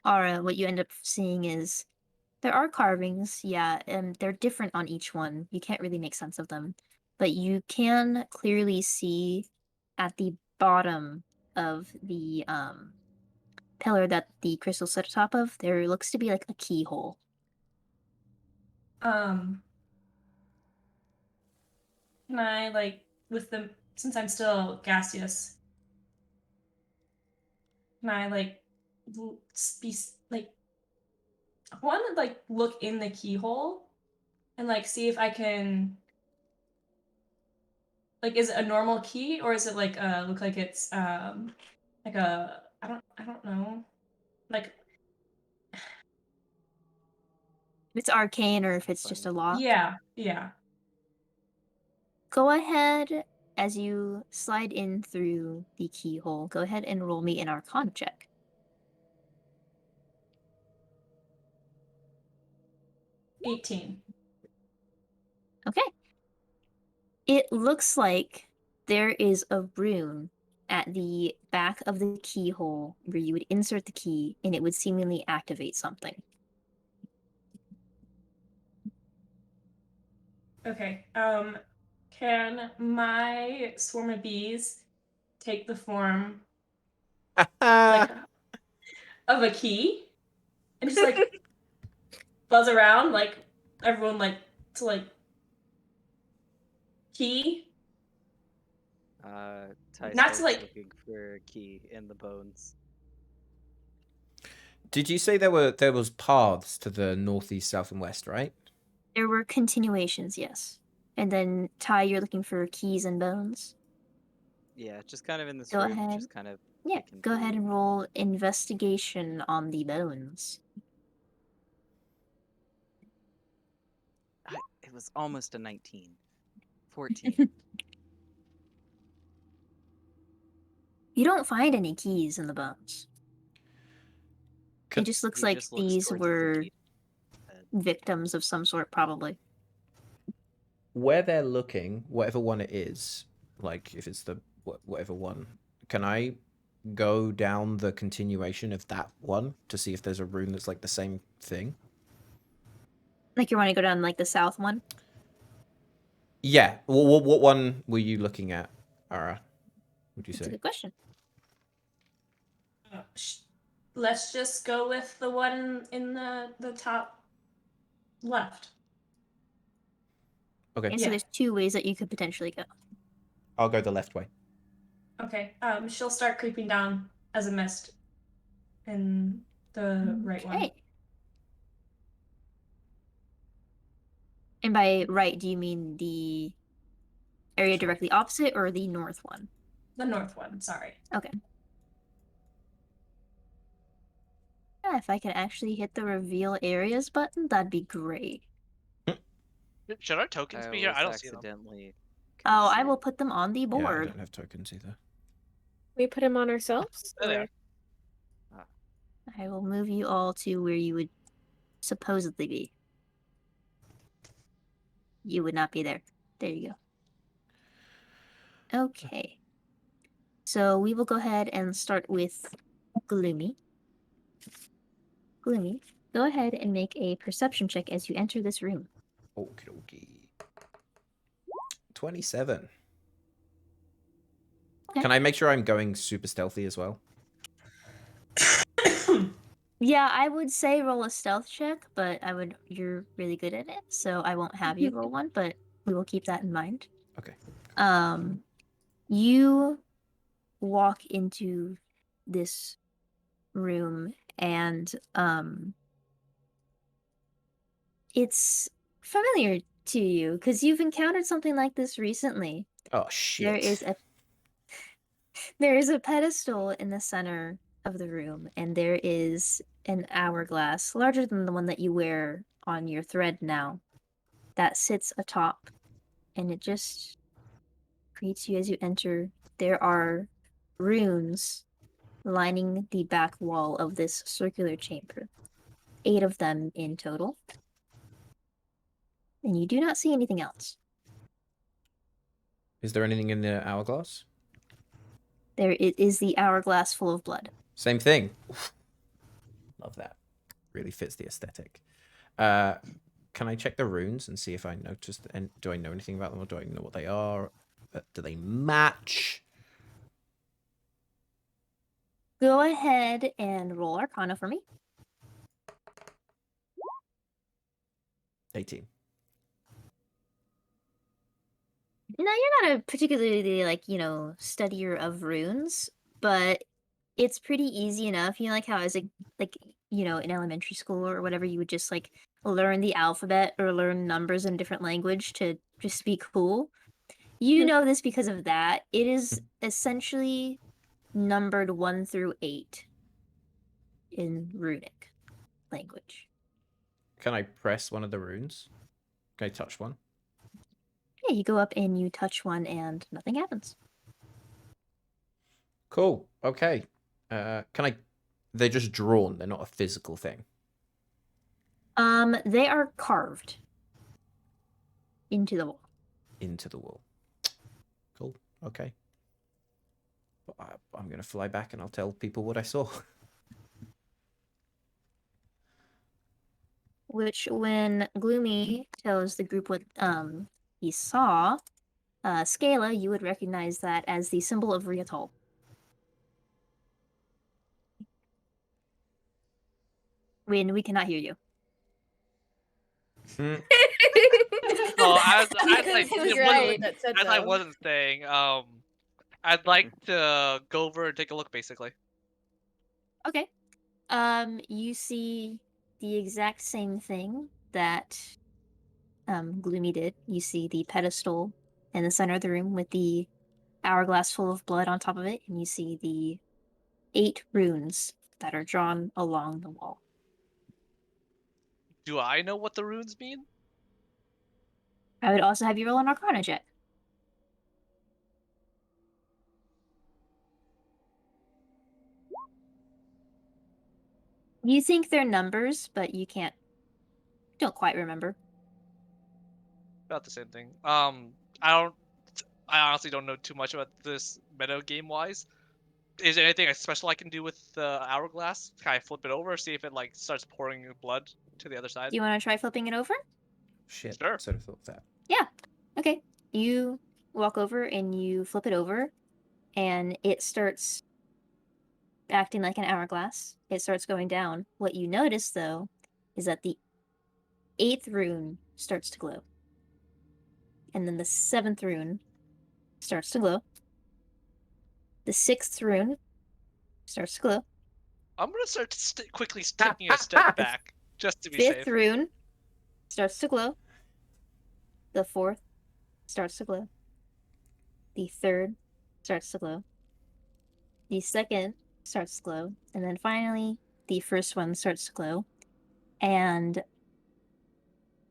Speaker 1: Ara, what you end up seeing is there are carvings, yeah, and they're different on each one. You can't really make sense of them. But you can clearly see at the bottom of the pillar that the crystal sit atop of, there looks to be like a keyhole.
Speaker 7: Can I like with the since I'm still gaseous? Can I like be like I want to like look in the keyhole and like see if I can like is it a normal key or is it like look like it's like a I don't know like
Speaker 1: If it's arcane or if
Speaker 6: That's
Speaker 1: it's just
Speaker 6: fine.
Speaker 1: a lock.
Speaker 7: yeah.
Speaker 1: Go ahead as you slide in through the keyhole. Go ahead and roll me an Arcana check.
Speaker 7: 18.
Speaker 1: Okay. It looks like there is a rune at the back of the keyhole where you would insert the key and it would seemingly activate something.
Speaker 7: Okay. Can my swarm of bees take the form like of a key and just like buzz around like everyone like to like key?
Speaker 6: Ty
Speaker 7: Not to
Speaker 6: starts
Speaker 7: like
Speaker 6: looking for a key in the bones.
Speaker 2: Did you say there was paths to the northeast, south, and west, right?
Speaker 1: There were continuations, yes. And then Ty, you're looking for keys and bones.
Speaker 6: Yeah, just kind of in this
Speaker 1: Go
Speaker 6: room,
Speaker 1: ahead.
Speaker 6: just kind of
Speaker 1: Yeah,
Speaker 6: picking
Speaker 1: go ahead
Speaker 6: through.
Speaker 1: and roll investigation on the bones.
Speaker 6: It was almost a 19. 14.
Speaker 1: You don't find any keys in the bones. It
Speaker 2: Could-
Speaker 1: just looks
Speaker 6: He
Speaker 1: like
Speaker 6: just looks
Speaker 1: these
Speaker 6: towards the
Speaker 1: were
Speaker 6: key.
Speaker 1: victims of some sort, probably.
Speaker 2: Where they're looking, whatever one it is, like if it's the whatever one, can I go down the continuation of that one to see if there's a rune that's like the same thing?
Speaker 1: Like you want to go down like the south one?
Speaker 2: Yeah. What one were you looking at, Ara? Would you
Speaker 1: That's a
Speaker 2: say?
Speaker 1: good question.
Speaker 7: let's just go with the one in the top left.
Speaker 2: Okay.
Speaker 1: And so there's two ways that you could potentially go.
Speaker 2: I'll go the left way.
Speaker 7: Okay. She'll start creeping down as a mist in the right one.
Speaker 1: Okay. And by right, do you mean the area
Speaker 2: Sure.
Speaker 1: directly opposite or the north one?
Speaker 7: The north one, sorry.
Speaker 1: Okay. Yeah, if I could actually hit the reveal areas button, that'd be great.
Speaker 5: Should our tokens be here? I don't see them.
Speaker 6: accidentally.
Speaker 1: Oh, I will put them on the
Speaker 2: Yeah, I
Speaker 1: board.
Speaker 2: don't have tokens either.
Speaker 4: We put him on ourselves?
Speaker 5: There they
Speaker 4: or-
Speaker 5: are.
Speaker 1: I will move you all to where you would supposedly be. You would not be there. There you go. Okay. So we will go ahead and start with Gloomy. Gloomy, go ahead and make a perception check as you enter this room.
Speaker 2: Okie dokie. 27.
Speaker 1: Okay.
Speaker 2: Can I make sure I'm going super stealthy as well?
Speaker 1: Yeah, I would say roll a stealth check, but you're really good at it, so I won't have you roll one, but we will keep that in mind.
Speaker 2: Okay.
Speaker 1: You walk into this room and it's familiar to you because you've encountered something like this recently.
Speaker 2: Oh shit.
Speaker 1: There is a pedestal in the center of the room, and there is an hourglass larger than the one that you wear on your thread now that sits atop, and it just greets you as you enter. There are runes lining the back wall of this circular chamber, 8 of them in total, and you do not see anything else.
Speaker 2: Is there anything in the hourglass?
Speaker 1: There it is, the hourglass full of blood.
Speaker 2: Same thing. Love that. Really fits the aesthetic. Can I check the runes and see if I noticed, and do I know anything about them, or do I know what they are? Do they match?
Speaker 1: Go ahead and roll Arcana for me.
Speaker 2: 18.
Speaker 1: Now, you're not a particularly, studier of runes, but it's pretty easy enough. You know, like how as in elementary school or whatever, you would just, learn the alphabet or learn numbers in a different language to just be cool. You know this because of that. It is essentially numbered 1 through 8 in runic language.
Speaker 2: Can I press one of the runes? Can I touch one?
Speaker 1: Yeah, you go up and you touch one and nothing happens.
Speaker 2: Cool. Okay. Can I... They're just drawn. They're not a physical thing.
Speaker 1: They are carved into the wall.
Speaker 2: Into the wall. Cool. Okay. I'm going to fly back and I'll tell people what I saw.
Speaker 1: Which, when Gloomy tells the group what he saw, Scala, you would recognize that as the symbol of Riatol. When we cannot hear you.
Speaker 5: So as I
Speaker 4: He's
Speaker 5: wasn't
Speaker 4: right. That said
Speaker 5: as I
Speaker 4: them.
Speaker 5: wasn't saying, I'd like to go over and take a look, basically.
Speaker 1: Okay. You see the exact same thing that Gloomy did. You see the pedestal in the center of the room with the hourglass full of blood on top of it, and you see the 8 runes that are drawn along the wall.
Speaker 5: Do I know what the runes mean?
Speaker 1: I would also have you roll an Arcana check. You think they're numbers, but you don't quite remember.
Speaker 5: About the same thing. I honestly don't know too much about this meta game wise. Is there anything special I can do with the hourglass? Can I flip it over, see if it like starts pouring blood to the other side?
Speaker 1: Do you want to try flipping it over?
Speaker 2: Shit.
Speaker 5: Sure.
Speaker 2: Sort of thought that.
Speaker 1: Yeah. Okay. You walk over and you flip it over, and it starts acting like an hourglass. It starts going down. What you notice, though, is that the 8th rune starts to glow. And then the 7th rune starts to glow. The 6th rune starts to glow.
Speaker 5: I'm gonna start quickly taking a step back just to be
Speaker 1: 5th
Speaker 5: safe.
Speaker 1: rune starts to glow. The 4th starts to glow. The 3rd starts to glow. The 2nd starts to glow. And then finally, the first one starts to glow. And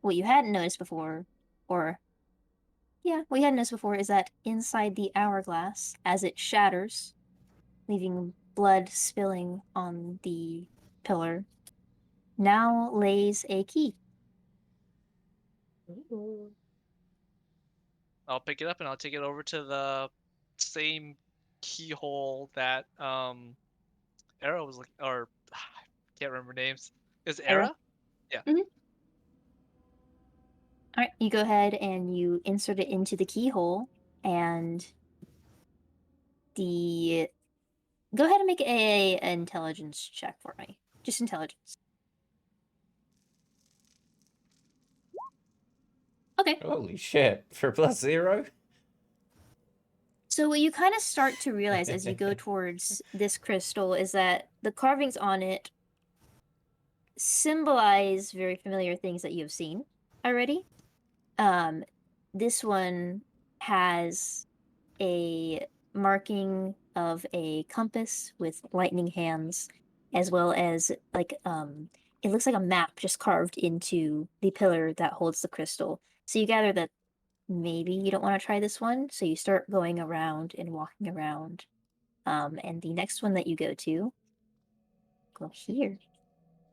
Speaker 1: what you hadn't noticed before, what you hadn't noticed before is that inside the hourglass, as it shatters, leaving blood spilling on the pillar, now lays a key.
Speaker 5: I'll pick it up and I'll take it over to the same keyhole that Era was looking, or I can't remember names. Is it
Speaker 1: Era?
Speaker 5: Era? Yeah.
Speaker 1: Mm-hmm. All right, you go ahead and you insert it into the keyhole, and go ahead and make an intelligence check for me. Just intelligence. Okay.
Speaker 2: Holy shit. For +0?
Speaker 1: So what you kind of start to realize as you go towards this crystal is that the carvings on it symbolize very familiar things that you have seen already. This one has a marking of a compass with lightning hands, as well as like it looks like a map just carved into the pillar that holds the crystal. So you gather that maybe you don't want to try this one, so you start going around and walking around. And the next one that you go here,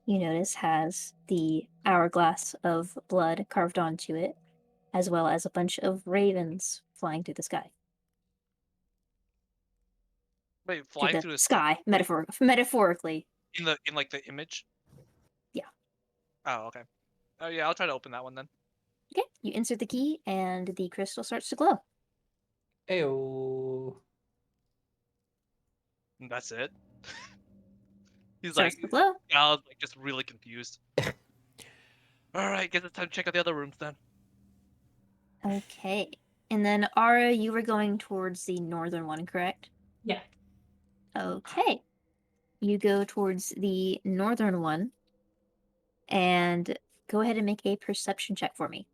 Speaker 1: you notice has the hourglass of blood carved onto it, as well as a bunch of ravens flying through the sky.
Speaker 5: Wait,
Speaker 1: Through
Speaker 5: flying
Speaker 1: the
Speaker 5: through the
Speaker 1: sky,
Speaker 5: wait,
Speaker 1: metaphorically.
Speaker 5: in like the image?
Speaker 1: Yeah.
Speaker 5: Oh, okay. Oh yeah, I'll try to open that one then.
Speaker 1: Okay, you insert the key, and the crystal starts to glow.
Speaker 2: Ayo.
Speaker 5: And that's it. He's
Speaker 1: Starts
Speaker 5: like,
Speaker 1: to glow.
Speaker 5: I was like just really confused. All right, guess it's time to check out the other rooms then.
Speaker 1: Okay. And then, Ara, you were going towards the northern one, correct?
Speaker 7: Yeah.
Speaker 1: Okay. You go towards the northern one, and go ahead and make a perception check for me.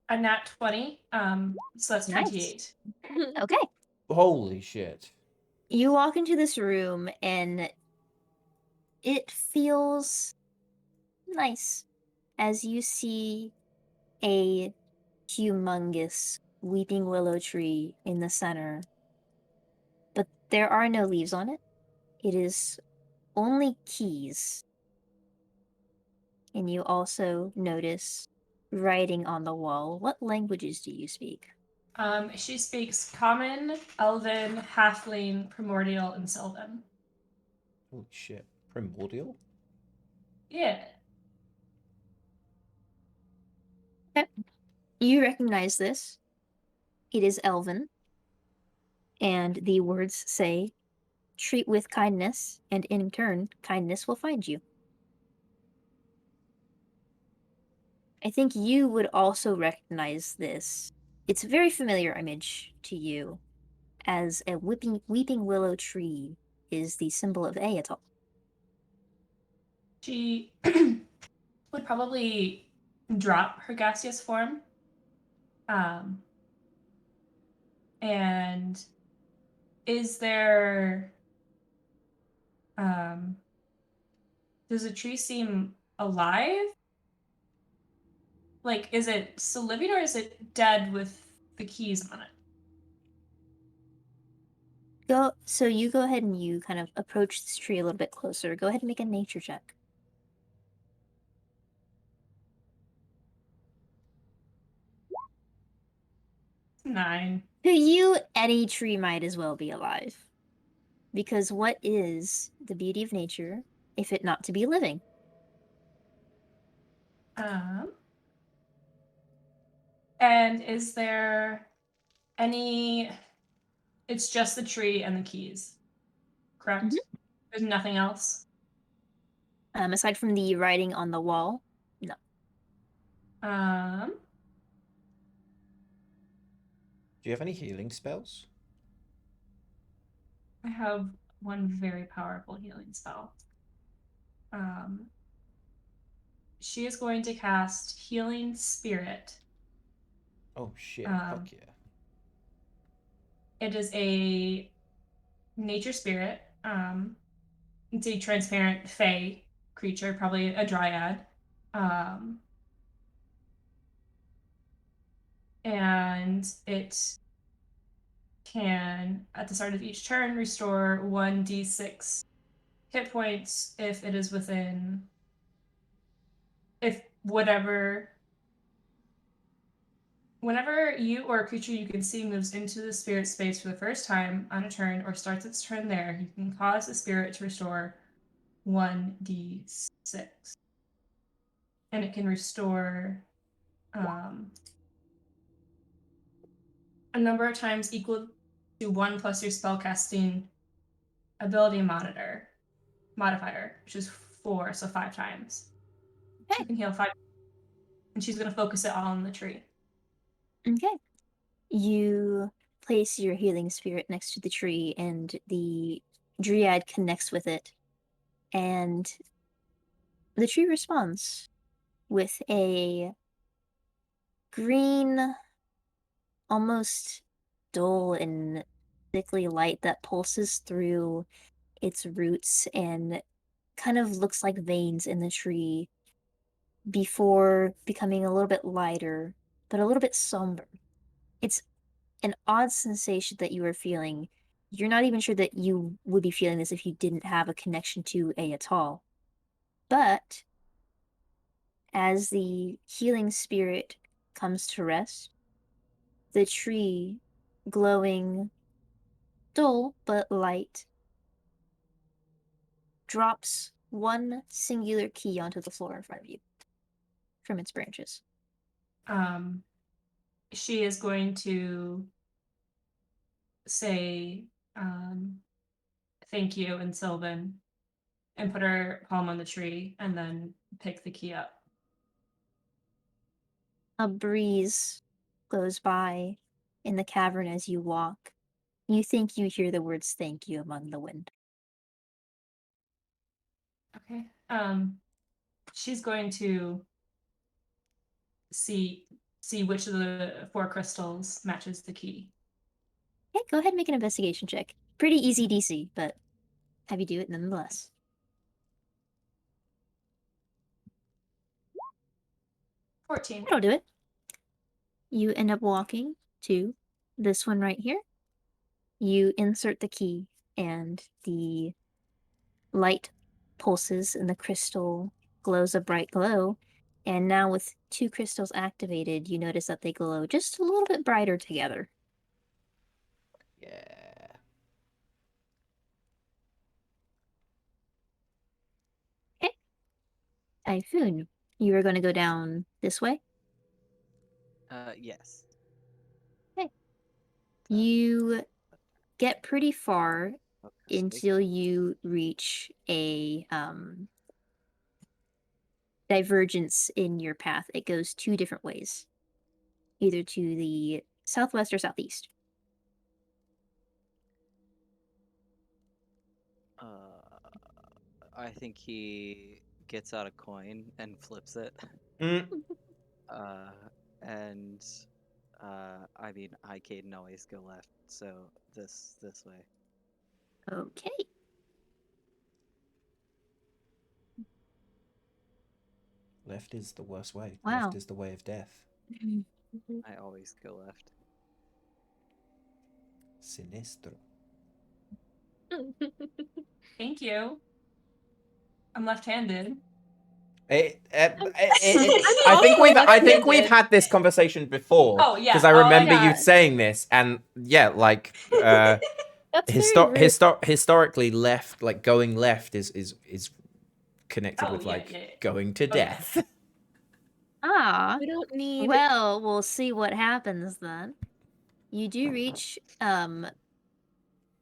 Speaker 7: A nat 20. So that's
Speaker 1: Nice.
Speaker 7: 28.
Speaker 1: Okay.
Speaker 2: Holy shit.
Speaker 1: You walk into this room, and it feels nice as you see a humongous weeping willow tree in the center. But there are no leaves on it. It is only keys. And you also notice writing on the wall. What languages do you speak?
Speaker 7: She speaks Common, Elven, Halfling, Primordial, and Sylvan.
Speaker 2: Holy shit. Primordial?
Speaker 7: Yeah.
Speaker 1: Okay. You recognize this. It is Elven. And the words say, treat with kindness, and in turn, kindness will find you. I think you would also recognize this. It's a very familiar image to you, as a weeping willow tree is the symbol of Aetol.
Speaker 7: She would probably drop her gaseous form. And is there does the tree seem alive? Like, is it still living or is it dead with the keys on it?
Speaker 1: So you go ahead and you kind of approach this tree a little bit closer. Go ahead and make a nature check.
Speaker 7: 9.
Speaker 1: To you, any tree might as well be alive. Because what is the beauty of nature if it not to be living?
Speaker 7: And is there any? It's just the tree and the keys, correct? There's nothing else.
Speaker 1: Aside from the writing on the wall, no.
Speaker 7: Um,
Speaker 2: Do you have any healing spells?
Speaker 7: I have one very powerful healing spell. She is going to cast Healing Spirit.
Speaker 2: Oh shit, fuck yeah.
Speaker 7: It is a nature spirit. It's a transparent fey creature, probably a dryad. And it can, at the start of each turn, restore 1d6 hit points if it is within, if whenever you or a creature you can see moves into the spirit space for the first time on a turn or starts its turn there, you can cause the spirit to restore 1d6. And it can restore a number of times equal to 1 plus your spellcasting ability modifier, which is 4, so 5 times.
Speaker 1: Okay.
Speaker 7: She can heal 5. And she's going to focus it all on the tree.
Speaker 1: Okay. You place your healing spirit next to the tree, and the dryad connects with it. And the tree responds with a green, almost dull and thickly light that pulses through its roots and kind of looks like veins in the tree before becoming a little bit lighter, but a little bit somber. It's an odd sensation that you are feeling. You're not even sure that you would be feeling this if you didn't have a connection to A at all. But as the healing spirit comes to rest, the tree, glowing dull but light, drops one singular key onto the floor in front of you from its branches.
Speaker 7: She is going to say thank you in Sylvan and put her palm on the tree and then pick the key up.
Speaker 1: A breeze goes by in the cavern as you walk. You think you hear the words thank you among the wind.
Speaker 7: Okay. She's going to see which of the 4 crystals matches the key.
Speaker 1: Okay, go ahead and make an investigation check. Pretty easy DC, but have you do it nonetheless.
Speaker 7: 14.
Speaker 1: That'll do it. You end up walking to this one right here. You insert the key, and the light pulses and the crystal glows a bright glow. And now with 2 crystals activated, you notice that they glow just a little bit brighter together.
Speaker 2: Yeah.
Speaker 1: Okay. Typhoon, you are going to go down this way?
Speaker 6: Yes.
Speaker 1: Okay. You get pretty far until you reach a divergence in your path. It goes 2 different ways, either to the southwest or southeast.
Speaker 6: I think he gets out a coin and flips it.
Speaker 2: Mm.
Speaker 6: And I mean, I can always go left, so this way.
Speaker 1: Okay.
Speaker 2: Left is the worst way.
Speaker 1: Wow.
Speaker 2: Left is the way of death.
Speaker 6: I always go left.
Speaker 2: Sinistro.
Speaker 7: Thank you. I'm left-handed.
Speaker 2: I think we've had this conversation before.
Speaker 7: Oh, yeah.
Speaker 2: Because I
Speaker 7: Oh,
Speaker 2: remember you
Speaker 7: yeah.
Speaker 2: saying this, and yeah, like
Speaker 4: That's very rude.
Speaker 2: historically, left, like going left, is connected
Speaker 7: Oh,
Speaker 2: with
Speaker 7: yeah,
Speaker 2: like
Speaker 7: yeah.
Speaker 2: going to
Speaker 7: Oh, yeah.
Speaker 2: death.
Speaker 1: Ah.
Speaker 4: We don't need.
Speaker 1: Well, we'll see what happens then. You do reach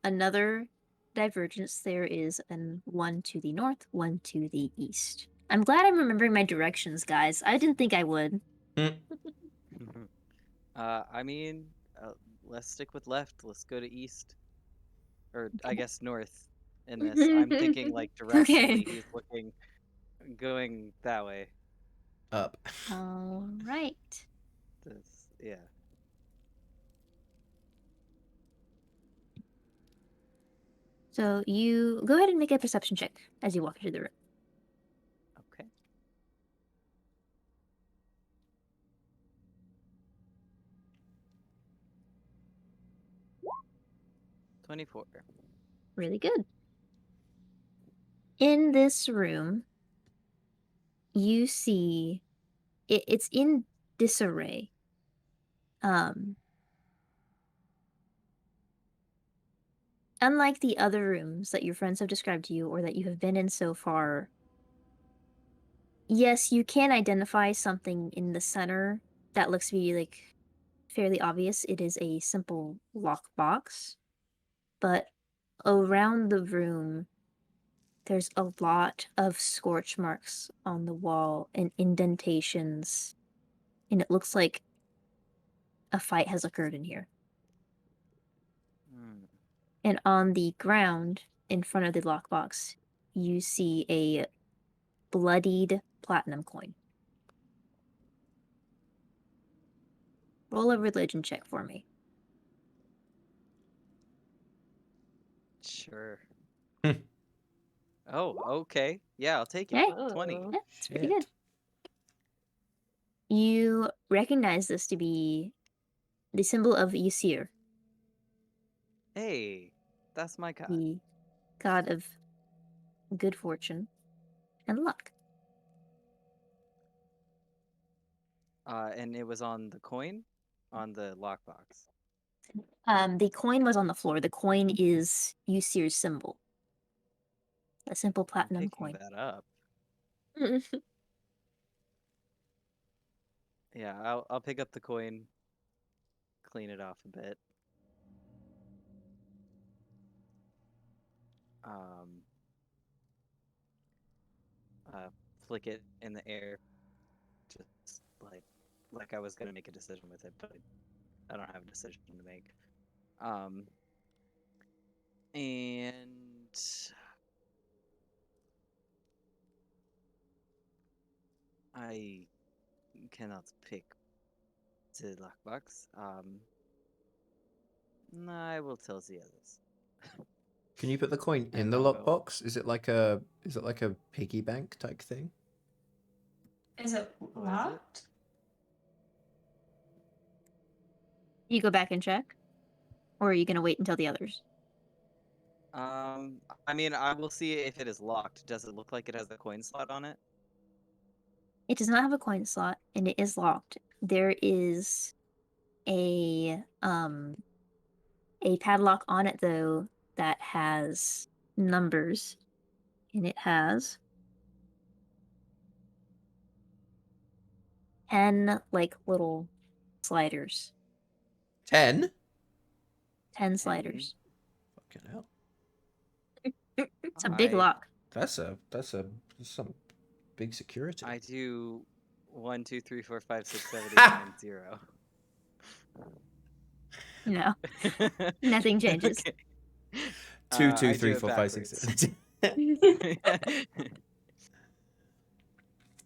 Speaker 1: another divergence. There is one to the north, one to the east. I'm glad I'm remembering my directions, guys. I didn't think I would.
Speaker 6: I mean, let's stick with left. Let's go to east, or I guess north. In this, I'm thinking like directionally.
Speaker 1: Okay.
Speaker 6: He's going that way.
Speaker 2: Up.
Speaker 1: All right.
Speaker 6: Yeah.
Speaker 1: So you go ahead and make a perception check as you walk into the room.
Speaker 6: Okay. $24.
Speaker 1: Really good. In this room, you see it's in disarray. Unlike the other rooms that your friends have described to you or that you have been in so far, yes, you can identify something in the center that looks to be like fairly obvious. It is a simple lockbox, but around the room, there's a lot of scorch marks on the wall and indentations, and it looks like a fight has occurred in here. And on the ground in front of the lockbox, you see a bloodied platinum coin. Roll a religion check for me.
Speaker 6: Sure. Oh, okay. Yeah, I'll take it.
Speaker 1: Hey,
Speaker 6: 20.
Speaker 1: yeah, it's pretty good. You recognize this to be the symbol of Ysir,
Speaker 6: Hey, that's my god.
Speaker 1: the god of good fortune and luck.
Speaker 6: And it was on the coin, on the lockbox.
Speaker 1: The coin was on the floor. The coin is Ysir's symbol. A simple platinum
Speaker 6: Picking
Speaker 1: coin.
Speaker 6: that up. Yeah, I'll pick up the coin, clean it off a bit. Flick it in the air, just like I was gonna make a decision with it, but I don't have a decision to make. And I cannot pick the lockbox. I will tell the others.
Speaker 2: Can you put the coin in
Speaker 6: And
Speaker 2: the
Speaker 6: I'll go.
Speaker 2: lockbox? Is it like a piggy bank type thing?
Speaker 7: Is it locked?
Speaker 1: You go back and check? Or are you going to wait until the others?
Speaker 6: I mean, I will see if it is locked. Does it look like it has a coin slot on it?
Speaker 1: It does not have a coin slot, and it is locked. There is a padlock on it though that has numbers, and it has 10 like little sliders.
Speaker 2: 10?
Speaker 1: 10 sliders.
Speaker 2: Fucking hell.
Speaker 1: It's a big lock.
Speaker 2: That's some big security.
Speaker 6: I do 1, 2, 3, 4, 5, 6, 7, 8, 9, 0.
Speaker 1: No, nothing changes.
Speaker 6: Okay.
Speaker 2: 2, 2,
Speaker 6: I
Speaker 2: 3,
Speaker 6: do it
Speaker 2: 4, 5, 6,
Speaker 6: backwards.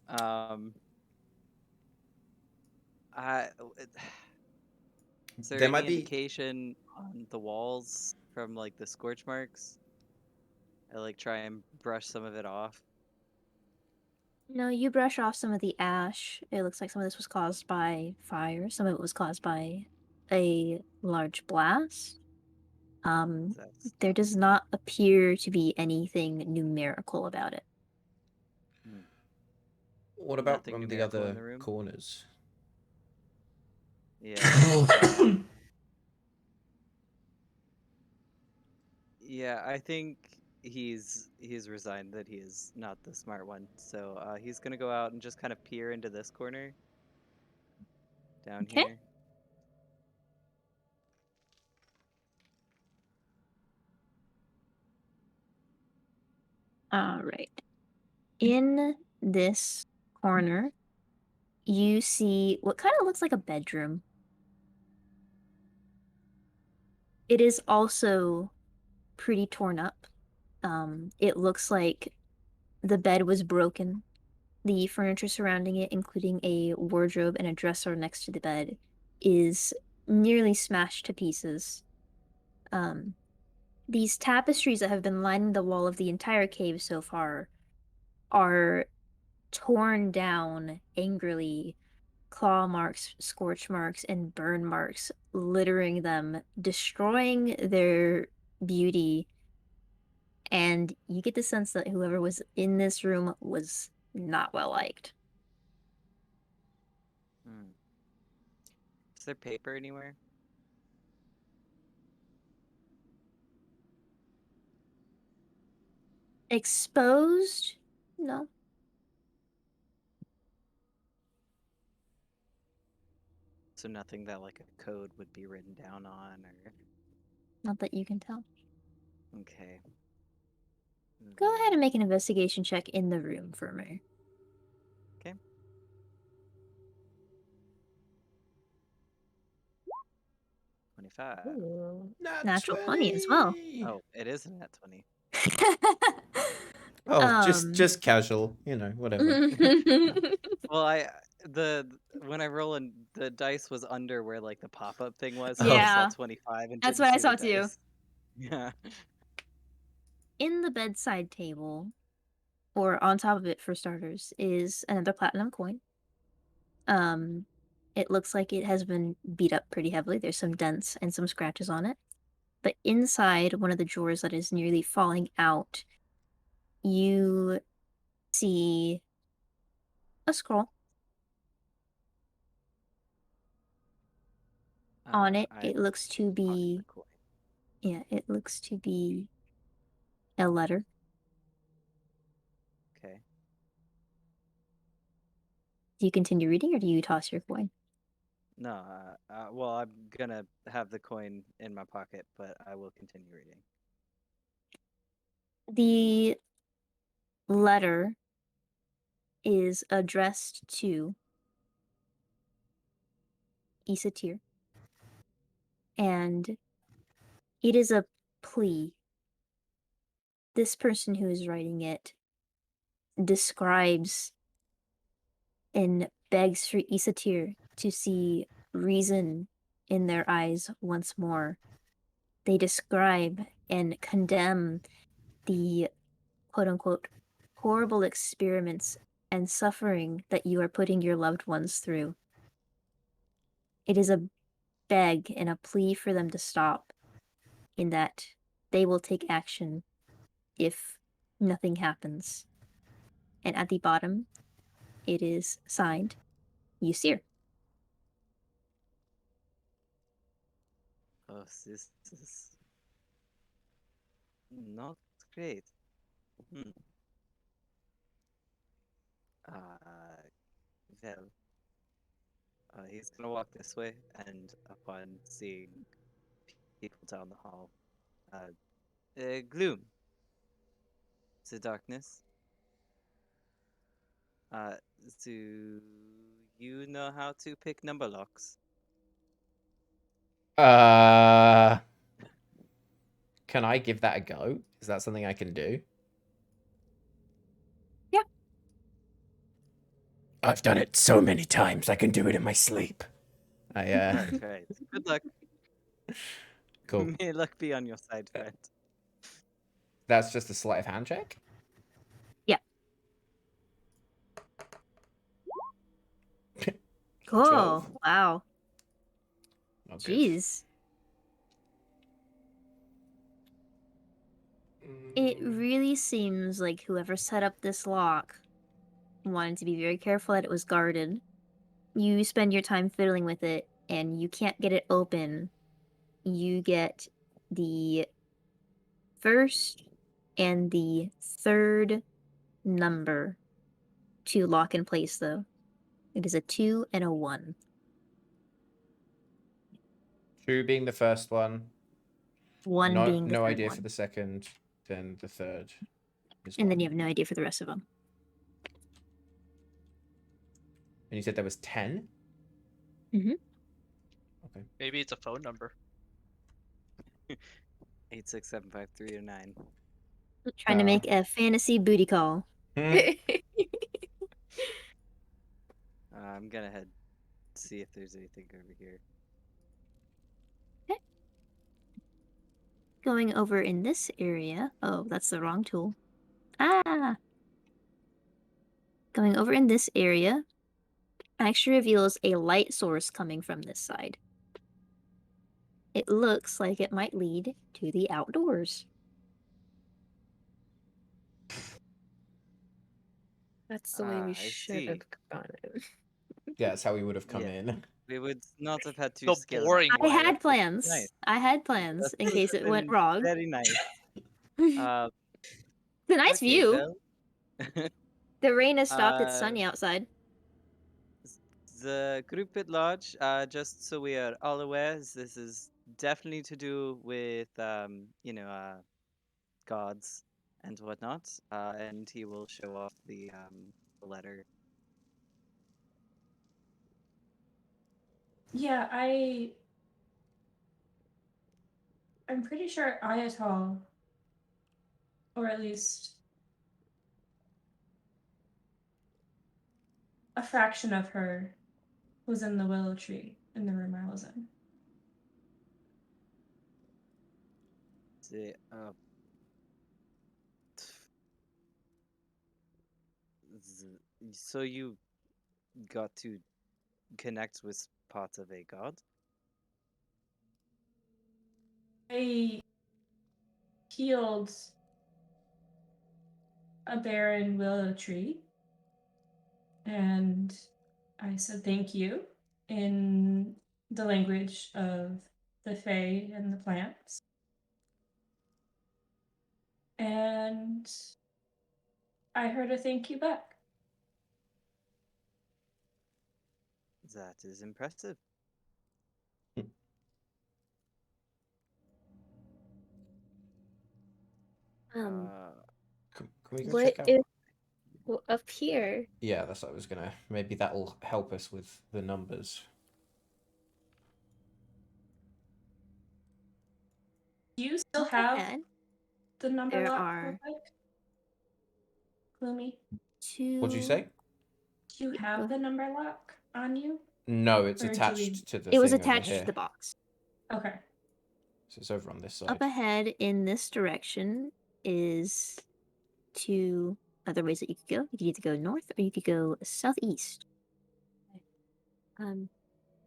Speaker 2: 7.
Speaker 6: I is there
Speaker 2: There
Speaker 6: any
Speaker 2: might be.
Speaker 6: indication on the walls from like the scorch marks? I like try and brush some of it off.
Speaker 1: No, you brush off some of the ash. It looks like some of this was caused by fire. Some of it was caused by a large blast.
Speaker 6: That's
Speaker 1: There does not appear to be anything numerical about it.
Speaker 2: What about
Speaker 6: nothing
Speaker 2: the
Speaker 6: numerical in
Speaker 2: other
Speaker 6: the room.
Speaker 2: corners?
Speaker 6: Yeah. Yeah, I think he's resigned that he is not the smart one. So he's gonna go out and just kind of peer into this corner. Down
Speaker 1: Okay.
Speaker 6: here.
Speaker 1: All right. In this corner, you see what kind of looks like a bedroom. It is also pretty torn up. It looks like the bed was broken. The furniture surrounding it, including a wardrobe and a dresser next to the bed, is nearly smashed to pieces. These tapestries that have been lining the wall of the entire cave so far are torn down angrily, claw marks, scorch marks, and burn marks littering them, destroying their beauty. And you get the sense that whoever was in this room was not well liked.
Speaker 6: Is there paper anywhere?
Speaker 1: Exposed? No.
Speaker 6: So nothing that like a code would be written down on or
Speaker 1: Not that you can tell.
Speaker 6: okay.
Speaker 1: Go ahead and make an investigation check in the room for me.
Speaker 6: Okay. 25.
Speaker 1: Ooh.
Speaker 2: Nat
Speaker 1: Natural 20 as well.
Speaker 2: 20.
Speaker 6: Oh, it is a nat 20.
Speaker 2: Oh, just casual, whatever.
Speaker 6: Well, when I roll in, the dice was under where like the pop-up thing was, so I
Speaker 1: Yeah.
Speaker 6: saw 25 and
Speaker 1: That's
Speaker 6: didn't
Speaker 1: what I
Speaker 6: see the
Speaker 1: saw too.
Speaker 6: dice. Yeah.
Speaker 1: In the bedside table, or on top of it for starters, is another platinum coin. It looks like it has been beat up pretty heavily. There's some dents and some scratches on it. But inside one of the drawers that is nearly falling out, you see a scroll. On it,
Speaker 6: I
Speaker 1: it looks to
Speaker 6: pocket
Speaker 1: be,
Speaker 6: the coin.
Speaker 1: yeah, it looks to be a letter.
Speaker 6: Okay.
Speaker 1: Do you continue reading or do you toss your coin?
Speaker 6: No, well, I'm gonna have the coin in my pocket, but I will continue reading.
Speaker 1: The letter is addressed to Isatir, and it is a plea. This person who is writing it describes and begs for Isatir to see reason in their eyes once more. They describe and condemn the quote-unquote horrible experiments and suffering that you are putting your loved ones through. It is a beg and a plea for them to stop, in that they will take action if nothing happens. And at the bottom, it is signed Ysir.
Speaker 6: Oh, this is not great. Hmm. Well, he's gonna walk this way, and upon seeing people down the hall, gloom, the darkness. Uh, do you know how to pick number locks?
Speaker 2: Can I give that a go? Is that something I can do?
Speaker 8: I've done it so many times, I can do it in my sleep.
Speaker 6: Right, right. Good luck.
Speaker 2: Cool.
Speaker 6: May luck be on your side, friend.
Speaker 2: That's just a sleight of hand check?
Speaker 1: Yeah. Cool.
Speaker 2: 12.
Speaker 1: Wow.
Speaker 2: Not good.
Speaker 1: Jeez. It really seems like whoever set up this lock wanted to be very careful that it was guarded. You spend your time fiddling with it, and you can't get it open. You get the first and the third number to lock in place, though. It is a 2 and a 1.
Speaker 2: 2 being the first one.
Speaker 1: 1 being the
Speaker 2: No
Speaker 1: third
Speaker 2: idea
Speaker 1: one.
Speaker 2: for the second. Then the third is
Speaker 1: And
Speaker 2: what?
Speaker 1: then you have no idea for the rest of them.
Speaker 2: And you said there was 10?
Speaker 1: Mm-hmm.
Speaker 2: Okay.
Speaker 5: Maybe it's a phone number.
Speaker 6: 8675309.
Speaker 1: Trying to make a fantasy booty call.
Speaker 6: I'm gonna head see if there's anything over here.
Speaker 1: Going over in this area. Oh, that's the wrong tool. Ah! Going over in this area actually reveals a light source coming from this side. It looks like it might lead to the outdoors.
Speaker 4: That's the way we
Speaker 6: I
Speaker 4: should
Speaker 6: see.
Speaker 4: have gone in.
Speaker 2: Yeah, that's how we would have come
Speaker 6: Yeah.
Speaker 2: in.
Speaker 6: We would not have had to
Speaker 5: The
Speaker 6: scale it up.
Speaker 5: boring
Speaker 1: I
Speaker 5: way.
Speaker 1: had
Speaker 6: That's
Speaker 1: plans.
Speaker 6: nice.
Speaker 1: I had plans
Speaker 6: That
Speaker 1: in
Speaker 6: would
Speaker 1: case
Speaker 6: have
Speaker 1: it went
Speaker 6: been
Speaker 1: wrong.
Speaker 6: Very nice.
Speaker 1: It's
Speaker 6: Uh,
Speaker 1: a nice
Speaker 6: okay,
Speaker 1: view.
Speaker 6: well,
Speaker 1: The rain has stopped. It's sunny outside.
Speaker 6: the group at large, just so we are all aware, this is definitely to do with, gods and whatnot. And he will show off the letter.
Speaker 7: Yeah, I'm pretty sure Ayatal, or at least a fraction of her, was in the willow tree in the room I was in.
Speaker 6: The, so you got to connect with part of a god?
Speaker 7: I healed a barren willow tree, and I said thank you in the language of the fae and the plants. And I heard a thank you back.
Speaker 6: That is impressive.
Speaker 1: Um,
Speaker 2: Can we go
Speaker 4: What
Speaker 2: check out?
Speaker 4: if up here?
Speaker 2: Yeah, that's what I was gonna. Maybe that'll help us with the numbers.
Speaker 7: Do you still
Speaker 1: up
Speaker 7: have
Speaker 1: ahead,
Speaker 7: the number
Speaker 1: there
Speaker 7: lock
Speaker 1: are
Speaker 7: real quick? Gloomy,
Speaker 1: 2.
Speaker 2: What'd you say?
Speaker 7: do you have the number lock on you?
Speaker 2: No, it's
Speaker 7: Or do
Speaker 2: attached
Speaker 7: we-
Speaker 2: to the
Speaker 1: It was
Speaker 2: thing over
Speaker 1: attached
Speaker 2: here.
Speaker 1: to the box.
Speaker 7: Okay.
Speaker 2: So it's over on this side.
Speaker 1: Up ahead in this direction is 2 other ways that you could go. You could either go north or you could go southeast.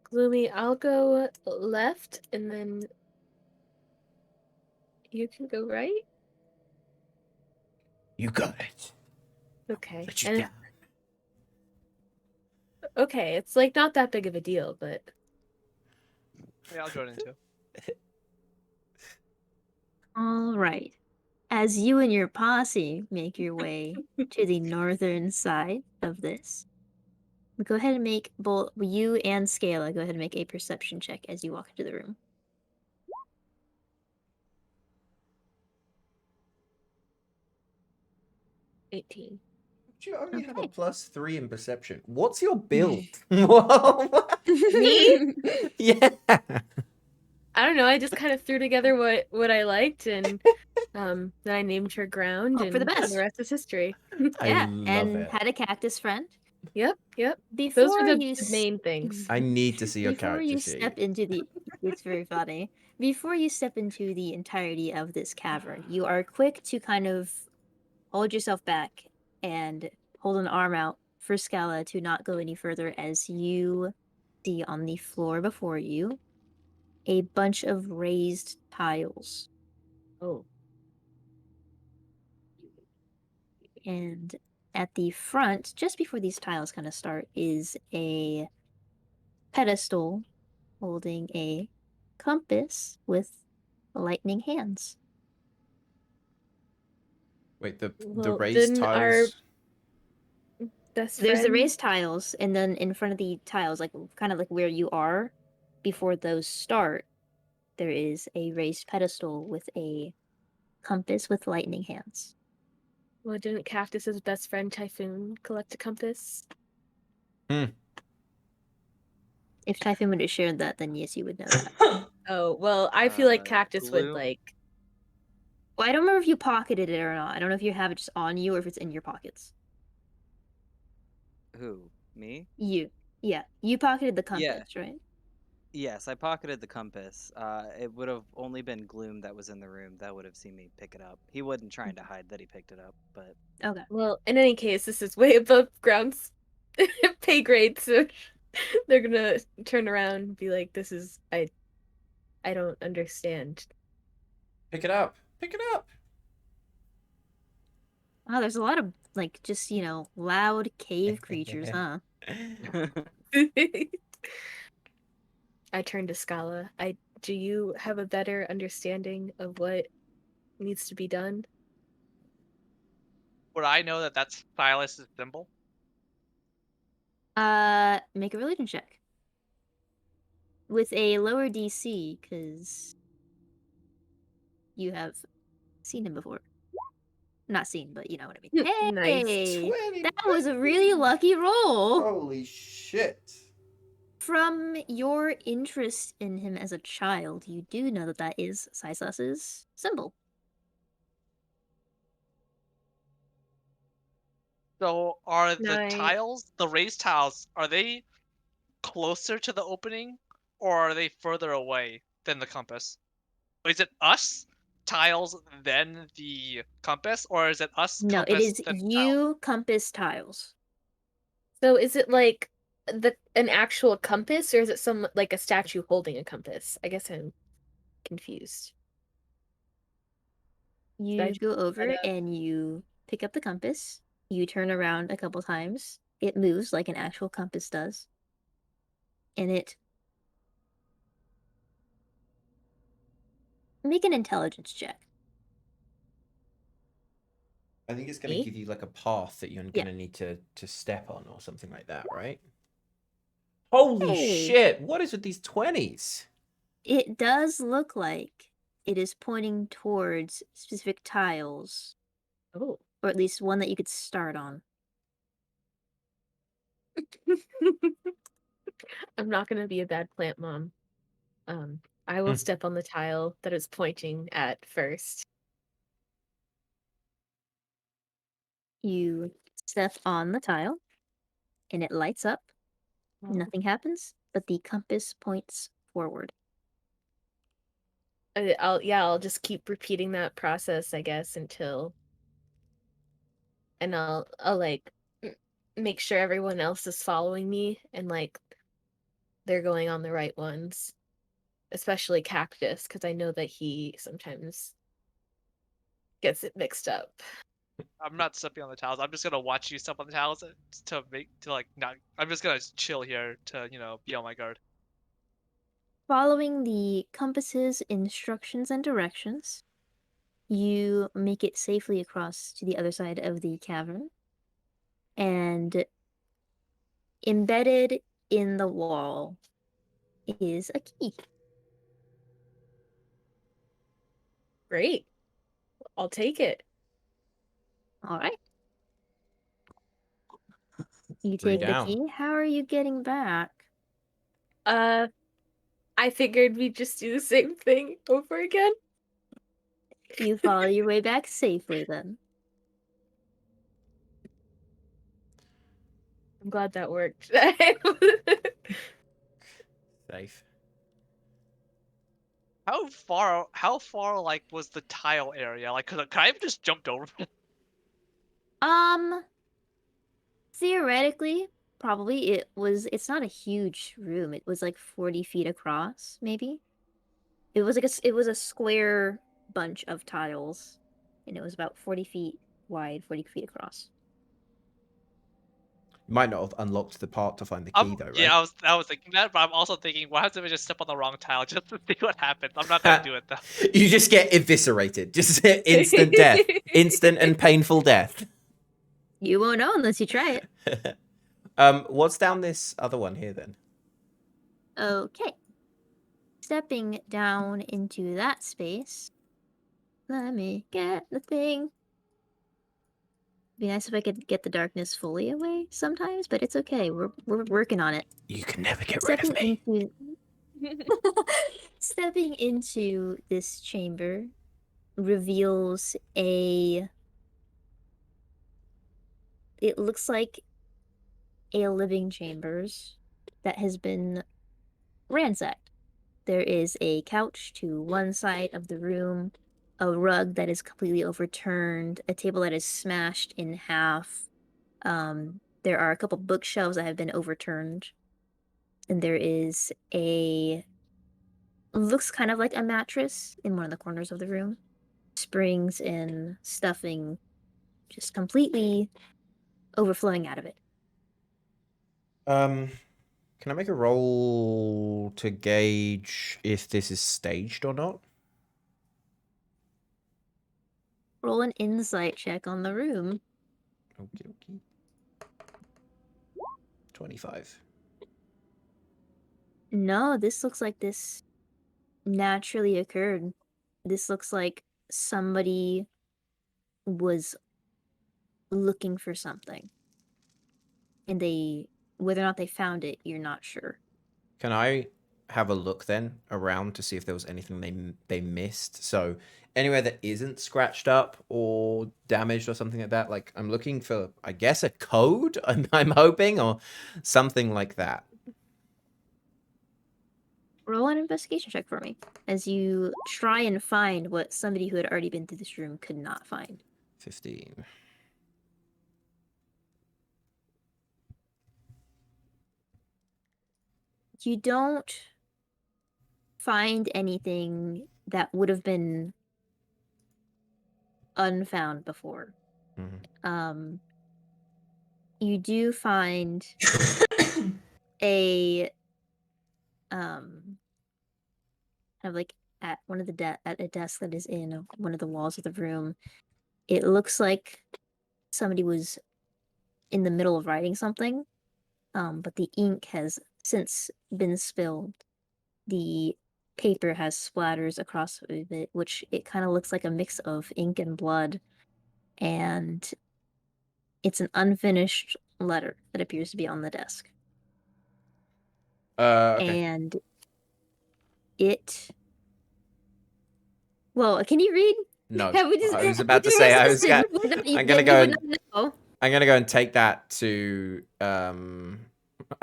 Speaker 4: Gloomy, I'll go left and then You can go right.
Speaker 8: You got it.
Speaker 4: Okay.
Speaker 8: Let you
Speaker 4: And
Speaker 8: down.
Speaker 4: okay, it's like not that big of a deal, but
Speaker 5: Yeah, I'll join in too.
Speaker 1: All right. As you and your posse make your way to the northern side of this, go ahead and make both you and Scala go ahead and make a perception check as you walk into the room.
Speaker 4: 18.
Speaker 2: You only have a
Speaker 1: Okay.
Speaker 2: +3 in perception. What's your build? What?
Speaker 4: Me?
Speaker 2: Yeah.
Speaker 4: I don't know. I just kind of threw together what I liked, and then I named her Ground,
Speaker 1: Hope for the
Speaker 4: and
Speaker 1: best.
Speaker 4: the rest is history.
Speaker 2: I
Speaker 1: Yeah,
Speaker 2: love
Speaker 1: and
Speaker 2: it.
Speaker 1: had a cactus friend.
Speaker 4: Yep. Those
Speaker 1: Before
Speaker 4: were the
Speaker 1: you
Speaker 4: main things.
Speaker 2: I need to see your
Speaker 1: before
Speaker 2: character
Speaker 1: you
Speaker 2: sheet.
Speaker 1: step into the it's very funny. Before you step into the entirety of this cavern, you are quick to kind of hold yourself back and hold an arm out for Scala to not go any further as you see on the floor before you a bunch of raised tiles.
Speaker 4: Oh.
Speaker 1: And at the front, just before these tiles kind of start, is a pedestal holding a compass with lightning hands.
Speaker 2: Wait, the
Speaker 4: Well,
Speaker 2: raised
Speaker 4: then our
Speaker 2: tiles.
Speaker 4: best
Speaker 1: There's the
Speaker 4: friend.
Speaker 1: raised tiles, and then in front of the tiles, like kind of like where you are before those start, there is a raised pedestal with a compass with lightning hands.
Speaker 4: Well, didn't Cactus's best friend Typhoon collect a compass?
Speaker 1: If Typhoon would have shared that, then yes, you would know that.
Speaker 4: Oh, well, I feel like Cactus would
Speaker 6: Gloom?
Speaker 4: like.
Speaker 1: Well, I don't remember if you pocketed it or not. I don't know if you have it just on you or if it's in your pockets.
Speaker 6: Who? Me?
Speaker 1: You. Yeah. You pocketed the
Speaker 6: Yeah.
Speaker 1: compass, right?
Speaker 6: Yes, I pocketed the compass. It would have only been Gloom that was in the room that would have seen me pick it up. He wasn't trying to hide that he picked it up, but
Speaker 1: Okay.
Speaker 4: Well, in any case, this is way above Ground's pay grade, so they're gonna turn around and be like, "This is I don't understand."
Speaker 2: Pick it up. Pick it up.
Speaker 1: Wow, there's a lot of, like, just, loud cave creatures, huh?
Speaker 4: I turn to Scala. Do you have a better understanding of what needs to be done?
Speaker 5: Would I know that that's Silas's symbol?
Speaker 1: Make a religion check. With a lower DC, because you have seen him before. Not seen, but you know what I mean.
Speaker 4: Nice.
Speaker 1: Hey!
Speaker 2: 20.
Speaker 1: That was a really lucky roll!
Speaker 2: Holy shit.
Speaker 1: From your interest in him as a child, you do know that that is Silas's symbol.
Speaker 5: So are the
Speaker 4: Nice.
Speaker 5: tiles, the raised tiles, are they closer to the opening or are they further away than the compass? Is it us, tiles, then the compass, or is it us,
Speaker 1: No, it
Speaker 5: compass,
Speaker 1: is
Speaker 5: then tiles?
Speaker 1: you, compass, tiles.
Speaker 4: So is it like an actual compass, or is it some like a statue holding a compass? I guess I'm confused. Did I
Speaker 1: You
Speaker 4: just
Speaker 1: go
Speaker 4: try
Speaker 1: over
Speaker 4: to-
Speaker 1: and you pick up the compass. You turn around a couple times. It moves like an actual compass does. And it make an intelligence check.
Speaker 2: I think it's going to
Speaker 4: Me?
Speaker 2: give you like a path that you're
Speaker 1: Yeah.
Speaker 2: going to need to step on or something like that, right? Holy
Speaker 1: Hey.
Speaker 2: shit. What is with these 20s?
Speaker 1: It does look like it is pointing towards specific tiles,
Speaker 4: Oh.
Speaker 1: or at least one that you could start on.
Speaker 4: I'm not gonna be a bad plant mom. I will
Speaker 2: Hmm.
Speaker 4: step on the tile that it's pointing at first.
Speaker 1: You step on the tile, and it lights up.
Speaker 4: Oh.
Speaker 1: Nothing happens, but the compass points forward.
Speaker 4: I'll just keep repeating that process, I guess, and I'll like make sure everyone else is following me and like they're going on the right ones, especially Cactus, because I know that he sometimes gets it mixed up.
Speaker 5: I'm not stepping on the tiles. I'm just gonna watch you step on the tiles to like not. I'm just gonna chill here to be on my guard.
Speaker 1: Following the compass's instructions and directions, you make it safely across to the other side of the cavern. And embedded in the wall is a key.
Speaker 4: Great. I'll take it.
Speaker 1: All right. You
Speaker 2: 3
Speaker 1: take the
Speaker 2: down.
Speaker 1: key. How are you getting back?
Speaker 4: I figured we'd just do the same thing over again.
Speaker 1: You follow your way back safely then.
Speaker 4: I'm glad that worked.
Speaker 2: Safe.
Speaker 5: How far like was the tile area? Like, could I have just jumped over?
Speaker 1: Theoretically, probably it's not a huge room. It was like 40 feet across, maybe. It was like it was a square bunch of tiles, and it was about 40 feet wide, 40 feet across.
Speaker 2: You might not have unlocked the part to find the key, though, right?
Speaker 5: Yeah, I was thinking that, but I'm also thinking, what happens if I just step on the wrong tile just to see what happens? I'm not gonna do it though.
Speaker 2: You just get eviscerated. Just instant death. Instant and painful death.
Speaker 1: You won't know unless you try it.
Speaker 2: What's down this other one here, then?
Speaker 1: Okay. Stepping down into that space. Let me get the thing. Be nice if I could get the darkness fully away sometimes, but it's okay. We're working on it.
Speaker 8: You can never get rid of
Speaker 1: Stepping
Speaker 8: me.
Speaker 1: into stepping into this chamber reveals it looks like a living chambers that has been ransacked. There is a couch to one side of the room, a rug that is completely overturned, a table that is smashed in half. There are a couple bookshelves that have been overturned, and there is looks kind of like a mattress in one of the corners of the room. Springs and stuffing just completely overflowing out of it.
Speaker 2: Can I make a roll to gauge if this is staged or not?
Speaker 1: Roll an insight check on the room.
Speaker 2: Okie dokie. 25.
Speaker 1: No, this looks like this naturally occurred. This looks like somebody was looking for something. And whether or not they found it, you're not sure.
Speaker 2: Can I have a look then around to see if there was anything they missed? So anywhere that isn't scratched up or damaged or something like that. Like I'm looking for, I guess, a code. I'm hoping, or something like that.
Speaker 1: Roll an investigation check for me as you try and find what somebody who had already been through this room could not find.
Speaker 2: 15.
Speaker 1: You don't find anything that would have been unfound before.
Speaker 2: Mhm.
Speaker 1: You do find a kind of like at one of the at a desk that is in one of the walls of the room. It looks like somebody was in the middle of writing something, but the ink has since been spilled. The paper has splatters across of it, which it kind of looks like a mix of ink and blood, and it's an unfinished letter that appears to be on the desk.
Speaker 2: Okay.
Speaker 1: And well, can you read?
Speaker 2: No,
Speaker 1: Have we just,
Speaker 2: I was
Speaker 1: have
Speaker 2: about
Speaker 1: we
Speaker 2: to say
Speaker 1: just
Speaker 2: I was
Speaker 1: assumed
Speaker 2: gonna.
Speaker 1: that
Speaker 2: I'm gonna
Speaker 1: you
Speaker 2: go
Speaker 1: would
Speaker 2: and
Speaker 1: not know?
Speaker 2: I'm gonna go and take that to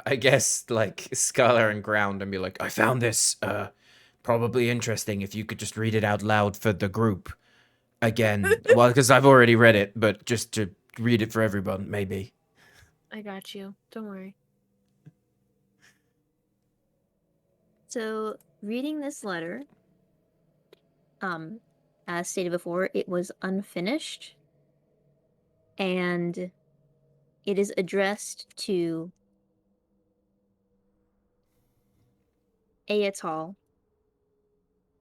Speaker 2: I guess like Skylar and Ground and be like, I found this probably interesting if you could just read it out loud for the group again. Well, because I've already read it, but just to read it for everyone, maybe.
Speaker 4: I got you. Don't worry.
Speaker 1: So, reading this letter, as stated before, it was unfinished, and it is addressed to Ayatal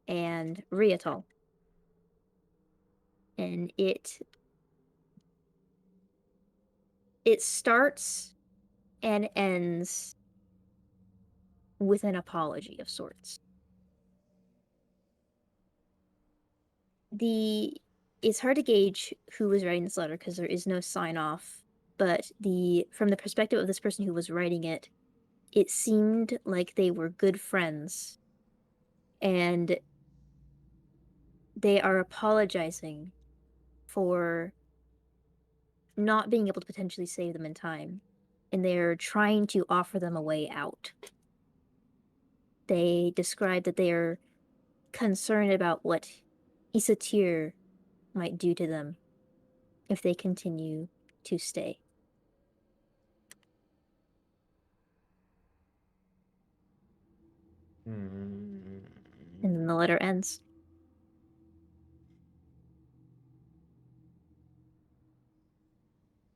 Speaker 1: and Riatal. And it starts and ends with an apology of sorts. It's hard to gauge who was writing this letter because there is no sign off, but from the perspective of this person who was writing it, it seemed like they were good friends, and they are apologizing for not being able to potentially save them in time, and they're trying to offer them a way out. They describe that they are concerned about what Isatir might do to them if they continue to stay. And then the letter ends.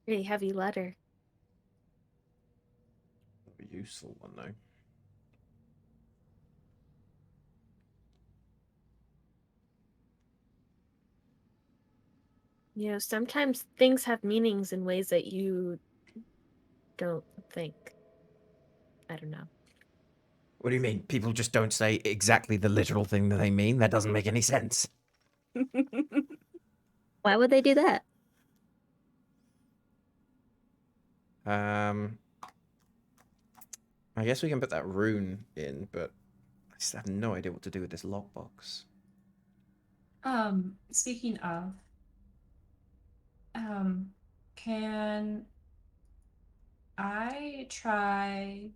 Speaker 4: Pretty heavy letter.
Speaker 2: A useful one, though.
Speaker 4: You know, sometimes things have meanings in ways that you don't think. I don't know.
Speaker 8: What do you mean? People just don't say exactly the literal thing that they mean? That doesn't make any sense.
Speaker 1: Why would they do that?
Speaker 2: I guess we can put that rune in, but I just have no idea what to do with this lockbox.
Speaker 7: Speaking of, can I try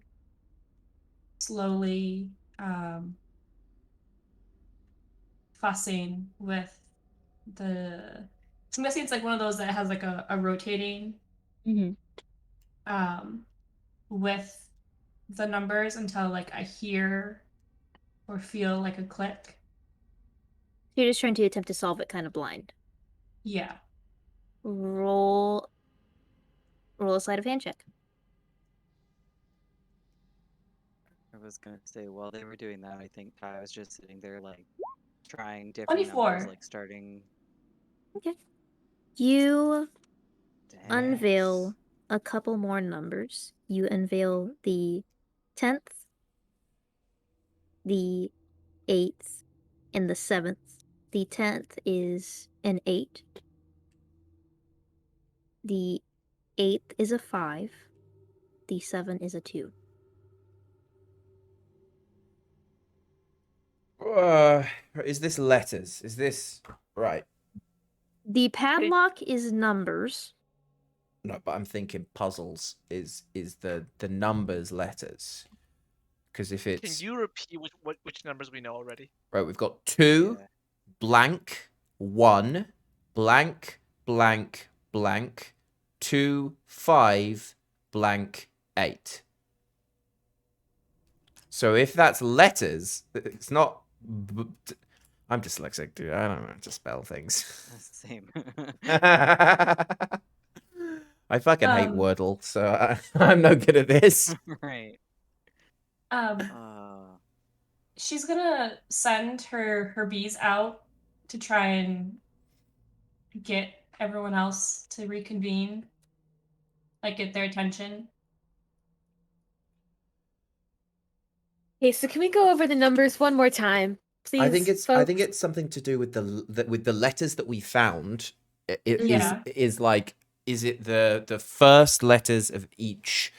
Speaker 7: slowly fussing with the so I'm guessing it's like one of those that has like a rotating with the numbers until like I hear or feel like a click.
Speaker 1: You're just trying to attempt to solve it kind of blind.
Speaker 7: Yeah.
Speaker 1: Roll a sleight of hand check.
Speaker 6: I was gonna say while they were doing that, I think I was just sitting there like trying different
Speaker 7: 24.
Speaker 6: numbers, like starting.
Speaker 1: Okay. You
Speaker 6: Dang.
Speaker 1: unveil a couple more numbers. You unveil the 10th, the 8th, and the 7th. The 10th is an 8. The 8th is a 5. The 7 is a 2.
Speaker 2: Is this letters? Is this right?
Speaker 1: The padlock is numbers.
Speaker 2: No, but I'm thinking puzzles is the numbers letters. Because if
Speaker 5: Can
Speaker 2: it's
Speaker 5: you repeat which numbers we know already?
Speaker 2: right, we've got 2
Speaker 6: Yeah.
Speaker 2: blank 1 blank blank blank 2 5 blank 8. So if that's letters, it's not. I'm dyslexic, dude. I don't know how to spell things.
Speaker 6: Same.
Speaker 2: I fucking hate Wordle, so I'm no good at this.
Speaker 6: Right.
Speaker 7: She's gonna send her bees out to try and get everyone else to reconvene, like get their attention.
Speaker 4: Okay, so can we go over the numbers one more time, please?
Speaker 2: I think
Speaker 4: folks?
Speaker 2: it's something to do with the letters that we found.
Speaker 7: Yeah.
Speaker 2: Is like, is it the first letters of each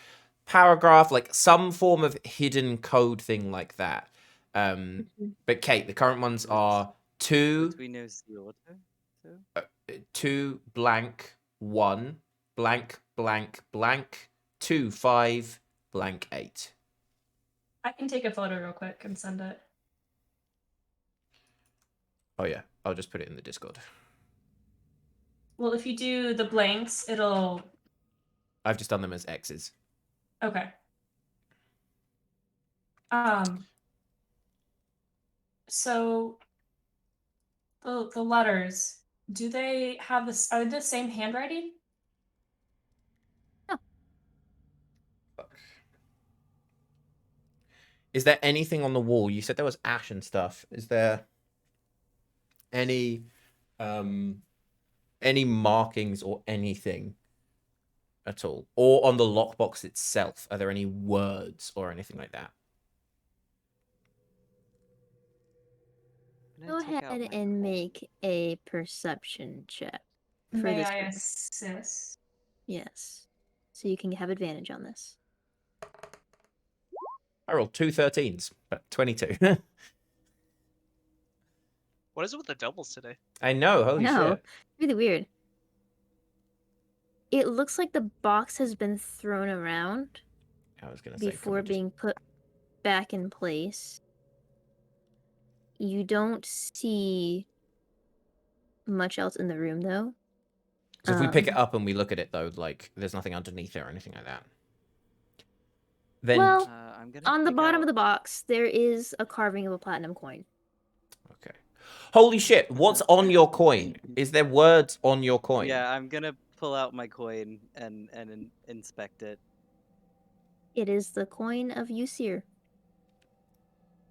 Speaker 2: paragraph, like some form of hidden code thing like that. But Kate, the current ones are 2
Speaker 6: we know the order. So?
Speaker 2: 2 blank 1 blank blank blank 2 5 blank 8.
Speaker 7: I can take a photo real quick and send it.
Speaker 2: Oh yeah, I'll just put it in the Discord.
Speaker 7: Well, if you do the blanks, it'll...
Speaker 2: I've just done them as X's.
Speaker 7: Okay. So the letters, do they have this? Are they the same handwriting?
Speaker 2: Is there anything on the wall? You said there was ash and stuff. Is there any markings or anything at all? Or on the lockbox itself, are there any words or anything like that?
Speaker 6: I'm
Speaker 1: Go
Speaker 6: gonna take out
Speaker 1: ahead
Speaker 6: my
Speaker 1: and
Speaker 6: coin.
Speaker 1: make a perception check for
Speaker 7: May
Speaker 1: this
Speaker 7: I
Speaker 1: room.
Speaker 7: assist?
Speaker 1: Yes. So you can have advantage on this.
Speaker 2: I rolled 2 13s, but 22.
Speaker 5: What is it with the doubles today?
Speaker 2: I know, holy
Speaker 1: No,
Speaker 2: shit.
Speaker 1: really weird. It looks like the box has been thrown around
Speaker 2: I was going to say, can we
Speaker 1: before
Speaker 2: just...
Speaker 1: being put back in place. You don't see much else in the room, though.
Speaker 2: So if we pick it
Speaker 1: Um,
Speaker 2: up and we look at it, though, like, there's nothing underneath it or anything like that. Then...
Speaker 1: Well,
Speaker 6: I'm gonna
Speaker 1: on the
Speaker 6: take
Speaker 1: bottom
Speaker 6: out...
Speaker 1: of the box, there is a carving of a platinum coin.
Speaker 2: Okay. Holy shit, what's on your coin? Is there words on your coin?
Speaker 6: Yeah, I'm gonna pull out my coin and inspect it.
Speaker 1: It is the coin of Usir.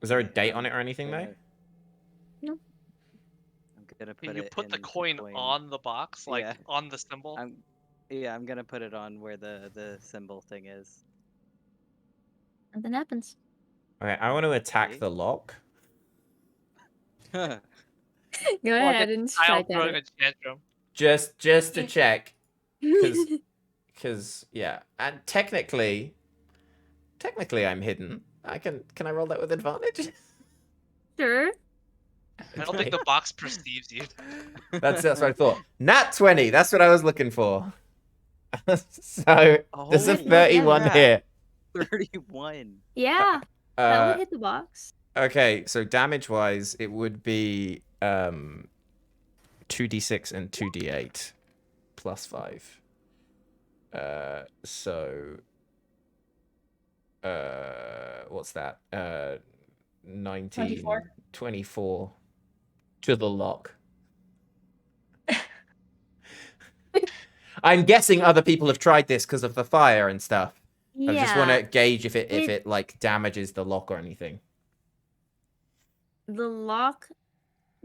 Speaker 2: Was there a
Speaker 6: Okay,
Speaker 2: date on it or anything, though?
Speaker 6: gonna-
Speaker 1: No.
Speaker 6: I'm gonna
Speaker 5: Can
Speaker 6: put
Speaker 5: you
Speaker 6: it
Speaker 5: put the
Speaker 6: in
Speaker 5: coin on the box, like
Speaker 6: Yeah.
Speaker 5: on the symbol?
Speaker 6: I'm gonna put it on where the symbol thing is.
Speaker 1: Nothing happens.
Speaker 2: Okay, I want to attack
Speaker 6: See?
Speaker 2: the lock.
Speaker 1: Go
Speaker 5: Like
Speaker 1: ahead
Speaker 5: a
Speaker 1: and
Speaker 5: child
Speaker 1: strike at
Speaker 5: throwing
Speaker 1: it.
Speaker 5: a tantrum.
Speaker 2: Just to check. Because, yeah. And technically I'm hidden. Can I roll that with advantage?
Speaker 1: Sure.
Speaker 5: I don't think the box perceives you.
Speaker 2: That's what I thought. Nat 20, that's what I was looking for. So, there's a
Speaker 6: Holy
Speaker 2: 31
Speaker 6: crap.
Speaker 2: here.
Speaker 6: 31.
Speaker 1: Yeah, that would hit the box.
Speaker 2: Okay, so damage-wise, it would be 2d6 and 2d8 plus 5. What's that? 19, 24 to the lock. I'm guessing other people have tried this because of the fire and stuff. I just want to gauge if it like damages the lock or anything.
Speaker 1: The lock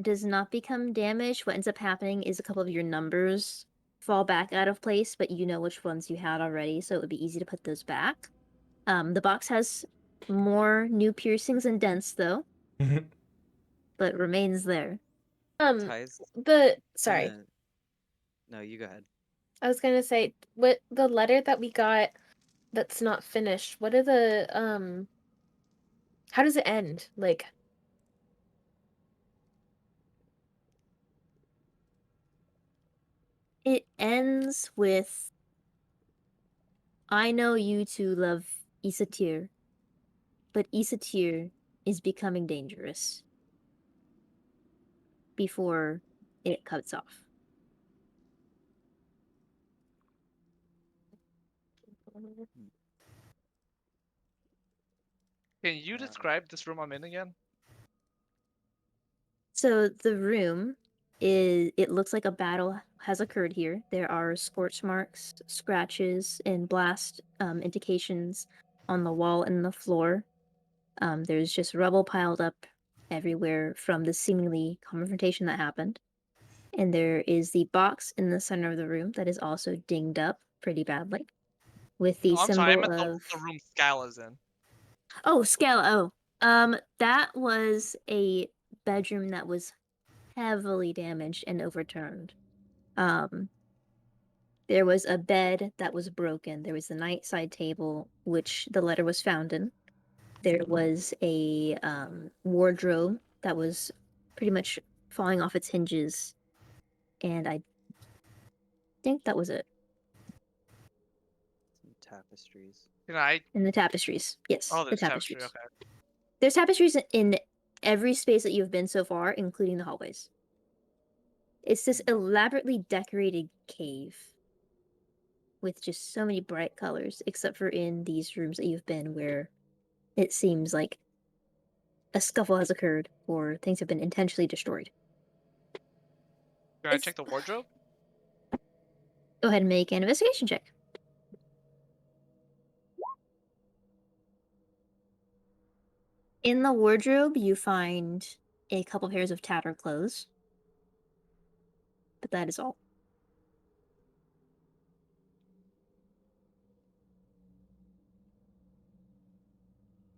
Speaker 1: does not become damaged. What ends up happening is a couple of your numbers fall back out of place, but you know which ones you had already, so it would be easy to put those back. The box has more new piercings and dents, though, but remains there.
Speaker 6: Ty's
Speaker 4: Sorry.
Speaker 6: No, you go ahead.
Speaker 4: I was gonna say, what the letter that we got that's not finished, what are the how does it end? Like,
Speaker 1: It ends with, I know you two love Isatir, but Isatir is becoming dangerous. Before it cuts off.
Speaker 5: Can you describe this room I'm in again?
Speaker 1: So the room it looks like a battle has occurred here. There are scorch marks, scratches, and blast indications on the wall and the floor. There's just rubble piled up everywhere from the seemingly confrontation that happened. And there is the box in the center of the room that is also dinged up pretty badly. With the
Speaker 5: Oh, I'm sorry, I
Speaker 1: symbol
Speaker 5: meant
Speaker 1: of
Speaker 5: the room Scala's in.
Speaker 1: Oh, Scala. Oh. That was a bedroom that was heavily damaged and overturned. There was a bed that was broken. There was the nightside table, which the letter was found in. There was a wardrobe that was pretty much falling off its hinges. And I think that was it.
Speaker 6: Some tapestries.
Speaker 5: Can I?
Speaker 1: And the tapestries. Yes,
Speaker 5: Oh,
Speaker 1: the
Speaker 5: there's
Speaker 1: tapestries.
Speaker 5: tapestry. Okay.
Speaker 1: There's tapestries in every space that you've been so far, including the hallways. It's this elaborately decorated cave with just so many bright colors, except for in these rooms that you've been where it seems like a scuffle has occurred or things have been intentionally destroyed.
Speaker 5: Can I check the wardrobe?
Speaker 1: Go ahead and make an investigation check. In the wardrobe, you find a couple pairs of tattered clothes. But that is all.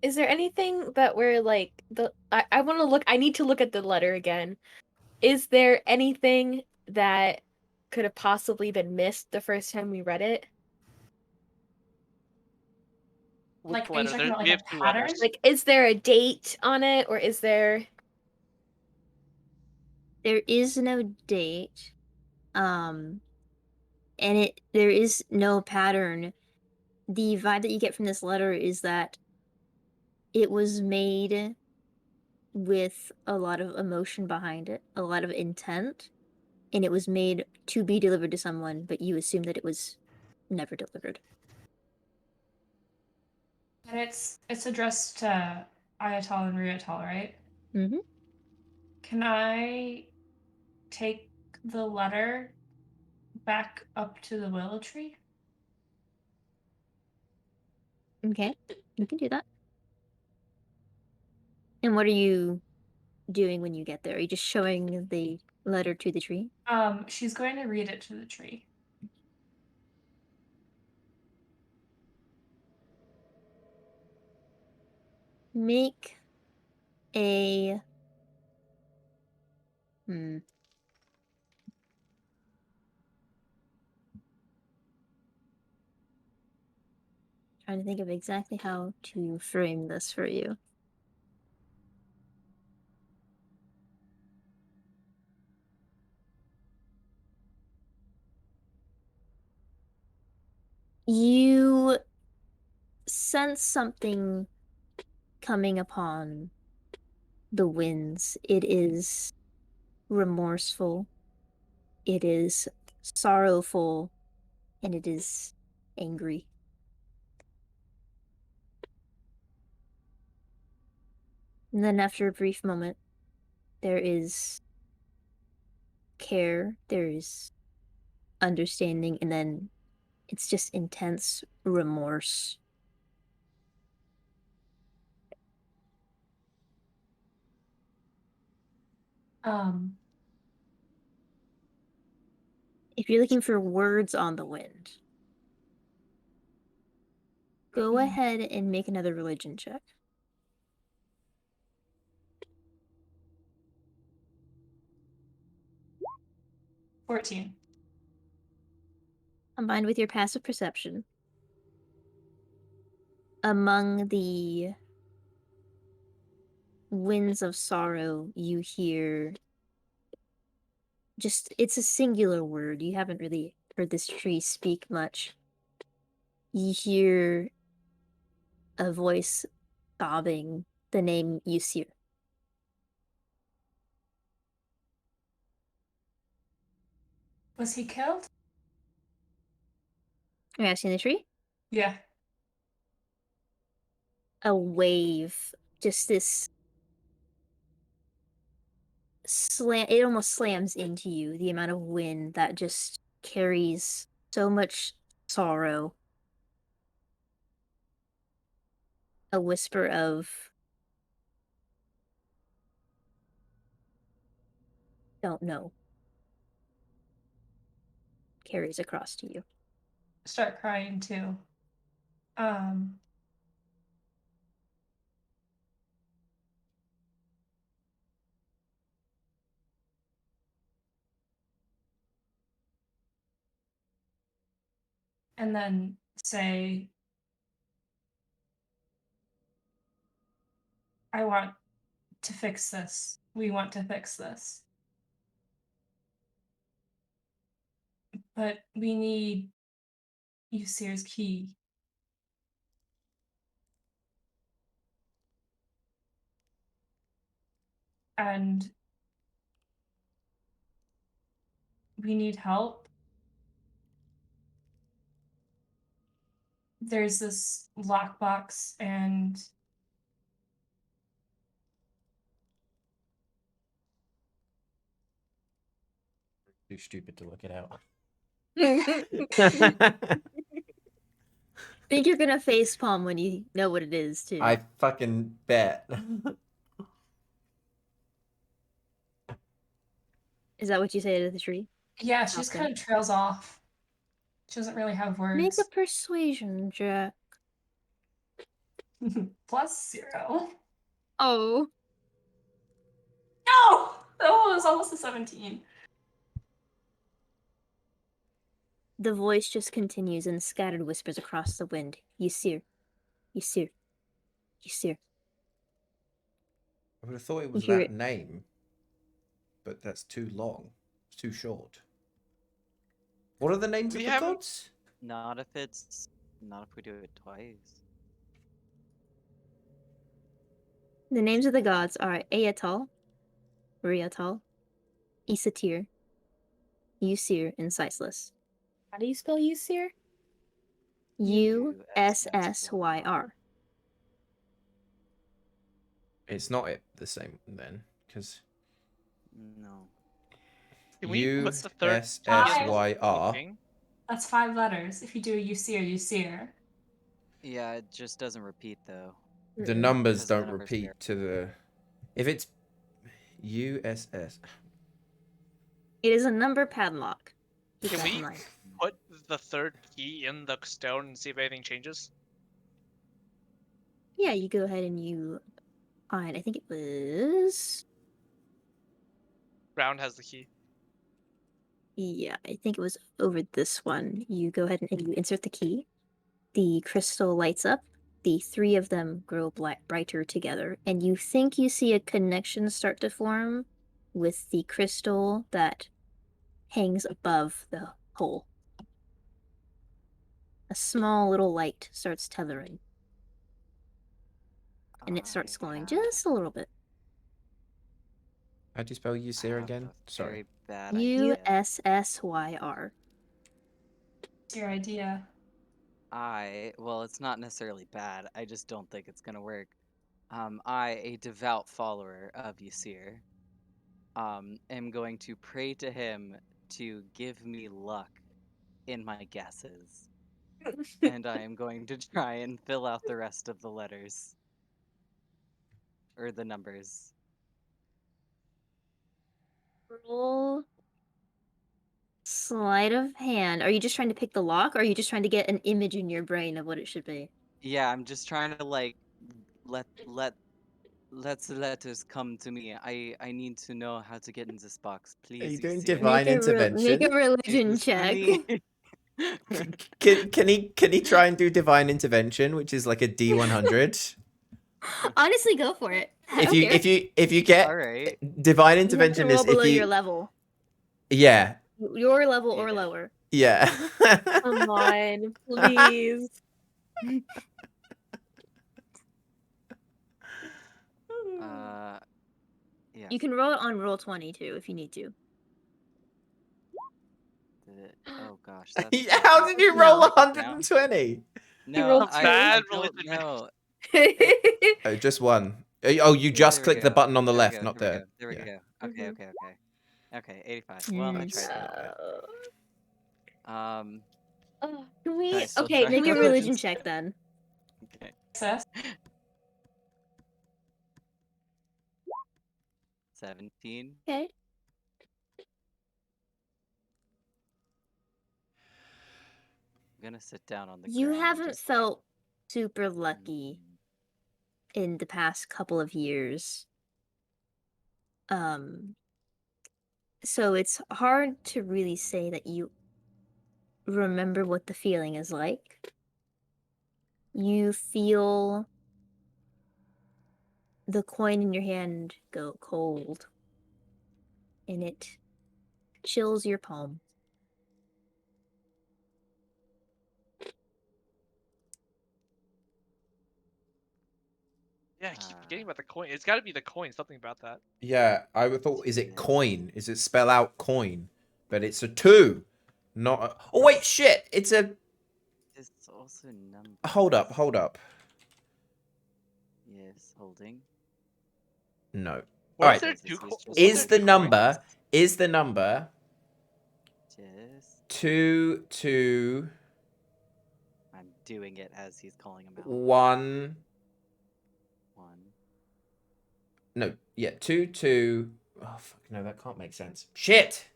Speaker 4: Is there anything that we're like I want to look, I need to look at the letter again. Is there anything that could have possibly been missed the first time we read it?
Speaker 5: Which
Speaker 7: Like, are you
Speaker 5: letter?
Speaker 7: talking about
Speaker 5: We
Speaker 7: like
Speaker 5: have
Speaker 7: a
Speaker 5: two
Speaker 7: pattern?
Speaker 5: letters.
Speaker 4: Like, is there a date on it, or is there?
Speaker 1: There is no date. And there is no pattern. The vibe that you get from this letter is that it was made with a lot of emotion behind it, a lot of intent, and it was made to be delivered to someone, but you assume that it was never delivered.
Speaker 7: And it's addressed to Ayatal and Riatal, right?
Speaker 1: Mm-hmm.
Speaker 7: Can I take the letter back up to the willow tree?
Speaker 1: Okay, you can do that. And what are you doing when you get there? Are you just showing the letter to the tree?
Speaker 7: She's going to read it to the tree.
Speaker 1: Make a hmm. Trying to think of exactly how to frame this for you. You sense something coming upon the winds. It is remorseful, it is sorrowful, and it is angry. And then after a brief moment, there is care, there is understanding, and then it's just intense remorse.
Speaker 7: Um,
Speaker 1: If you're looking for words on the wind, go ahead and make another religion check.
Speaker 7: 14.
Speaker 1: Combined with your passive perception, among the winds of sorrow, you hear just, it's a singular word. You haven't really heard this tree speak much. You hear a voice sobbing the name Yusir.
Speaker 7: Was he killed?
Speaker 1: Are you asking the tree?
Speaker 7: Yeah.
Speaker 1: A wave, just this slam, it almost slams into you, the amount of wind that just carries so much sorrow. A whisper of don't know carries across to you.
Speaker 7: Start crying too. Um, and then say, I want to fix this. We want to fix this. But we need Usir's key. And we need help. There's this lockbox, and
Speaker 2: Too stupid to look it out.
Speaker 1: Think you're gonna facepalm when you know what it is, too.
Speaker 2: I fucking bet.
Speaker 1: Is that what you say to the tree?
Speaker 7: Yeah, she just
Speaker 1: Okay.
Speaker 7: kind of trails off. She doesn't really have
Speaker 1: Make
Speaker 7: words.
Speaker 1: a persuasion check.
Speaker 7: +0.
Speaker 1: Oh.
Speaker 7: No! Oh, it was almost a 17.
Speaker 1: The voice just continues in scattered whispers across the wind. Ysir. Ysir. Ysir.
Speaker 2: I would have thought it
Speaker 1: You
Speaker 2: was
Speaker 1: hear
Speaker 2: that
Speaker 1: it.
Speaker 2: name, but that's too long. It's too short. What are the names
Speaker 5: We
Speaker 2: of the
Speaker 5: haven't-
Speaker 2: gods?
Speaker 6: Not if we do it twice.
Speaker 1: The names of the gods are Eatal, Riatal, Isatir, Ysir, and Siceless.
Speaker 4: How do you spell Usir?
Speaker 1: Ussyr.
Speaker 2: It's not it the same then, because
Speaker 6: No.
Speaker 5: Can we put the third
Speaker 2: USSYR.
Speaker 5: thing?
Speaker 7: That's 5 letters. If you do Usir.
Speaker 6: Yeah, it just doesn't repeat though.
Speaker 2: The
Speaker 1: Mm-mm.
Speaker 2: numbers
Speaker 6: Because the
Speaker 2: don't
Speaker 6: numbers
Speaker 2: repeat
Speaker 6: vary.
Speaker 2: to the. If it's USS.
Speaker 1: It is a number padlock. Keep
Speaker 5: Can
Speaker 1: that in
Speaker 5: we
Speaker 1: mind.
Speaker 5: put the third key in the stone and see if anything changes?
Speaker 1: Yeah, you go ahead and you find, I think it was.
Speaker 5: Brown has the key.
Speaker 1: Yeah, I think it was over this one. You go ahead and you insert the key. The crystal lights up. The three of them grow brighter together, and you think you see a connection start to form with the crystal that hangs above the hole. A small little light starts tethering, and it starts glowing just a little bit.
Speaker 2: How do you spell
Speaker 6: I
Speaker 2: USYR
Speaker 6: have
Speaker 2: again?
Speaker 6: a
Speaker 2: Sorry.
Speaker 6: very bad idea.
Speaker 1: USSYR.
Speaker 7: It's your idea.
Speaker 6: Well, it's not necessarily bad. I just don't think it's gonna work. I, a devout follower of Ysir, am going to pray to him to give me luck in my guesses. And I am going to try and fill out the rest of the letters. Or the numbers.
Speaker 1: Roll sleight of hand. Are you just trying to pick the lock, or are you just trying to get an image in your brain of what it should be?
Speaker 6: Yeah, I'm just trying to like let the letters come to me. I need to know how to get in this box. Please.
Speaker 2: Are you doing
Speaker 6: Ysir.
Speaker 2: divine
Speaker 1: Make a
Speaker 2: intervention?
Speaker 1: religion
Speaker 6: This is for
Speaker 1: check.
Speaker 6: me.
Speaker 2: Can he try and do divine intervention, which is like a D100?
Speaker 1: Honestly, go for it. I
Speaker 2: If
Speaker 1: don't
Speaker 2: you
Speaker 1: care.
Speaker 2: if you get
Speaker 6: Alright.
Speaker 2: divine
Speaker 1: You have to
Speaker 2: intervention
Speaker 1: roll
Speaker 2: is
Speaker 1: below
Speaker 2: if
Speaker 1: your
Speaker 2: you
Speaker 1: level.
Speaker 2: yeah
Speaker 1: Your level or
Speaker 6: Yeah.
Speaker 1: lower.
Speaker 2: yeah.
Speaker 4: Come on, please.
Speaker 6: Yeah.
Speaker 1: You can roll it on roll 20 too if you need to.
Speaker 6: Oh gosh. That's
Speaker 2: How did you roll
Speaker 1: No.
Speaker 2: 120?
Speaker 6: No,
Speaker 4: rolled
Speaker 6: I
Speaker 5: bad
Speaker 6: don't
Speaker 5: religion.
Speaker 6: know.
Speaker 2: Oh, just one. Oh, you just
Speaker 6: There we
Speaker 2: click the
Speaker 6: go.
Speaker 2: button on the
Speaker 6: There we
Speaker 2: left,
Speaker 6: go,
Speaker 2: not
Speaker 6: there we
Speaker 2: the.
Speaker 6: go, there we
Speaker 2: Yeah.
Speaker 6: go. Okay,
Speaker 4: Mhm.
Speaker 6: okay, okay. Okay, 85. Well, I tried that.
Speaker 1: Can
Speaker 6: Can
Speaker 1: we?
Speaker 6: I still
Speaker 1: Okay,
Speaker 6: try
Speaker 1: make a
Speaker 6: religion
Speaker 1: religion
Speaker 6: check?
Speaker 1: check then.
Speaker 6: Okay.
Speaker 7: Success.
Speaker 6: 17.
Speaker 1: Okay.
Speaker 6: I'm gonna sit down on the
Speaker 1: You
Speaker 6: ground and
Speaker 1: haven't
Speaker 6: just
Speaker 1: felt super lucky
Speaker 6: Mm,
Speaker 1: in the past couple of years. So it's hard to really say that you remember what the feeling is like. You feel the coin in your hand go cold, and it chills your palm.
Speaker 5: Yeah, I keep forgetting about the coin. It's got to be the coin. Something about that.
Speaker 2: Yeah, I would thought, is it
Speaker 6: Yeah.
Speaker 2: coin? Is it spell out coin? But it's a 2, not a... Oh, wait, shit! It's a...
Speaker 6: It's also numbers.
Speaker 2: Hold up.
Speaker 6: Yes, holding.
Speaker 2: No.
Speaker 5: Were
Speaker 2: Alright,
Speaker 5: there
Speaker 6: Says
Speaker 5: two?
Speaker 6: this is just
Speaker 2: is the
Speaker 6: two
Speaker 2: number...
Speaker 6: coins.
Speaker 2: Is the number
Speaker 6: Yes.
Speaker 2: 2, 2,
Speaker 6: I'm doing it as he's calling him out.
Speaker 2: 1.
Speaker 6: 1.
Speaker 2: No, yeah, 2, 2. Oh, fuck, no, that can't make sense. Shit!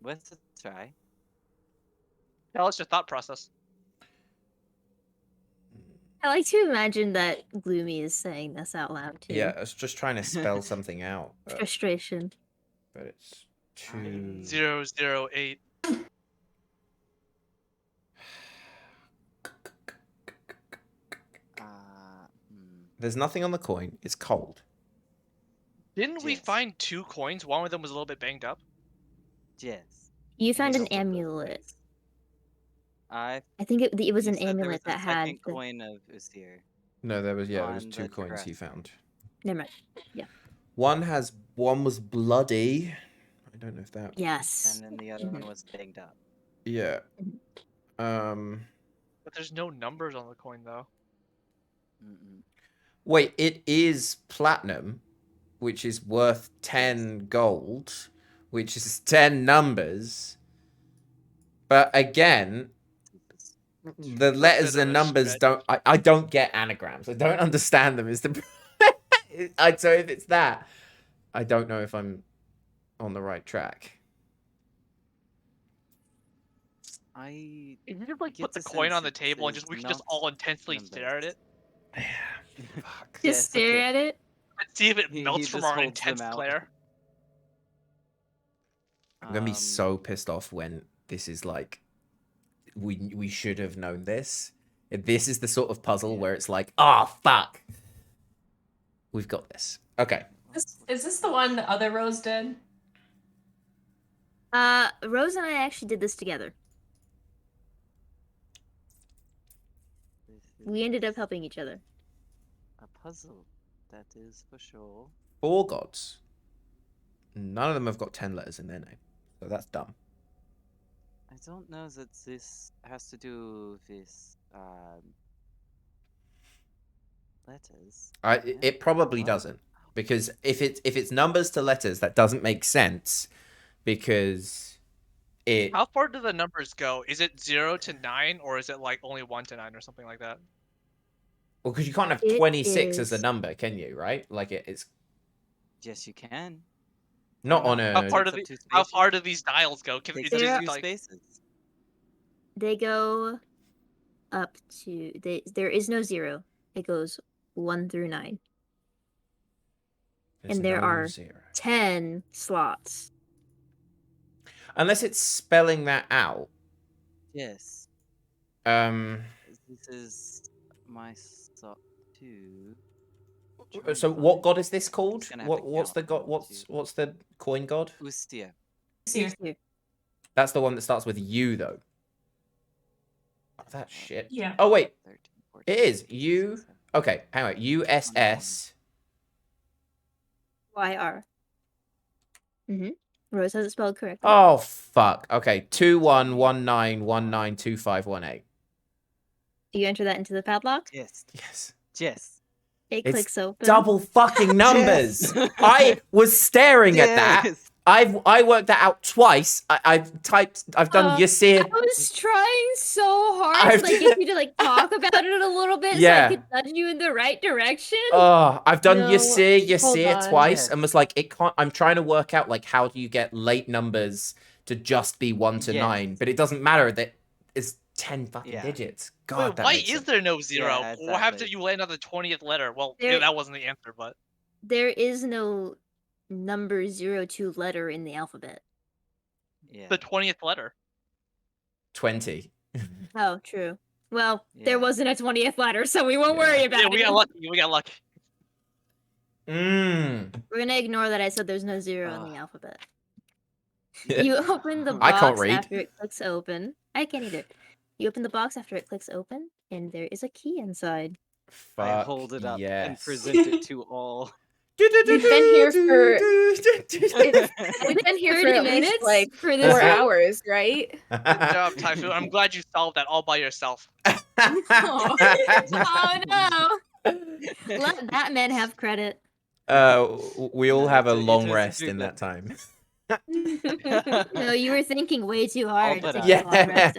Speaker 6: Let's try.
Speaker 5: Tell us your thought process.
Speaker 1: I like to imagine that Gloomy is saying this out loud too.
Speaker 2: Yeah, I was just trying to spell something out,
Speaker 1: Frustration.
Speaker 2: but it's 2.
Speaker 5: 008.
Speaker 2: There's nothing on the coin. It's cold.
Speaker 5: Didn't we
Speaker 6: Yes.
Speaker 5: find 2 coins? One of them was a little bit banged up.
Speaker 6: Yes.
Speaker 1: You found an
Speaker 6: Both of those
Speaker 1: amulet.
Speaker 6: ways. I
Speaker 1: I think it was
Speaker 6: you
Speaker 1: an
Speaker 6: said there
Speaker 1: amulet
Speaker 6: was a
Speaker 1: that had
Speaker 6: second
Speaker 1: the...
Speaker 6: coin of Usir.
Speaker 2: No, there was
Speaker 6: On
Speaker 2: 2
Speaker 6: the
Speaker 2: coins he
Speaker 6: dresser.
Speaker 2: found.
Speaker 1: Never mind. Yeah.
Speaker 2: One was bloody. I don't know if that.
Speaker 1: Yes.
Speaker 6: And then the other one was banged up.
Speaker 2: Yeah.
Speaker 5: But there's no numbers on the coin though.
Speaker 2: Wait, it is platinum, which is worth 10 gold, which is 10 numbers. But again, the letters and numbers don't. I don't get anagrams. I don't understand them. Is the so if it's that, I don't know if I'm on the right track.
Speaker 5: You just like put the coin on the table and we could just all intensely stare at it.
Speaker 2: Fuck.
Speaker 1: Just stare at it.
Speaker 5: And see if it
Speaker 6: He
Speaker 5: melts from
Speaker 6: just
Speaker 5: our
Speaker 6: holds them
Speaker 5: intense
Speaker 6: out.
Speaker 5: glare.
Speaker 2: I'm gonna be so pissed off when this is like, we should have known this. This is the sort of puzzle where it's like, oh fuck, we've got this. Okay.
Speaker 7: Is this the one the other Rose did?
Speaker 1: Rose and I actually did this together. We ended up helping each other.
Speaker 6: A puzzle, that is for sure.
Speaker 2: 4 gods. None of them have got 10 letters in their name, so that's dumb.
Speaker 6: I don't know that this has to do with letters.
Speaker 2: It probably doesn't, because if it's numbers to letters, that doesn't make sense, because it.
Speaker 5: How far do the numbers go? Is it 0 to 9, or is it like only 1 to 9 or something like that?
Speaker 2: Well, because you can't have 26 as a number, can you? Right? Like it's.
Speaker 6: Yes, you can.
Speaker 2: Not on a.
Speaker 5: How far do these dials go? Can
Speaker 6: Takes
Speaker 5: it just
Speaker 6: two
Speaker 5: like
Speaker 6: spaces.
Speaker 1: They go up to there is no 0. It goes 1 through 9.
Speaker 2: There's
Speaker 1: and there
Speaker 2: no
Speaker 1: are
Speaker 2: 0.
Speaker 1: 10 slots.
Speaker 2: Unless it's spelling that out.
Speaker 6: Yes. This is my slot 2.
Speaker 2: So what god is this called?
Speaker 6: Just gonna have to
Speaker 2: What's the
Speaker 6: count
Speaker 2: god? What's the coin god?
Speaker 6: Ustia.
Speaker 2: That's the one that starts with U though. Oh, that shit.
Speaker 7: Yeah.
Speaker 2: Oh wait, 13, 14, it is U. Okay, hang on. USS.
Speaker 1: YR. Rose has it spelled correctly.
Speaker 2: Oh fuck. Okay, 2119192518.
Speaker 1: Do you enter that into the padlock?
Speaker 6: Yes.
Speaker 2: Yes.
Speaker 6: Yes.
Speaker 1: It
Speaker 2: It's
Speaker 1: clicks open.
Speaker 2: double fucking numbers. I was staring at that. I worked that out twice. I've done Yasir.
Speaker 1: I was trying so hard to get you to talk about it a little bit so I could nudge you in the right direction.
Speaker 2: Oh, I've done
Speaker 1: No,
Speaker 2: Yasir twice,
Speaker 6: Yes.
Speaker 2: and was like, it can't. I'm trying to work out how do you get late numbers to just be 1 to 9, but it doesn't matter that it's 10 fucking digits. God,
Speaker 5: wait, why is there no 0?
Speaker 6: Yeah,
Speaker 5: What happens
Speaker 6: exactly.
Speaker 5: if you land on the 20th letter? Well,
Speaker 1: There-
Speaker 5: that wasn't the answer, but
Speaker 1: There is no number 02 letter in the alphabet.
Speaker 6: Yeah.
Speaker 5: the 20th letter.
Speaker 2: 20?
Speaker 1: Oh, true. Well,
Speaker 6: Yeah.
Speaker 1: there wasn't a 20th letter, so we won't worry about
Speaker 5: Yeah,
Speaker 1: it.
Speaker 5: we got lucky. We got lucky.
Speaker 1: We're gonna ignore that I said there's no 0 in the alphabet. You open the
Speaker 2: I
Speaker 1: box
Speaker 2: can't read.
Speaker 1: after it clicks open. I can't either. You open the box after it clicks open, and there is a key inside.
Speaker 6: I hold it up and
Speaker 2: yes.
Speaker 6: present it to all.
Speaker 4: We've been here for we've been here for
Speaker 1: 30
Speaker 4: at least
Speaker 1: minutes
Speaker 4: like
Speaker 1: for this
Speaker 4: 4
Speaker 1: one?
Speaker 4: hours, right?
Speaker 5: Good job, Typhoon. I'm glad you solved that all by yourself.
Speaker 1: Oh no! Let that man have credit.
Speaker 2: We all
Speaker 6: No,
Speaker 2: have a
Speaker 6: it
Speaker 2: long
Speaker 6: was
Speaker 2: rest
Speaker 6: good.
Speaker 2: in that time.
Speaker 1: No, you were thinking way too
Speaker 6: All
Speaker 1: hard to
Speaker 6: but
Speaker 1: take
Speaker 6: us.
Speaker 1: this long rest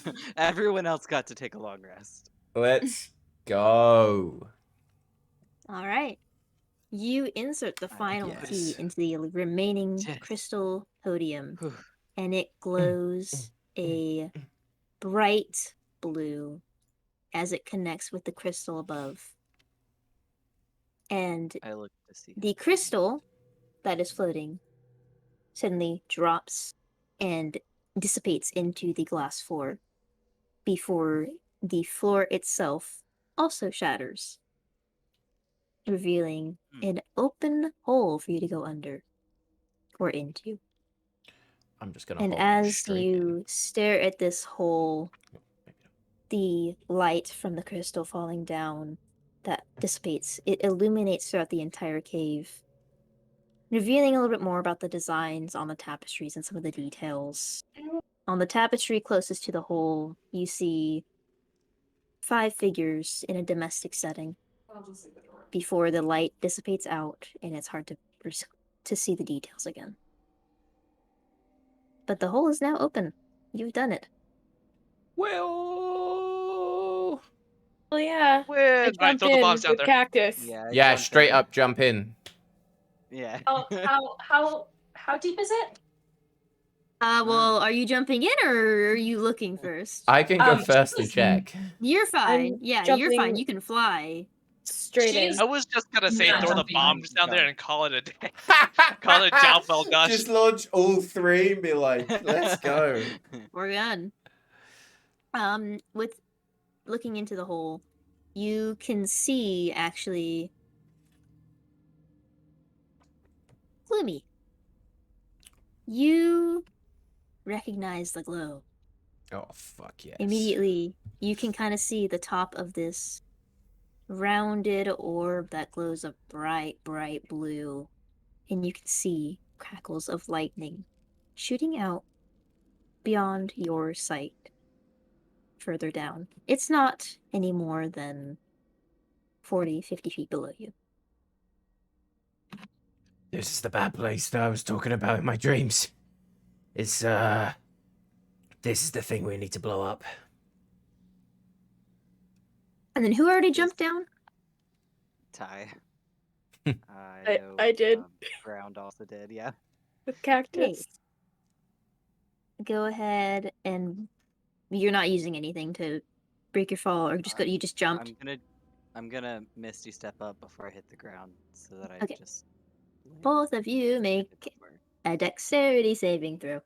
Speaker 1: in.
Speaker 6: Everyone else got to take a long rest.
Speaker 2: Let's go.
Speaker 1: All right. You insert the final
Speaker 2: yes.
Speaker 1: key into the remaining
Speaker 6: Yes.
Speaker 1: crystal podium,
Speaker 6: Whew.
Speaker 1: and it glows a bright blue as it connects with the crystal above. And
Speaker 6: I look to see.
Speaker 1: the crystal that is floating suddenly drops and dissipates into the glass floor before the floor itself also shatters, revealing an open hole for you to go under or into.
Speaker 2: I'm just gonna
Speaker 1: And
Speaker 2: hold them
Speaker 1: as
Speaker 2: straight
Speaker 1: you stare at this hole,
Speaker 2: in.
Speaker 1: the light from the crystal falling down that dissipates, it illuminates throughout the entire cave, revealing a little bit more about the designs on the tapestries and some of the details. On the tapestry closest to the hole, you see 5 figures in a domestic setting before the light dissipates out and it's hard to see the details again. But the hole is now open. You've done it.
Speaker 2: Well,
Speaker 4: Oh yeah. I
Speaker 5: Win! Alright,
Speaker 4: jumped
Speaker 5: throw the
Speaker 4: in
Speaker 5: bombs down
Speaker 4: with
Speaker 5: there.
Speaker 4: cactus.
Speaker 6: Yeah. I
Speaker 2: yeah,
Speaker 6: jumped
Speaker 2: straight
Speaker 6: in.
Speaker 2: up jump in.
Speaker 6: Yeah.
Speaker 7: How deep is it?
Speaker 1: Well, are you jumping in or are you looking first?
Speaker 2: I can go
Speaker 7: She
Speaker 2: first and
Speaker 7: was
Speaker 2: check.
Speaker 1: You're fine.
Speaker 4: I'm
Speaker 1: Yeah, you're fine.
Speaker 4: jumping
Speaker 1: You can fly.
Speaker 4: straight in.
Speaker 7: She's
Speaker 5: I was just gonna say
Speaker 7: not
Speaker 5: throw the
Speaker 7: jumping.
Speaker 5: bombs down there and call it a day. Call it a job well done.
Speaker 2: Just launch all 3 and be like, let's go.
Speaker 1: We're done. With looking into the hole, you can see actually Gloomy. You recognize the glow.
Speaker 2: Oh, fuck yes.
Speaker 1: Immediately, you can kind of see the top of this rounded orb that glows a bright, bright blue. And you can see crackles of lightning shooting out beyond your sight further down. It's not any more than 40, 50 feet below you.
Speaker 8: This is the bad place that I was talking about in my dreams. It's, this is the thing we need to blow up.
Speaker 1: And then who already jumped down?
Speaker 6: Ty.
Speaker 4: I did.
Speaker 6: Ground also did. Yeah.
Speaker 4: With cactus.
Speaker 1: Go ahead and you're not using anything to break your fall or just you just jumped.
Speaker 6: I'm gonna Misty step up before I hit the ground so that I
Speaker 1: Okay.
Speaker 6: just. land
Speaker 1: Both of you
Speaker 6: and
Speaker 1: make
Speaker 6: hit the floor.
Speaker 1: a dexterity saving throw.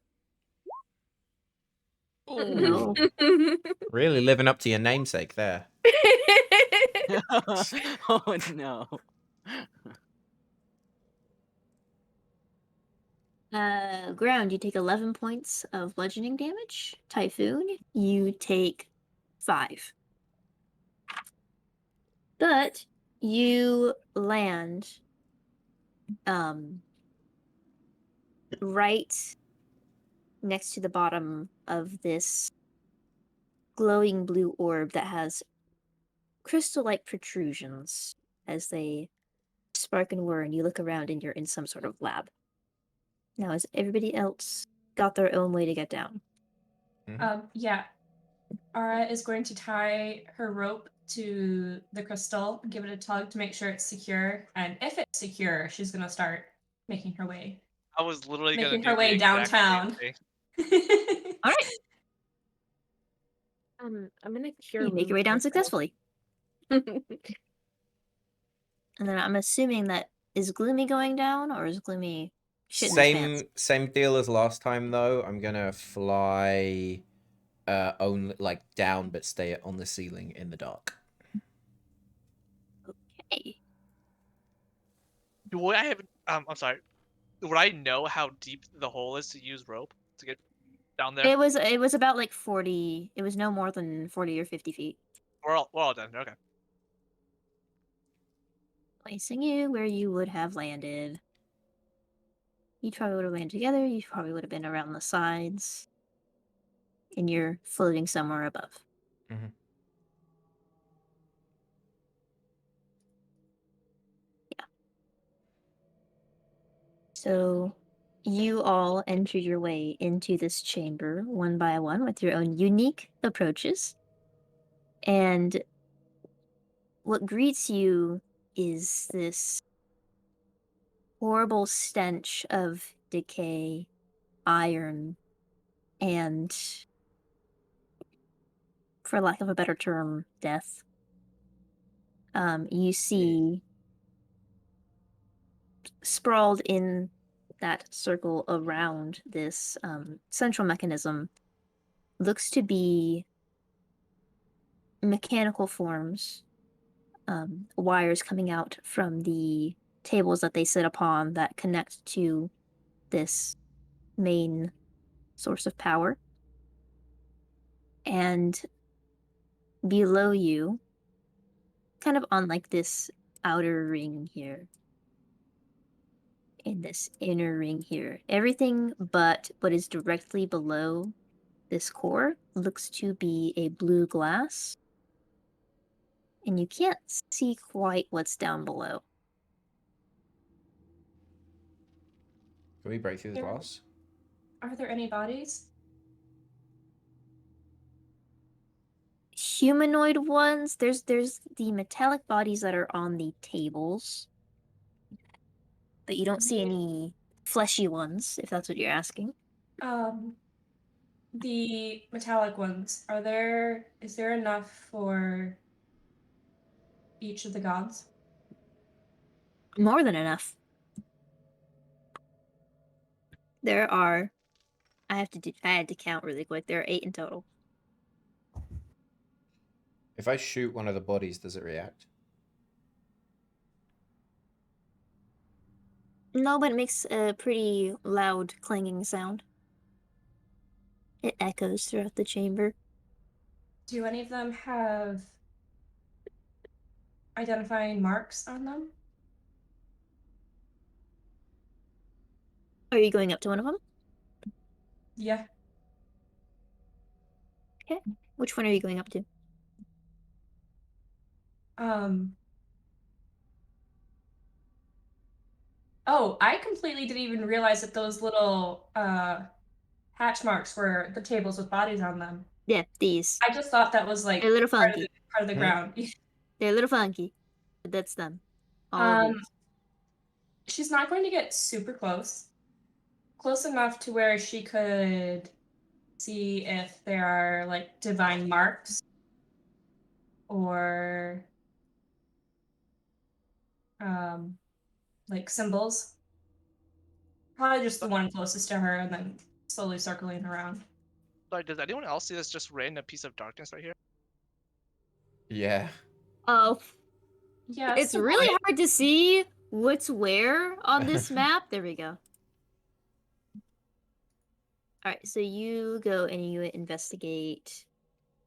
Speaker 1: No.
Speaker 2: Really living up to your namesake there.
Speaker 6: Oh no.
Speaker 1: Ground, you take 11 points of bludgeoning damage. Typhoon, you take 5. But you land right next to the bottom of this glowing blue orb that has crystal-like protrusions as they spark and whir, and you look around and you're in some sort of lab. Now, has everybody else got their own way to get down?
Speaker 7: Yeah. Ara is going to tie her rope to the crystal, give it a tug to make sure it's secure, and if it's secure, she's gonna start making her way.
Speaker 5: I was literally
Speaker 7: Making
Speaker 5: gonna
Speaker 7: her
Speaker 5: do
Speaker 7: way
Speaker 5: the exact same
Speaker 7: downtown.
Speaker 5: thing.
Speaker 1: All right,
Speaker 4: I'm gonna cure
Speaker 1: you make your way
Speaker 4: wounds
Speaker 1: down
Speaker 4: myself.
Speaker 1: successfully. And then I'm assuming that is Gloomy going down, or is Gloomy shitting his pants?
Speaker 2: Same deal as last time though. I'm gonna fly only like down but stay on the ceiling in the dark.
Speaker 1: Hey,
Speaker 5: Do I have? I'm sorry. Would I know how deep the hole is to use rope to get down there?
Speaker 1: it was about like 40. It was no more than 40 or 50 feet.
Speaker 5: We're all done. Okay.
Speaker 1: Placing you where you would have landed. You probably would have landed together. You probably would have been around the sides. And you're floating somewhere above.
Speaker 2: Mhm.
Speaker 1: Yeah. So You all enter your way into this chamber one by one with your own unique approaches. And what greets you is this horrible stench of decay, iron, and, for lack of a better term, death. You see sprawled in that circle around this central mechanism looks to be mechanical forms, wires coming out from the tables that they sit upon that connect to this main source of power. And below you, kind of on like this outer ring here, in this inner ring here, everything but what is directly below this core looks to be a blue glass, and you can't see quite what's down below.
Speaker 2: Can we break through the
Speaker 7: There-
Speaker 2: glass?
Speaker 7: Are there any bodies?
Speaker 1: Humanoid ones, there's the metallic bodies that are on the tables, but you don't see any fleshy ones, if that's what you're asking.
Speaker 7: The metallic ones, is there enough for each of the gods?
Speaker 1: More than enough. There are, I had to count really quick. There are 8 in total.
Speaker 2: If I shoot one of the bodies, does it react?
Speaker 1: No, but it makes a pretty loud clanging sound. It echoes throughout the chamber.
Speaker 7: Do any of them have identifying marks on them?
Speaker 1: Are you going up to one of them?
Speaker 7: Yeah.
Speaker 1: Okay. Which one are you going up to?
Speaker 7: Oh, I completely didn't even realize that those little hatch marks were the tables with bodies on them.
Speaker 1: Yeah, these.
Speaker 7: I just thought that was like
Speaker 1: They're a little
Speaker 7: part of
Speaker 1: funky.
Speaker 7: the
Speaker 2: Hmm.
Speaker 7: ground.
Speaker 1: They're a little funky, but that's them. All of these.
Speaker 7: She's not going to get super close. Close enough to where she could see if there are like divine marks or like symbols. Probably just the one closest to her and then slowly circling around.
Speaker 5: Sorry, does anyone else see this just random piece of darkness right here?
Speaker 2: Yeah.
Speaker 1: Oh,
Speaker 7: Yeah,
Speaker 1: it's really hard to see what's where on this map. There we go. Alright, so you go and you investigate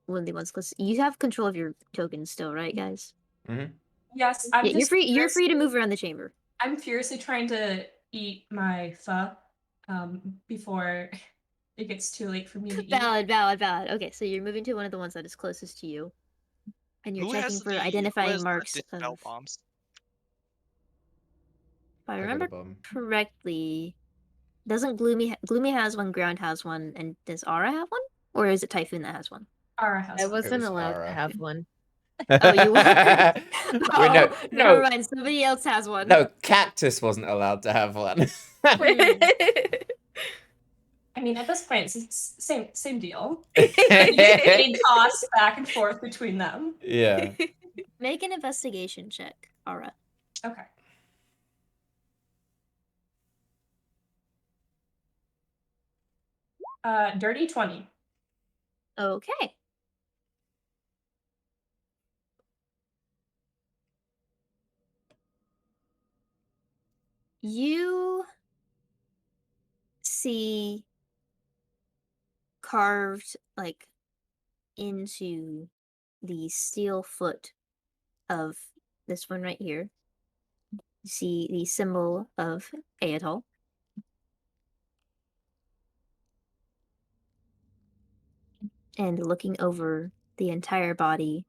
Speaker 1: one of the ones close. You have control of your tokens still, right, guys?
Speaker 2: Mm-hmm.
Speaker 7: Yes,
Speaker 1: Yeah, you're free to move around the chamber.
Speaker 7: I'm furiously trying to eat my pho before it gets too late for me to eat.
Speaker 1: Valid. Okay, so you're moving to one of the ones that is closest to you. And you're
Speaker 5: Who
Speaker 1: checking
Speaker 5: has
Speaker 1: for
Speaker 5: who
Speaker 1: identifying
Speaker 5: has
Speaker 1: marks
Speaker 5: the dispel
Speaker 1: of...
Speaker 5: bombs?
Speaker 1: If I
Speaker 2: I got a
Speaker 1: remember
Speaker 2: bomb.
Speaker 1: correctly, doesn't Gloomy has one, Ground has one, and does Aura have one? Or is it Typhoon that has one?
Speaker 7: Ara has
Speaker 4: I
Speaker 7: one.
Speaker 4: wasn't
Speaker 2: was
Speaker 4: allowed
Speaker 2: Ara.
Speaker 4: to have one.
Speaker 1: Oh, you weren't?
Speaker 2: Wait, no,
Speaker 1: Never mind. Somebody else has one.
Speaker 2: no. Cactus wasn't allowed to have one.
Speaker 7: I mean, at this point, it's same deal. Getting tossed back and forth between them.
Speaker 2: Yeah.
Speaker 1: Make an investigation check, Aura.
Speaker 7: Okay. Dirty 20.
Speaker 1: Okay. You see carved like into the steel foot of this one right here. You see the symbol of Aetol. And looking over the entire body,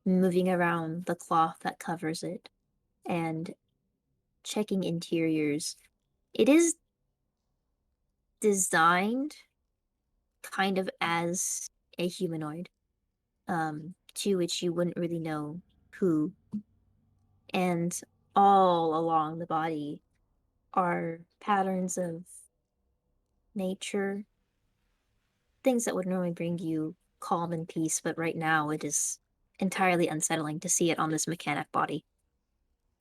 Speaker 1: moving around the cloth that covers it, and checking interiors. It is designed kind of as a humanoid, to which you wouldn't really know who. And all along the body are patterns of nature, things that would normally bring you calm and peace, but right now it is entirely unsettling to see it on this mechanic body.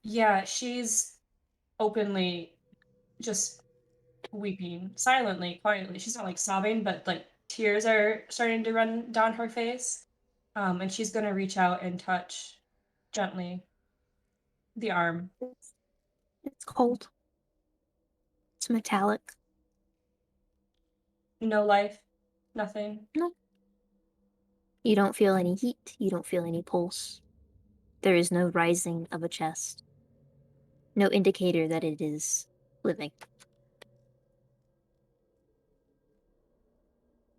Speaker 7: Yeah, she's openly just weeping silently, quietly. She's not like sobbing, but like tears are starting to run down her face. And she's gonna reach out and touch gently the arm.
Speaker 1: It's cold. It's metallic.
Speaker 7: No life, nothing.
Speaker 1: No. You don't feel any heat. You don't feel any pulse. There is no rising of a chest. No indicator that it is living.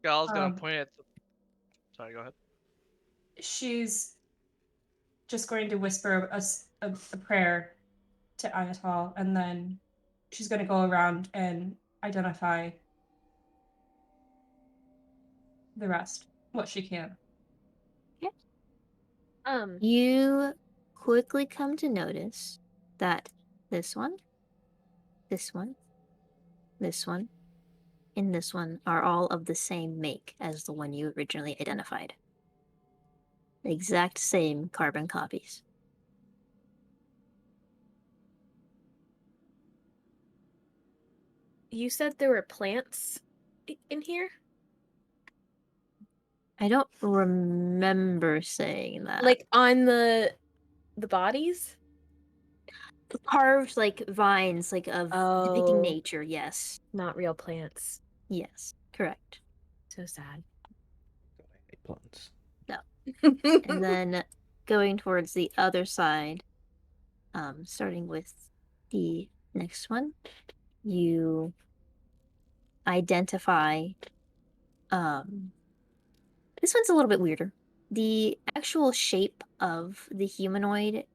Speaker 5: Gal's gonna
Speaker 7: Um,
Speaker 5: point at the. Sorry, go ahead.
Speaker 7: She's just going to whisper a prayer to Ayatal, and then she's going to go around and identify the rest, what she can.
Speaker 1: You quickly come to notice that this one, this one, this one, and this one are all of the same make as the one you originally identified. The exact same carbon copies.
Speaker 4: You said there were plants in here?
Speaker 1: I don't remember saying that.
Speaker 4: Like on the bodies?
Speaker 1: Carved like vines, like of depicting
Speaker 4: Oh.
Speaker 1: nature, yes.
Speaker 4: Not real plants.
Speaker 1: Yes, correct.
Speaker 4: So sad.
Speaker 2: God, I hate plants.
Speaker 1: And then going towards the other side, starting with the next one, you identify this one's a little bit weirder. The actual shape of the humanoid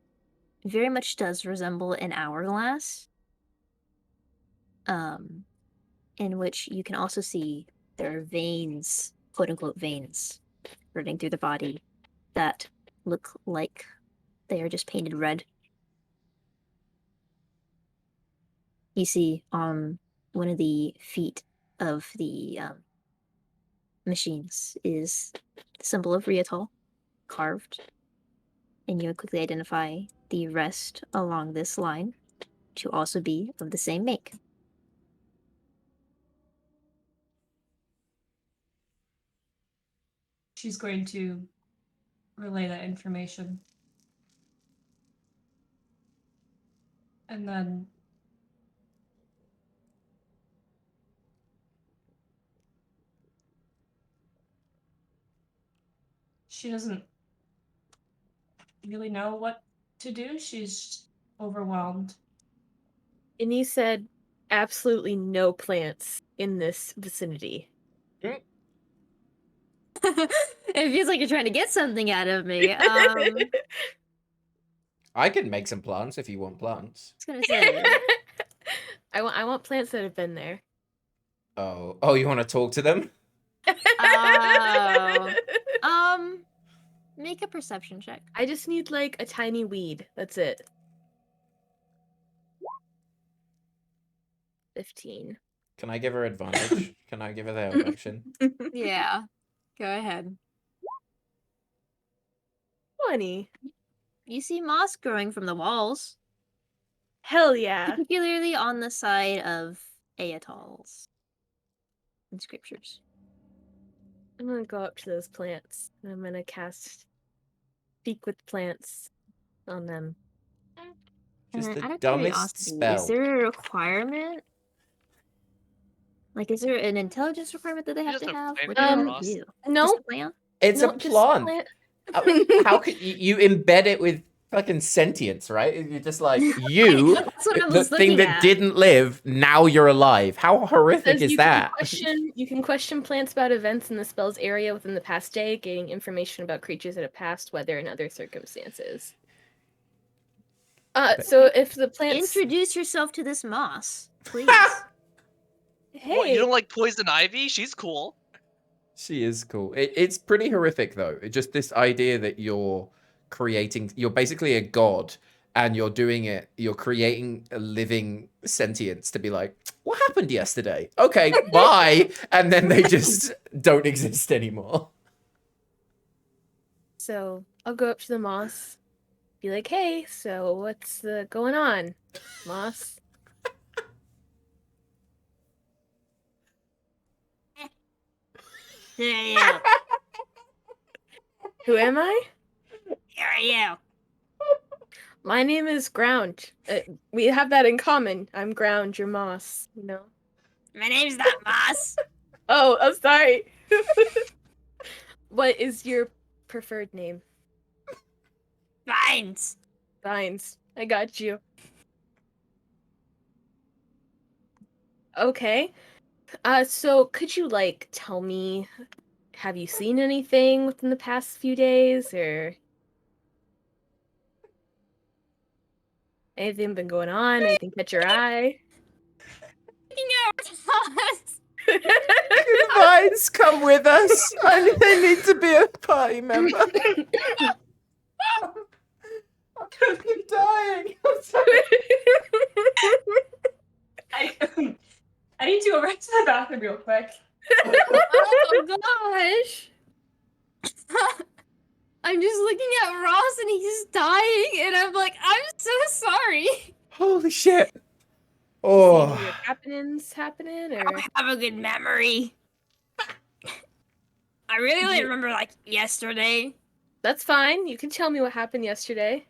Speaker 1: very much does resemble an hourglass, in which you can also see there are veins, quote unquote veins, running through the body that look like they are just painted red. You see on one of the feet of the machines is the symbol of Rietol carved, and you would quickly identify the rest along this line to also be of the same make.
Speaker 7: She's going to relay that information. And then she doesn't really know what to do. She's overwhelmed.
Speaker 4: And you said absolutely no plants in this vicinity.
Speaker 1: It feels like you're trying to get something out of me.
Speaker 2: I can make some plants if you want plants.
Speaker 1: I was gonna say.
Speaker 4: I want plants that have been there.
Speaker 2: Oh, you want to talk to them?
Speaker 1: Oh. Make a perception check.
Speaker 4: I just need like a tiny weed. That's it. 15.
Speaker 2: Can I give her advantage? Can I give her the help action?
Speaker 1: Yeah. Go ahead.
Speaker 4: 20.
Speaker 1: You see moss growing from the walls,
Speaker 4: Hell yeah.
Speaker 1: particularly on the side of Aetol's in scriptures.
Speaker 4: I'm gonna go up to those plants and I'm gonna cast Speak with Plants on them.
Speaker 2: Just
Speaker 1: And
Speaker 2: the
Speaker 1: out of
Speaker 2: dumbest
Speaker 1: curiosity,
Speaker 2: spell.
Speaker 1: is there a requirement? Like, is there an intelligence requirement that they have
Speaker 5: Just
Speaker 1: to
Speaker 5: a
Speaker 1: have?
Speaker 5: plant
Speaker 1: What do they have
Speaker 5: cross.
Speaker 1: to do?
Speaker 4: No,
Speaker 1: Just a plant?
Speaker 2: It's
Speaker 4: no,
Speaker 2: a
Speaker 4: just
Speaker 2: plant. How could you embed it with fucking sentience, right? You're just like, you,
Speaker 1: That's what I
Speaker 2: the
Speaker 1: was
Speaker 2: thing
Speaker 1: looking
Speaker 2: that
Speaker 1: at.
Speaker 2: didn't live, now you're alive. How horrific
Speaker 4: Says
Speaker 2: is
Speaker 4: you
Speaker 2: that?
Speaker 4: you can question plants about events in the spell's area within the past day, gaining information about creatures that have passed, weather, and other circumstances. So if the plants
Speaker 1: Introduce yourself to this moss, please.
Speaker 5: What, you
Speaker 4: Hey.
Speaker 5: don't like Poison Ivy? She's cool.
Speaker 2: She is cool. It's pretty horrific though. Just this idea that you're basically a god and you're creating a living sentience to be like, what happened yesterday? Okay, bye. And then they just don't exist anymore.
Speaker 4: So I'll go up to the moss, be like, hey, so what's going on, moss?
Speaker 1: Who are you?
Speaker 4: Who am I?
Speaker 1: Who are you?
Speaker 4: My name is Ground. We have that in common. I'm Ground, you're moss, you know?
Speaker 1: My name's not Moss.
Speaker 4: Oh, I'm sorry. What is your preferred name?
Speaker 1: Vines.
Speaker 4: Vines. I got you. Okay. So could you like tell me, have you seen anything within the past few days or anything been going on? Anything catch your eye?
Speaker 2: Could Vines come with us? They need to be a party member. I'm fucking dying. I'm sorry.
Speaker 7: I need to go right to the bathroom real quick.
Speaker 1: Oh gosh. I'm just looking at Ross and he's dying, and I'm like, I'm so sorry.
Speaker 2: Holy shit.
Speaker 4: See
Speaker 2: Oh.
Speaker 4: any happenings happening
Speaker 1: I
Speaker 4: or
Speaker 1: don't have a good memory. I really only remember like yesterday.
Speaker 4: that's fine. You can tell me what happened yesterday.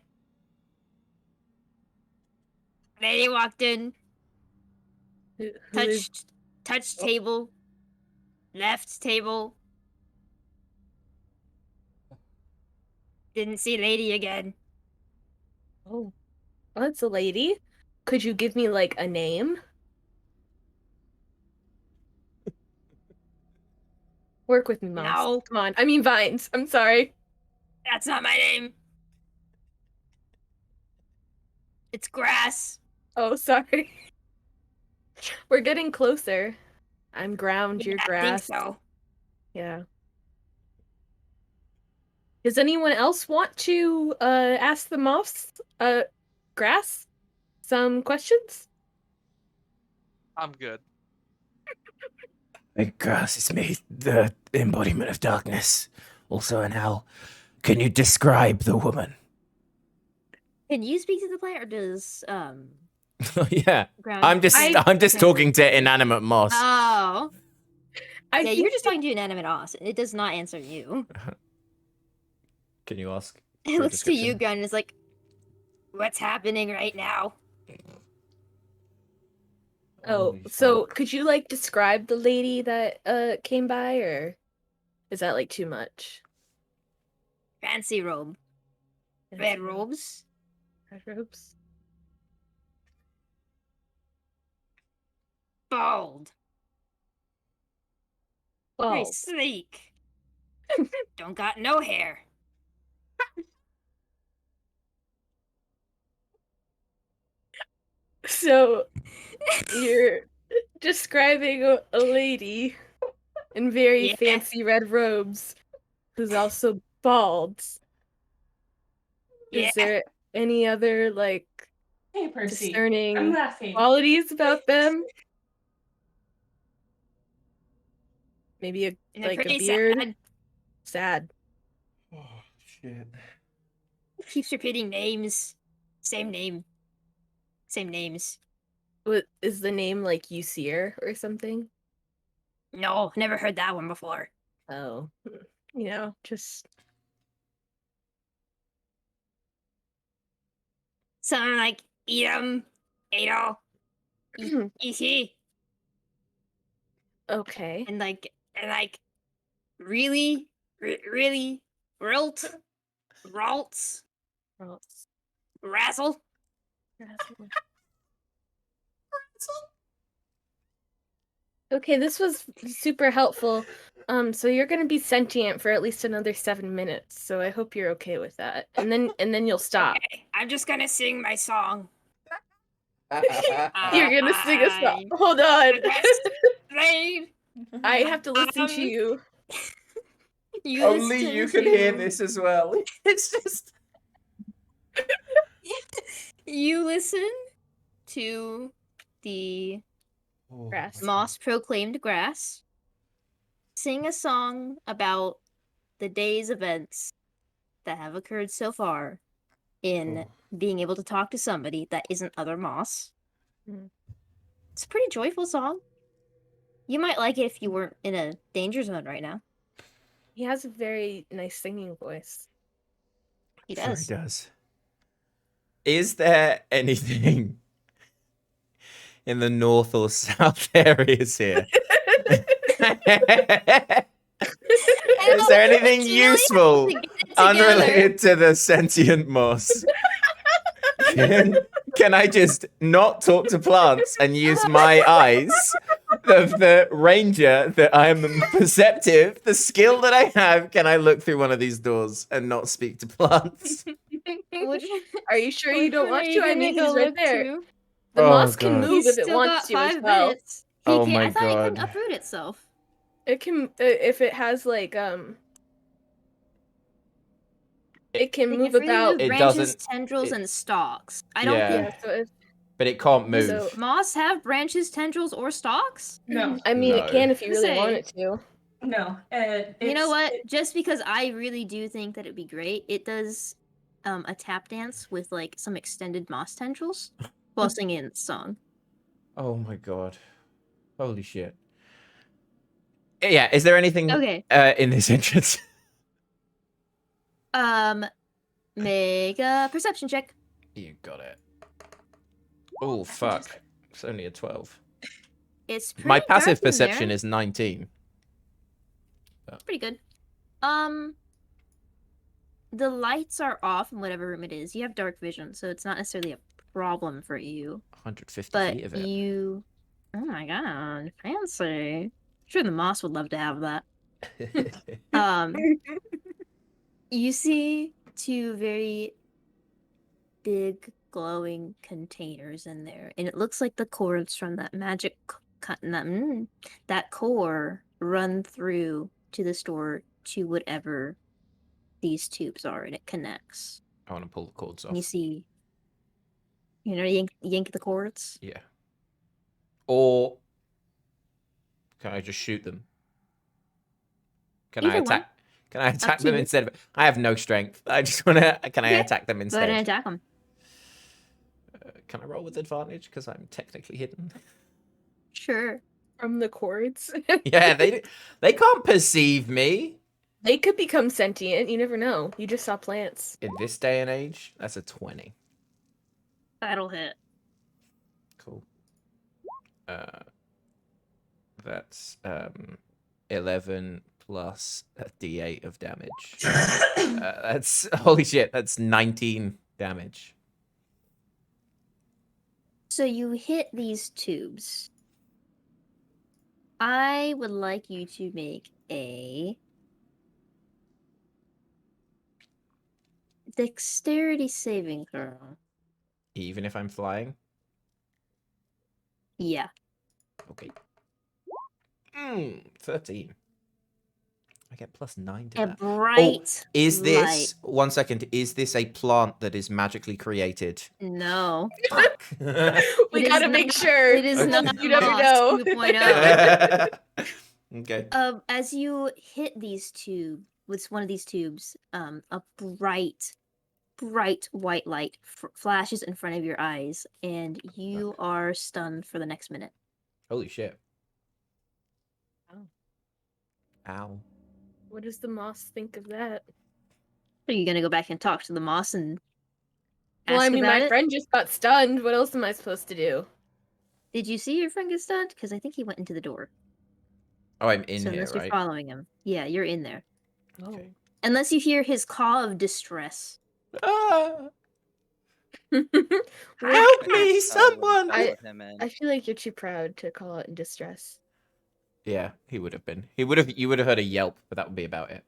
Speaker 1: Lady walked in,
Speaker 4: Who is
Speaker 1: touched
Speaker 4: Oh.
Speaker 1: table, left table. Didn't see lady again.
Speaker 4: Oh, well, it's a lady. Could you give me like a name? Work with me, Moss.
Speaker 1: No,
Speaker 4: Come on. I mean Vines. I'm sorry.
Speaker 1: that's not my name. It's grass.
Speaker 4: Oh, sorry. We're getting closer. I'm ground, you're
Speaker 1: I think
Speaker 4: grass.
Speaker 1: so.
Speaker 4: Yeah. Does anyone else want to ask the moss grass some questions?
Speaker 5: I'm good.
Speaker 8: Hey, Grass, it's me, the embodiment of darkness. Also in hell. Can you describe the woman?
Speaker 1: Can you speak to the plant, or does
Speaker 8: Yeah.
Speaker 1: ground?
Speaker 8: I'm just talking to inanimate moss.
Speaker 1: Oh,
Speaker 4: I
Speaker 1: yeah,
Speaker 4: think
Speaker 1: you're just talking to inanimate Oz. It does not answer you.
Speaker 2: Can you ask?
Speaker 1: It
Speaker 2: for a
Speaker 1: looks to you,
Speaker 2: description?
Speaker 1: ground, and is like, what's happening right now?
Speaker 4: Oh,
Speaker 2: Holy
Speaker 4: so
Speaker 2: fuck.
Speaker 4: could you like describe the lady that came by, or is that like too much?
Speaker 1: Fancy robe, red robes,
Speaker 4: Red robes.
Speaker 1: bald, very
Speaker 4: Oh,
Speaker 1: sleek. Don't got no hair.
Speaker 4: so you're describing a lady in very
Speaker 1: Yeah.
Speaker 4: fancy red robes who's also bald.
Speaker 1: Yeah,
Speaker 4: Is there any other like
Speaker 7: Hey, Percy. I'm
Speaker 4: discerning
Speaker 7: laughing.
Speaker 4: qualities about them? Maybe a
Speaker 1: they're
Speaker 4: like a
Speaker 1: pretty
Speaker 4: beard?
Speaker 1: sad.
Speaker 4: Sad.
Speaker 2: Oh shit.
Speaker 1: Keeps repeating names. Same name. Same names.
Speaker 4: What is the name like Useer or something?
Speaker 1: No, never heard that one before.
Speaker 4: Oh, you know, just
Speaker 1: Something like Edom, Adol, Ishi,
Speaker 4: okay.
Speaker 1: and really, really, Rilt, Raltz,
Speaker 4: Ross.
Speaker 1: Razzle.
Speaker 4: Okay, this was super helpful. So you're gonna be sentient for at least another 7 minutes. So I hope you're okay with that. And then you'll stop.
Speaker 1: Okay, I'm just gonna sing my song.
Speaker 4: You're gonna sing a song. Hold on. I have to listen to you.
Speaker 1: You
Speaker 2: Only
Speaker 1: listen
Speaker 2: you can hear
Speaker 1: to-
Speaker 2: this as well. It's just.
Speaker 1: You listen to the
Speaker 4: Grass.
Speaker 1: moss proclaimed grass sing a song about the day's events that have occurred so far in being able to talk to somebody that isn't other moss.
Speaker 4: Mm.
Speaker 1: It's a pretty joyful song. You might like it if you weren't in a danger zone right now.
Speaker 4: He has a very nice singing voice.
Speaker 1: He
Speaker 2: Sure
Speaker 1: does.
Speaker 2: he does. Is there anything in the north or south areas here? Is there anything
Speaker 1: It's really
Speaker 2: useful
Speaker 1: hard to get it together.
Speaker 2: unrelated to the sentient moss? Can I just not talk to plants and use my eyes of the ranger that I'm perceptive, the skill that I have? Can I look through one of these doors and not speak to plants?
Speaker 1: Which,
Speaker 4: Are you sure you
Speaker 1: which
Speaker 4: don't
Speaker 1: one
Speaker 4: want
Speaker 1: are you
Speaker 4: to? I
Speaker 1: gonna
Speaker 4: mean,
Speaker 1: go
Speaker 4: he's right
Speaker 1: look
Speaker 4: there.
Speaker 1: to?
Speaker 4: The
Speaker 2: Oh,
Speaker 4: moss can
Speaker 2: God.
Speaker 4: move
Speaker 1: He's
Speaker 4: if it
Speaker 1: still
Speaker 4: wants
Speaker 1: got
Speaker 4: to as
Speaker 1: 5
Speaker 4: well.
Speaker 1: minutes.
Speaker 2: Oh
Speaker 1: I
Speaker 2: my
Speaker 1: thought it couldn't
Speaker 2: God.
Speaker 1: uproot itself.
Speaker 4: It can if it has like it can
Speaker 1: It
Speaker 4: move
Speaker 1: can freely
Speaker 4: about.
Speaker 1: move
Speaker 2: It
Speaker 1: branches,
Speaker 2: doesn't-
Speaker 1: tendrils,
Speaker 2: it-
Speaker 1: and stalks. I don't
Speaker 2: Yeah.
Speaker 4: Yeah, so if
Speaker 2: But it can't
Speaker 1: Does
Speaker 2: move.
Speaker 1: moss have branches, tendrils, or stalks?
Speaker 7: No,
Speaker 4: I mean, it can
Speaker 2: No.
Speaker 4: if you really want
Speaker 1: Say.
Speaker 4: it to.
Speaker 7: no.
Speaker 1: You know what? Just because I really do think that it'd be great, it does a tap dance with like some extended moss tendrils while singing the song.
Speaker 2: Oh my God. Holy shit. Yeah, is there anything
Speaker 1: Okay.
Speaker 2: in this entrance?
Speaker 1: Make a perception check.
Speaker 2: You got it. Oh, fuck. It's only a 12.
Speaker 1: It's pretty
Speaker 2: My passive
Speaker 1: dark in
Speaker 2: perception
Speaker 1: there.
Speaker 2: is 19.
Speaker 1: It's pretty good. The lights are off in whatever room it is. You have dark vision, so it's not necessarily a problem for you.
Speaker 2: 150
Speaker 1: But
Speaker 2: feet of it.
Speaker 1: you, oh my god, fancy! I'm sure the moss would love to have that. You see 2 very big glowing containers in there, and it looks like the cords from that magic that core run through to the store to whatever these tubes are, and it connects.
Speaker 2: I want to pull the cords off.
Speaker 1: And you see, yank the cords.
Speaker 2: Yeah. Or can I just shoot them? Can I
Speaker 1: Either one.
Speaker 2: attack? Can I attack
Speaker 1: to
Speaker 2: them
Speaker 1: you.
Speaker 2: instead of? I have no strength. I just want to. Can I
Speaker 1: Okay.
Speaker 2: attack them
Speaker 1: Go
Speaker 2: instead?
Speaker 1: ahead and attack them.
Speaker 2: Can I roll with advantage because I'm technically hidden?
Speaker 1: Sure.
Speaker 4: From the cords.
Speaker 2: Yeah, they can't perceive me
Speaker 4: They could become sentient. You never know. You just saw plants.
Speaker 2: in this day and age. That's a 20.
Speaker 1: That'll hit.
Speaker 2: Cool. That's 11 plus a d8 of damage. That's holy shit. That's 19 damage.
Speaker 1: So you hit these tubes. I would like you to make a dexterity saving throw.
Speaker 2: Even if I'm flying.
Speaker 1: Yeah.
Speaker 2: Okay. 13. I get plus 9 to
Speaker 1: A
Speaker 2: that.
Speaker 1: bright
Speaker 2: Is this
Speaker 1: light.
Speaker 2: 1 second? Is this a plant that is magically created?
Speaker 1: No.
Speaker 2: Fuck.
Speaker 4: We
Speaker 1: It
Speaker 4: gotta
Speaker 1: is
Speaker 4: make
Speaker 1: not-
Speaker 4: sure.
Speaker 1: It is
Speaker 2: Okay.
Speaker 1: not
Speaker 4: You never
Speaker 1: Moss
Speaker 4: know.
Speaker 1: 2.0.
Speaker 2: Okay.
Speaker 1: As you hit these with one of these tubes, a bright white light flashes in front of your eyes, and you are stunned for the next minute.
Speaker 2: Holy shit.
Speaker 4: Oh.
Speaker 2: Ow.
Speaker 4: What does the moss think of that?
Speaker 1: Are you gonna go back and talk to the moss and
Speaker 4: Well, I
Speaker 1: ask
Speaker 4: mean,
Speaker 1: about
Speaker 4: my
Speaker 1: it?
Speaker 4: friend just got stunned. What else am I supposed to do?
Speaker 1: Did you see your friend get stunned? Because I think he went into the door.
Speaker 2: Oh, I'm in
Speaker 1: So
Speaker 2: here,
Speaker 1: unless
Speaker 2: right?
Speaker 1: you're following him, yeah, you're in there.
Speaker 2: Okay.
Speaker 1: Unless you hear his call of distress.
Speaker 2: Ah,
Speaker 4: Well,
Speaker 2: help me, someone!
Speaker 4: I-
Speaker 6: Him in.
Speaker 4: I feel like you're too proud to call out in distress.
Speaker 2: Yeah, he would have been. You would have heard a yelp, but that would be about it.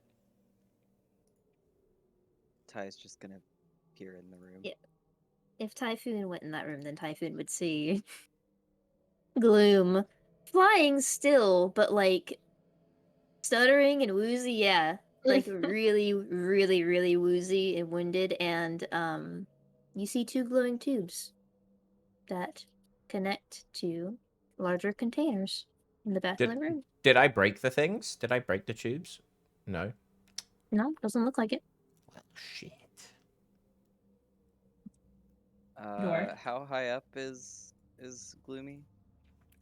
Speaker 6: Ty's just gonna appear in the room.
Speaker 1: Yeah. If Typhoon went in that room, then Typhoon would see Gloom flying still, but like stuttering and woozy, yeah. Like really, really, really woozy and winded, and you see two glowing tubes that connect to larger containers in the back of the room.
Speaker 2: Did I break the things? Did I break the tubes? No.
Speaker 1: No, doesn't look like it.
Speaker 2: Well, shit.
Speaker 7: Door.
Speaker 6: How high up is Gloomy?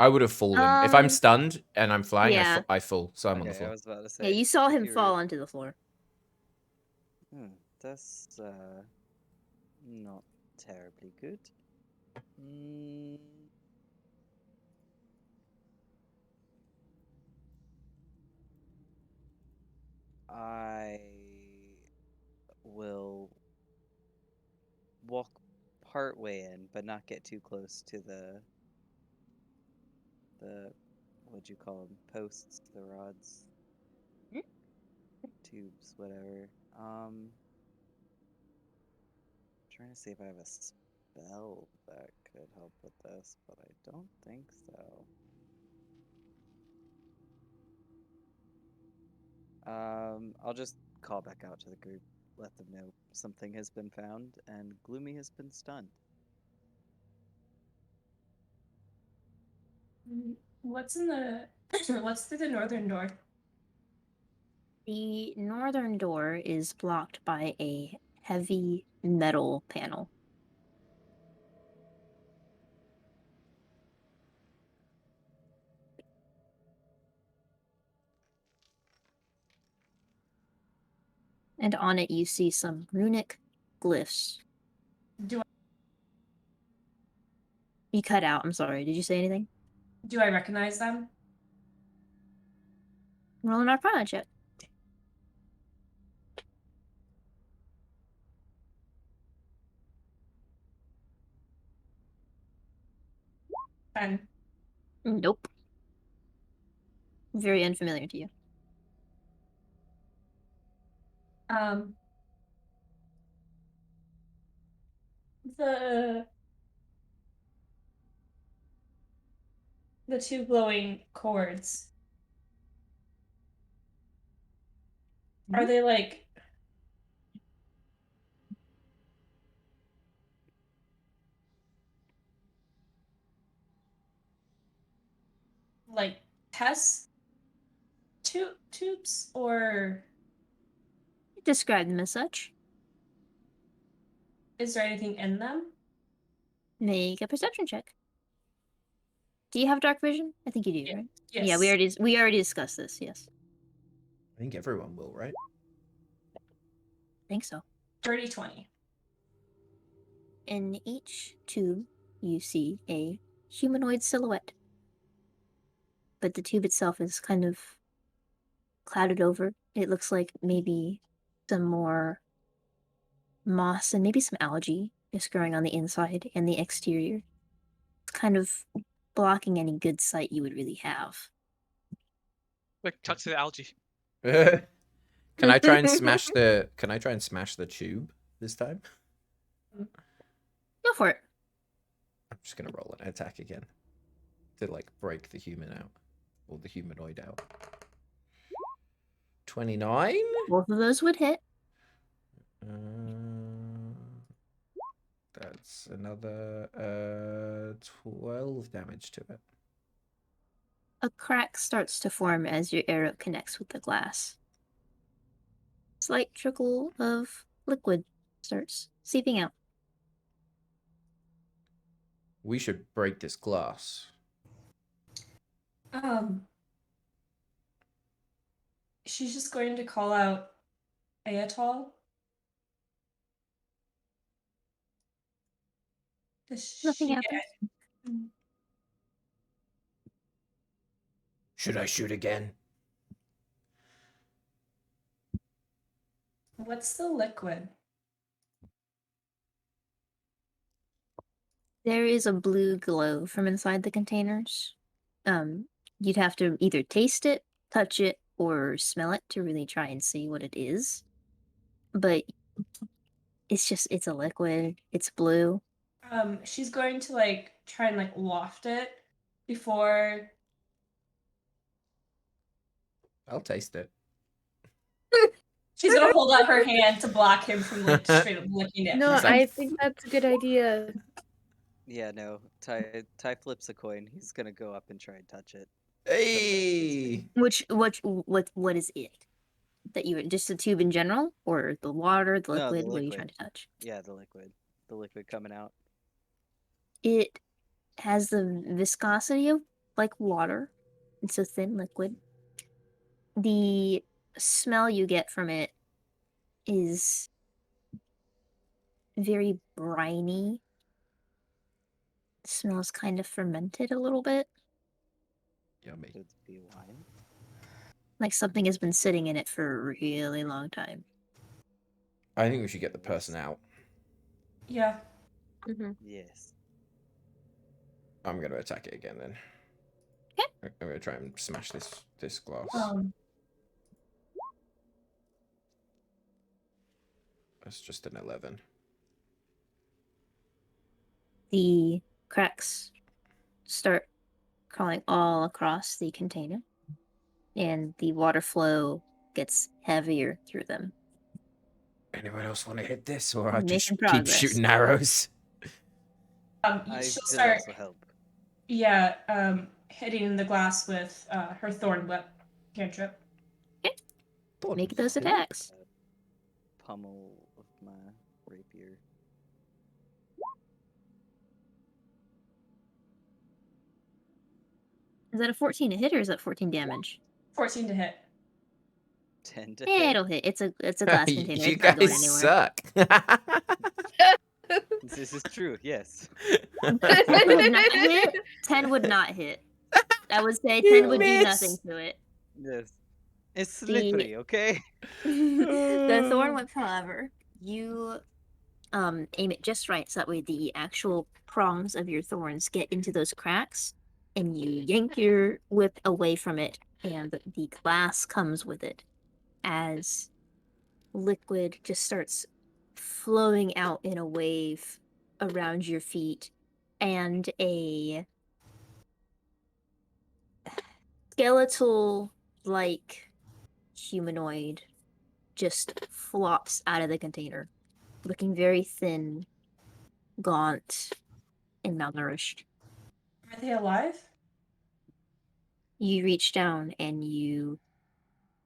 Speaker 2: I would have fallen. If I'm stunned and I'm flying,
Speaker 1: yeah.
Speaker 2: I fall, so I'm on the
Speaker 6: Okay, I
Speaker 2: floor.
Speaker 6: was about to say.
Speaker 1: Yeah, you saw
Speaker 6: if
Speaker 1: him
Speaker 6: you were-
Speaker 1: fall onto the floor.
Speaker 6: That's not terribly good. Mm, I will walk part way in, but not get too close to the what'd you call them? Posts, the rods, tubes, whatever. Trying to see if I have a spell that could help with this, but I don't think so. I'll just call back out to the group, let them know something has been found and Gloomy has been stunned.
Speaker 7: What's in the what's through the northern door?
Speaker 1: The northern door is blocked by a heavy metal panel. And on it you see some runic glyphs.
Speaker 7: Do
Speaker 1: You cut out, I'm sorry. Did you say anything?
Speaker 7: I recognize them?
Speaker 1: Roll an Arcana check.
Speaker 7: And
Speaker 1: Nope. Very unfamiliar to you.
Speaker 7: um the two glowing cords. Are they like test tubes or
Speaker 1: Describe them as such.
Speaker 7: is there anything in them?
Speaker 1: Make a perception check. Do you have dark vision? I think you do,
Speaker 7: Yeah.
Speaker 1: right?
Speaker 7: Yes.
Speaker 1: Yeah, we already discussed this, yes.
Speaker 2: I think everyone will, right?
Speaker 1: I think so.
Speaker 7: Dirty 20.
Speaker 1: In each tube, you see a humanoid silhouette. But the tube itself is kind of clouded over. It looks like maybe some more moss and maybe some algae is growing on the inside and the exterior. It's kind of blocking any good sight you would really have.
Speaker 5: Quick, tuck to the algae.
Speaker 2: Can I try and smash the tube this time?
Speaker 1: Go for it.
Speaker 2: I'm just gonna roll an attack again to like break the human out or the humanoid out. 29.
Speaker 1: Both of those would hit.
Speaker 2: That's another 12 damage to it.
Speaker 1: A crack starts to form as your arrow connects with the glass. Slight trickle of liquid starts seeping out.
Speaker 2: We should break this glass.
Speaker 7: She's just going to call out Ayatol.
Speaker 1: Nothing happens.
Speaker 8: Should I shoot again?
Speaker 7: What's the liquid?
Speaker 1: There is a blue glow from inside the containers. You'd have to either taste it, touch it, or smell it to really try and see what it is. But it's a liquid. It's blue.
Speaker 7: She's going to like try and like waft it before.
Speaker 2: I'll taste it.
Speaker 7: She's gonna hold out her hand to block him from like straight up licking it.
Speaker 4: No,
Speaker 2: He's like,
Speaker 4: I think that's a good idea.
Speaker 6: Yeah, no. Ty flips a coin. He's gonna go up and try and touch it.
Speaker 2: hey.
Speaker 1: What is it? That you just the tube in general, or the water, the
Speaker 6: No,
Speaker 1: liquid?
Speaker 6: the
Speaker 1: What are you trying
Speaker 6: liquid.
Speaker 1: to touch?
Speaker 6: Yeah, the liquid. The liquid coming out.
Speaker 1: It has the viscosity of like water. It's a thin liquid. The smell you get from it is very briny. Smells kind of fermented a little bit.
Speaker 2: Yummy.
Speaker 6: Could be wine.
Speaker 1: Like something has been sitting in it for a really long time.
Speaker 2: I think we should get the person out.
Speaker 7: Yeah.
Speaker 6: Yes.
Speaker 2: I'm gonna attack it again then.
Speaker 1: Okay.
Speaker 2: I'm gonna try and smash this glass. That's just an 11.
Speaker 1: The cracks start crawling all across the container, and the water flow gets heavier through them.
Speaker 2: Anyone else want to hit this, or I
Speaker 1: Making
Speaker 2: just keep
Speaker 1: progress.
Speaker 2: shooting arrows?
Speaker 6: I
Speaker 7: She'll
Speaker 6: will
Speaker 7: start.
Speaker 6: also help.
Speaker 7: Yeah. Hitting the glass with her thorn whip cantrip.
Speaker 1: Make those
Speaker 6: With
Speaker 1: attacks.
Speaker 6: the pummel of my rapier.
Speaker 1: Is that a 14 to hit, or is that 14 damage?
Speaker 7: 14 to hit.
Speaker 6: 10 to
Speaker 1: Yeah,
Speaker 6: hit.
Speaker 1: it'll hit. It's a glass container.
Speaker 2: You
Speaker 1: It's not going
Speaker 2: guys
Speaker 1: anywhere.
Speaker 2: suck.
Speaker 6: This is true, yes.
Speaker 1: 10 would not hit. 10 would not hit. I would say 10 would do nothing
Speaker 2: miss.
Speaker 1: to it.
Speaker 6: Yes. It's slippery, okay?
Speaker 1: The thorn whip, however, you aim it just right so that way the actual prongs of your thorns get into those cracks, and you yank your whip away from it, and the glass comes with it as liquid just starts flowing out in a wave around your feet, and a skeletal like humanoid just flops out of the container, looking very thin, gaunt, and malnourished.
Speaker 7: Are they alive?
Speaker 1: You reach down and you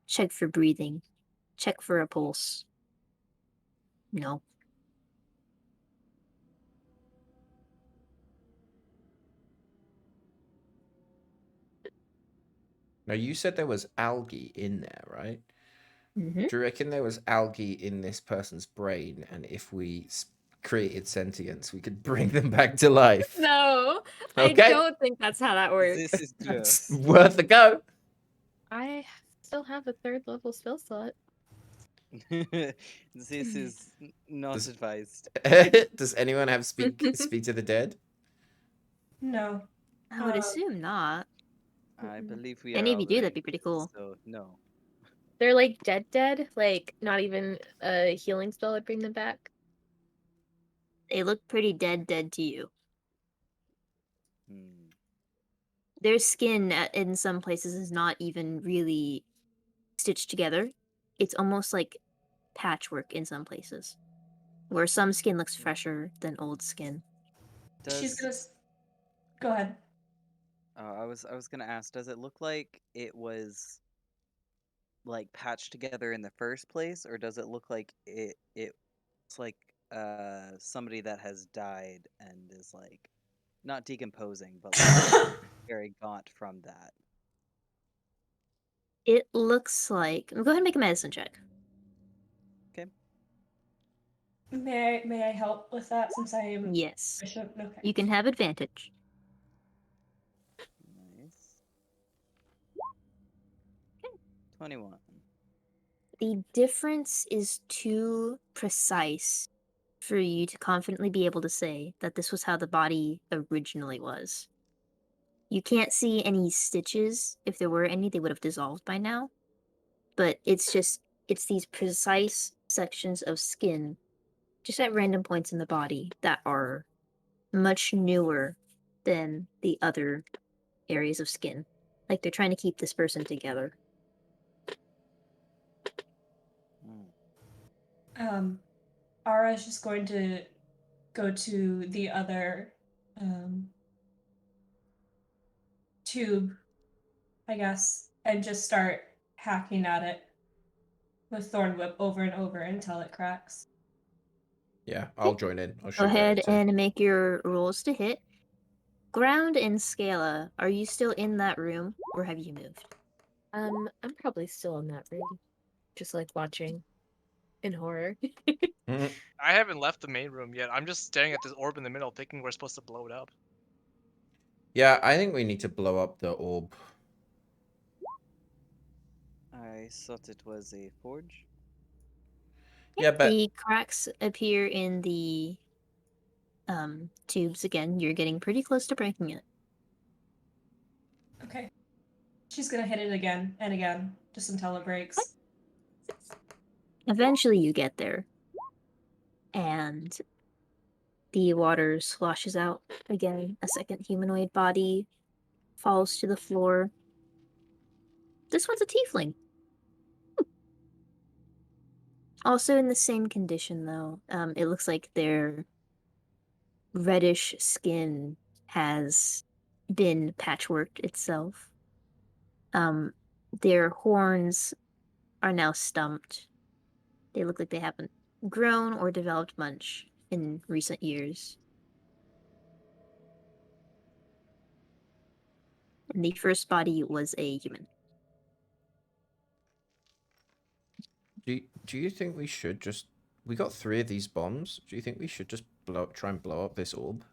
Speaker 1: check for breathing, check for a pulse. No.
Speaker 2: Now, you said there was algae in there, right?
Speaker 1: Mm-hmm.
Speaker 2: Do you reckon there was algae in this person's brain, and if we created sentience, we could bring them back to life?
Speaker 4: No,
Speaker 2: Okay.
Speaker 4: I don't think that's how that works.
Speaker 6: This is true.
Speaker 2: It's worth a go.
Speaker 4: I still have a 3rd level spell slot.
Speaker 6: This is not
Speaker 2: Does-
Speaker 6: advised.
Speaker 2: Does anyone have speak to the dead?
Speaker 7: No.
Speaker 1: I would assume not.
Speaker 6: I believe we
Speaker 1: Any
Speaker 6: are
Speaker 1: of you
Speaker 6: all
Speaker 1: do, that'd
Speaker 6: right
Speaker 1: be pretty
Speaker 6: with
Speaker 1: cool.
Speaker 6: this, so no.
Speaker 4: They're like dead, like not even a healing spell would bring them back.
Speaker 1: They look pretty dead to you.
Speaker 6: Hmm.
Speaker 1: Their skin in some places is not even really stitched together. It's almost like patchwork in some places, where some skin looks fresher than old skin.
Speaker 7: She's
Speaker 6: Does
Speaker 7: gonna. Go ahead.
Speaker 6: I was gonna ask, does it look like it was like patched together in the first place, or does it look like it's like somebody that has died and is like not decomposing, but like very gaunt from that?
Speaker 1: It looks like. Go ahead and make a medicine check.
Speaker 6: Okay.
Speaker 7: May I help with that since I am
Speaker 1: Yes.
Speaker 7: bishop? Okay.
Speaker 1: You can have advantage.
Speaker 6: Nice. 21.
Speaker 1: The difference is too precise for you to confidently be able to say that this was how the body originally was. You can't see any stitches. If there were any, they would have dissolved by now. But it's these precise sections of skin, just at random points in the body, that are much newer than the other areas of skin. Like they're trying to keep this person together.
Speaker 7: Ara is just going to go to the other tube, I guess, and just start hacking at it with Thorn Whip over and over until it cracks.
Speaker 2: Yeah, I'll join in. I'll
Speaker 1: Go
Speaker 2: shoot
Speaker 1: ahead
Speaker 2: it too.
Speaker 1: and make your rolls to hit. Ground and Scala, are you still in that room or have you moved?
Speaker 4: I'm probably still in that room, just like watching in horror.
Speaker 2: Mhm.
Speaker 5: I haven't left the main room yet. I'm just staring at this orb in the middle, thinking we're supposed to blow it up.
Speaker 2: Yeah, I think we need to blow up the orb.
Speaker 6: I thought it was a forge.
Speaker 2: Yeah, but
Speaker 1: The cracks appear in the tubes again. You're getting pretty close to breaking it.
Speaker 7: Okay. She's gonna hit it again and again, just until it breaks.
Speaker 1: Eventually you get there. And the water sloshes out again. A second humanoid body falls to the floor. This one's a tiefling. Also in the same condition, though. It looks like their reddish skin has been patchworked itself. Their horns are now stumped. They look like they haven't grown or developed much in recent years. And the first body was a human.
Speaker 2: do you think we should just... We got 3 of these bombs. Do you think we should just try and blow up this orb?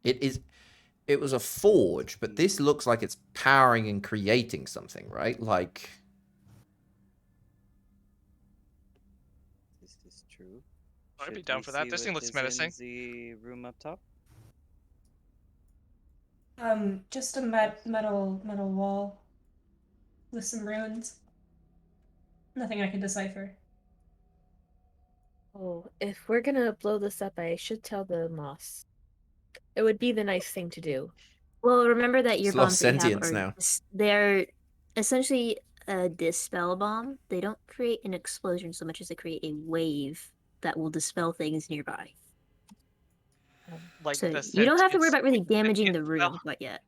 Speaker 2: It was a forge, but this looks like it's powering and creating something, right? Like...
Speaker 6: This is true.
Speaker 5: I'd be
Speaker 6: Should
Speaker 5: down
Speaker 6: we
Speaker 5: for that.
Speaker 6: see
Speaker 5: This
Speaker 6: what
Speaker 5: thing looks
Speaker 6: is
Speaker 5: menacing.
Speaker 6: in the room up top?
Speaker 7: Just a metal wall with some runes. Nothing I can decipher.
Speaker 4: Oh, if we're gonna blow this up, I should tell the moss. It would be the nice thing to do.
Speaker 1: Well, remember that your
Speaker 2: It's lost
Speaker 1: bombs that you have
Speaker 2: sentience
Speaker 1: are
Speaker 2: now.
Speaker 1: they're essentially a dispel bomb. They don't create an explosion so much as they create a wave that will dispel things nearby.
Speaker 5: Like
Speaker 1: So
Speaker 5: the
Speaker 1: you don't have to worry
Speaker 5: sentience,
Speaker 1: about really
Speaker 5: like the
Speaker 1: damaging the
Speaker 5: sentience
Speaker 1: room
Speaker 5: spell,
Speaker 1: quite yet.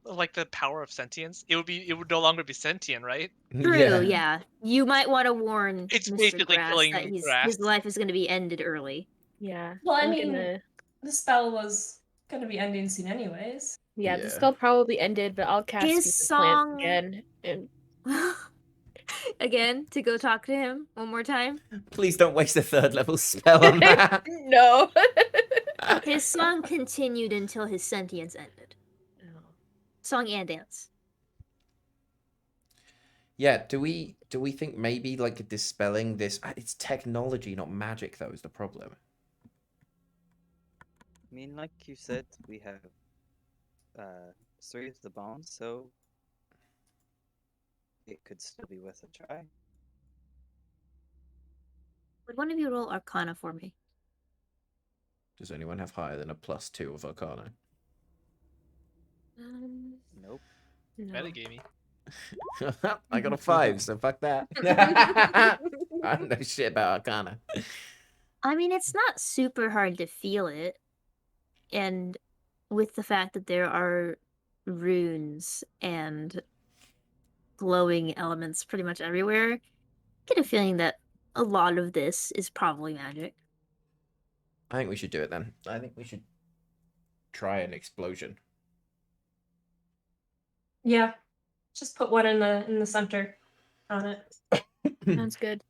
Speaker 5: like the power of sentience. It would no longer be sentient, right?
Speaker 1: True,
Speaker 2: Yeah.
Speaker 1: yeah. You might want to warn
Speaker 5: It's
Speaker 1: Mr.
Speaker 5: basically
Speaker 1: Grass that
Speaker 5: killing grass.
Speaker 1: his life is going to be ended early.
Speaker 4: Yeah.
Speaker 7: Well, I
Speaker 4: I'm
Speaker 7: mean,
Speaker 4: gonna.
Speaker 7: the spell was gonna be ending soon anyways.
Speaker 4: Yeah, the
Speaker 2: Yeah.
Speaker 4: spell probably ended, but I'll cast
Speaker 1: His
Speaker 4: Speak the Plant
Speaker 1: song
Speaker 4: again. And
Speaker 1: again to go talk to him one more time.
Speaker 2: Please don't waste a 3rd level spell on that.
Speaker 4: no.
Speaker 1: His song continued until his sentience ended. Song and dance.
Speaker 2: Yeah, do we think maybe like dispelling this... It's technology, not magic, though, is the problem.
Speaker 6: I mean, like you said, we have 3 of the bombs, so it could still be worth a try.
Speaker 1: Would one of you roll Arcana for me?
Speaker 2: Does anyone have higher than a +2 of Arcana?
Speaker 6: Nope.
Speaker 4: No.
Speaker 5: Metagamey.
Speaker 2: I got a 5, so fuck that. I don't know shit about Arcana.
Speaker 1: I mean, it's not super hard to feel it. And with the fact that there are runes and glowing elements pretty much everywhere, I get a feeling that a lot of this is probably magic.
Speaker 2: I think we should do it then. I think we should try an explosion.
Speaker 7: Yeah. Just put one in the center on it.
Speaker 4: Sounds good.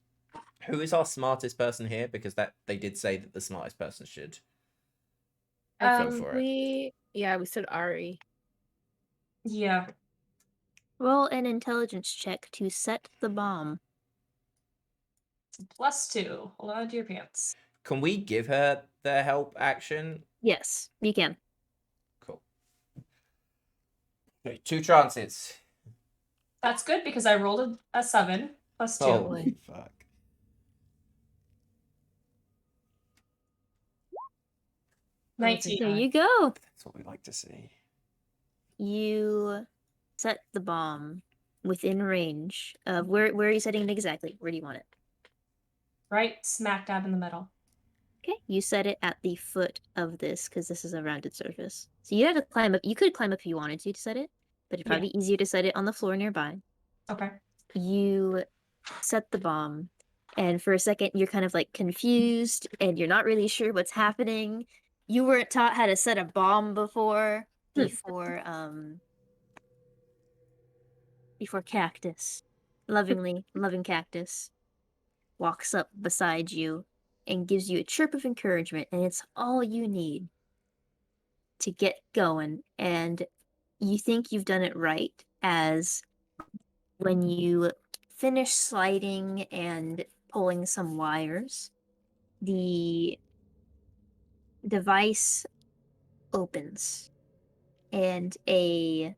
Speaker 2: Who is our smartest person here? Because they did say that the smartest person should go for it.
Speaker 4: We said Ari.
Speaker 7: Yeah.
Speaker 1: Roll an intelligence check to set the bomb.
Speaker 7: +2. Hold on to your pants.
Speaker 2: Can we give her the help action?
Speaker 1: Yes, you can.
Speaker 2: Cool. Okay, 2 chances.
Speaker 7: That's good because I rolled a 7 +2.
Speaker 2: Holy fuck.
Speaker 7: 19.
Speaker 1: There you go.
Speaker 2: That's what we like to see.
Speaker 1: You set the bomb within range of where are you setting it exactly? Where do you want it?
Speaker 7: Right smack dab in the middle.
Speaker 1: Okay, you set it at the foot of this because this is a rounded surface. So you have to climb up. You could climb up if you wanted to set it, but it'd probably be easier to set it on the floor nearby.
Speaker 7: Okay.
Speaker 1: You set the bomb, and for a second you're kind of like confused and you're not really sure what's happening. You weren't taught how to set a bomb before before Cactus, loving Cactus, walks up beside you and gives you a chirp of encouragement, and it's all you need to get going. And you think you've done it right, as when you finish sliding and pulling some wires, the device opens and a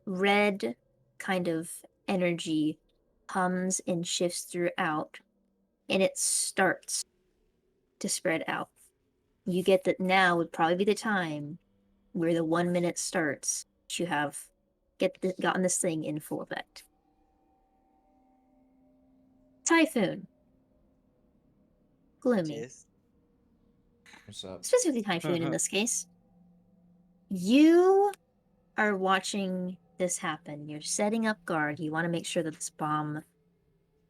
Speaker 1: red kind of energy comes and shifts throughout, and it starts to spread out. You get that now would probably be the time where the 1 minute starts. You have gotten this thing in full effect. Typhoon. Gloomy.
Speaker 6: Yes.
Speaker 2: What's up?
Speaker 1: Specifically Typhoon in this case. You are watching this happen. You're setting up guard. You want to make sure that this bomb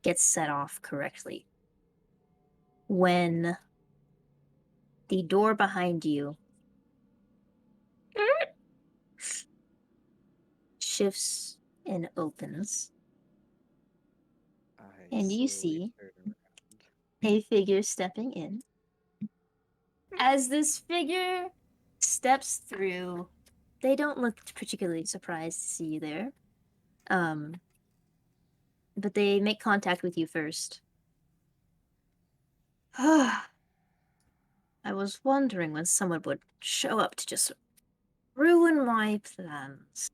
Speaker 1: gets set off correctly. When the door behind you shifts and opens,
Speaker 6: I
Speaker 1: and you
Speaker 6: slowly
Speaker 1: see
Speaker 6: turn around.
Speaker 1: a figure stepping in. As this figure steps through, they don't look particularly surprised to see you there. But they make contact with you first. I was wondering when someone would show up to just ruin my plans.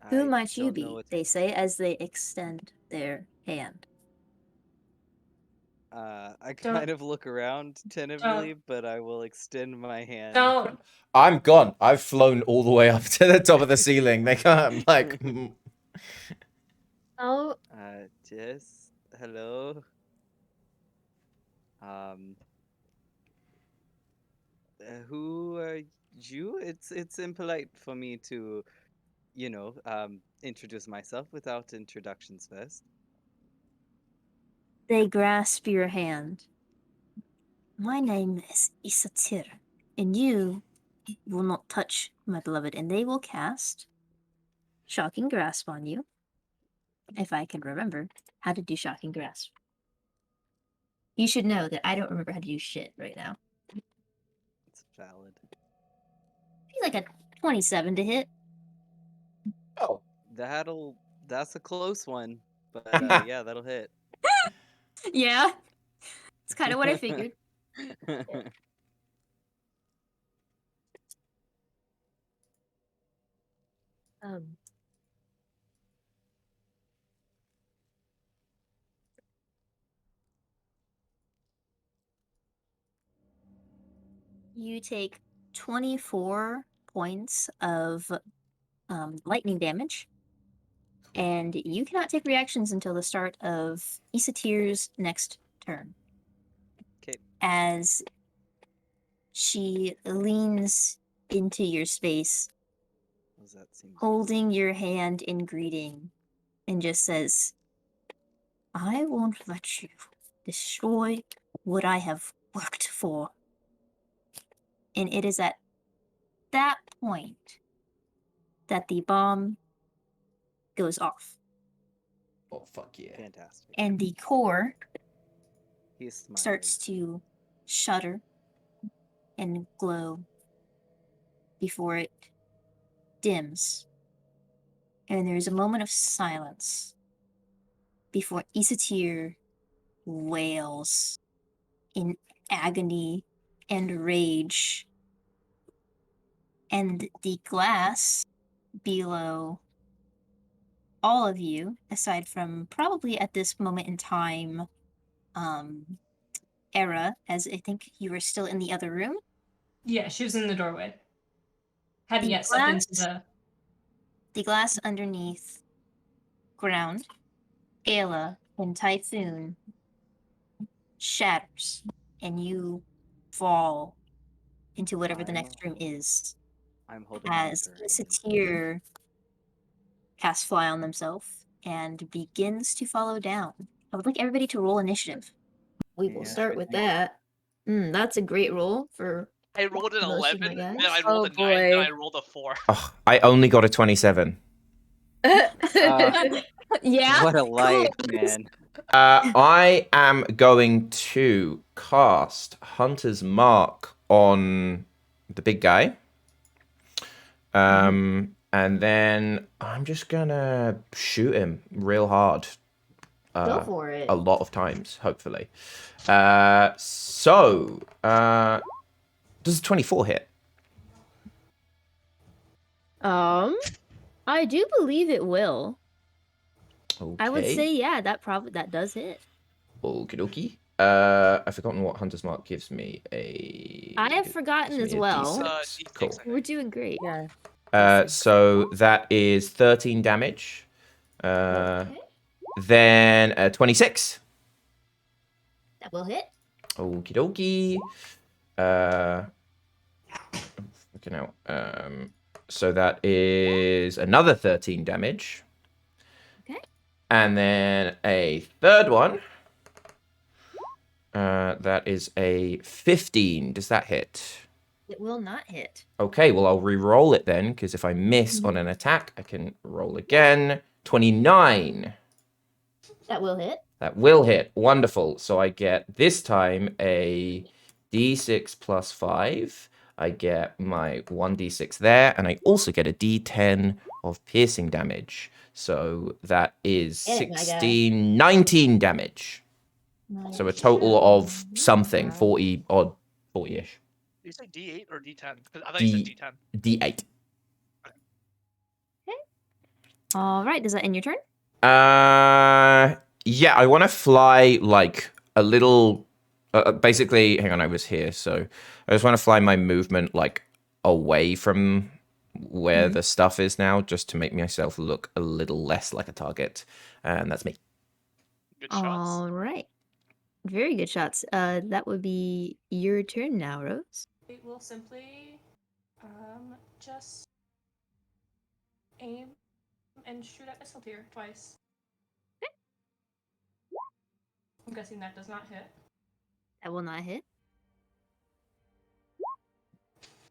Speaker 1: Who
Speaker 6: I
Speaker 1: might you
Speaker 6: don't know
Speaker 1: be?
Speaker 6: what
Speaker 1: They say as they extend their hand.
Speaker 6: I
Speaker 7: Don't-
Speaker 6: kind of look around tentatively, but I will extend my hand.
Speaker 7: Don't.
Speaker 2: I'm gone. I've flown all the way up to the top of the ceiling. They can't, like...
Speaker 4: Oh,
Speaker 6: Yes. Hello. Who are you? It's impolite for me to, introduce myself without introductions first.
Speaker 1: They grasp your hand. My name is Isatir, and you will not touch my beloved, and they will cast Shocking Grasp on you, if I can remember how to do Shocking Grasp. You should know that I don't remember how to do shit right now.
Speaker 6: It's valid.
Speaker 1: Be like a 27 to hit.
Speaker 2: Oh.
Speaker 6: That's a close one, but yeah, that'll hit.
Speaker 1: Yeah, it's kind of what I figured.
Speaker 4: um,
Speaker 1: You take 24 points of lightning damage, and you cannot take reactions until the start of Isatir's next turn.
Speaker 6: Okay.
Speaker 1: As she leans into your space,
Speaker 6: Does that seem
Speaker 1: holding your hand in greeting, and just says, I won't let you destroy what I have worked for. And it is at that point that the bomb goes off.
Speaker 2: Oh, fuck yeah.
Speaker 6: fantastic?
Speaker 1: And the core
Speaker 6: He's smiling.
Speaker 1: starts to shudder and glow before it dims. And there's a moment of silence before Isatir wails in agony and rage. And the glass below all of you, aside from probably at this moment in time, Era, as I think you were still in the other room,
Speaker 7: Yeah, she was in the doorway. Hadn't
Speaker 1: The
Speaker 7: yet stepped into
Speaker 1: glass-
Speaker 7: the.
Speaker 1: The glass underneath ground, Ayla, and Typhoon shatters, and you fall into whatever the next room is.
Speaker 6: I'm holding on
Speaker 1: As
Speaker 6: to her.
Speaker 1: Satyr casts Fly on themselves and begins to follow down. I would like everybody to roll initiative. We will
Speaker 6: Yeah,
Speaker 1: start
Speaker 6: sure
Speaker 1: with
Speaker 6: thing.
Speaker 1: that. That's a great roll for
Speaker 5: I rolled an
Speaker 1: most of
Speaker 5: 11,
Speaker 1: my guys.
Speaker 5: then I
Speaker 4: Oh,
Speaker 5: rolled a 9, then
Speaker 4: boy.
Speaker 5: I rolled a 4.
Speaker 2: Oh, I only got a 27.
Speaker 1: Yeah.
Speaker 6: What a
Speaker 1: cool.
Speaker 6: life, man.
Speaker 2: I am going to cast Hunter's Mark on the big guy. And then I'm just gonna shoot him real hard.
Speaker 1: Go for it.
Speaker 2: A lot of times, hopefully. Does 24 hit?
Speaker 1: I do believe it will.
Speaker 2: Okay.
Speaker 1: I would say, yeah, that does hit.
Speaker 2: Okie dokie. I've forgotten what Hunter's Mark gives me.
Speaker 1: I have forgotten
Speaker 2: gives
Speaker 1: as
Speaker 2: me a
Speaker 1: well.
Speaker 2: D6.
Speaker 5: D6,
Speaker 2: Cool.
Speaker 5: I think.
Speaker 1: We're doing great.
Speaker 4: Yeah.
Speaker 2: So that is 13 damage.
Speaker 1: Okay.
Speaker 2: Then 26.
Speaker 1: That will hit.
Speaker 2: Okie dokie. Looking out. So that is another 13 damage.
Speaker 1: Okay.
Speaker 2: And then a third one. That is a 15. Does that hit?
Speaker 1: It will not hit.
Speaker 2: Okay, well, I'll re-roll it then, because if I miss on an attack, I can roll again. 29.
Speaker 1: That will hit.
Speaker 2: That will hit. Wonderful. So I get, this time, a d6 plus 5. I get my 1d6 there, and I also get a d10 of piercing damage. So that is
Speaker 1: Get it, my guy.
Speaker 2: 16, 19 damage. So a total of something, 40 odd, 40-ish.
Speaker 5: Did you say D8 or D10? 'Cause I thought you said D10.
Speaker 2: D8.
Speaker 1: All right. Does that end your turn?
Speaker 2: Yeah, I want to fly like a little. Basically, hang on, I was here, so I just want to fly my movement like away from where the stuff is now, just to make myself look a little less like a target, and that's me.
Speaker 5: Good shots.
Speaker 1: All right. Very good shots. That would be your turn now, Rose.
Speaker 7: It will simply just aim and shoot at Satyr twice. I'm guessing that does not hit.
Speaker 1: That will not hit.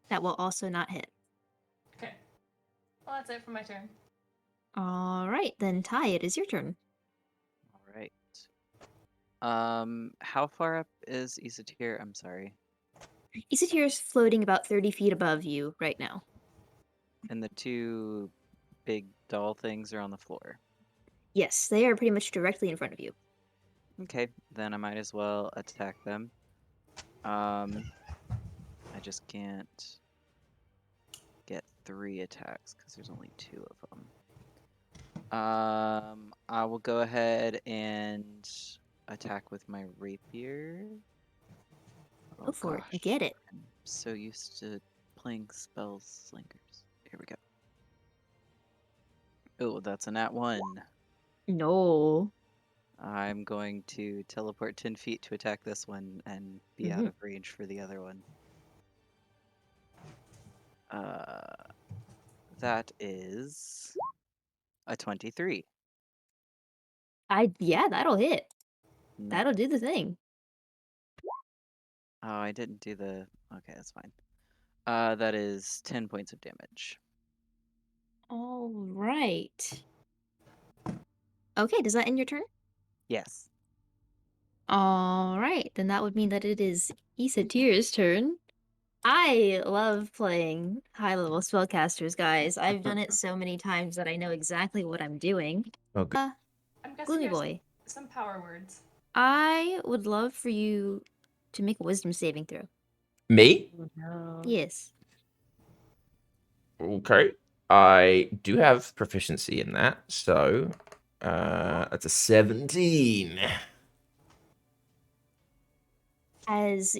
Speaker 1: That will also not hit.
Speaker 7: Okay. Well, that's it for my turn.
Speaker 1: All right, then Ty, it is your turn.
Speaker 6: All right. How far up is Isatir? I'm sorry.
Speaker 1: Isatir is floating about 30 feet above you right now.
Speaker 6: And the two big doll things are on the floor.
Speaker 1: Yes, they are pretty much directly in front of you.
Speaker 6: Okay, then I might as well attack them. I just can't get 3 attacks because there's only 2 of them. I will go ahead and attack with my rapier.
Speaker 1: Go for it.
Speaker 6: gosh,
Speaker 1: Get it.
Speaker 6: I'm so used to playing spell slingers. Here we go. Oh, that's a nat 1.
Speaker 1: No.
Speaker 6: I'm going to teleport 10 feet to attack this one and be out of range for the other one. That is a 23.
Speaker 1: Yeah, that'll hit.
Speaker 6: No.
Speaker 1: That'll do the thing.
Speaker 6: Oh, I didn't do the... Okay, that's fine. That is 10 points of damage.
Speaker 1: All right. Okay, does that end your turn?
Speaker 6: Yes.
Speaker 1: All right, then that would mean that it is Isatir's turn. I love playing high-level spellcasters, guys. I've done it so many times that I know exactly what I'm doing.
Speaker 2: Oh, good.
Speaker 7: I'm guessing
Speaker 1: Gloomy
Speaker 7: there's
Speaker 1: Boy,
Speaker 7: some power words.
Speaker 1: I would love for you to make a wisdom saving throw.
Speaker 2: Me?
Speaker 4: No.
Speaker 1: Yes.
Speaker 2: Okay. I do have proficiency in that, so that's a 17.
Speaker 1: As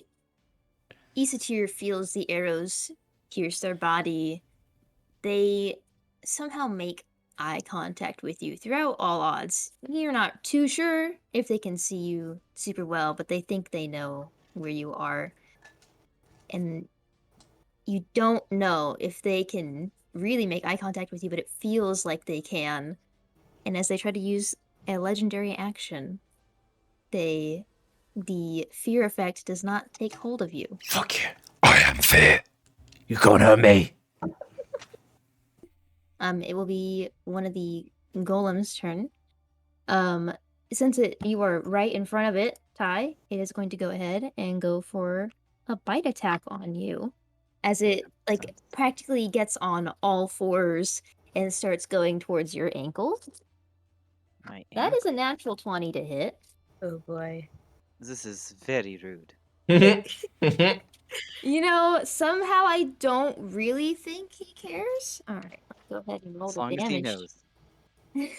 Speaker 1: Isatir feels the arrows pierce their body, they somehow make eye contact with you throughout all odds. You're not too sure if they can see you super well, but they think they know where you are. And you don't know if they can really make eye contact with you, but it feels like they can. And as they try to use a legendary action, the fear effect does not take hold of you.
Speaker 8: Fuck you. I am fear. You can't hurt me.
Speaker 1: It will be one of the golems' turn. Since you are right in front of it, Ty, it is going to go ahead and go for a bite attack on you, as it practically gets on all fours and starts going towards your ankle.
Speaker 6: My
Speaker 1: That
Speaker 6: ankle.
Speaker 1: is a natural 20 to hit.
Speaker 4: Oh boy.
Speaker 6: This is very rude.
Speaker 1: You know, somehow I don't really think he cares. All right, let's go ahead and roll
Speaker 6: As
Speaker 1: the
Speaker 6: long as he
Speaker 1: damage.
Speaker 6: knows.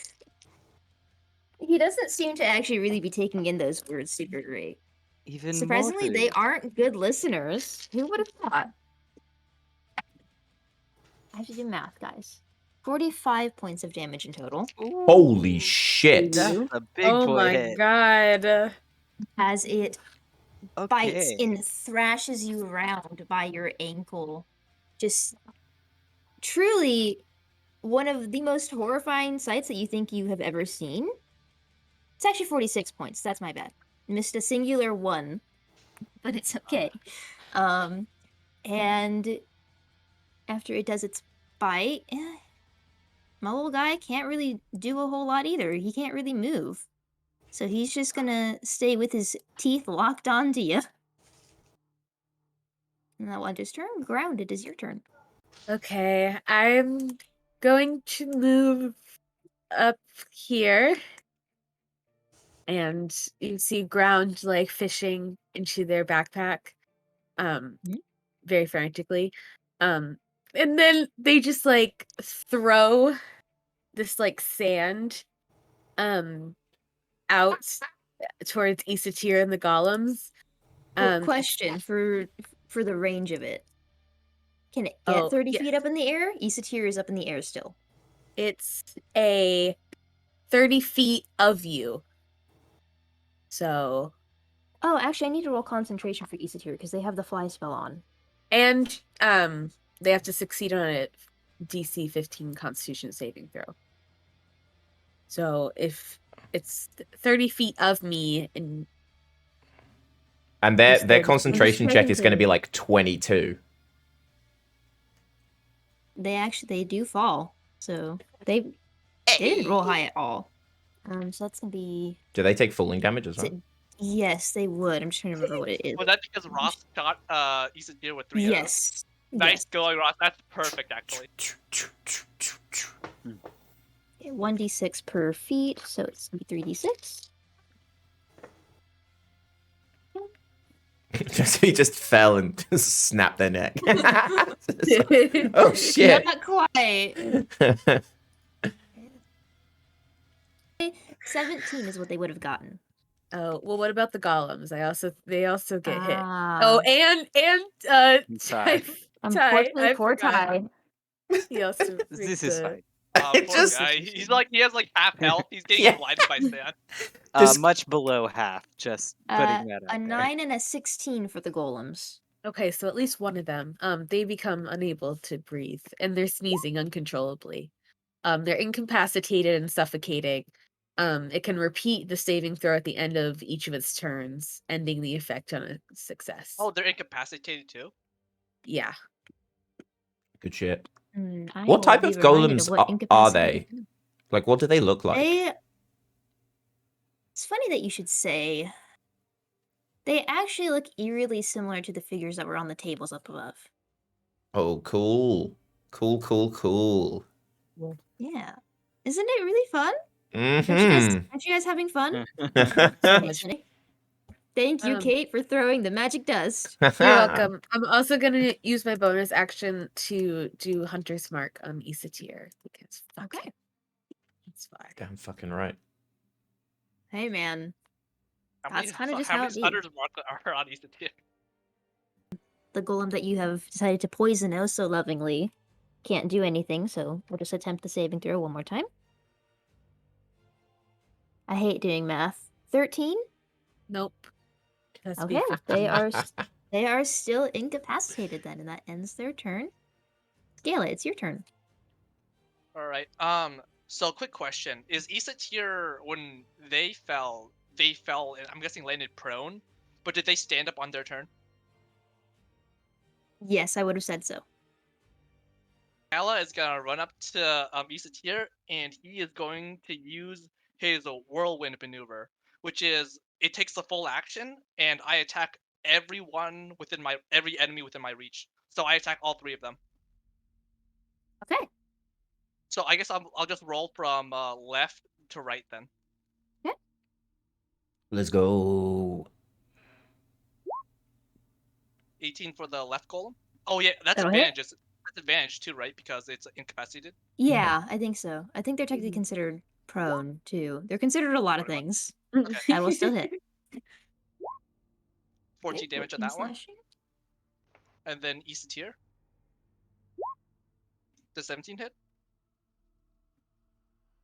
Speaker 1: He doesn't seem to actually really be taking in those words super great.
Speaker 6: Even
Speaker 1: Surprisingly,
Speaker 6: more
Speaker 1: they
Speaker 6: rude.
Speaker 1: aren't good listeners. Who would have thought? I have to do math, guys. 45 points of damage in total.
Speaker 2: Holy
Speaker 6: Ooh,
Speaker 2: shit.
Speaker 6: That's
Speaker 1: Ooh.
Speaker 6: a big
Speaker 4: Oh
Speaker 6: boy
Speaker 4: my
Speaker 6: hit.
Speaker 4: god.
Speaker 1: As it bites
Speaker 6: Okay.
Speaker 1: and thrashes you around by your ankle. Just truly one of the most horrifying sights that you think you have ever seen. It's actually 46 points. That's my bad. Missed a singular one, but it's okay. And after it does its bite, my little guy can't really do a whole lot either. He can't really move. So he's just gonna stay with his teeth locked onto you. And that one just turned. Ground, it is your turn.
Speaker 4: Okay, I'm going to move up here. And you see Ground like fishing into their backpack.
Speaker 1: Mhm.
Speaker 4: Very frantically. And then they just like throw this like sand out towards Isatir and the golems.
Speaker 1: Question for the range of it. Can it get
Speaker 4: Oh,
Speaker 1: 30
Speaker 4: yes.
Speaker 1: feet up in the air? Isatir is up in the air still.
Speaker 4: It's a 30 feet of you. So,
Speaker 1: Oh, actually, I need to roll concentration for Isatir because they have the fly spell on.
Speaker 4: and they have to succeed on a DC 15 Constitution saving throw. So if it's 30 feet of me and
Speaker 2: their
Speaker 4: Just they're just-
Speaker 2: concentration check
Speaker 1: checking
Speaker 2: is going to be
Speaker 1: for-
Speaker 2: like 22.
Speaker 1: They do fall. So they didn't roll high at all. So that's gonna be
Speaker 2: Do they take falling damage as well?
Speaker 1: yes, they would. I'm just trying to remember what it is.
Speaker 5: Was that because Ross shot Isadir with 3 arrows?
Speaker 1: Yes.
Speaker 5: Nice
Speaker 1: Yes.
Speaker 5: going, Ross. That's perfect, actually.
Speaker 1: 1d6 per feet, so it's 3d6.
Speaker 2: He just fell and just snapped their neck. Oh shit.
Speaker 1: Not quite. 17 is what they would have gotten.
Speaker 4: oh well, what about the golems? They also get hit.
Speaker 1: Ah.
Speaker 4: Oh, and
Speaker 6: Ty.
Speaker 1: Unfortunately,
Speaker 4: I
Speaker 1: poor
Speaker 4: forgot.
Speaker 1: Ty.
Speaker 4: He also
Speaker 6: This is fine.
Speaker 2: It
Speaker 5: Poor
Speaker 2: just-
Speaker 5: guy. He has like half health. He's getting
Speaker 2: Yeah.
Speaker 5: blinded by sand.
Speaker 2: Just-
Speaker 6: Much below half. Just putting that out
Speaker 1: A
Speaker 6: there.
Speaker 1: 9 and a 16 for the golems.
Speaker 4: Okay, so at least one of them, they become unable to breathe and they're sneezing uncontrollably. They're incapacitated and suffocating. It can repeat the saving throw at the end of each of its turns, ending the effect on a success.
Speaker 5: Oh, they're incapacitated too?
Speaker 4: Yeah.
Speaker 2: Good shit.
Speaker 1: I
Speaker 2: What
Speaker 1: will
Speaker 2: type
Speaker 1: be
Speaker 2: of
Speaker 1: reminded
Speaker 2: golems
Speaker 1: what
Speaker 2: are
Speaker 1: incapacitated
Speaker 2: they?
Speaker 1: is.
Speaker 2: Like, what do they look like?
Speaker 1: It's funny that you should say. They actually look eerily similar to the figures that were on the tables up above.
Speaker 2: Oh, cool. Cool.
Speaker 1: Yeah. Isn't it really fun?
Speaker 2: Mm-hmm.
Speaker 1: Aren't you guys having fun?
Speaker 4: So much.
Speaker 1: Thank you,
Speaker 4: Um,
Speaker 1: Kate, for throwing the magic dust.
Speaker 4: You're welcome. I'm also gonna use my bonus action to do Hunter's Mark on Isatir because fuck
Speaker 1: Okay.
Speaker 4: it. It's fine.
Speaker 2: Damn fucking right.
Speaker 1: Hey, man.
Speaker 5: How many,
Speaker 1: That's kinda just
Speaker 5: how
Speaker 1: how
Speaker 5: many
Speaker 1: it be.
Speaker 5: hunters are on Isadir?
Speaker 1: the golem that you have decided to poison oh so lovingly can't do anything, so we'll just attempt the saving throw one more time. I hate doing math. 13?
Speaker 4: Nope. It has to be
Speaker 1: Okay,
Speaker 4: 15.
Speaker 1: they are still incapacitated then, and that ends their turn. Scala, it's your turn.
Speaker 5: All right. So quick question: Is Isatir, when they fell, and I'm guessing landed prone, but did they stand up on their turn?
Speaker 1: Yes, I would have said so.
Speaker 5: Ala is gonna run up to Isatir, and he is going to use his whirlwind maneuver, which is it takes the full action, and I attack every enemy within my reach. So I attack all 3 of them.
Speaker 1: Okay.
Speaker 5: So I guess I'll just roll from left to right then.
Speaker 2: Let's go.
Speaker 5: 18 for the left golem. Oh yeah, that's
Speaker 1: That'll hit.
Speaker 5: advantage. That's advantage too, right? Because it's incapacitated.
Speaker 1: Yeah, I think so. I think they're technically
Speaker 4: Mhm.
Speaker 1: considered prone, too. They're considered a lot of things.
Speaker 5: Okay.
Speaker 1: I will still hit.
Speaker 5: 14
Speaker 1: Okay,
Speaker 5: damage on
Speaker 1: 14
Speaker 5: that one.
Speaker 1: slashing.
Speaker 5: And then Isatir. Does 17 hit?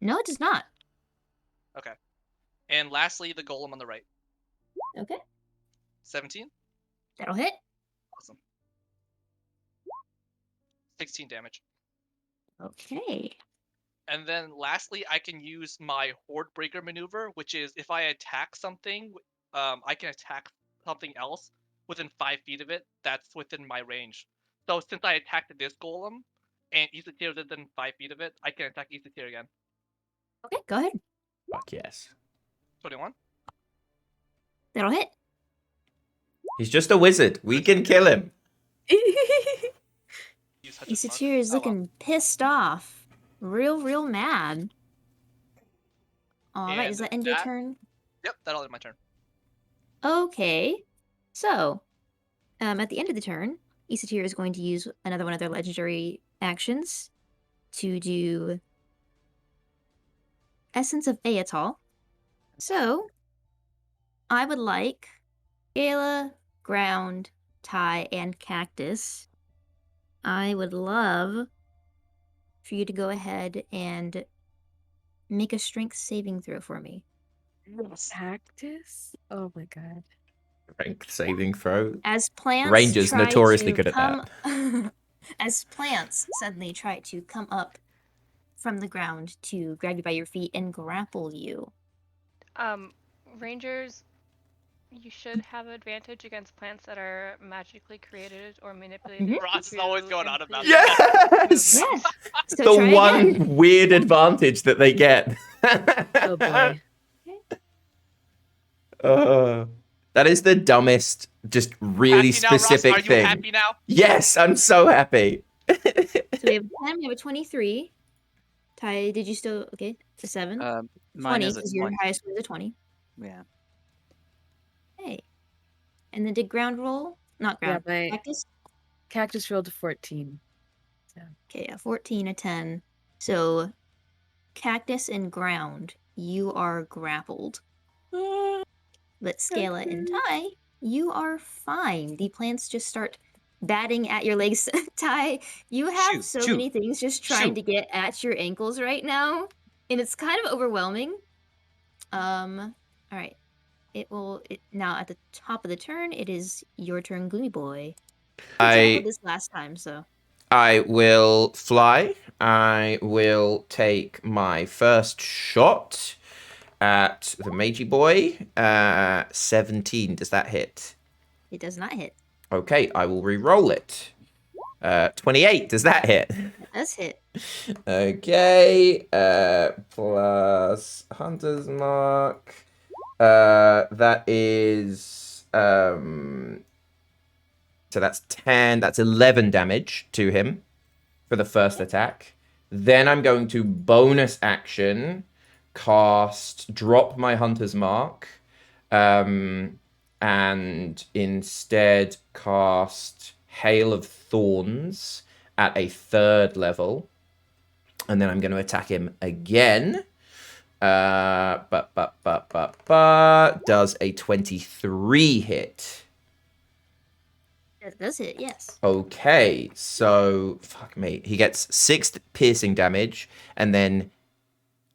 Speaker 1: No, it does not.
Speaker 5: Okay. And lastly, the golem on the right.
Speaker 1: Okay,
Speaker 5: 17.
Speaker 1: that'll hit.
Speaker 5: Awesome. 16 damage.
Speaker 1: Okay.
Speaker 5: And then lastly, I can use my Horde Breaker maneuver, which is if I attack something, I can attack something else within 5 feet of it that's within my range. So since I attacked this golem, and Isatir is within 5 feet of it, I can attack Isatir again.
Speaker 1: Okay, go ahead.
Speaker 2: Fuck yes.
Speaker 5: 21.
Speaker 1: That'll hit.
Speaker 2: He's just a wizard. We can kill him.
Speaker 5: Use Hunter's Mark.
Speaker 1: Isatir is
Speaker 5: Oh, well.
Speaker 1: looking pissed off. Real mad. Alright, does
Speaker 5: And
Speaker 1: that end your
Speaker 5: that-
Speaker 1: turn?
Speaker 5: Yep, that'll end my turn.
Speaker 1: Okay. So, at the end of the turn, Isatir is going to use another one of their legendary actions to do Essence of Aetal. So, I would like Gala, Ground, Tie, and Cactus. I would love for you to go ahead and make a strength saving throw for me.
Speaker 4: Cactus? Oh my god.
Speaker 2: Strength saving throw.
Speaker 1: As plants
Speaker 2: Rangers
Speaker 1: try
Speaker 2: notoriously
Speaker 1: to
Speaker 2: good at
Speaker 1: come, as plants suddenly try to come up from the ground to grab you by your feet and grapple you.
Speaker 3: Rangers, you should have advantage against plants that are magically created or manipulated.
Speaker 1: Mhm.
Speaker 5: Ross is always
Speaker 3: to
Speaker 5: going on about
Speaker 3: improve
Speaker 2: Yes!
Speaker 3: movement.
Speaker 1: Yes. So
Speaker 2: The
Speaker 1: try
Speaker 2: one
Speaker 1: again.
Speaker 2: weird advantage that they get.
Speaker 4: Oh boy.
Speaker 2: That is the dumbest, just really
Speaker 5: Happy now, Ross?
Speaker 2: specific
Speaker 5: Are you
Speaker 2: thing.
Speaker 5: happy now?
Speaker 2: Yes, I'm so happy.
Speaker 1: So we have 10, we have a 23. Ty, did you still okay? It's a 7.
Speaker 6: Mine
Speaker 1: 20,
Speaker 6: is a
Speaker 1: because your
Speaker 6: 20.
Speaker 1: highest was a 20.
Speaker 6: Yeah.
Speaker 1: Hey. And then did ground roll? Not
Speaker 4: Yeah,
Speaker 1: ground.
Speaker 4: my
Speaker 1: Cactus?
Speaker 4: cactus rolled a 14.
Speaker 1: Okay, a 14, a 10. So cactus and ground, you are grappled. But Scala and Ty, you are fine. The plants just start batting at your legs. Ty, you have
Speaker 6: Shoot,
Speaker 1: so
Speaker 6: shoot,
Speaker 1: many things just trying
Speaker 6: shoot.
Speaker 1: to get at your ankles right now, and it's kind of overwhelming. All right. Now at the top of the turn, it is your turn, Gloomy Boy. You tackled this last time, so
Speaker 2: I will fly. I will take my first shot at the Magey Boy. 17. Does that hit?
Speaker 1: it does not hit.
Speaker 2: Okay, I will re-roll it. 28. Does that hit?
Speaker 1: It does hit.
Speaker 2: Okay. Plus Hunter's Mark. That is so that's 10. That's 11 damage to him for the first attack. Then I'm going to bonus action drop my Hunter's Mark, and instead cast Hail of Thorns at a 3rd level. And then I'm going to attack him again. Does a 23 hit?
Speaker 1: That does hit, yes.
Speaker 2: Okay, so fuck me. He gets 6 piercing damage, and then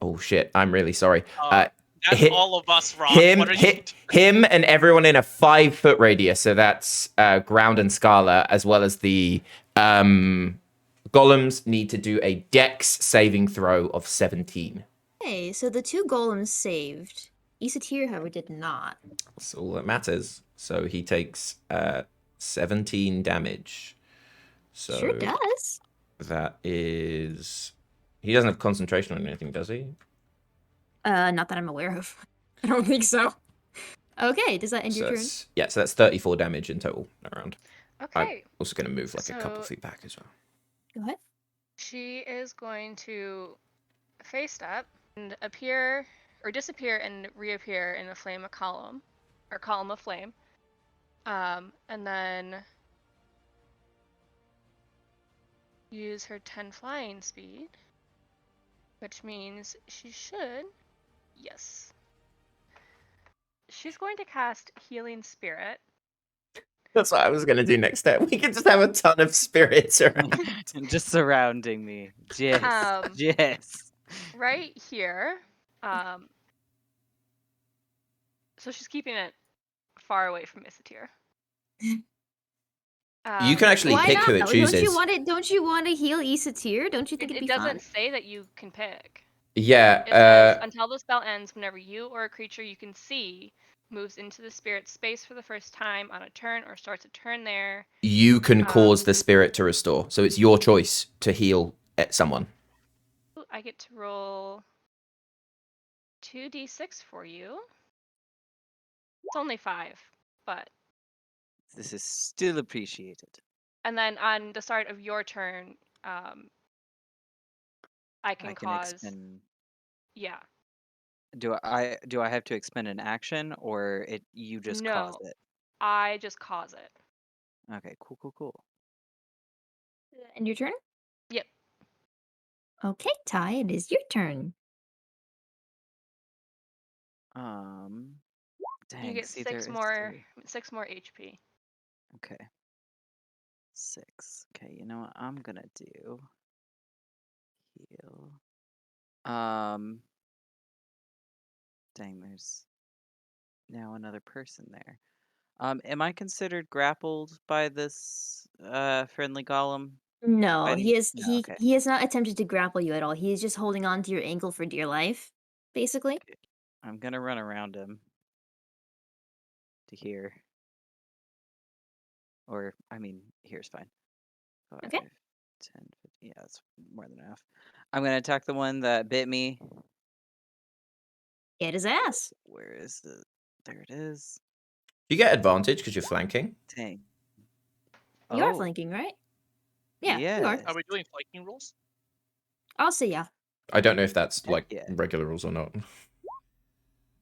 Speaker 2: oh shit, I'm really sorry.
Speaker 5: That's
Speaker 2: hit-
Speaker 5: all of us, Rock.
Speaker 2: Him,
Speaker 5: What are you?
Speaker 2: him, and everyone in a 5-foot radius. So that's Ground and Scala, as well as the golems need to do a Dex saving throw of 17.
Speaker 1: Okay, so the 2 golems saved. Isatir, however, did not.
Speaker 2: That's all that matters. So he takes 17 damage. So
Speaker 1: Sure does.
Speaker 2: that is. He doesn't have concentration on anything, does he?
Speaker 1: Not that I'm aware of. I don't think so. Okay, does that end your turn?
Speaker 2: Yeah, so that's 34 damage in total around. I'm
Speaker 3: Okay.
Speaker 2: also going to move like a couple
Speaker 3: So-
Speaker 2: feet back as well.
Speaker 1: Go ahead.
Speaker 3: She is going to face step and appear or disappear and reappear in a flame of column or column of flame. And then use her 10 flying speed, which means she should. Yes. She's going to cast Healing Spirit.
Speaker 2: That's what I was going to do next step. We could just have a ton of spirits around.
Speaker 6: Just surrounding me. Yes. Yes.
Speaker 3: Right here. So she's keeping it far away from Isatir.
Speaker 2: You can actually
Speaker 1: Why
Speaker 2: pick
Speaker 1: not?
Speaker 2: who it
Speaker 1: though?
Speaker 2: chooses.
Speaker 1: Don't you want to heal Isatir? Don't you think it'd
Speaker 3: It
Speaker 1: be fun?
Speaker 3: doesn't say that you can pick. It
Speaker 2: Yeah,
Speaker 3: says until the spell ends, whenever you or a creature you can see moves into the spirit's space for the first time on a turn or starts a turn there.
Speaker 2: you can cause the spirit to restore. So it's your choice to heal at someone.
Speaker 3: I get to roll 2d6 for you. It's only 5, but
Speaker 6: This is still appreciated.
Speaker 3: and then on the start of your turn, I can cause.
Speaker 6: expend.
Speaker 3: Yeah.
Speaker 6: Do I have to expend an action or you just cause
Speaker 3: No.
Speaker 6: it?
Speaker 3: I just cause it.
Speaker 6: Okay, cool.
Speaker 1: And your turn?
Speaker 3: Yep.
Speaker 1: Okay, Ty, it is your turn.
Speaker 6: Dang,
Speaker 3: You get
Speaker 6: see,
Speaker 3: 6
Speaker 6: there
Speaker 3: more
Speaker 6: is
Speaker 3: 6 more HP.
Speaker 6: Okay. 6. Okay, you know what I'm gonna do? Heal. Dang, there's now another person there. Am I considered grappled by this friendly golem?
Speaker 1: No,
Speaker 6: Fighting? No, okay.
Speaker 1: he has not attempted to grapple you at all. He is just holding on to your ankle for dear life, basically.
Speaker 6: Okay. I'm gonna run around him to here. Or I mean, here's fine. 5,
Speaker 1: Okay.
Speaker 6: 10, 15. Yeah, that's more than enough. I'm gonna attack the one that bit me.
Speaker 1: Get his ass.
Speaker 6: Where is the? There it is.
Speaker 2: You get advantage because you're flanking.
Speaker 6: Dang.
Speaker 1: You are
Speaker 6: Oh,
Speaker 1: flanking, right? Yeah, you are.
Speaker 6: yes.
Speaker 5: Are we doing flanking rules?
Speaker 1: I'll say yeah.
Speaker 2: I don't know if that's
Speaker 6: Heck
Speaker 2: like
Speaker 6: yeah.
Speaker 2: regular rules or not.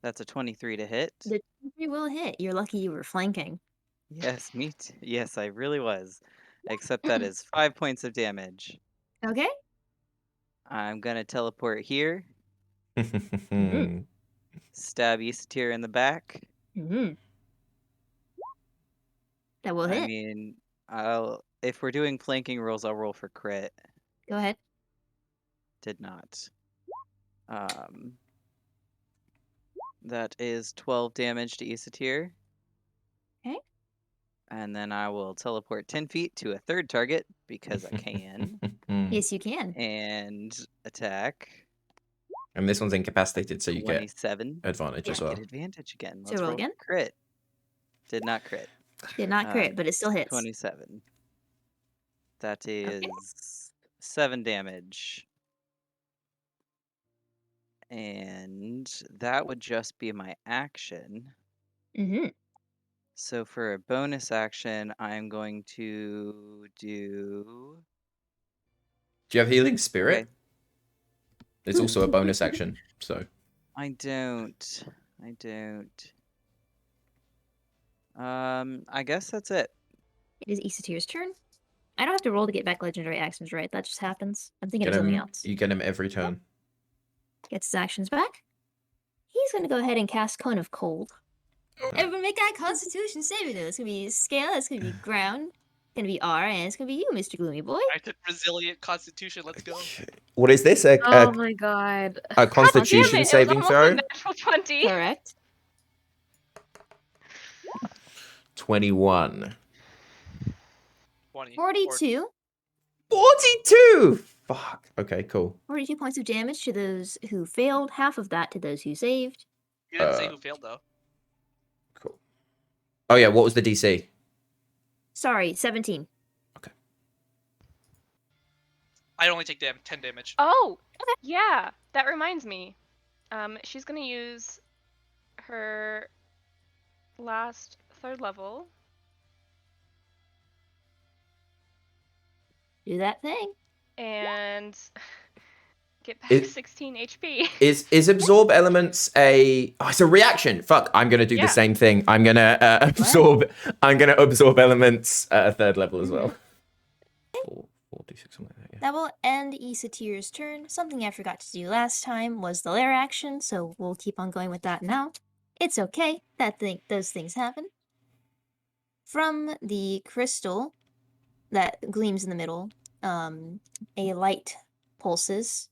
Speaker 6: That's a 23 to hit.
Speaker 1: The 23 will hit. You're lucky you were flanking.
Speaker 6: Yes, me too. Yes, I really was. Except that is 5 points of damage.
Speaker 1: Okay.
Speaker 6: I'm gonna teleport here.
Speaker 1: Mhm.
Speaker 6: Stab Isatir in the back.
Speaker 1: Mm-hmm. That will
Speaker 6: I
Speaker 1: hit.
Speaker 6: mean, if we're doing flanking rules, I'll roll for crit.
Speaker 1: Go ahead.
Speaker 6: Did not. That is 12 damage to Isatir.
Speaker 1: Okay.
Speaker 6: And then I will teleport 10 feet to a third target because I can.
Speaker 1: Yes, you can.
Speaker 6: And attack.
Speaker 2: And this one's incapacitated, so you get
Speaker 6: 27.
Speaker 2: advantage as
Speaker 6: I
Speaker 2: well.
Speaker 6: get advantage again.
Speaker 1: So
Speaker 6: Let's
Speaker 1: roll
Speaker 6: roll
Speaker 1: again.
Speaker 6: for crit. Did not crit.
Speaker 1: Did not crit, but it still hits.
Speaker 6: 27. That is 7 damage. And that would just be my action.
Speaker 1: Mm-hmm.
Speaker 6: So for a bonus action, I'm going to do.
Speaker 2: Do you have healing spirit?
Speaker 6: Okay.
Speaker 2: It's also a bonus action, so.
Speaker 6: I don't. I guess that's it.
Speaker 1: It is Isatir's turn. I don't have to roll to get back legendary actions, right? That just happens. I'm thinking
Speaker 2: Get
Speaker 1: of something
Speaker 2: him,
Speaker 1: else.
Speaker 2: you get him every turn.
Speaker 1: Gets his actions back. He's going to go ahead and cast Cone of Cold. Everyone make that Constitution saving throw. It's gonna be scale. It's gonna be ground. It's gonna be R, and it's gonna be you, Mr. Gloomy Boy.
Speaker 5: I took resilient constitution. Let's go.
Speaker 2: What is this?
Speaker 4: Oh my god.
Speaker 2: A
Speaker 3: God damn
Speaker 2: Constitution
Speaker 3: it! It was
Speaker 2: saving
Speaker 3: almost
Speaker 2: throw?
Speaker 3: a natural 20.
Speaker 1: Correct.
Speaker 2: 21.
Speaker 5: 20.
Speaker 1: 42.
Speaker 2: 42! Fuck. Okay, cool.
Speaker 1: 42 points of damage to those who failed. Half of that to those who saved.
Speaker 5: You didn't say who failed though.
Speaker 2: Cool. Oh yeah, what was the DC?
Speaker 1: Sorry, 17.
Speaker 5: I only take 10 damage.
Speaker 3: Oh, yeah. That reminds me. She's gonna use her last 3rd level.
Speaker 1: Do that thing.
Speaker 3: And get back
Speaker 2: It-
Speaker 3: 16 HP.
Speaker 2: Is absorb elements a? Oh, it's a reaction. Fuck! I'm gonna do
Speaker 3: Yeah.
Speaker 2: the same thing. I'm gonna absorb. I'm gonna absorb elements at a 3rd level as well. 4d6, something like that. Yeah.
Speaker 1: That will end Isatir's turn. Something I forgot to do last time was the lair action, so we'll keep on going with that now. It's okay. Those things happen. From the crystal that gleams in the middle, a light pulses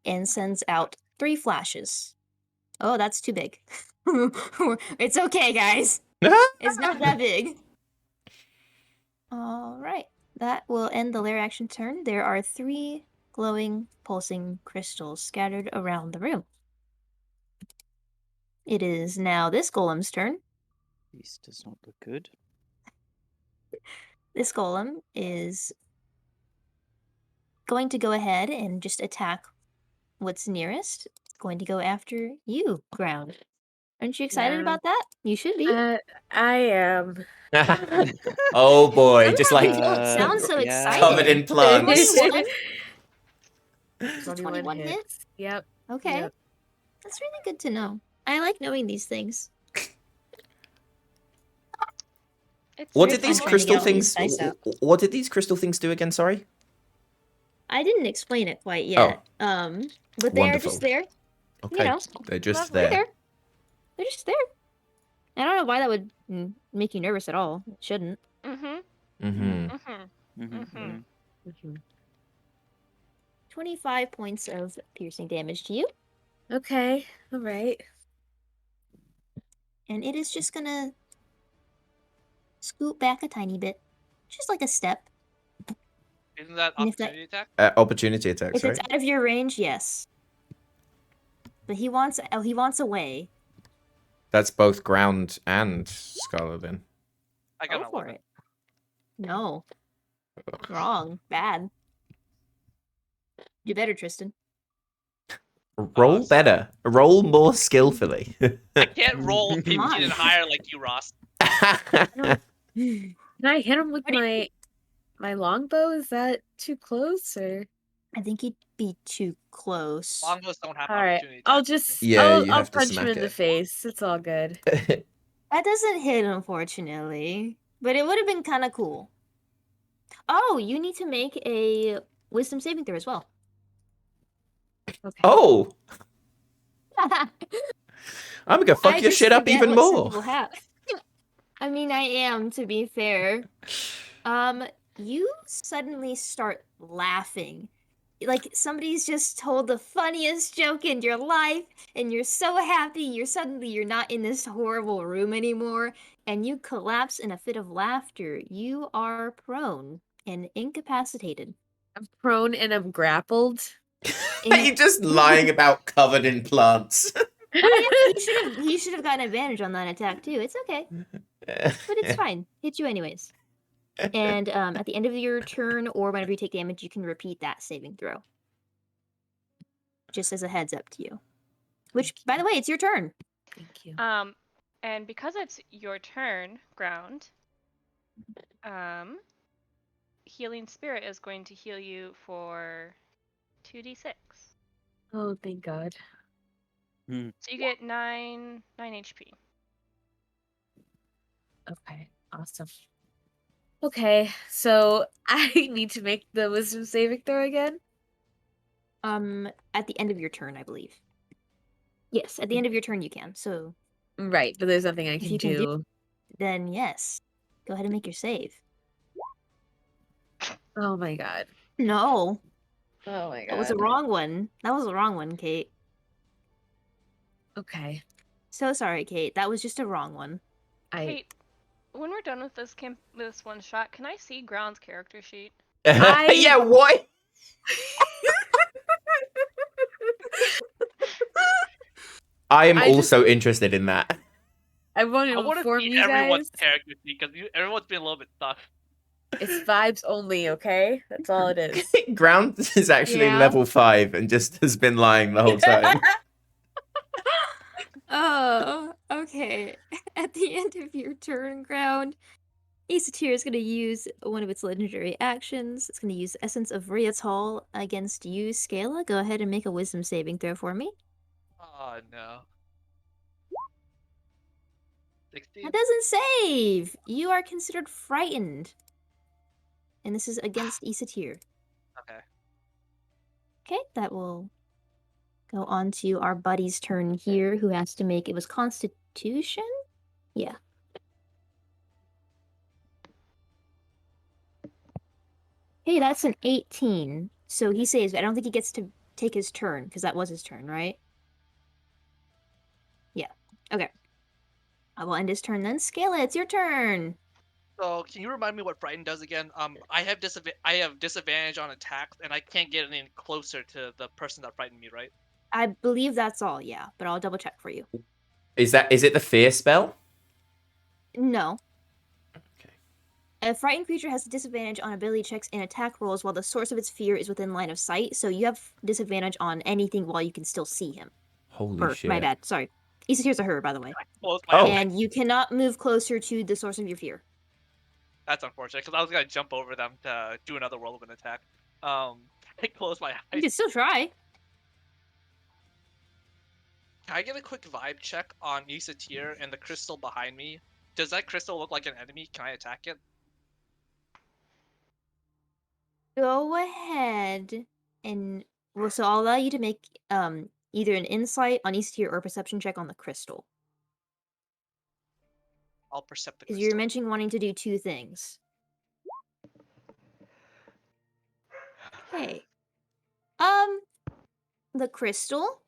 Speaker 1: and sends out 3 flashes. Oh, that's too big. It's okay, guys. It's not that big. All right. That will end the lair action turn. There are 3 glowing, pulsing crystals scattered around the room. It is now this golem's turn.
Speaker 6: This does not look good.
Speaker 1: This golem is going to go ahead and just attack what's nearest. It's going to go after you, Ground. Aren't you excited
Speaker 4: Yeah.
Speaker 1: about that? You should be.
Speaker 4: I am.
Speaker 2: Oh boy, just
Speaker 1: You
Speaker 2: like
Speaker 1: don't sound so
Speaker 6: yeah.
Speaker 1: excited.
Speaker 2: covered in plants.
Speaker 1: 21?
Speaker 4: 21
Speaker 1: 21 hit?
Speaker 4: hits. Yep.
Speaker 1: Okay.
Speaker 4: Yep.
Speaker 1: That's really good to know. I like knowing these things.
Speaker 3: It's
Speaker 2: What
Speaker 1: You're
Speaker 2: did these
Speaker 1: fine trying to
Speaker 2: crystal
Speaker 1: get all these
Speaker 2: things?
Speaker 1: dice out.
Speaker 2: What did these crystal things do again? Sorry.
Speaker 1: I didn't explain it quite yet. But they are
Speaker 2: Wonderful.
Speaker 1: just there.
Speaker 2: Okay,
Speaker 1: know,
Speaker 2: they're just
Speaker 1: They're
Speaker 2: there.
Speaker 1: there. They're just there. I don't know why that would make you nervous at all. It shouldn't.
Speaker 3: Mm-hmm.
Speaker 2: Mm-hmm.
Speaker 3: Mm-hmm.
Speaker 6: Mhm,
Speaker 3: Mhm.
Speaker 1: 25 points of piercing damage to you.
Speaker 4: Okay. All right.
Speaker 1: And it is just gonna scoot back a tiny bit. Just like a step.
Speaker 5: Isn't that
Speaker 1: And if that-
Speaker 5: opportunity attack?
Speaker 2: Opportunity attacks,
Speaker 1: If
Speaker 2: right?
Speaker 1: it's out of your range, yes. But he wants away.
Speaker 2: That's both ground and Scarlet then.
Speaker 5: I got
Speaker 1: Go
Speaker 5: an
Speaker 1: for
Speaker 5: 11.
Speaker 1: it. No. Wrong. Bad. Do better, Tristan.
Speaker 2: Roll
Speaker 5: s-
Speaker 2: better. Roll more skillfully.
Speaker 5: I can't roll 15
Speaker 1: on.
Speaker 5: and higher like you, Ross.
Speaker 4: Can I hit him with
Speaker 1: What do
Speaker 4: my longbow? Is that too close or?
Speaker 1: I think he'd be too close.
Speaker 5: Longbows don't have
Speaker 4: All right.
Speaker 5: opportunity
Speaker 4: I'll
Speaker 5: attacks.
Speaker 4: just
Speaker 2: Yeah,
Speaker 4: I'll,
Speaker 2: you
Speaker 4: I'll
Speaker 2: have to
Speaker 4: punch him
Speaker 2: smack
Speaker 4: in the
Speaker 2: it.
Speaker 4: face. It's all good.
Speaker 1: That doesn't hit, unfortunately. But it would have been kind of cool. Oh, you need to make a wisdom saving throw as well.
Speaker 4: Okay.
Speaker 2: Oh, I'm gonna fuck
Speaker 1: I
Speaker 2: your
Speaker 1: just
Speaker 2: shit up
Speaker 1: forget
Speaker 2: even
Speaker 1: what some
Speaker 2: more.
Speaker 1: people have. I mean, I am, to be fair. You suddenly start laughing. Like somebody's just told the funniest joke in your life, and you're so happy you're not in this horrible room anymore, and you collapse in a fit of laughter. You are prone and incapacitated.
Speaker 4: I'm prone and I'm grappled.
Speaker 2: You're just lying about covered in plants.
Speaker 1: Oh yeah, he should have gotten advantage on that attack too. It's okay. But it's fine. Hit you anyways. And at the end of your turn or whenever you take damage, you can repeat that saving throw. Just as a heads up to you. Which, by the way, it's your turn.
Speaker 4: Thank you.
Speaker 3: And because it's your turn, Ground, Healing Spirit is going to heal you for 2d6.
Speaker 4: Oh, thank God.
Speaker 3: So you get 9 HP.
Speaker 4: Okay, awesome. Okay, so I need to make the wisdom saving throw again.
Speaker 1: At the end of your turn, I believe. Yes, at the end of your turn you can. So
Speaker 4: Right, but there's nothing I
Speaker 1: If
Speaker 4: can
Speaker 1: you can do,
Speaker 4: do.
Speaker 1: then yes. Go ahead and make your save.
Speaker 4: Oh my god.
Speaker 1: No,
Speaker 4: Oh my
Speaker 1: that was the
Speaker 4: god.
Speaker 1: wrong one. That was the wrong one, Kate.
Speaker 4: Okay.
Speaker 1: So sorry, Kate. That was just a wrong one.
Speaker 3: Wait, when we're done with this one shot, can I see Ground's character sheet?
Speaker 2: Yeah, what? I am
Speaker 4: I just-
Speaker 2: also interested in that.
Speaker 4: I want
Speaker 5: I
Speaker 4: to
Speaker 5: want to
Speaker 4: inform
Speaker 5: see
Speaker 4: you
Speaker 5: everyone's
Speaker 4: guys.
Speaker 5: character because everyone's been a little bit stuck.
Speaker 4: It's vibes only, okay? That's all it is.
Speaker 2: Ground is actually
Speaker 1: Yeah.
Speaker 2: level 5 and just has been lying the whole time.
Speaker 1: Oh, okay. At the end of your turn, Ground, Aesotyr is going to use one of its legendary actions. It's going to use Essence of Riatal against you, Scala. Go ahead and make a Wisdom saving throw for me.
Speaker 5: Oh no. 16.
Speaker 1: That doesn't save! You are considered frightened. And this is against Aesotyr.
Speaker 5: Okay.
Speaker 1: Okay, that will go on to our buddy's turn here, who has to make, it was Constitution? Yeah. Hey, that's an 18. So he saves, but I don't think he gets to take his turn, because that was his turn, right? Yeah. Okay. I will end his turn then. Scala, it's your turn.
Speaker 5: So can you remind me what Frighten does again? I have disadvantage on attacks, and I can't get any closer to the person that frightened me, right?
Speaker 1: I believe that's all, yeah, but I'll double check for you.
Speaker 2: Is it the fear spell?
Speaker 1: No.
Speaker 2: Okay.
Speaker 1: A frightened creature has a disadvantage on ability checks and attack rolls while the source of its fear is within line of sight, so you have disadvantage on anything while you can still see him.
Speaker 2: Holy shit.
Speaker 1: My bad, sorry. Aesotyrs are her, by the way.
Speaker 5: Close my
Speaker 2: Oh.
Speaker 5: eyes.
Speaker 1: And you cannot move closer to the source of your fear.
Speaker 5: That's unfortunate because I was gonna jump over them to do another whirlwind attack. I close my
Speaker 1: You
Speaker 5: eyes.
Speaker 1: can still try.
Speaker 5: Can I get a quick vibe check on Aesotyr and the crystal behind me? Does that crystal look like an enemy? Can I attack it?
Speaker 1: Go ahead and well, so I'll allow you to make either an insight on Aesotyr or a perception check on the crystal.
Speaker 5: I'll percept the
Speaker 1: Because
Speaker 5: crystal.
Speaker 1: you're mentioning wanting to do two things. Okay. The crystal.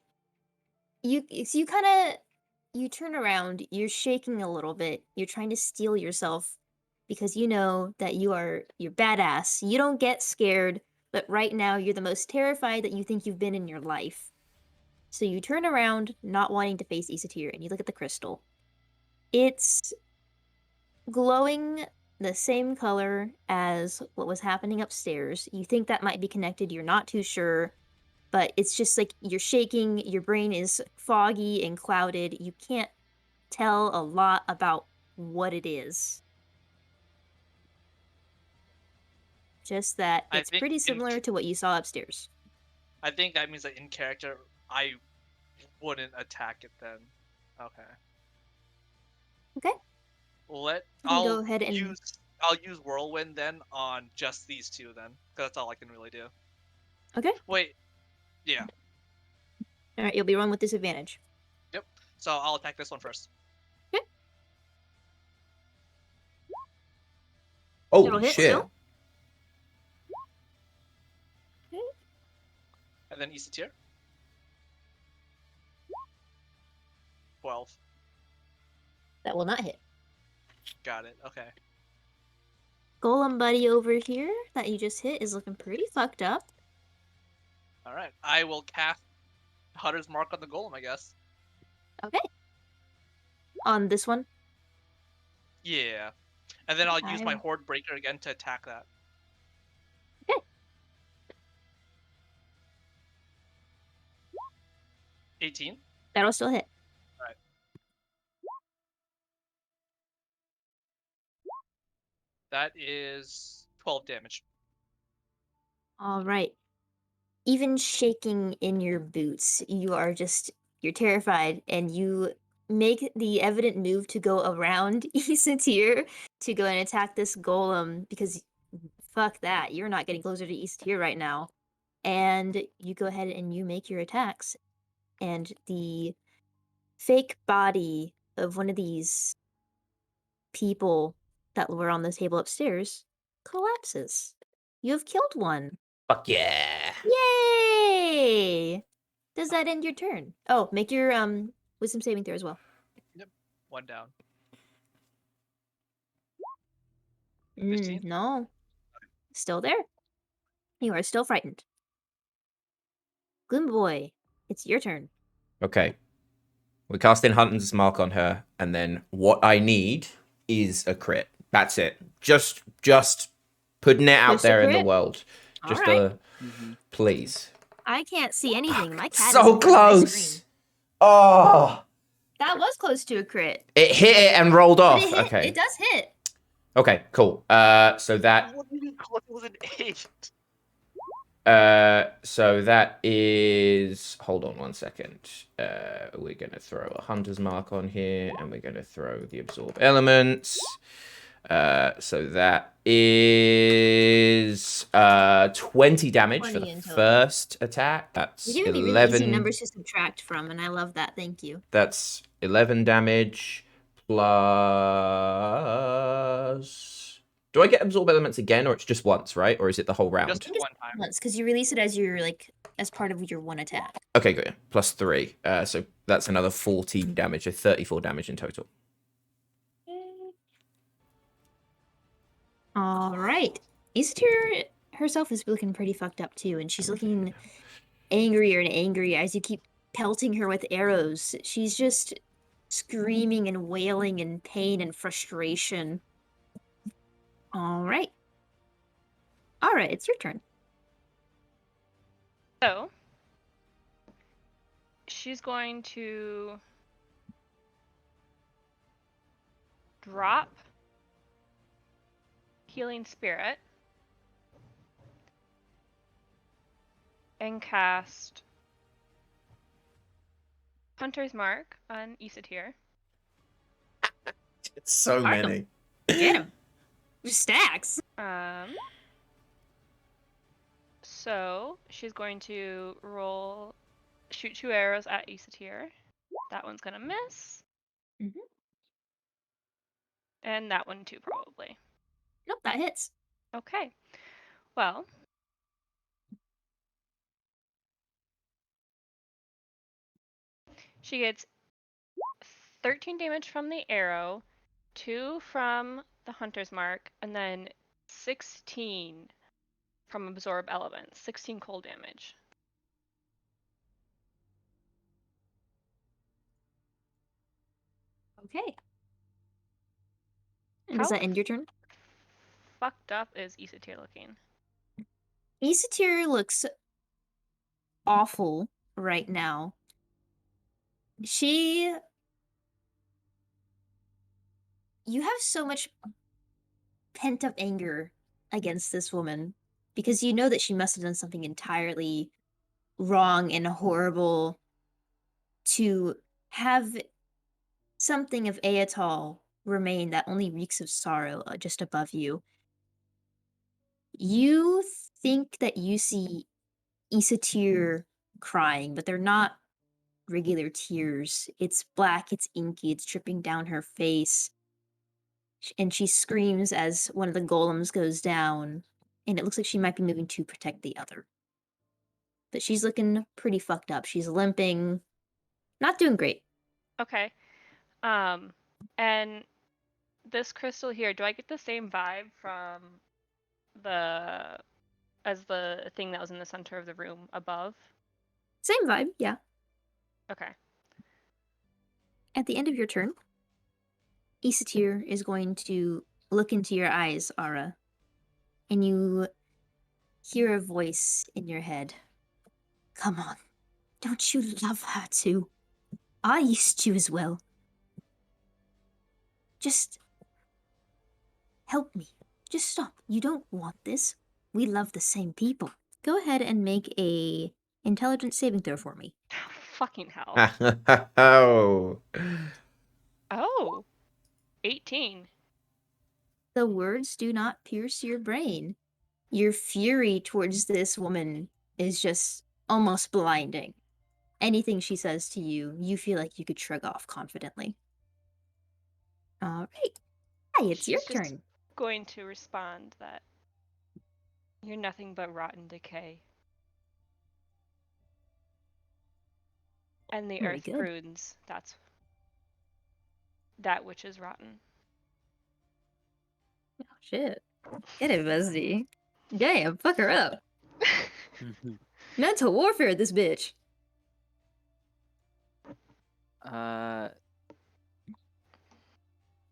Speaker 1: You kind of you turn around. You're shaking a little bit. You're trying to steel yourself because you know that you're badass. You don't get scared, but right now you're the most terrified that you think you've been in your life. So you turn around, not wanting to face Aesotyr, and you look at the crystal. It's glowing the same color as what was happening upstairs. You think that might be connected, you're not too sure, but it's just like you're shaking, your brain is foggy and clouded. You can't tell a lot about what it is. Just that
Speaker 5: I
Speaker 1: it's
Speaker 5: think
Speaker 1: pretty similar to what you saw upstairs.
Speaker 5: I think that means that in character I wouldn't attack it then. Okay.
Speaker 1: Okay.
Speaker 5: I'll
Speaker 1: go ahead and-
Speaker 5: use whirlwind then on just these two then, because that's all I can really do.
Speaker 1: Okay.
Speaker 5: Wait. Yeah.
Speaker 1: All right, you'll be rolling with disadvantage.
Speaker 5: Yep. So I'll attack this one first.
Speaker 2: Holy
Speaker 1: It'll hit
Speaker 2: shit.
Speaker 1: still.
Speaker 5: And then Aesotyr. 12.
Speaker 1: That will not hit.
Speaker 5: Got it. Okay.
Speaker 1: Golem buddy over here that you just hit is looking pretty fucked up.
Speaker 5: All right. I will cast Hunter's Mark on the golem, I guess.
Speaker 1: Okay. On this one?
Speaker 5: Yeah. And then I'll use my
Speaker 1: I-
Speaker 5: Horde Breaker again to attack that.
Speaker 1: Okay.
Speaker 5: 18.
Speaker 1: That'll still hit.
Speaker 5: That is 12 damage.
Speaker 1: All right. Even shaking in your boots, you're terrified, and you make the evident move to go around Aesotyr to go and attack this golem because fuck that, you're not getting closer to Aesotyr right now. And you go ahead and you make your attacks, and the fake body of one of these people that were on the table upstairs collapses. You have killed one.
Speaker 2: Fuck yeah.
Speaker 1: Yay! Does that end your turn? Oh, make your wisdom saving throw as well.
Speaker 5: One down.
Speaker 1: 15?
Speaker 5: 15?
Speaker 1: No. Still there. You are still frightened. Gloom Boy, it's your turn.
Speaker 2: Okay. We're casting Hunter's Mark on her, and then what I need is a crit. That's it. Just putting it out
Speaker 1: Just a
Speaker 2: there in the
Speaker 1: crit?
Speaker 2: world. Just
Speaker 1: Alright.
Speaker 2: please.
Speaker 1: I can't see anything. My cat is
Speaker 2: So
Speaker 1: in front of my
Speaker 2: close.
Speaker 1: screen.
Speaker 2: Oh,
Speaker 1: That was close to a crit.
Speaker 2: it hit it and rolled
Speaker 1: But
Speaker 2: off.
Speaker 1: it hit.
Speaker 2: Okay.
Speaker 1: It does hit.
Speaker 2: Okay, cool. So that
Speaker 5: What do you mean close with an 8?
Speaker 2: so that is, hold on one second. We're gonna throw a Hunter's Mark on here, and we're gonna throw the Absorb Elements. So that is 20 damage for
Speaker 1: 20
Speaker 2: the
Speaker 1: in total.
Speaker 2: first attack. That's
Speaker 1: You're giving me really easy
Speaker 2: 11.
Speaker 1: numbers to subtract from, and I love that. Thank you.
Speaker 2: That's 11 damage plus. Do I get Absorb Elements again, or it's just once, right? Or is it the whole round?
Speaker 5: Just one time.
Speaker 1: Once, because you release it as your as part of your one attack.
Speaker 2: Okay, good. Plus 3. So that's another 14 damage, so 34 damage in total.
Speaker 1: All right. Isatir herself is looking pretty fucked up too, and she's looking angrier and angrier as you keep pelting her with arrows. She's just screaming and wailing in pain and frustration. All right. All right, it's your turn.
Speaker 3: So, she's going to drop Healing Spirit and cast Hunter's Mark on Isatir.
Speaker 2: It's so
Speaker 1: Mark 'em.
Speaker 2: many.
Speaker 1: Get him. Stacks.
Speaker 3: So she's going to shoot 2 arrows at Isatir. That one's gonna miss.
Speaker 1: Mhm.
Speaker 3: And that one too, probably.
Speaker 1: Nope, that hits.
Speaker 3: Okay. Well, she gets 13 damage from the arrow, 2 from the Hunter's Mark, and then 16 from Absorb Elements. 16 cold damage.
Speaker 1: Okay. And does that end your turn?
Speaker 3: Fucked up is Isatir looking?
Speaker 1: Isatir looks awful right now. You have so much pent up anger against this woman because you know that she must have done something entirely wrong and horrible to have something of Aetal remain that only reeks of sorrow just above you. You think that you see Isatir crying, but they're not regular tears. It's black, it's inky, it's dripping down her face. And she screams as one of the golems goes down, and it looks like she might be moving to protect the other. But she's looking pretty fucked up. She's limping, not doing great.
Speaker 3: Okay. And this crystal here, do I get the same vibe from as the thing that was in the center of the room above?
Speaker 1: Same vibe, yeah.
Speaker 3: Okay.
Speaker 1: At the end of your turn, Isatir is going to look into your eyes, Ara, and you hear a voice in your head. Come on, don't you love her too? I used to as well. Just help me. Just stop. You don't want this. We love the same people. Go ahead and make a intelligence saving throw for me.
Speaker 3: Fucking hell.
Speaker 2: Oh.
Speaker 3: Oh. 18.
Speaker 1: The words do not pierce your brain. Your fury towards this woman is just almost blinding. Anything she says to you, you feel like you could shrug off confidently. All right. Hi, it's your
Speaker 3: She's just
Speaker 1: turn.
Speaker 3: going to respond that you're nothing but rotten decay. And the
Speaker 1: Very
Speaker 3: earth
Speaker 1: good.
Speaker 3: prunes. That's that which is rotten.
Speaker 1: Oh, shit. Get it, Bestie. Damn, fuck her up. Mental warfare, this bitch.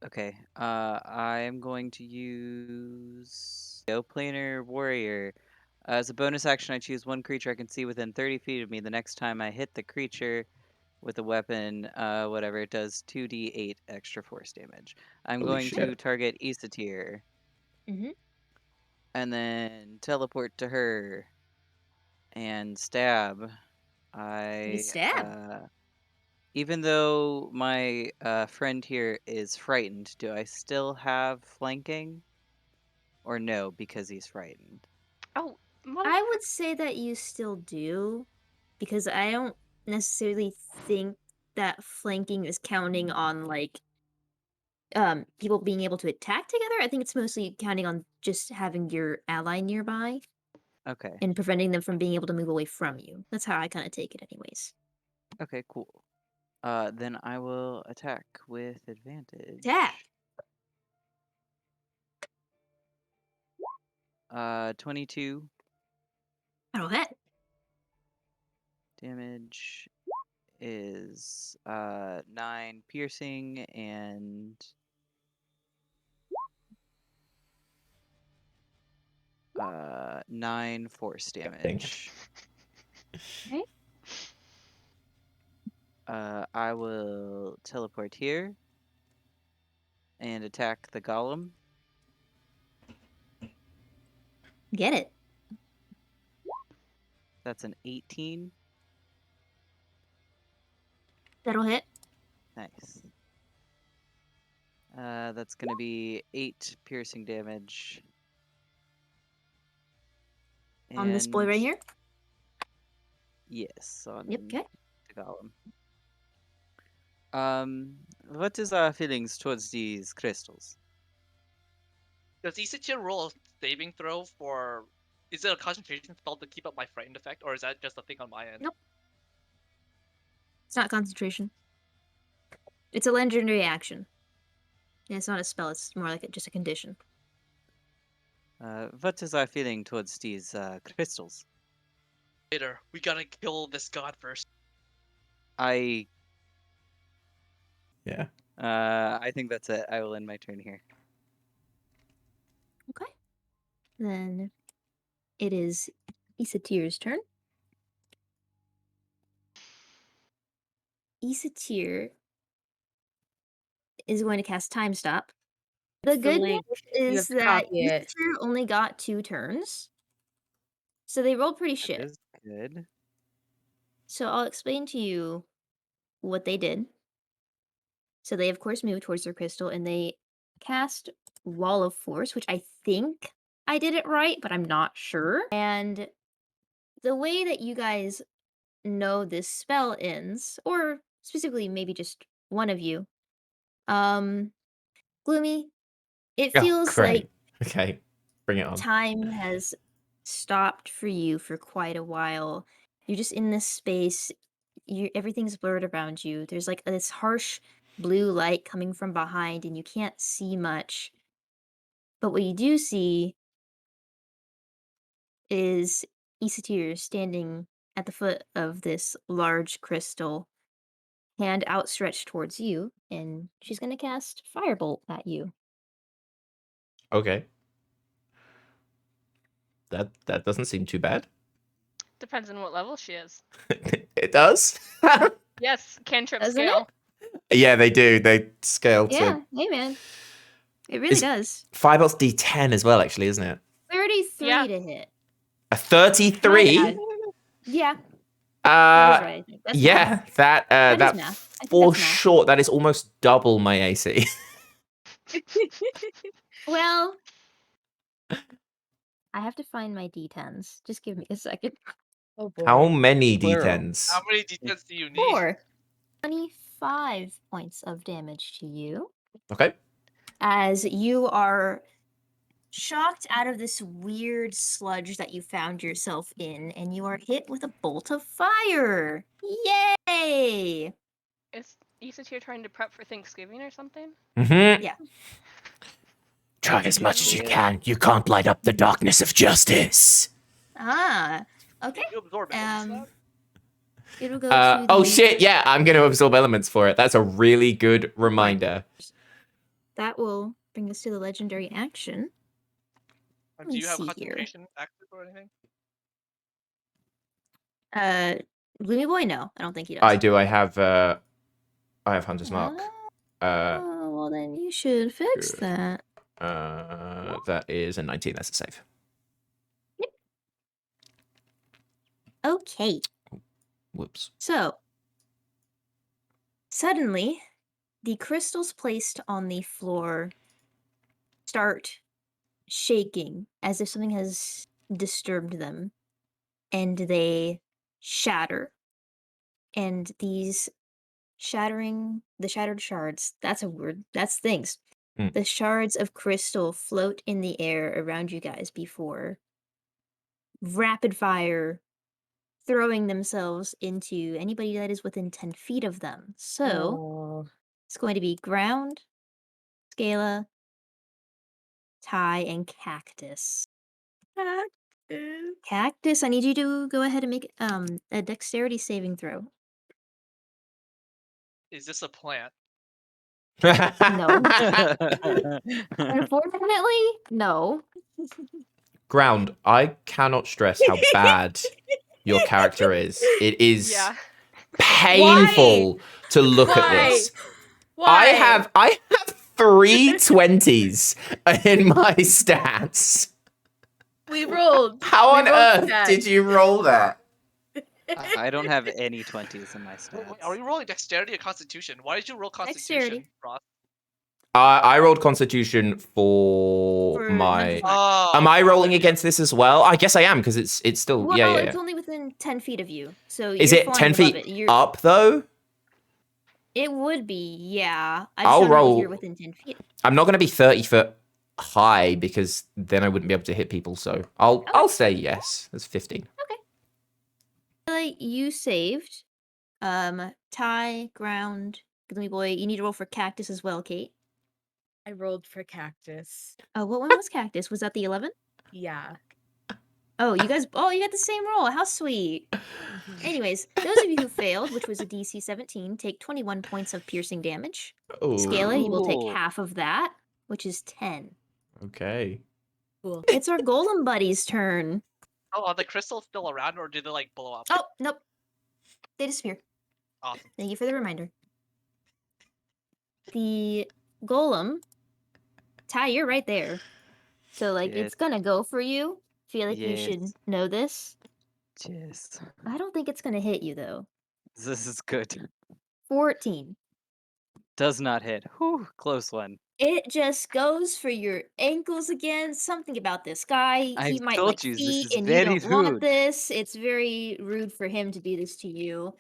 Speaker 6: Okay. I am going to use Planar Warrior. As a bonus action, I choose one creature I can see within 30 feet of me. The next time I hit the creature with a weapon, whatever, it does 2d8 extra force damage. I'm
Speaker 2: Holy
Speaker 6: going to
Speaker 2: shit.
Speaker 6: target Isatir
Speaker 1: Mm-hmm.
Speaker 6: and then teleport to her and stab.
Speaker 1: You stab.
Speaker 6: Even though my friend here is frightened, do I still have flanking? Or no, because he's frightened?
Speaker 3: Oh,
Speaker 1: I would say that you still do, because I don't necessarily think that flanking is counting on like people being able to attack together. I think it's mostly counting on just having your ally nearby
Speaker 6: Okay.
Speaker 1: and preventing them from being able to move away from you. That's how I kind of take it anyways.
Speaker 6: Okay, cool. Then I will attack with advantage.
Speaker 1: Attack.
Speaker 6: 22
Speaker 1: That'll hit.
Speaker 6: damage is 9 piercing and 9 force damage.
Speaker 1: Okay.
Speaker 6: I will teleport here and attack the golem.
Speaker 1: Get it.
Speaker 6: That's an 18.
Speaker 1: That'll hit.
Speaker 6: Nice. That's going to be 8 piercing damage.
Speaker 1: On this boy right
Speaker 6: And-
Speaker 1: here?
Speaker 6: Yes, on
Speaker 1: Yep, okay.
Speaker 6: the golem. What is our feelings towards these crystals?
Speaker 5: Does Isatia roll a saving throw for? Is it a concentration spell to keep up my frightened effect, or is that just a thing on my end?
Speaker 1: Nope. It's not concentration. It's a legendary action. Yeah, it's not a spell, it's more like just a condition.
Speaker 6: What is our feeling towards these crystals?
Speaker 5: Later, we gotta kill this god first.
Speaker 6: I
Speaker 2: Yeah.
Speaker 6: think that's it. I will end my turn here.
Speaker 1: Okay. Then it is Isatir's turn. Isatir is going to cast Time Stop. The
Speaker 4: It's the
Speaker 1: good
Speaker 4: link.
Speaker 1: news
Speaker 4: You
Speaker 1: is
Speaker 4: have to
Speaker 1: that
Speaker 4: copy it.
Speaker 1: Isatir only got 2 turns. So they rolled pretty
Speaker 6: That
Speaker 1: shit.
Speaker 6: is good.
Speaker 1: So I'll explain to you what they did. So they, of course, moved towards their crystal and they cast Wall of Force, which I think I did it right, but I'm not sure. And the way that you guys know this spell ends, or specifically maybe just one of you, Gloomy, it
Speaker 2: Oh,
Speaker 1: feels
Speaker 2: great.
Speaker 1: like
Speaker 2: Okay. Bring it on.
Speaker 1: time has stopped for you for quite a while. You're just in this space. Everything's blurred around you. There's like this harsh blue light coming from behind, and you can't see much. But what you do see is Isatir standing at the foot of this large crystal, hand outstretched towards you, and she's going to cast Firebolt at you.
Speaker 2: Okay. That doesn't seem too bad.
Speaker 3: Depends on what level she is.
Speaker 2: It does?
Speaker 3: Yes, cantrip
Speaker 1: Doesn't
Speaker 3: scale.
Speaker 2: Yeah, they do. They scale
Speaker 1: Yeah,
Speaker 2: to
Speaker 1: hey man. It really
Speaker 2: Is-
Speaker 1: does.
Speaker 2: Firebolt's D10 as well, actually, isn't it?
Speaker 1: 33
Speaker 3: Yeah.
Speaker 1: to hit.
Speaker 2: A 33?
Speaker 1: Yeah, that is right, I think. That's
Speaker 2: Yeah,
Speaker 1: math.
Speaker 2: that
Speaker 1: That is
Speaker 2: that
Speaker 1: math. I think
Speaker 2: for
Speaker 1: that's math.
Speaker 2: sure. That is almost double my AC.
Speaker 1: Well, I have to find my D10s. Just give me a second.
Speaker 4: Oh boy.
Speaker 2: How many
Speaker 4: Plural.
Speaker 2: D10s?
Speaker 5: How many d10s do you need?
Speaker 1: 4. 25 points of damage to you.
Speaker 2: Okay.
Speaker 1: As you are shocked out of this weird sludge that you found yourself in, and you are hit with a bolt of fire. Yay!
Speaker 3: Is Isat here trying to prep for Thanksgiving or something?
Speaker 2: Mm-hmm.
Speaker 1: Yeah.
Speaker 8: Try as much as you
Speaker 6: Yeah.
Speaker 8: can. You can't light up the darkness of justice.
Speaker 1: Ah, okay.
Speaker 5: You absorb elements
Speaker 1: Um,
Speaker 5: now?
Speaker 1: It'll go to
Speaker 2: Oh
Speaker 1: the-
Speaker 2: shit! Yeah, I'm going to absorb elements for it. That's a really good reminder.
Speaker 1: That will bring us to the legendary action. Let
Speaker 5: Do
Speaker 1: me
Speaker 5: you have
Speaker 1: see here.
Speaker 5: concentration active or anything?
Speaker 1: Gloomy Boy? No, I don't think he does.
Speaker 2: I do. I have Hunter's Mark.
Speaker 1: Oh, well then you should fix
Speaker 2: Good.
Speaker 1: that.
Speaker 2: That is a 19. That's a save.
Speaker 1: Okay.
Speaker 2: Whoops.
Speaker 1: So, suddenly, the crystals placed on the floor start shaking as if something has disturbed them, and they shatter. And these the shattered shards, that's a word, that's things.
Speaker 2: Hmm.
Speaker 1: The shards of crystal float in the air around you guys before rapid fire throwing themselves into anybody that is within 10 feet of them. So
Speaker 4: Oh.
Speaker 1: it's going to be Ground, Scala, Ty, and Cactus. Cactus, I need you to go ahead and make a dexterity saving throw.
Speaker 5: Is this a plant?
Speaker 1: No. Unfortunately, no.
Speaker 2: Ground. I cannot stress how bad your character is. It is
Speaker 3: Yeah.
Speaker 2: painful to look at
Speaker 4: Why?
Speaker 2: this.
Speaker 4: Why?
Speaker 2: I have 3 20s in my stats.
Speaker 4: We rolled.
Speaker 2: How
Speaker 4: We
Speaker 2: on
Speaker 4: rolled
Speaker 2: earth
Speaker 4: that.
Speaker 2: did you roll that?
Speaker 6: I don't have any 20s in my
Speaker 5: Wait,
Speaker 6: stats.
Speaker 5: are you rolling dexterity or constitution? Why did you roll constitution,
Speaker 1: Dexterity.
Speaker 5: Ross?
Speaker 2: I rolled Constitution for
Speaker 1: For
Speaker 2: my.
Speaker 1: Hunter's Mark.
Speaker 5: Oh,
Speaker 2: Am I
Speaker 5: okay,
Speaker 2: rolling
Speaker 5: okay,
Speaker 2: against this as well? I guess I am because it's still
Speaker 1: Well,
Speaker 2: yeah.
Speaker 1: it's only within 10 feet of you, so
Speaker 2: Is
Speaker 1: you're
Speaker 2: it
Speaker 1: flying
Speaker 2: 10
Speaker 1: above
Speaker 2: feet
Speaker 1: it. You're,
Speaker 2: up though?
Speaker 1: It would be, yeah. I
Speaker 2: I'll
Speaker 1: just don't know
Speaker 2: roll.
Speaker 1: if you're within 10 feet.
Speaker 2: I'm not going to be 30 foot high because then I wouldn't be able to hit people. So I'll say yes. That's 15.
Speaker 1: You saved. Ty, Ground, Gloomy Boy. You need to roll for Cactus as well, Kate.
Speaker 4: I rolled for Cactus.
Speaker 1: Oh, what one was Cactus? Was that the 11?
Speaker 4: Yeah.
Speaker 1: Oh, you got the same roll. How sweet. Anyways, those of you who failed, which was a DC 17, take 21 points of piercing damage. Scala, you will take
Speaker 6: Cool.
Speaker 1: half of that, which is 10.
Speaker 2: Okay.
Speaker 4: Cool.
Speaker 1: It's our golem buddy's turn.
Speaker 5: Oh, are the crystals still around or did they like blow up?
Speaker 1: Oh, nope. They disappear.
Speaker 5: Awesome.
Speaker 1: Thank you for the reminder. The golem, Ty, you're right there. So, like,
Speaker 6: Yes.
Speaker 1: it's gonna go for you. Feel like you should
Speaker 6: Yes.
Speaker 1: know this.
Speaker 6: Yes.
Speaker 1: I don't think it's gonna hit you, though.
Speaker 6: This is good.
Speaker 1: 14.
Speaker 6: Does not hit. Whew, close one.
Speaker 1: It just goes for your ankles again. Something about this guy. He
Speaker 6: I've
Speaker 1: might
Speaker 6: told
Speaker 1: like
Speaker 6: you, this
Speaker 1: feet,
Speaker 6: is
Speaker 1: and you
Speaker 6: very
Speaker 1: don't want
Speaker 6: rude.
Speaker 1: this. It's very rude for him to do this to you.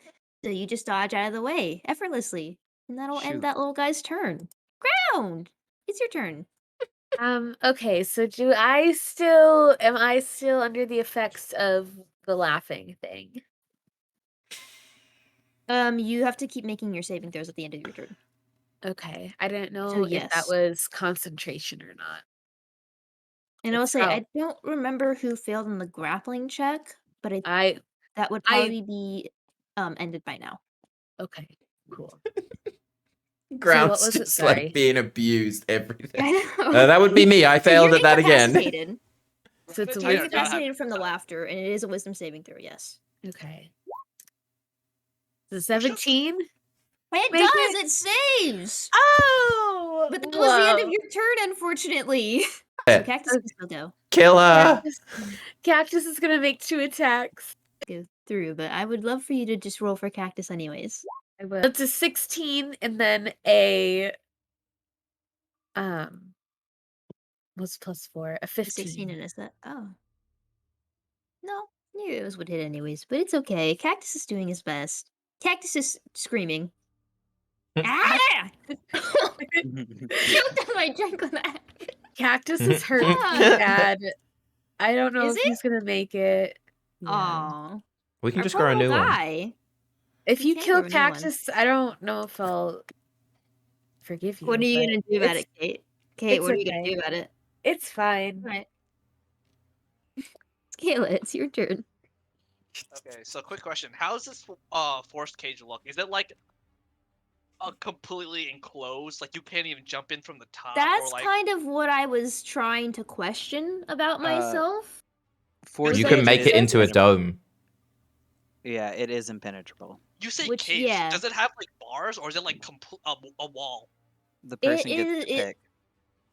Speaker 1: So you just dodge out of the way effortlessly. And that'll
Speaker 6: Shoot.
Speaker 1: end that little guy's turn. Ground! It's your turn.
Speaker 4: Okay, so am I still under the effects of the laughing thing?
Speaker 1: You have to keep making your saving throws at the end of your turn.
Speaker 4: Okay. I didn't know
Speaker 1: So,
Speaker 4: if that
Speaker 1: yes.
Speaker 4: was concentration or not.
Speaker 1: And I will
Speaker 4: It's
Speaker 1: say,
Speaker 4: how-
Speaker 1: I don't remember who failed on the grappling check, but
Speaker 4: I
Speaker 1: that would
Speaker 4: I-
Speaker 1: probably be ended by now.
Speaker 4: okay, cool.
Speaker 2: Ground's
Speaker 4: was it?
Speaker 2: just
Speaker 4: Sorry.
Speaker 2: like being abused everything.
Speaker 1: I know.
Speaker 2: That would be me. I
Speaker 1: So
Speaker 2: failed
Speaker 1: you're
Speaker 2: at that again.
Speaker 1: incapacitated.
Speaker 4: So it's a
Speaker 5: Tyler,
Speaker 1: You're
Speaker 5: God,
Speaker 1: incapacitated from the laughter, and it is a wisdom saving throw, yes.
Speaker 4: Okay. The 17?
Speaker 1: It
Speaker 4: Make
Speaker 1: does! It saves!
Speaker 4: Oh!
Speaker 1: But that was the end of your turn, unfortunately. So Cactus can still go.
Speaker 2: Killer.
Speaker 4: Cactus is gonna make 2 attacks.
Speaker 1: Go through, but I would love for you to just roll for Cactus anyways.
Speaker 4: I will. It's a 16 and then a what's plus 4? A 15.
Speaker 1: 16 and a set. Oh. No, knew those would hit anyways, but it's okay. Cactus is doing his best. Cactus is screaming. Ah! Choked on my drink on that.
Speaker 4: Cactus is hurt
Speaker 1: Ah.
Speaker 4: bad. I don't know
Speaker 1: Is
Speaker 4: if he's gonna make it. Yeah.
Speaker 1: Aw.
Speaker 2: We can
Speaker 1: Our
Speaker 2: just
Speaker 1: poor
Speaker 2: grow a
Speaker 1: little
Speaker 2: new one.
Speaker 1: guy.
Speaker 4: If
Speaker 1: We
Speaker 4: you
Speaker 1: can
Speaker 4: kill
Speaker 1: grow a new one.
Speaker 4: Cactus, I don't know if I'll forgive you.
Speaker 1: What are you
Speaker 4: but
Speaker 1: gonna do about
Speaker 4: it's-
Speaker 1: it, Kate? Kate,
Speaker 4: it's
Speaker 1: what are you gonna
Speaker 4: okay.
Speaker 1: do about it?
Speaker 4: It's fine.
Speaker 1: Right. Kayla, it's your turn.
Speaker 5: Okay, so quick question: how does this forced cage look? Is it like completely enclosed, like you can't even jump in from the top,
Speaker 1: That's
Speaker 5: or like
Speaker 1: kind of what I was trying to question about myself.
Speaker 6: Force
Speaker 2: You
Speaker 1: So
Speaker 2: can
Speaker 1: it
Speaker 2: make
Speaker 6: is
Speaker 2: it into a
Speaker 6: impenetrable.
Speaker 2: dome.
Speaker 6: Yeah, it is impenetrable.
Speaker 5: you say
Speaker 1: Which,
Speaker 5: cage?
Speaker 1: yeah.
Speaker 5: Does it have like bars, or is it like a wall?
Speaker 6: The person gets
Speaker 1: is-
Speaker 6: to pick.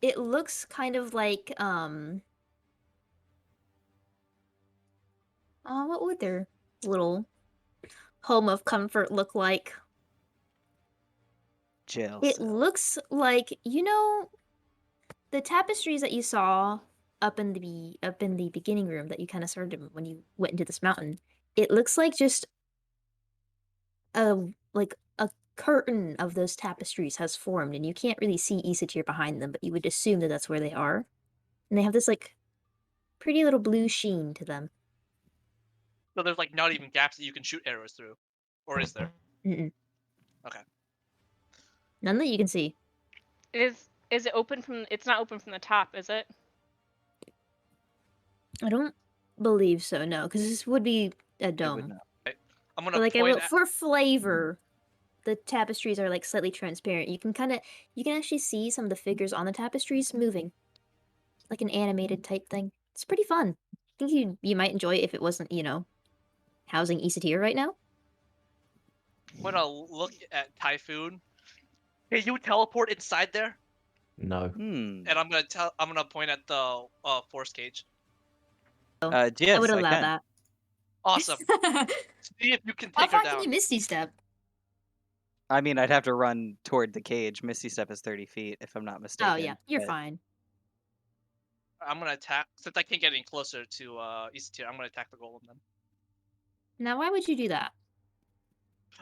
Speaker 1: It looks kind of like what would their little home of comfort look like?
Speaker 6: Jail
Speaker 1: It
Speaker 6: cell.
Speaker 1: looks like, you know, the tapestries that you saw up in the beginning room that you kind of started when you went into this mountain. It looks like just a curtain of those tapestries has formed, and you can't really see Isatir behind them, but you would assume that that's where they are. And they have this like pretty little blue sheen to them.
Speaker 5: So there's like not even gaps that you can shoot arrows through, or is there?
Speaker 1: Mm-mm.
Speaker 5: Okay.
Speaker 1: None that you can see.
Speaker 3: Is it open from? It's not open from the top, is it?
Speaker 1: I don't believe so. No, because this would be a
Speaker 6: I would
Speaker 1: dome.
Speaker 6: not.
Speaker 5: I'm
Speaker 1: But
Speaker 5: gonna
Speaker 1: like
Speaker 5: point. At,
Speaker 1: for flavor, the tapestries are like slightly transparent. You can actually see some of the figures on the tapestries moving, like an animated type thing. It's pretty fun. I think you might enjoy it if it wasn't, housing Isatir right now.
Speaker 5: I'm gonna look at Typhoon. Hey, you teleport inside there,
Speaker 2: No.
Speaker 6: Hmm.
Speaker 5: and I'm gonna point at the force cage.
Speaker 1: I
Speaker 6: Yes,
Speaker 1: would
Speaker 6: I
Speaker 1: allow
Speaker 6: can.
Speaker 1: that.
Speaker 5: Awesome. See if you can
Speaker 1: How
Speaker 5: take her
Speaker 1: far
Speaker 5: down.
Speaker 1: can you Misty Step?
Speaker 6: I mean, I'd have to run toward the cage. Misty Step is 30 feet, if I'm not mistaken.
Speaker 1: Oh yeah, you're
Speaker 6: but-
Speaker 1: fine.
Speaker 5: I'm gonna attack since I can't get any closer to Isatir. I'm gonna attack the golem then.
Speaker 1: Now, why would you do that?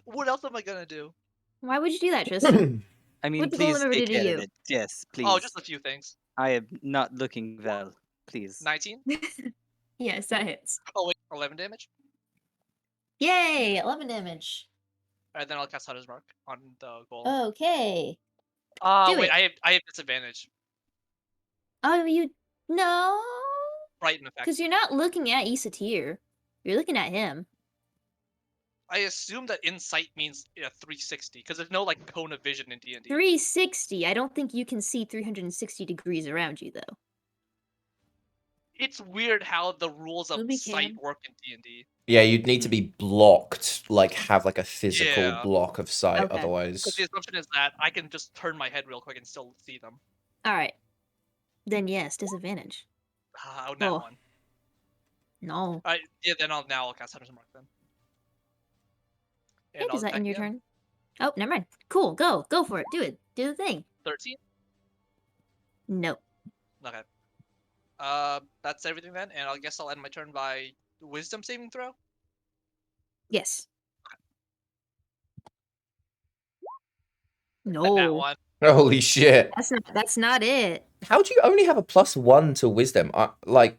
Speaker 5: What else am I gonna do?
Speaker 1: Why would you do that, Tristan?
Speaker 6: I mean,
Speaker 1: What'd the golem
Speaker 6: please
Speaker 1: ever do
Speaker 6: take
Speaker 1: to
Speaker 6: care
Speaker 1: you?
Speaker 6: of it. Yes, please.
Speaker 5: Oh, just a few things.
Speaker 6: I am not looking well. Please.
Speaker 5: 19.
Speaker 1: Yes, that hits.
Speaker 5: Oh wait, 11 damage.
Speaker 1: Yay! 11 damage.
Speaker 5: Alright, then I'll cast Hunter's Mark on the golem.
Speaker 1: Okay.
Speaker 5: Oh
Speaker 1: do
Speaker 5: wait,
Speaker 1: it.
Speaker 5: I have disadvantage.
Speaker 1: Oh, no,
Speaker 5: Frighten effect.
Speaker 1: because you're not looking at Isatir. You're looking at him.
Speaker 5: I assume that insight means 360 because there's no like cone of vision in D&D.
Speaker 1: 360. I don't think you can see 360 degrees around you, though.
Speaker 5: It's weird how the rules of
Speaker 4: Ruby
Speaker 5: sight
Speaker 4: can.
Speaker 5: work in D&D.
Speaker 2: Yeah, you'd need to be blocked, like have like a physical
Speaker 5: Yeah.
Speaker 2: block of sight.
Speaker 1: Okay.
Speaker 2: Otherwise,
Speaker 5: Because the assumption is that I can just turn my head real quick and still see them.
Speaker 1: All right. Then yes, disadvantage.
Speaker 5: Oh, that
Speaker 1: Oh.
Speaker 5: one.
Speaker 1: No.
Speaker 5: Alright, yeah, then I'll cast Hunter's Mark then.
Speaker 1: Okay,
Speaker 5: And I'll
Speaker 1: does that
Speaker 5: attack
Speaker 1: end your
Speaker 5: again.
Speaker 1: turn? Oh, never mind. Cool. Go for it. Do it. Do the thing.
Speaker 5: 13.
Speaker 1: No.
Speaker 5: Okay. That's everything then, and I guess I'll end my turn by Wisdom saving throw.
Speaker 1: Yes.
Speaker 5: That
Speaker 1: No.
Speaker 5: one.
Speaker 2: holy shit!
Speaker 1: That's not it.
Speaker 2: How do you only have a +1 to wisdom? Like,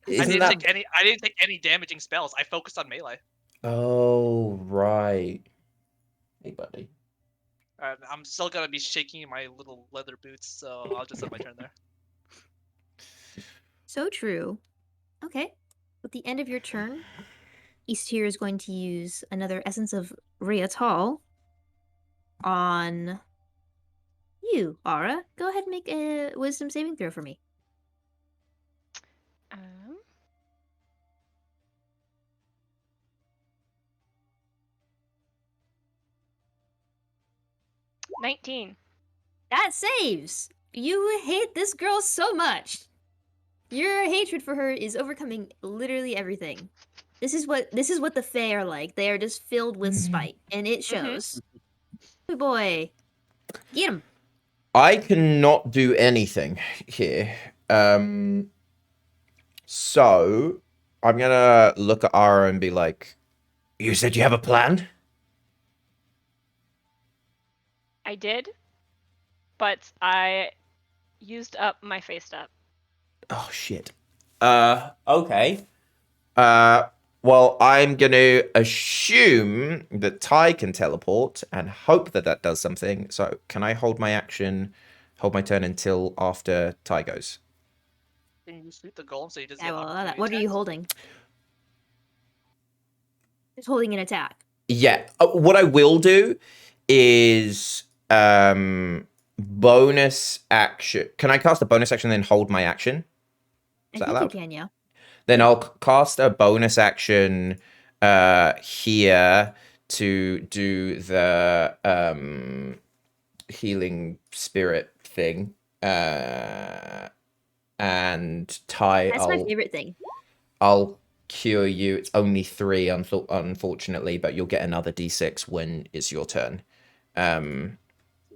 Speaker 5: I
Speaker 2: isn't
Speaker 5: didn't
Speaker 2: that?
Speaker 5: take any damaging spells. I focused on melee.
Speaker 2: Oh right. Hey, buddy.
Speaker 5: I'm still gonna be shaking my little leather boots, so I'll just end my turn there.
Speaker 1: So true. Okay. At the end of your turn, Eastir is going to use another Essence of Riatal on you, Ara. Go ahead and make a Wisdom saving throw for me.
Speaker 3: 19.
Speaker 1: That saves! You hate this girl so much. Your hatred for her is overcoming literally everything. This is what the Fae are like. They are just filled with spite, and it shows. Good boy. Get him.
Speaker 2: I cannot do anything here. So I'm gonna look at Ara and be like, "You said you have a plan?"
Speaker 3: I did. but I used up my face step.
Speaker 2: Oh shit. Okay. Well, I'm gonna assume that Ty can teleport and hope that that does something. So, can I hold my action, hold my turn until after Ty goes?
Speaker 5: Can you sweep the golem so he doesn't
Speaker 1: Yeah,
Speaker 5: get
Speaker 1: well,
Speaker 5: opportunity
Speaker 1: what are you
Speaker 5: attacks?
Speaker 1: holding? Just holding an attack.
Speaker 2: Yeah. What I will do is bonus action. Can I cast a bonus action and then hold my action?
Speaker 1: I
Speaker 2: Is that
Speaker 1: think
Speaker 2: allowed?
Speaker 1: you can, yeah.
Speaker 2: Then I'll cast a bonus action here to do the healing spirit thing. And Ty,
Speaker 1: That's my favorite thing.
Speaker 2: I'll cure you. It's only 3, unfortunately, but you'll get another d6 when it's your turn.
Speaker 6: This is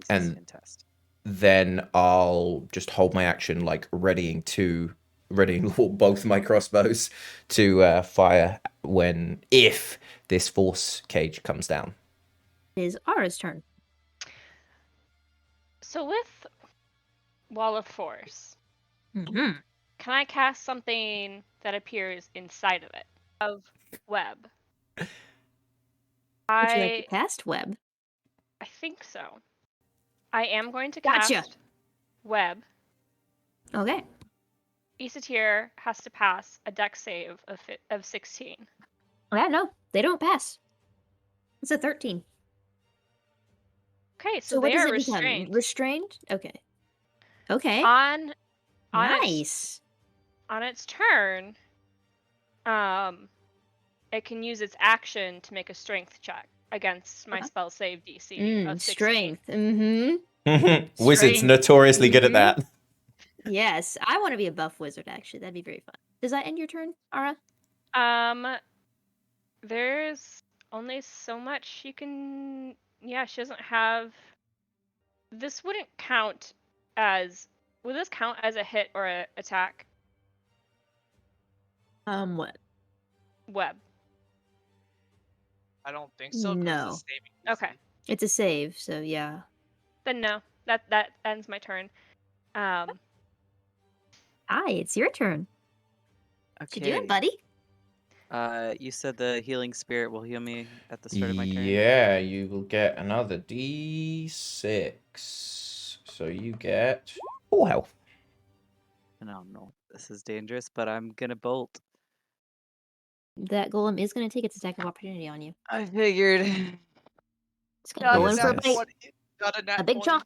Speaker 2: And
Speaker 6: fantastic.
Speaker 2: then I'll just hold my action, like readying both my crossbows to fire if this force cage comes down.
Speaker 1: It is Ara's turn.
Speaker 3: So with Wall of Force,
Speaker 1: Mm-hmm.
Speaker 3: can I cast something that appears inside of it? Of web.
Speaker 1: Would you like to
Speaker 3: I
Speaker 1: cast web?
Speaker 3: think so. I am going to
Speaker 1: Gotcha.
Speaker 3: cast web.
Speaker 1: Okay.
Speaker 3: Isatir has to pass a dex save of 16.
Speaker 1: Yeah, no, they don't pass. It's a 13.
Speaker 3: Okay,
Speaker 1: So
Speaker 3: so
Speaker 1: what
Speaker 3: they
Speaker 1: does
Speaker 3: are
Speaker 1: it
Speaker 3: restrained.
Speaker 1: become? Restrained? Okay. Okay.
Speaker 3: On
Speaker 1: Nice.
Speaker 3: on its turn, it can use its action to make a strength check against my
Speaker 1: Okay.
Speaker 3: spell save DC of 16.
Speaker 1: Strength. Mm-hmm.
Speaker 2: Wizards
Speaker 1: Strength.
Speaker 2: notoriously good at that.
Speaker 1: Yes, I want to be a buff wizard, actually. That'd be very fun. Does that end your turn, Ara?
Speaker 3: There's only so much you can. Yeah, she doesn't have. This wouldn't count as. Would this count as a hit or a attack?
Speaker 1: What?
Speaker 3: Web.
Speaker 5: I don't think so. 'Cause
Speaker 1: No.
Speaker 5: it's a saving DC.
Speaker 3: Okay.
Speaker 1: It's a save, so yeah.
Speaker 3: Then no. That ends my turn.
Speaker 1: Hi, it's your turn. What you doing,
Speaker 6: Okay.
Speaker 1: buddy?
Speaker 6: You said the healing spirit will heal me at the start of my turn.
Speaker 2: Yeah, you will get another d6. So you get 4 health.
Speaker 6: No, this is dangerous, but I'm gonna bolt.
Speaker 1: That golem is going to take its attack of opportunity on you.
Speaker 6: I figured.
Speaker 1: It's going to go in for a
Speaker 2: nat
Speaker 1: bite.
Speaker 5: 20. Got a nat
Speaker 1: A big
Speaker 5: 20.
Speaker 1: chunk.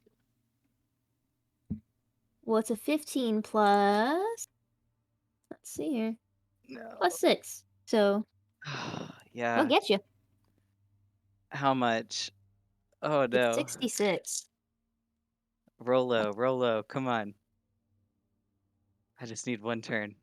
Speaker 1: Well, it's a 15 plus. Let's see here.
Speaker 6: No.
Speaker 1: Plus 6. So
Speaker 6: Yeah.
Speaker 1: I'll get you.
Speaker 6: How much? Oh no.
Speaker 1: It's 66.
Speaker 6: Roll low. Come on. I just need one turn.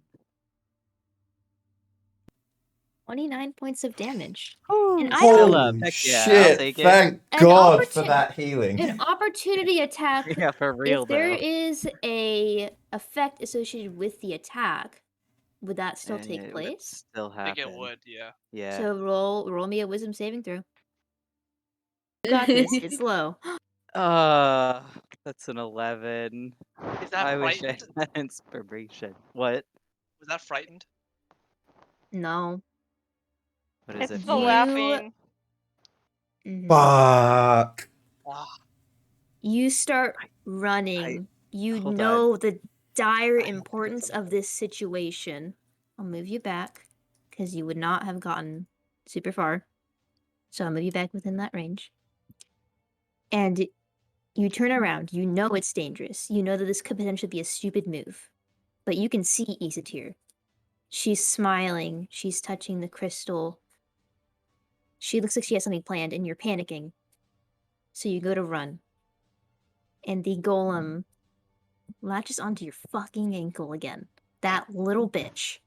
Speaker 1: 29 points of damage.
Speaker 6: Ooh,
Speaker 1: And I
Speaker 6: still
Speaker 1: don't-
Speaker 6: up. Heck yeah, I'll take it.
Speaker 2: Thank
Speaker 1: An
Speaker 2: God for
Speaker 1: opportu-
Speaker 2: that healing.
Speaker 1: An opportunity attack.
Speaker 6: Yeah, for real
Speaker 1: If there
Speaker 6: though.
Speaker 1: is a effect associated with the attack, would that still
Speaker 6: And
Speaker 1: take
Speaker 6: it would
Speaker 1: place?
Speaker 6: still
Speaker 5: I think
Speaker 6: happen.
Speaker 5: it would, yeah.
Speaker 6: Yeah.
Speaker 1: So roll me a wisdom saving throw. You got this. It's low.
Speaker 6: That's an 11.
Speaker 5: Is that
Speaker 6: I wish I
Speaker 5: frightened?
Speaker 6: had inspiration. What?
Speaker 5: Was that frightened?
Speaker 1: No.
Speaker 6: What is
Speaker 3: it's
Speaker 6: it
Speaker 3: the
Speaker 6: for?
Speaker 3: laughing.
Speaker 1: Mhm.
Speaker 2: Fuck.
Speaker 5: Ah,
Speaker 1: You start running. You
Speaker 6: hold
Speaker 1: know the dire
Speaker 6: I have
Speaker 1: importance
Speaker 6: something.
Speaker 1: of this situation. I'll move you back because you would not have gotten super far. So I'll move you back within that range. And you turn around. You know it's dangerous. You know that this could potentially be a stupid move. But you can see Isatir. She's smiling. She's touching the crystal. She looks like she has something planned, and you're panicking. So you go to run. And the golem latches onto your fucking ankle again. That little bitch.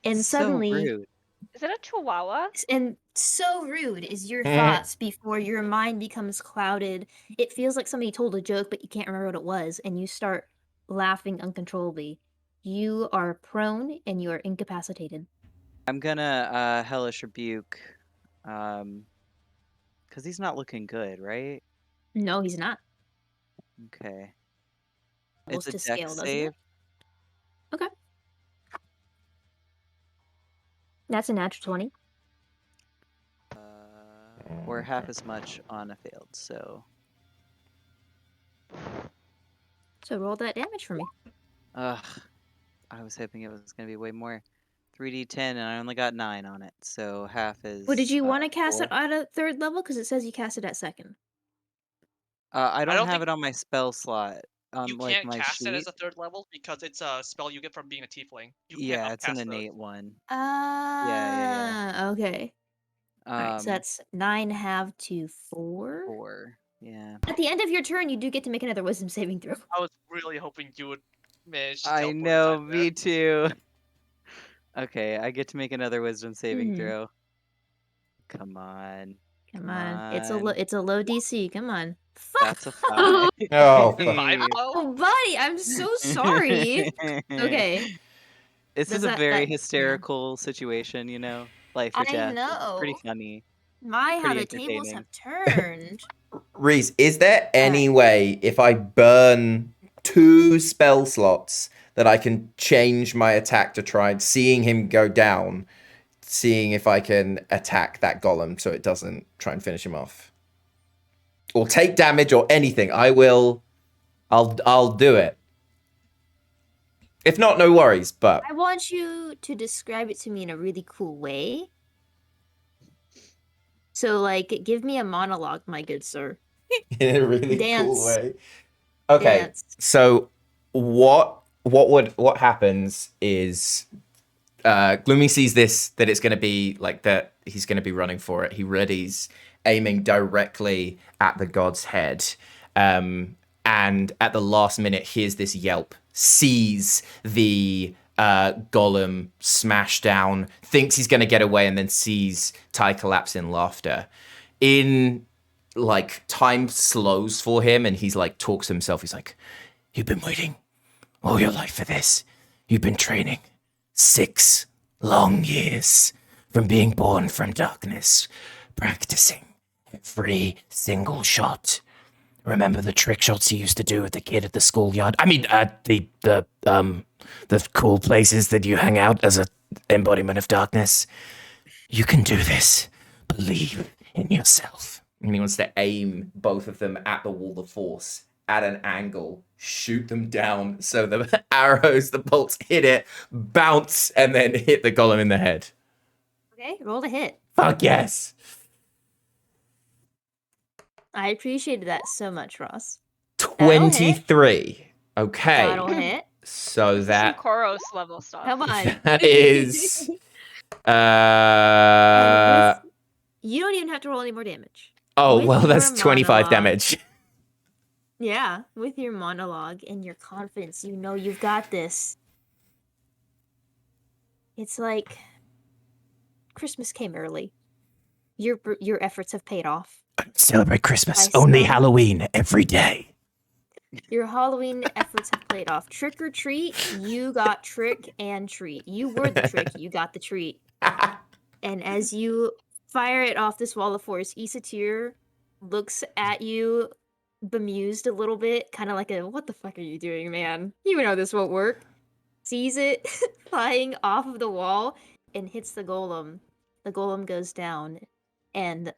Speaker 1: And
Speaker 6: So
Speaker 1: suddenly,
Speaker 6: rude.
Speaker 3: Is it a chihuahua?
Speaker 1: and so rude is your
Speaker 2: Mhm.
Speaker 1: thoughts before your mind becomes clouded. It feels like somebody told a joke, but you can't remember what it was, and you start laughing uncontrollably. You are prone and you are incapacitated.
Speaker 6: I'm gonna hellish rebuke. Cause he's not looking good, right?
Speaker 1: No, he's not.
Speaker 6: Okay.
Speaker 1: Almost
Speaker 6: It's a
Speaker 1: to
Speaker 6: deck
Speaker 1: scale, doesn't
Speaker 6: save.
Speaker 1: it? Okay. That's a natural 20.
Speaker 6: Or half as much on a failed, so.
Speaker 1: So roll that damage for me.
Speaker 6: Ugh. I was hoping it was going to be way more. 3d10, and I only got 9 on it, so half is.
Speaker 1: Well, did you want to cast
Speaker 6: 4.
Speaker 1: it at a 3rd level? Because it says you cast it at 2nd.
Speaker 6: I don't
Speaker 5: don't
Speaker 6: have
Speaker 5: think
Speaker 6: it on my spell slot.
Speaker 5: you
Speaker 6: Like
Speaker 5: can't
Speaker 6: my
Speaker 5: cast it as
Speaker 6: sheet.
Speaker 5: a 3rd level because it's a spell you get from being a tiefling. You can't
Speaker 6: Yeah, it's an
Speaker 5: upcast those.
Speaker 6: innate one.
Speaker 1: Ah, okay. Alright, so
Speaker 6: Um,
Speaker 1: that's 9 halved to 4.
Speaker 6: 4. Yeah.
Speaker 1: At the end of your turn, you do get to make another wisdom saving throw.
Speaker 5: I was really hoping you would manage to
Speaker 6: I
Speaker 5: teleport
Speaker 6: know,
Speaker 5: inside there.
Speaker 6: me too. Okay, I get to make another wisdom saving
Speaker 1: Mhm.
Speaker 6: throw. Come on.
Speaker 1: Come on. It's a low DC. Come on. Fuck.
Speaker 6: That's a 5.
Speaker 2: Oh,
Speaker 5: Five low?
Speaker 1: Oh, buddy, I'm so sorry. Okay.
Speaker 6: This
Speaker 1: Does
Speaker 6: is a very
Speaker 1: yeah.
Speaker 6: hysterical situation, you know? Life or
Speaker 1: I
Speaker 6: death. It's pretty
Speaker 1: know.
Speaker 6: funny.
Speaker 1: My, how
Speaker 6: Pretty
Speaker 1: the tables
Speaker 6: entertaining.
Speaker 1: have turned.
Speaker 2: Rhys, is there any
Speaker 1: Alright.
Speaker 2: way if I burn 2 spell slots that I can change my attack to try seeing him go down, seeing if I can attack that golem so it doesn't try and finish him off? Or take damage or anything. I'll do it. If not, no worries, but
Speaker 1: I want you to describe it to me in a really cool way. So, like, give me a monologue, my good sir.
Speaker 2: in a really
Speaker 1: Dance.
Speaker 2: cool way. Okay.
Speaker 1: Dance.
Speaker 2: So what happens is Gloomy sees this, that it's going to be like that. He's going to be running for it. He readies, aiming directly at the god's head. And at the last minute, hears this yelp, sees the golem smash down, thinks he's going to get away, and then sees Ty collapse in laughter. In like time slows for him, and he's like talks to himself. He's like,
Speaker 8: You've been waiting all your life for this. You've been training 6 long years from being born from darkness, practicing every single shot. Remember the trick shots you used to do with the kid at the schoolyard? I mean, the cool places that you hang out as a embodiment of darkness. You can do this. Believe in yourself.
Speaker 2: and he wants to aim both of them at the wall of force at an angle, shoot them down so the arrows, the bolts hit it, bounce, and then hit the golem in the head.
Speaker 1: Okay, roll to hit.
Speaker 2: Fuck yes.
Speaker 1: I appreciated that so much, Ross.
Speaker 2: 23. Okay.
Speaker 1: That'll hit.
Speaker 2: So
Speaker 3: This is some
Speaker 2: that
Speaker 3: Koros level stuff.
Speaker 1: Come on.
Speaker 2: that is
Speaker 1: And you don't even have to roll any more damage.
Speaker 2: oh
Speaker 1: with
Speaker 2: well, that's
Speaker 1: your
Speaker 2: 25
Speaker 1: monologue-
Speaker 2: damage.
Speaker 1: Yeah, with your monologue and your confidence, you know you've got this. It's like Christmas came early. Your efforts have paid off.
Speaker 8: Celebrate Christmas.
Speaker 1: I
Speaker 8: Only
Speaker 1: saw-
Speaker 8: Halloween every day.
Speaker 1: Your Halloween efforts have paid off. Trick or treat, you got trick and treat. You were the trick, you got the treat. And as you fire it off this wall of force, Isatir looks at you bemused a little bit, kind of like a, what the fuck are you doing, man? You know this won't work. Sees it flying off of the wall and hits the golem. The golem goes down, and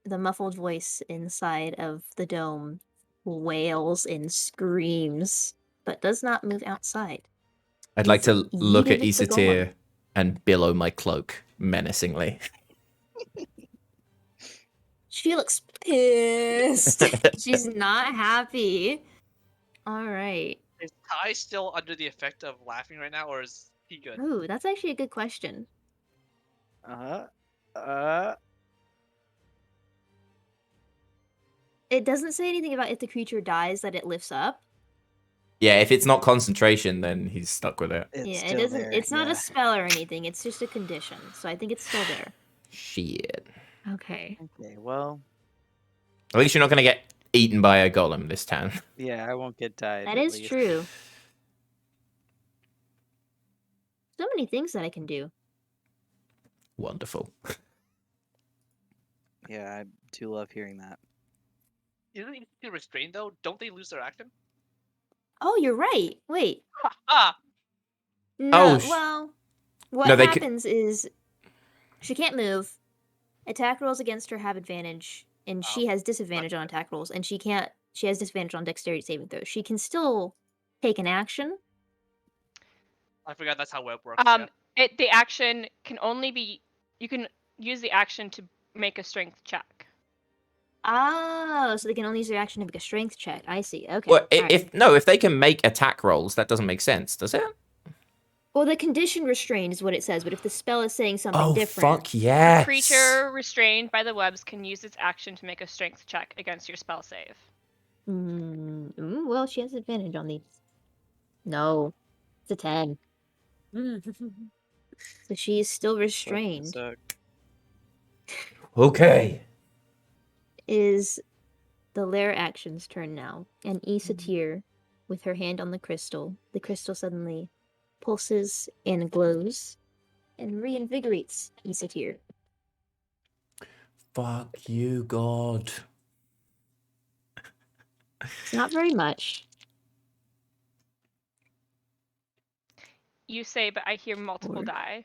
Speaker 1: the muffled voice inside of the dome wails and screams, but does not move outside.
Speaker 2: I'd like to
Speaker 1: He's
Speaker 2: look at
Speaker 1: yeeted the
Speaker 2: Isatir
Speaker 1: golem.
Speaker 2: and billow my cloak menacingly.
Speaker 1: She looks pissed. She's not happy. All right.
Speaker 5: Is Ty still under the effect of laughing right now, or is he good?
Speaker 1: Ooh, that's actually a good question. It doesn't say anything about if the creature dies that it lifts up.
Speaker 2: Yeah, if it's not concentration, then he's stuck with it.
Speaker 1: Yeah, it doesn't. It's not a spell or anything. It's just a condition. So I think it's still there.
Speaker 2: Shit.
Speaker 1: Okay.
Speaker 6: Okay, well,
Speaker 2: At least you're not going to get eaten by a golem this time.
Speaker 6: yeah, I won't get tied.
Speaker 1: That
Speaker 6: at
Speaker 1: is
Speaker 6: least.
Speaker 1: true. So many things that I can do.
Speaker 2: Wonderful.
Speaker 6: Yeah, I do love hearing that.
Speaker 5: Isn't he restrained though? Don't they lose their action?
Speaker 1: Oh, you're right. Wait.
Speaker 5: Ah,
Speaker 1: No,
Speaker 2: Oh,
Speaker 1: well, what
Speaker 2: no, they could.
Speaker 1: happens is she can't move. Attack rolls against her have advantage, and
Speaker 5: Oh,
Speaker 1: she has disadvantage on attack rolls, and she can't. She has disadvantage on dexterity saving throws. She can still take an action.
Speaker 5: I forgot that's how web works. Yeah.
Speaker 3: The action can only be. You can use the action to make a strength check.
Speaker 1: Oh, so they can only use their action to make a strength check. I see. Okay.
Speaker 2: Well,
Speaker 1: Alright.
Speaker 2: if they can make attack rolls, that doesn't make sense, does it?
Speaker 1: Well, the condition restrained is what it says, but if the spell is saying something
Speaker 2: Oh
Speaker 1: different,
Speaker 2: fuck yes!
Speaker 3: A creature restrained by the webs can use its action to make a strength check against your spell save.
Speaker 1: well, she has advantage on these. No, it's a 10. So she is still restrained.
Speaker 2: Okay.
Speaker 1: Is the lair action's turn now, and Isatir, with her hand on the crystal suddenly pulses and glows and reinvigorates Isatir.
Speaker 2: Fuck you, God.
Speaker 1: It's not very much.
Speaker 3: You say, but I hear multiple
Speaker 1: Or-
Speaker 3: die.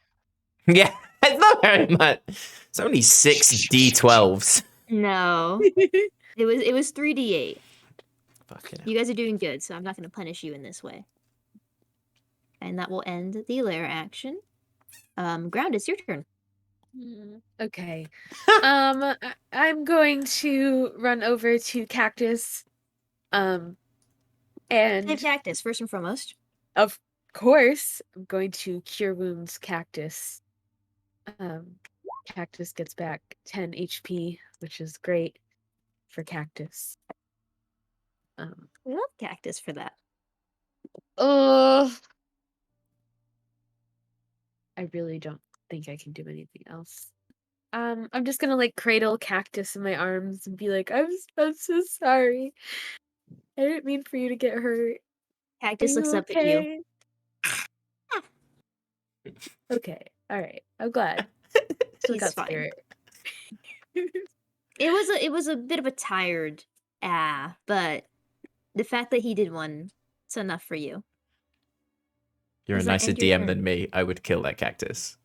Speaker 2: Yeah, it's not very much. It's only 6 d12s.
Speaker 1: No. It was 3d8.
Speaker 2: Fucking hell.
Speaker 1: You guys are doing good, so I'm not going to punish you in this way. And that will end the lair action. Ground, it's your turn.
Speaker 4: Okay. I'm going to run over to Cactus. And
Speaker 1: Save Cactus, first and foremost.
Speaker 4: of course, I'm going to cure wounds Cactus. Cactus gets back 10 HP, which is great for Cactus.
Speaker 1: We love Cactus for that.
Speaker 4: I really don't think I can do anything else. I'm just gonna like cradle Cactus in my arms and be like, I'm so sorry. I didn't mean for you to get hurt. Are
Speaker 1: Cactus looks
Speaker 4: you
Speaker 1: up at you.
Speaker 4: okay? Okay, all right. I'm glad. Still
Speaker 1: He's
Speaker 4: got
Speaker 1: fine.
Speaker 4: spirit.
Speaker 1: It was a bit of a tired but the fact that he did one, it's enough for you.
Speaker 2: You're a
Speaker 1: Does that
Speaker 2: nicer
Speaker 1: end your
Speaker 2: DM than
Speaker 1: turn?
Speaker 2: me. I would kill that cactus.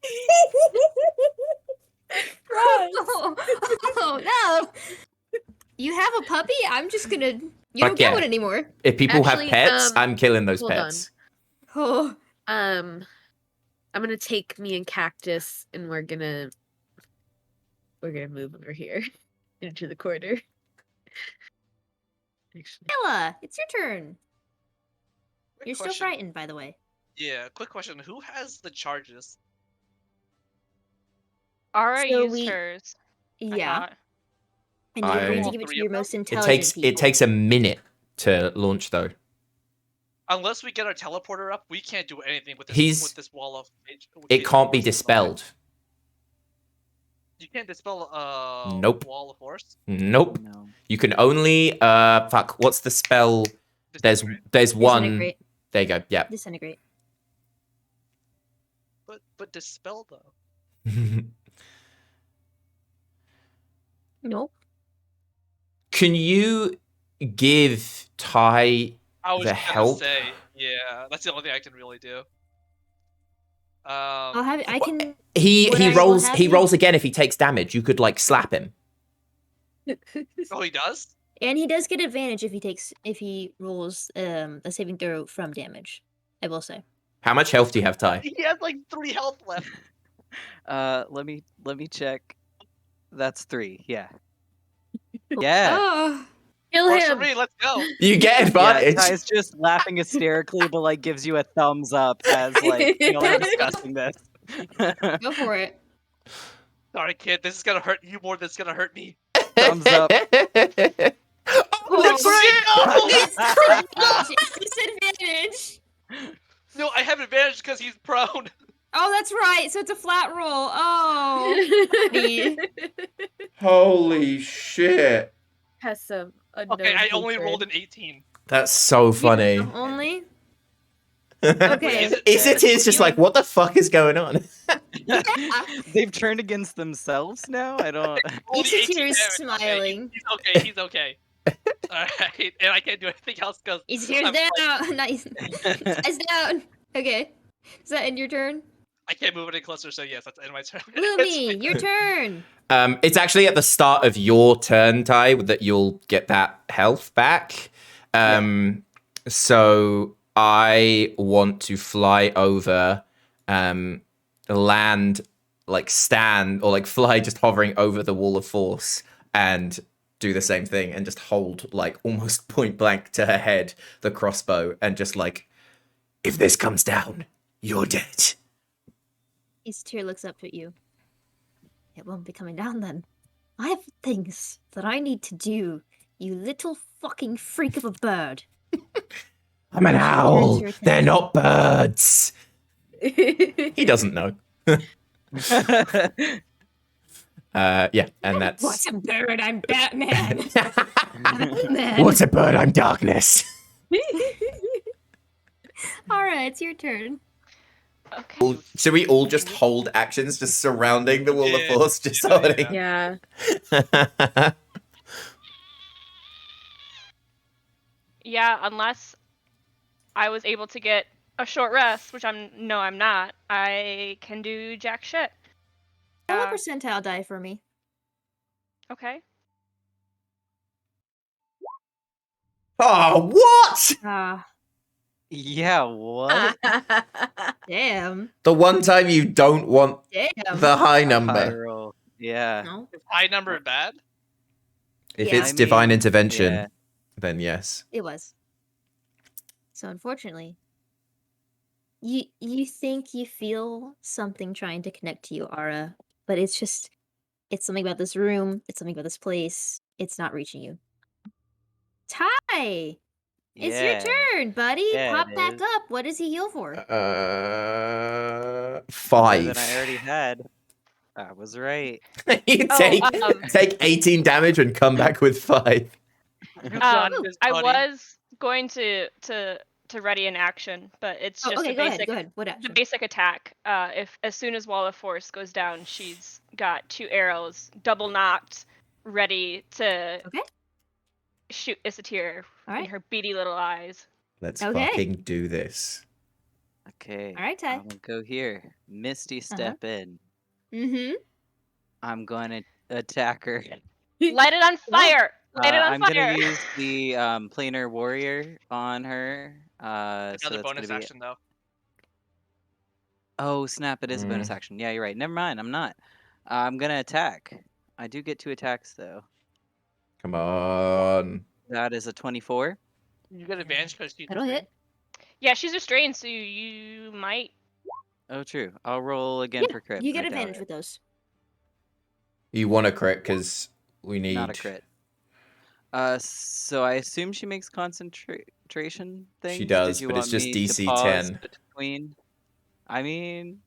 Speaker 1: Oh no! You have a puppy? I'm just gonna. You
Speaker 2: Fuck
Speaker 1: don't get
Speaker 2: yeah.
Speaker 1: one anymore.
Speaker 2: If people
Speaker 4: Actually,
Speaker 2: have pets, I'm killing those
Speaker 4: hold
Speaker 2: pets.
Speaker 1: Oh,
Speaker 4: I'm gonna take me and Cactus and we're gonna move over here into the corner. Actually.
Speaker 1: Ella, it's your turn.
Speaker 5: Quick
Speaker 1: You're still
Speaker 5: question.
Speaker 1: frightened, by the way.
Speaker 5: Yeah, quick question. Who has the charges?
Speaker 3: Ara
Speaker 1: So
Speaker 3: used
Speaker 1: we-
Speaker 3: hers. I
Speaker 1: Yeah,
Speaker 3: thought.
Speaker 1: and you're going
Speaker 5: All
Speaker 1: to give it to
Speaker 5: three
Speaker 1: your
Speaker 5: of them?
Speaker 1: most
Speaker 2: It
Speaker 1: intelligent people.
Speaker 2: takes a minute to launch though.
Speaker 5: Unless we get our teleporter up, we can't do anything with this.
Speaker 2: He's-
Speaker 5: with this wall of.
Speaker 2: It can't be dispelled.
Speaker 5: You can't dispel
Speaker 2: Nope.
Speaker 5: wall of force.
Speaker 2: Nope.
Speaker 6: No.
Speaker 2: You can only fuck. What's the spell? There's one.
Speaker 1: Disintegrate.
Speaker 2: There you go. Yeah.
Speaker 1: Disintegrate.
Speaker 5: But dispel though.
Speaker 1: Nope.
Speaker 2: Can you give Ty
Speaker 5: I was
Speaker 2: the
Speaker 5: just gonna
Speaker 2: help?
Speaker 5: say, yeah, that's the only thing I can really do.
Speaker 1: I'll have. I can.
Speaker 2: He
Speaker 1: What I will
Speaker 2: rolls.
Speaker 1: have
Speaker 2: He
Speaker 1: you-
Speaker 2: rolls again if he takes damage. You could like slap him.
Speaker 5: Oh, he does.
Speaker 1: And he does get advantage if he rolls a saving throw from damage. I will say.
Speaker 2: How much health do you have, Ty?
Speaker 5: He has like 3 health left.
Speaker 6: Let me check. That's 3. Yeah. Yeah.
Speaker 1: Oh.
Speaker 4: Kill
Speaker 5: Works for
Speaker 4: him!
Speaker 5: me. Let's go.
Speaker 2: You get
Speaker 6: Yeah,
Speaker 2: advantage.
Speaker 6: Ty's just laughing hysterically, but like gives you a thumbs up as like you know we're discussing this.
Speaker 1: Go for it.
Speaker 5: Sorry, kid. This is gonna hurt you more than it's gonna hurt me.
Speaker 6: Thumbs up.
Speaker 1: Oh, it's disadvantage.
Speaker 5: No, I have advantage because he's prone.
Speaker 1: Oh, that's right. So it's a flat roll. Oh. buddy.
Speaker 2: Holy shit!
Speaker 4: Has some unknown
Speaker 5: Okay, I only
Speaker 4: hatred.
Speaker 5: rolled an 18.
Speaker 2: That's so funny.
Speaker 1: Only.
Speaker 5: Wait,
Speaker 1: Okay.
Speaker 2: Is it just
Speaker 1: You-
Speaker 2: like what the fuck is going on?
Speaker 6: They've turned against themselves now. I don't.
Speaker 5: Only 18
Speaker 1: Isatir is
Speaker 5: damage. Okay,
Speaker 1: smiling.
Speaker 5: he's okay. He's okay. Alright, and I can't do anything else because
Speaker 1: His hair's down. Nice. It's down. Okay. Is that end your turn?
Speaker 5: I can't move any closer, so yes, that's the end of my turn.
Speaker 1: Lumi, your turn.
Speaker 2: It's actually at the start of your turn, Ty, that you'll get that health back. So I want to fly over, land, like stand, or like fly just hovering over the wall of force and do the same thing and just hold like almost point blank to her head the crossbow and just like,
Speaker 8: If this comes down, you're dead.
Speaker 1: Easter looks up at you. It won't be coming down then. I have things that I need to do, you little fucking freak of a bird.
Speaker 8: I'm an owl. They're not birds.
Speaker 2: he doesn't know. Yeah, and that's
Speaker 1: What's a bird? I'm Batman.
Speaker 8: What's a bird? I'm darkness.
Speaker 1: Alright, it's your turn.
Speaker 3: Okay.
Speaker 2: So we all just hold actions just surrounding the wall of
Speaker 5: Yeah,
Speaker 2: force, just
Speaker 5: yeah,
Speaker 2: holding.
Speaker 4: Yeah.
Speaker 3: Yeah, unless I was able to get a short rest, which I'm not. I can do jack shit.
Speaker 1: Roll a
Speaker 3: Yeah.
Speaker 1: percentile die for me.
Speaker 3: Okay.
Speaker 2: Oh, what?
Speaker 1: Ah,
Speaker 6: Yeah, what?
Speaker 1: damn.
Speaker 2: The one time you don't want
Speaker 1: Damn.
Speaker 2: the high
Speaker 6: A high
Speaker 2: number.
Speaker 6: roll. Yeah.
Speaker 1: No,
Speaker 5: Is high number bad?
Speaker 2: If
Speaker 1: Yeah.
Speaker 2: it's
Speaker 6: I
Speaker 2: divine
Speaker 6: mean,
Speaker 2: intervention,
Speaker 6: yeah.
Speaker 2: then yes.
Speaker 1: it was. So unfortunately, you think you feel something trying to connect to you, Ara, but it's something about this room, it's something about this place. It's not reaching you. Ty! It's your
Speaker 6: Yeah.
Speaker 1: turn, buddy.
Speaker 6: Yeah,
Speaker 1: Pop
Speaker 6: it
Speaker 1: back
Speaker 6: is.
Speaker 1: up. What does he heal for?
Speaker 6: More
Speaker 2: 5.
Speaker 6: than I already had. I was right.
Speaker 2: you
Speaker 3: Oh,
Speaker 2: take 18 damage and come back with 5.
Speaker 5: John is
Speaker 3: I
Speaker 5: funny.
Speaker 3: was going to ready an action, but it's
Speaker 1: Oh,
Speaker 3: just
Speaker 1: okay,
Speaker 3: a
Speaker 1: go ahead.
Speaker 3: basic
Speaker 1: Go ahead. What
Speaker 3: the
Speaker 1: action?
Speaker 3: basic attack. If as soon as Wall of Force goes down, she's got 2 arrows, double knocked, ready to
Speaker 1: Okay.
Speaker 3: shoot Isatir
Speaker 1: All
Speaker 3: in
Speaker 1: right.
Speaker 3: her beady little eyes.
Speaker 2: Let's
Speaker 1: Okay.
Speaker 2: fucking do this.
Speaker 6: Okay.
Speaker 1: All right, Ty.
Speaker 6: I'm gonna go here. Misty step in.
Speaker 1: Mm-hmm.
Speaker 6: I'm going to attack her.
Speaker 3: Light it on fire! Light it on
Speaker 6: I'm
Speaker 3: fire!
Speaker 6: gonna use the planar warrior on her. So
Speaker 5: Another
Speaker 6: that's gonna
Speaker 5: bonus
Speaker 6: be.
Speaker 5: action though.
Speaker 6: Oh snap! It is a bonus action. Yeah, you're right. Never mind. I'm not. I'm gonna attack. I do get 2 attacks though.
Speaker 2: Come on.
Speaker 6: That is a 24.
Speaker 5: You get advantage because she's
Speaker 1: That'll
Speaker 5: restrained.
Speaker 1: hit.
Speaker 3: Yeah, she's restrained, so you might.
Speaker 6: Oh, true. I'll roll again
Speaker 1: Yeah,
Speaker 6: for crit.
Speaker 1: you
Speaker 6: but
Speaker 1: get
Speaker 6: I doubt
Speaker 1: advantage
Speaker 6: it.
Speaker 1: with those.
Speaker 2: You want a crit because we need.
Speaker 6: Not a crit. So I assume she makes concentration things.
Speaker 2: She does,
Speaker 6: Did you
Speaker 2: but it's
Speaker 6: want
Speaker 2: just
Speaker 6: me to
Speaker 2: DC
Speaker 6: pause
Speaker 2: 10.
Speaker 6: between? I mean,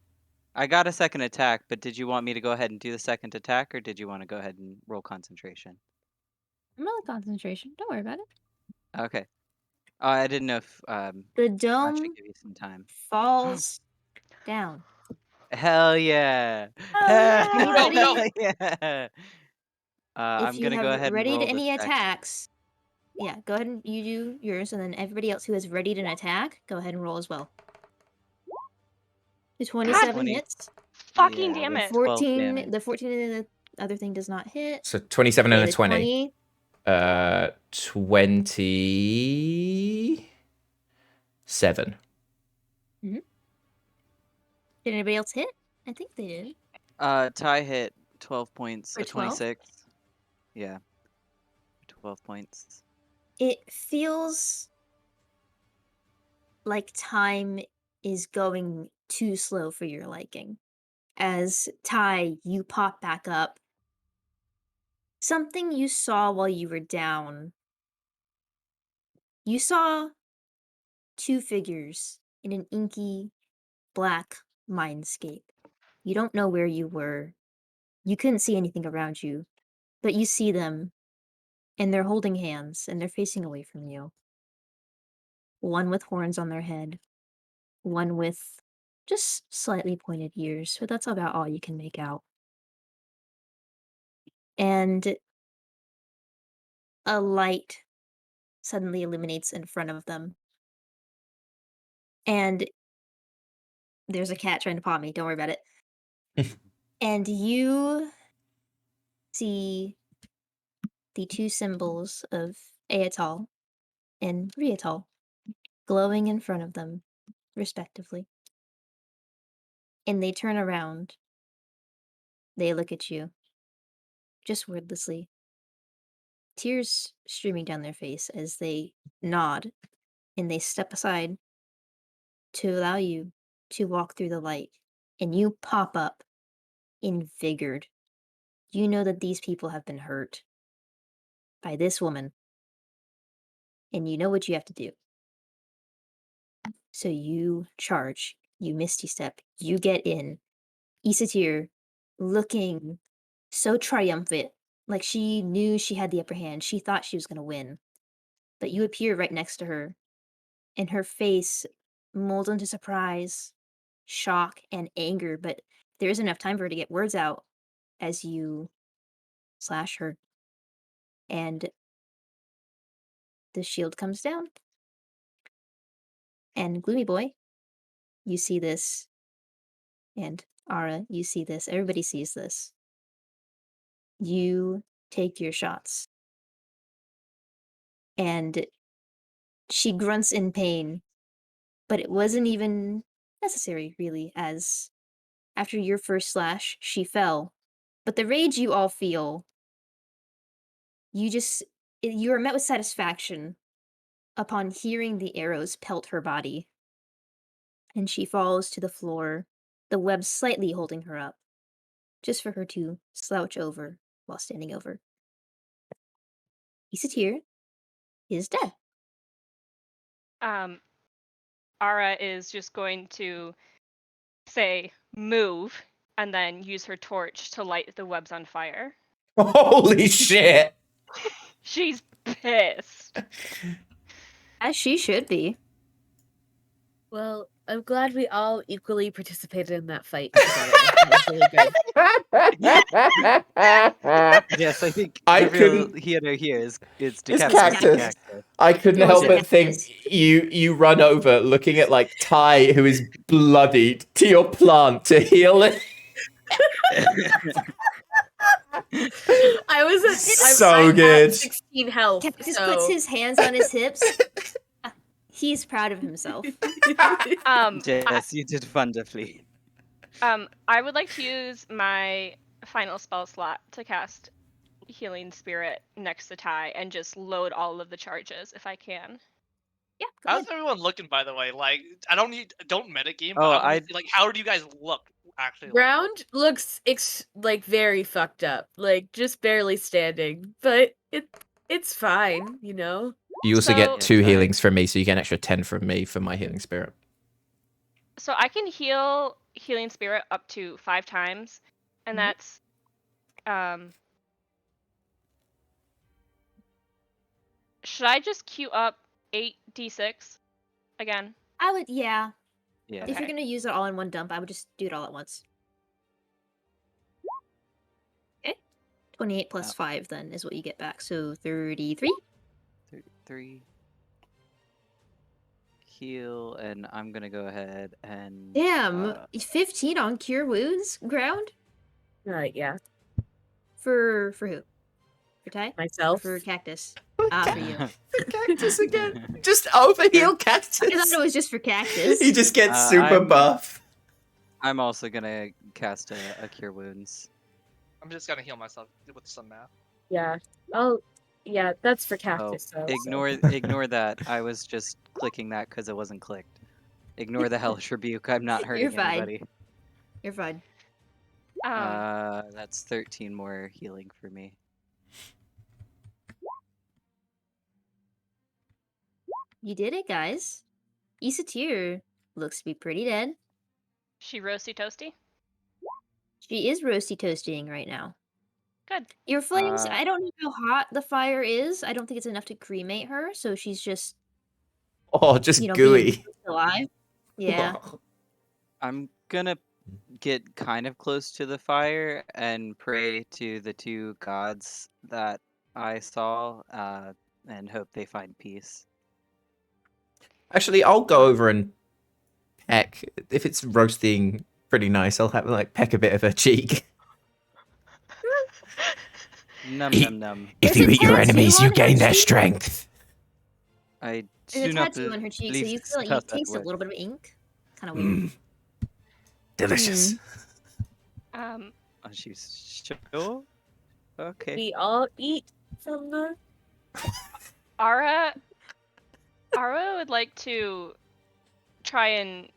Speaker 6: I got a second attack, but did you want me to go ahead and do the second attack, or did you want to go ahead and roll concentration?
Speaker 1: I'm not concentration. Don't worry about it.
Speaker 6: Okay. I didn't know if
Speaker 1: The
Speaker 6: I should
Speaker 1: dome
Speaker 6: give you some time.
Speaker 1: falls down.
Speaker 6: Hell yeah!
Speaker 1: Oh,
Speaker 6: Hell
Speaker 1: anybody?
Speaker 6: yeah!
Speaker 1: If
Speaker 6: I'm
Speaker 1: you
Speaker 6: gonna
Speaker 1: have
Speaker 6: go ahead and
Speaker 1: readied
Speaker 6: roll the
Speaker 1: any
Speaker 6: second.
Speaker 1: attacks, yeah, go ahead and you do yours, and then everybody else who has readied an attack, go ahead and roll as well. The 27
Speaker 6: 20.
Speaker 1: hits.
Speaker 3: Fucking
Speaker 6: Yeah,
Speaker 3: damn
Speaker 6: that's
Speaker 3: it.
Speaker 6: 12
Speaker 1: 14.
Speaker 6: damage.
Speaker 1: The 14 and the other thing does not hit.
Speaker 2: So 27 and
Speaker 1: Okay,
Speaker 2: a
Speaker 1: the
Speaker 2: 20. 27.
Speaker 1: Did anybody else hit? I think they did.
Speaker 6: Ty hit 12 points.
Speaker 1: For 12?
Speaker 6: 26. Yeah. 12 points.
Speaker 1: It feels like time is going too slow for your liking. As Ty, you pop back up. Something you saw while you were down. You saw 2 figures in an inky, black mindscape. You don't know where you were. You couldn't see anything around you, but you see them, and they're holding hands, and they're facing away from you. One with horns on their head, one with just slightly pointed ears, but that's about all you can make out. And a light suddenly illuminates in front of them. And there's a cat trying to paw me. Don't worry about it. And you see the two symbols of Aetal and Rheatal glowing in front of them, respectively. And they turn around. They look at you, just wordlessly. Tears streaming down their face as they nod and they step aside to allow you to walk through the light. And you pop up, invigorated. You know that these people have been hurt by this woman, and you know what you have to do. So you charge, you misty step, you get in. Isatir looking so triumphant, like she knew she had the upper hand. She thought she was going to win. But you appear right next to her, and her face molds into surprise, shock, and anger. But there isn't enough time for her to get words out as you slash her. And the shield comes down. And Gloomy Boy, you see this. And Ara, you see this. Everybody sees this. You take your shots. And she grunts in pain, but it wasn't even necessary, really, as after your first slash, she fell. But the rage you all feel, you are met with satisfaction upon hearing the arrows pelt her body. And she falls to the floor, the web slightly holding her up, just for her to slouch over while standing over. Isatir is dead.
Speaker 3: Ara is just going to say move and then use her torch to light the webs on fire.
Speaker 2: Holy shit!
Speaker 3: She's pissed.
Speaker 1: As she should be.
Speaker 4: Well, I'm glad we all equally participated in that fight together. That was really good.
Speaker 6: Yes, I think
Speaker 2: I
Speaker 6: the real
Speaker 2: couldn't-
Speaker 6: hero here is
Speaker 2: It's
Speaker 6: decapitating
Speaker 2: cactus. I couldn't
Speaker 1: It was
Speaker 2: help but
Speaker 1: cactus.
Speaker 2: think you run over looking at like Ty, who is bloodied, to your plant to heal it.
Speaker 4: I was at
Speaker 2: So
Speaker 4: I'm
Speaker 2: good.
Speaker 4: at 16 health.
Speaker 1: Cactus
Speaker 4: so...
Speaker 1: puts his hands on his hips. He's proud of himself.
Speaker 6: Yes, you did wonderfully.
Speaker 3: I would like to use my final spell slot to cast Healing Spirit next to Ty and just load all of the charges if I can.
Speaker 1: Yeah, go
Speaker 5: How's
Speaker 1: ahead.
Speaker 5: everyone looking, by the way? Like, don't metagame,
Speaker 6: Oh,
Speaker 5: but I want to see, like, how do you guys look, actually?
Speaker 4: Ground looks like very fucked up, like just barely standing, but it's fine, you know.
Speaker 2: You also
Speaker 3: So-
Speaker 2: get 2
Speaker 6: Yeah,
Speaker 2: healings from me, so you get an extra 10 from me for my healing spirit.
Speaker 3: So I can heal Healing Spirit up to 5 times, and that's should I just queue up 8d6 again?
Speaker 1: I would, yeah.
Speaker 6: Yeah.
Speaker 1: If you're
Speaker 3: Okay.
Speaker 1: gonna use it all in one dump, I would just do it all at once. Okay. 28 plus 5 then is what you get back. So 33.
Speaker 6: 3. Heal, and I'm gonna go ahead and
Speaker 1: Damn. 15 on Cure Wounds ground?
Speaker 4: Yeah,
Speaker 1: For who? For Ty? Or
Speaker 4: myself.
Speaker 1: for Cactus? For you.
Speaker 2: Cactus again. Just overheal Cactus.
Speaker 1: I thought it was just for Cactus.
Speaker 2: He just gets super
Speaker 6: I'm-
Speaker 2: buff.
Speaker 6: I'm also gonna cast a Cure Wounds.
Speaker 5: I'm just gonna heal myself with some math.
Speaker 4: Yeah. Oh, yeah, that's for
Speaker 6: Oh,
Speaker 4: cactus. So,
Speaker 6: ignore that. I was just clicking that because it wasn't clicked. Ignore the hellish rebuke. I'm not hurting
Speaker 1: You're fine.
Speaker 6: anybody.
Speaker 1: You're fine.
Speaker 6: That's 13 more healing for me.
Speaker 1: You did it, guys. Isatir looks to be pretty dead.
Speaker 3: She roasty toasty?
Speaker 1: She is roasty toasting right now.
Speaker 3: Good.
Speaker 1: Your flames,
Speaker 6: Uh,
Speaker 1: I don't know how hot the fire is. I don't think it's enough to cremate her, so she's just,
Speaker 2: Oh, just
Speaker 1: being
Speaker 2: gooey.
Speaker 1: alive. Yeah.
Speaker 6: I'm gonna get kind of close to the fire and pray to the 2 gods that I saw. and hope they find peace.
Speaker 2: Actually, I'll go over and peck. If it's roasting pretty nice, I'll have like peck a bit of her cheek.
Speaker 6: Num
Speaker 8: Eat-
Speaker 6: num num.
Speaker 8: If
Speaker 1: There's
Speaker 8: you
Speaker 1: a
Speaker 8: eat your
Speaker 1: tattoo
Speaker 8: enemies,
Speaker 1: on
Speaker 8: you
Speaker 1: her
Speaker 8: gain their
Speaker 1: cheek.
Speaker 8: strength.
Speaker 6: I
Speaker 1: There's
Speaker 6: do
Speaker 1: a
Speaker 6: not
Speaker 1: tattoo on her cheek, so
Speaker 6: believe
Speaker 1: you
Speaker 6: this
Speaker 1: feel like you
Speaker 6: spell that
Speaker 1: taste a
Speaker 6: way.
Speaker 1: little bit of ink. Kind of weird.
Speaker 8: Delicious.
Speaker 3: Um,
Speaker 6: Oh, she's sure. Okay.
Speaker 4: We all eat from the.
Speaker 3: Ara would like to try and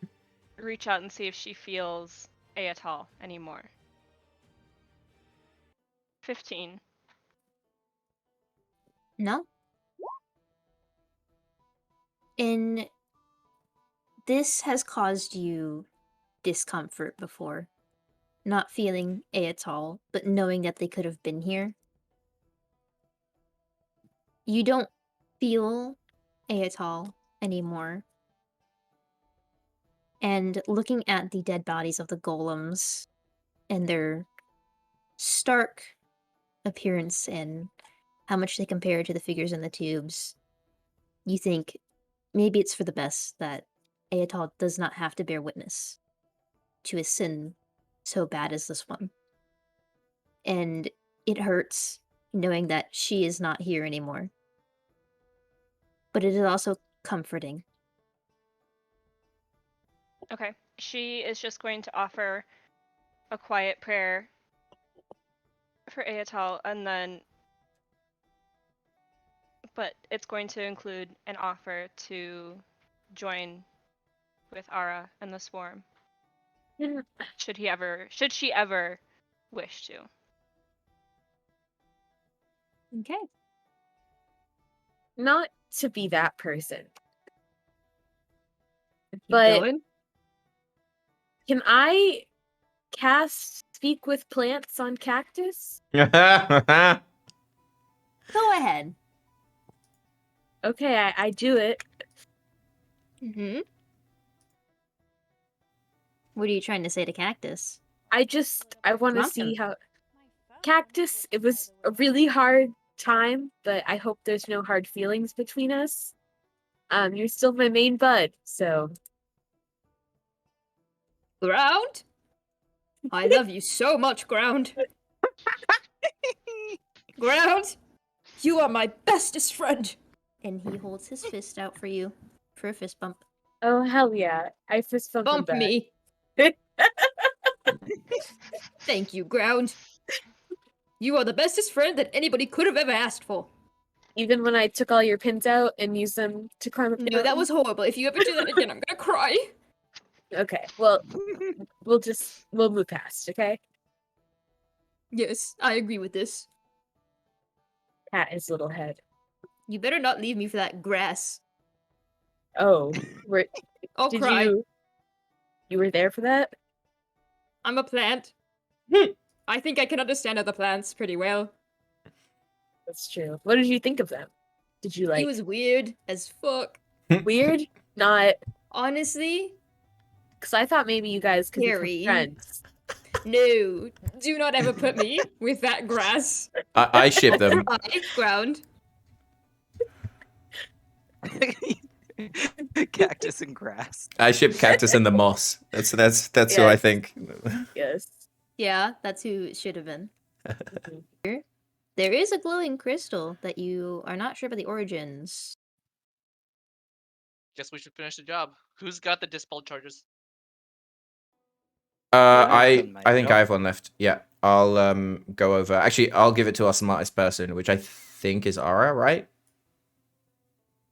Speaker 3: reach out and see if she feels Ayatal anymore. 15.
Speaker 1: No. And this has caused you discomfort before. Not feeling A at all, but knowing that they could have been here. You don't feel A at all anymore. And looking at the dead bodies of the golems and their stark appearance and how much they compare to the figures in the tubes, you think maybe it's for the best that Ayatal does not have to bear witness to a sin so bad as this one. And it hurts knowing that she is not here anymore. But it is also comforting.
Speaker 3: Okay. She is just going to offer a quiet prayer for Ayatal, and then. But it's going to include an offer to join with Ara and the Swarm. Should she ever wish to.
Speaker 1: Okay.
Speaker 4: Not to be that person,
Speaker 1: Keep
Speaker 4: but
Speaker 1: going.
Speaker 4: can I cast Speak with Plants on Cactus?
Speaker 1: Go ahead.
Speaker 4: Okay, I do it.
Speaker 1: Mm-hmm. What are you trying to say to Cactus?
Speaker 4: I want to
Speaker 1: Prompt him.
Speaker 4: see how. Cactus, it was a really hard time, but I hope there's no hard feelings between us. You're still my main bud, so.
Speaker 1: Ground? I love you so much, Ground. Ground, you are my bestest friend. And he holds his fist out for you for a fist bump.
Speaker 4: Oh, hell yeah. I fist bump him
Speaker 1: Bump
Speaker 4: back.
Speaker 1: me. Thank you, Ground. You are the bestest friend that anybody could have ever asked for.
Speaker 4: Even when I took all your pins out and used them to climb up the
Speaker 1: No, that
Speaker 4: mountain?
Speaker 1: was horrible. If you ever do that again, I'm gonna cry.
Speaker 4: Okay, well, we'll move past, okay?
Speaker 1: Yes, I agree with this.
Speaker 4: Pat his little head.
Speaker 1: You better not leave me for that grass.
Speaker 4: Oh,
Speaker 1: I'll
Speaker 4: did
Speaker 1: cry.
Speaker 4: you were there for that?
Speaker 1: I'm a plant. I think I can understand other plants pretty well.
Speaker 4: That's true. What did you think of them? Did you
Speaker 1: He
Speaker 4: like
Speaker 1: was weird as fuck.
Speaker 4: weird? Not,
Speaker 1: Honestly,
Speaker 4: because I thought maybe you guys could become
Speaker 1: Harry.
Speaker 4: friends.
Speaker 1: No. Do not ever put me with that grass.
Speaker 2: I ship them.
Speaker 1: Ground.
Speaker 6: Cactus and grass.
Speaker 2: I ship Cactus and the moss. That's who I
Speaker 4: Yes.
Speaker 2: think.
Speaker 4: Yes.
Speaker 1: Yeah, that's who it should have been.
Speaker 4: Mhm.
Speaker 1: There is a glowing crystal that you are not sure about the origins.
Speaker 5: Guess we should finish the job. Who's got the dispel charges?
Speaker 2: I
Speaker 6: might
Speaker 2: think
Speaker 6: go.
Speaker 2: I have one left. Yeah, I'll go over. Actually, I'll give it to our smartest person, which I think is Ara, right?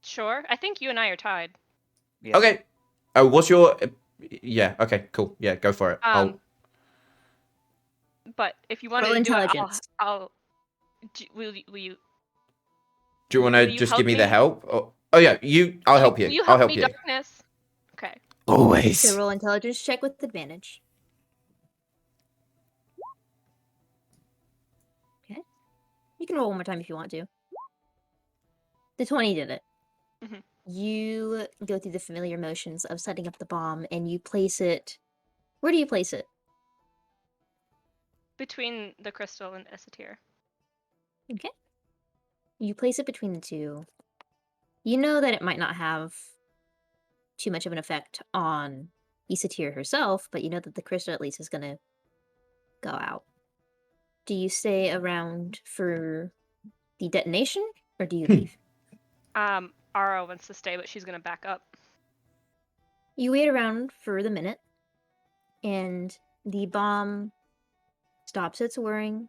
Speaker 3: Sure. I think you and I are tied.
Speaker 6: Yeah.
Speaker 2: Okay. Oh, what's your? Yeah. Okay. Cool. Yeah. Go for it.
Speaker 3: But if you want
Speaker 1: Roll
Speaker 3: to do it,
Speaker 1: intelligence.
Speaker 3: will you
Speaker 2: Do you want to
Speaker 3: will you
Speaker 2: just
Speaker 3: help
Speaker 2: give me the
Speaker 3: me?
Speaker 2: help? Oh yeah. I'll help you.
Speaker 3: Will you
Speaker 2: I'll
Speaker 3: help
Speaker 2: help
Speaker 3: me,
Speaker 2: you.
Speaker 3: Darkness? Okay.
Speaker 8: Always.
Speaker 1: So roll intelligence check with advantage. Okay. You can roll one more time if you want to. The 20 did it.
Speaker 3: Mhm.
Speaker 1: You go through the familiar motions of setting up the bomb and you place it. Where do you place it?
Speaker 3: Between the crystal and Esoter.
Speaker 1: Okay. You place it between the two. You know that it might not have too much of an effect on Isatir herself, but you know that the crystal at least is gonna go out. Do you stay around for the detonation, or do you leave?
Speaker 3: Ara wants to stay, but she's gonna back up.
Speaker 1: You wait around for the minute, and the bomb stops its whirring,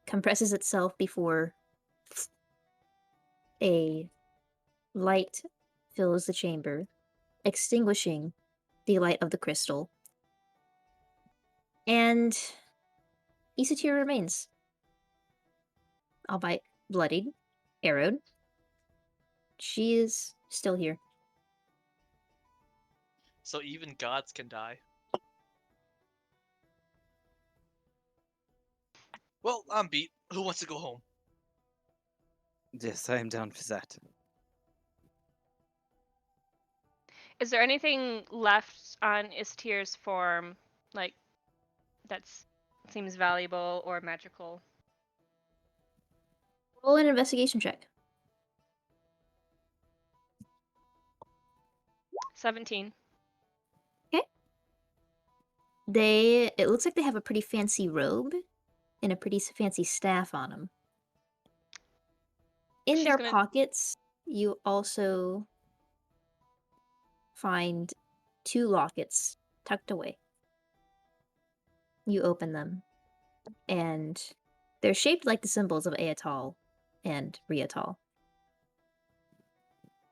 Speaker 1: compresses itself before a light fills the chamber, extinguishing the light of the crystal. And Isatir remains, albeit bloodied, arrowed. She is still here.
Speaker 5: So even gods can die. Well, I'm beat. Who wants to go home?
Speaker 6: Yes, I am down for that.
Speaker 3: Is there anything left on Istir's form, like, that's seems valuable or magical?
Speaker 1: Roll an investigation check.
Speaker 3: 17.
Speaker 1: It looks like they have a pretty fancy robe and a pretty fancy staff on them. In
Speaker 3: She's
Speaker 1: their
Speaker 3: gonna-
Speaker 1: pockets, you also find 2 lockets tucked away. You open them, and they're shaped like the symbols of Aetal and Riatal.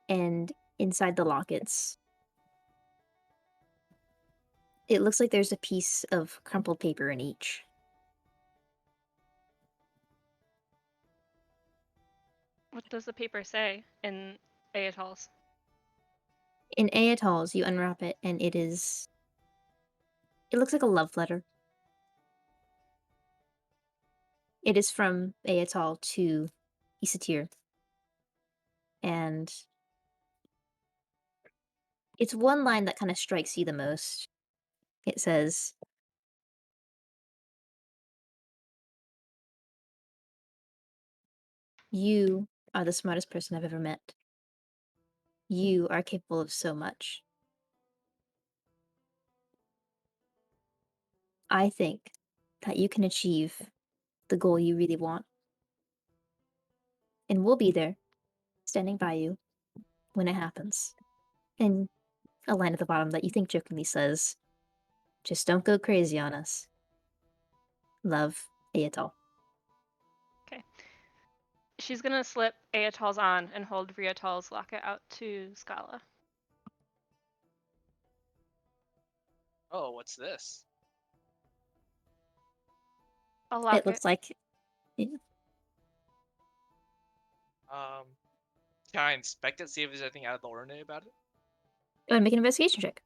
Speaker 1: And inside the lockets, it looks like there's a piece of crumpled paper in each.
Speaker 3: What does the paper say in Aetal's?
Speaker 1: In Aetal's, you unwrap it, and it looks like a love letter. It is from Aetal to Isatir. And it's one line that kind of strikes you the most. It says, "You are the smartest person I've ever met. You are capable of so much. I think that you can achieve the goal you really want. And we'll be there, standing by you when it happens." And a line at the bottom that you think jokingly says, "Just don't go crazy on us. Love, Aetal."
Speaker 3: She's gonna slip Aetal's on and hold Riatal's locket out to Scala.
Speaker 5: Oh, what's this?
Speaker 3: A locket.
Speaker 1: It looks like
Speaker 5: Can I inspect it, see if there's anything out of the ordinary about it?
Speaker 1: Go ahead and make an investigation check.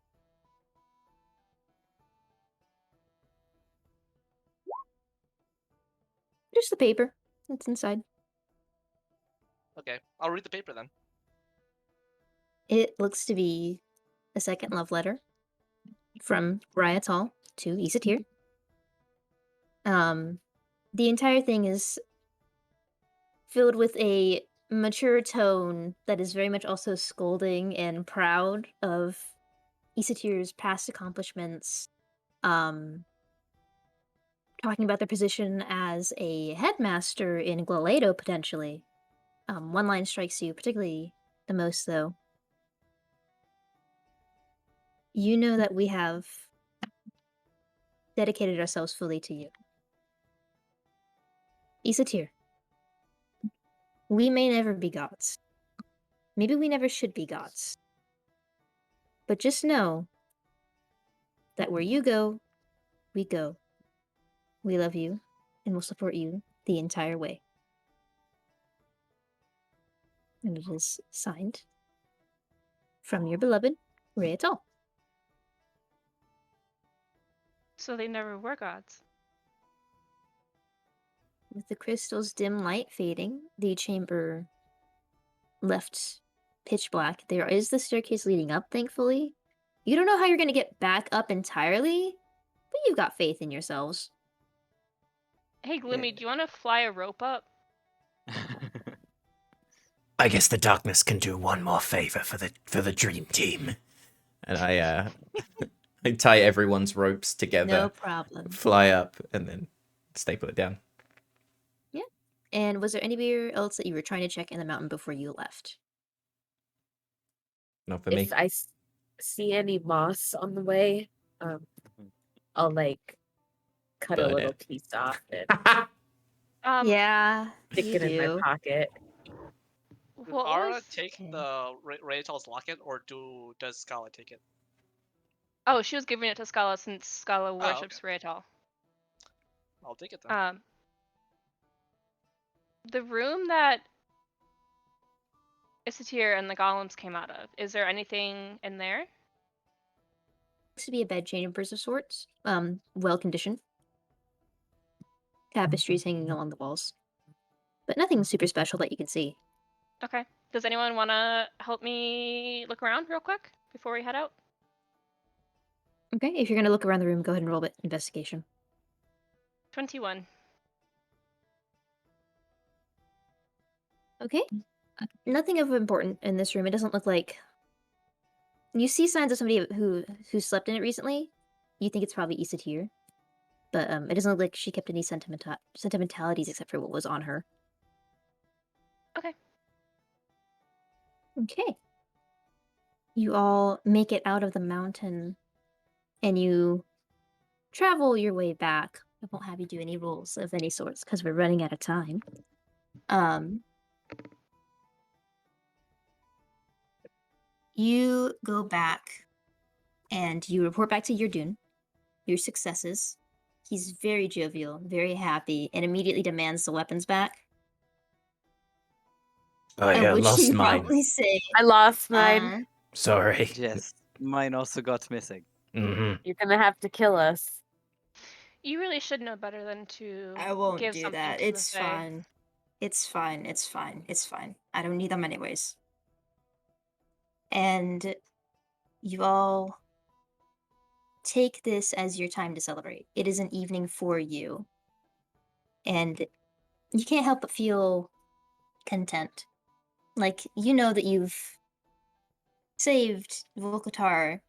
Speaker 1: Just the paper that's inside.
Speaker 5: Okay, I'll read the paper then.
Speaker 1: It looks to be a second love letter from Ryatal to Isatir. The entire thing is filled with a mature tone that is very much also scolding and proud of Isatir's past accomplishments. Talking about their position as a headmaster in Glaledo, potentially. One line strikes you particularly the most, though. You know that we have dedicated ourselves fully to you. Isatir, we may never be gods. Maybe we never should be gods. But just know that where you go, we go. We love you, and will support you the entire way. And it is signed from your beloved Rayatol.
Speaker 3: So they never were gods.
Speaker 1: With the crystal's dim light fading, the chamber left pitch black. There is the staircase leading up, thankfully. You don't know how you're going to get back up entirely, but you've got faith in yourselves.
Speaker 3: Hey, Gloomy, do you want to fly a rope up?
Speaker 8: I guess the darkness can do one more favor for the dream team.
Speaker 2: And I I tie everyone's ropes together,
Speaker 1: No problem.
Speaker 2: fly up, and then staple it down.
Speaker 1: Yeah. And was there anywhere else that you were trying to check in the mountain before you left?
Speaker 2: Not for me.
Speaker 4: If I see any moss on the way, I'll like cut a
Speaker 2: Burn
Speaker 4: little
Speaker 2: it.
Speaker 4: piece off and
Speaker 1: Yeah,
Speaker 4: stick
Speaker 1: you
Speaker 4: it in my
Speaker 1: do.
Speaker 4: pocket.
Speaker 5: Does
Speaker 3: What
Speaker 5: Ara
Speaker 3: was...
Speaker 5: take the Raytal's locket, or does Scala take it?
Speaker 3: Oh, she was giving it to Scala since Scala
Speaker 5: okay.
Speaker 3: worships Raytal.
Speaker 5: I'll take it then.
Speaker 3: The room that Isatir and the golems came out of, is there anything in there?
Speaker 1: Looks to be a bed chambers of sorts. Well conditioned. Tapestries hanging along the walls. But nothing super special that you can see.
Speaker 3: Okay. Does anyone want to help me look around real quick before we head out?
Speaker 1: Okay, if you're gonna look around the room, go ahead and roll it. Investigation.
Speaker 3: 21.
Speaker 1: Okay. Nothing of important in this room. It doesn't look like... You see signs of somebody who slept in it recently. You think it's probably Isatir. But it doesn't look like she kept any sentimentalities except for what was on her.
Speaker 3: Okay.
Speaker 1: Okay. You all make it out of the mountain, and you travel your way back. I won't have you do any rolls of any sorts because we're running out of time. You go back, and you report back to Yerdun your successes. He's very jovial, very happy, and immediately demands the weapons back.
Speaker 8: Oh
Speaker 1: At
Speaker 8: yeah,
Speaker 1: which
Speaker 8: lost
Speaker 1: you
Speaker 8: mine.
Speaker 1: probably say,
Speaker 4: I lost mine.
Speaker 8: Sorry.
Speaker 6: Yes, mine also got missing.
Speaker 8: Mm-hmm.
Speaker 4: You're gonna have to kill us.
Speaker 3: You really should know better than to
Speaker 1: I won't
Speaker 3: give
Speaker 1: do
Speaker 3: something
Speaker 1: that.
Speaker 3: to
Speaker 1: It's
Speaker 3: the Fae.
Speaker 1: fine. It's fine. It's fine. It's fine. I don't need them anyways. And you all take this as your time to celebrate. It is an evening for you. And you can't help but feel content. Like, you know that you've saved Volkatar,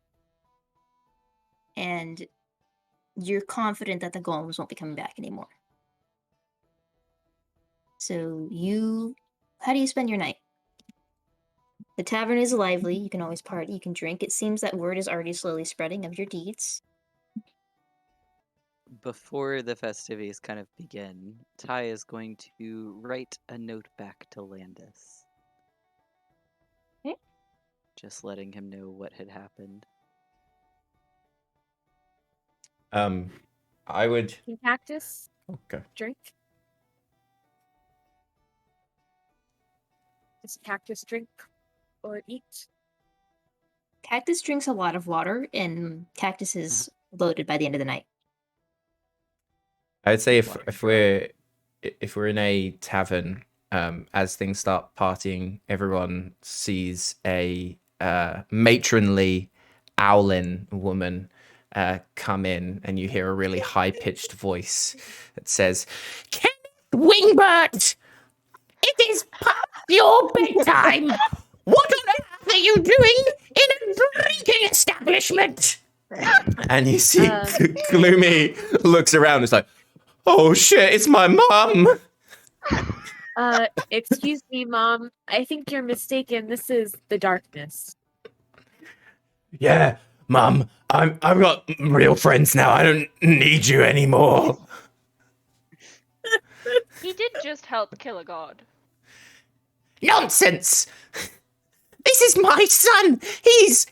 Speaker 1: and you're confident that the golems won't be coming back anymore. So how do you spend your night? The tavern is lively. You can always party. You can drink. It seems that word is already slowly spreading of your deeds.
Speaker 6: Before the festivities kind of begin, Ty is going to write a note back to Landis.
Speaker 1: Okay.
Speaker 6: Just letting him know what had happened.
Speaker 2: I would.
Speaker 4: Can cactus
Speaker 2: Okay.
Speaker 4: drink? Does cactus drink or eat?
Speaker 1: Cactus drinks a lot of water, and Cactus is loaded by the end of the night.
Speaker 2: I'd say
Speaker 6: Water
Speaker 2: if
Speaker 6: drunk.
Speaker 2: we're in a tavern, as things start partying, everyone sees a matronly owlin woman come in, and you hear a really high-pitched voice that says,
Speaker 8: Kenneth Wingbert! It is past your bedtime! What on earth are you doing in a drinking establishment?
Speaker 2: and you see
Speaker 4: Uh,
Speaker 2: Gloomy looks around. It's like, oh shit, it's my mum.
Speaker 4: Excuse me, Mom. I think you're mistaken. This is the darkness.
Speaker 8: Yeah, Mum, I've got real friends now. I don't need you anymore.
Speaker 3: He did just help kill a god.
Speaker 8: Nonsense! This is my son. He's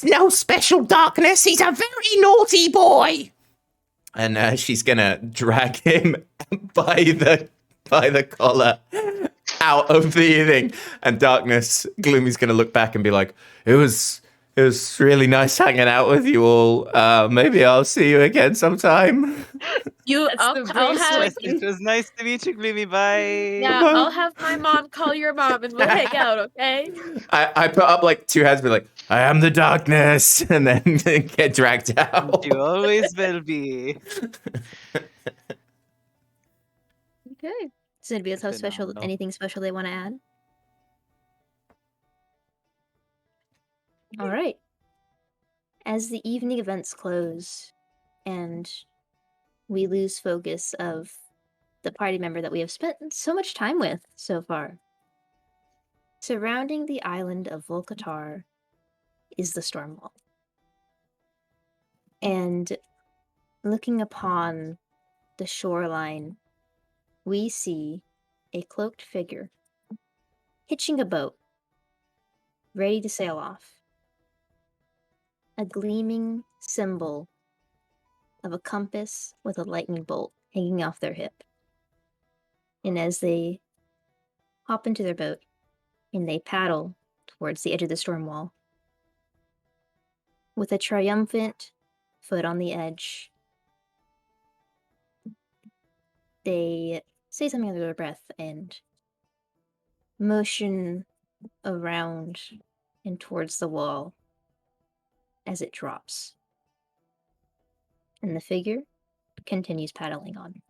Speaker 8: no special darkness. He's a very naughty boy.
Speaker 2: And she's gonna drag him by the collar out of the thing. And Darkness, Gloomy's gonna look back and be like, it was really nice hanging out with you all. Maybe I'll see you again sometime.
Speaker 4: I'll have
Speaker 6: It was nice to meet you, Gloomy. Bye.
Speaker 4: yeah, I'll have my mom call your mom and we'll hang out, okay?
Speaker 2: I put up like two hands, be like, I am the darkness, and then get dragged out.
Speaker 6: You always will be.
Speaker 1: Okay. Does anybody else have
Speaker 6: Phenomenal.
Speaker 1: anything special they want to add? All right. As the evening events close and we lose focus of the party member that we have spent so much time with so far, surrounding the island of Volcatar is the storm wall. And looking upon the shoreline, we see a cloaked figure hitching a boat, ready to sail off. A gleaming symbol of a compass with a lightning bolt hanging off their hip. And as they hop into their boat and they paddle towards the edge of the storm wall, with a triumphant foot on the edge, they say something under their breath and motion around and towards the wall as it drops. And the figure continues paddling on.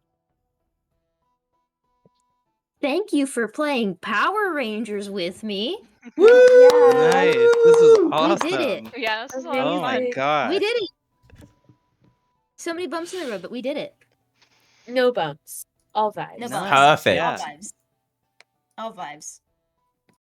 Speaker 1: Thank you for playing Power Rangers with me.
Speaker 9: Nice. This is
Speaker 1: We
Speaker 9: awesome.
Speaker 1: did it.
Speaker 3: Yeah, this is a lot of
Speaker 9: Oh my
Speaker 3: fun.
Speaker 9: gosh.
Speaker 1: We did it. So many bumps in the road, but we did it.
Speaker 4: No bumps. All vibes.
Speaker 1: No
Speaker 9: Nice.
Speaker 1: bumps.
Speaker 2: Perfect.
Speaker 1: All
Speaker 9: Yeah.
Speaker 1: vibes. All vibes.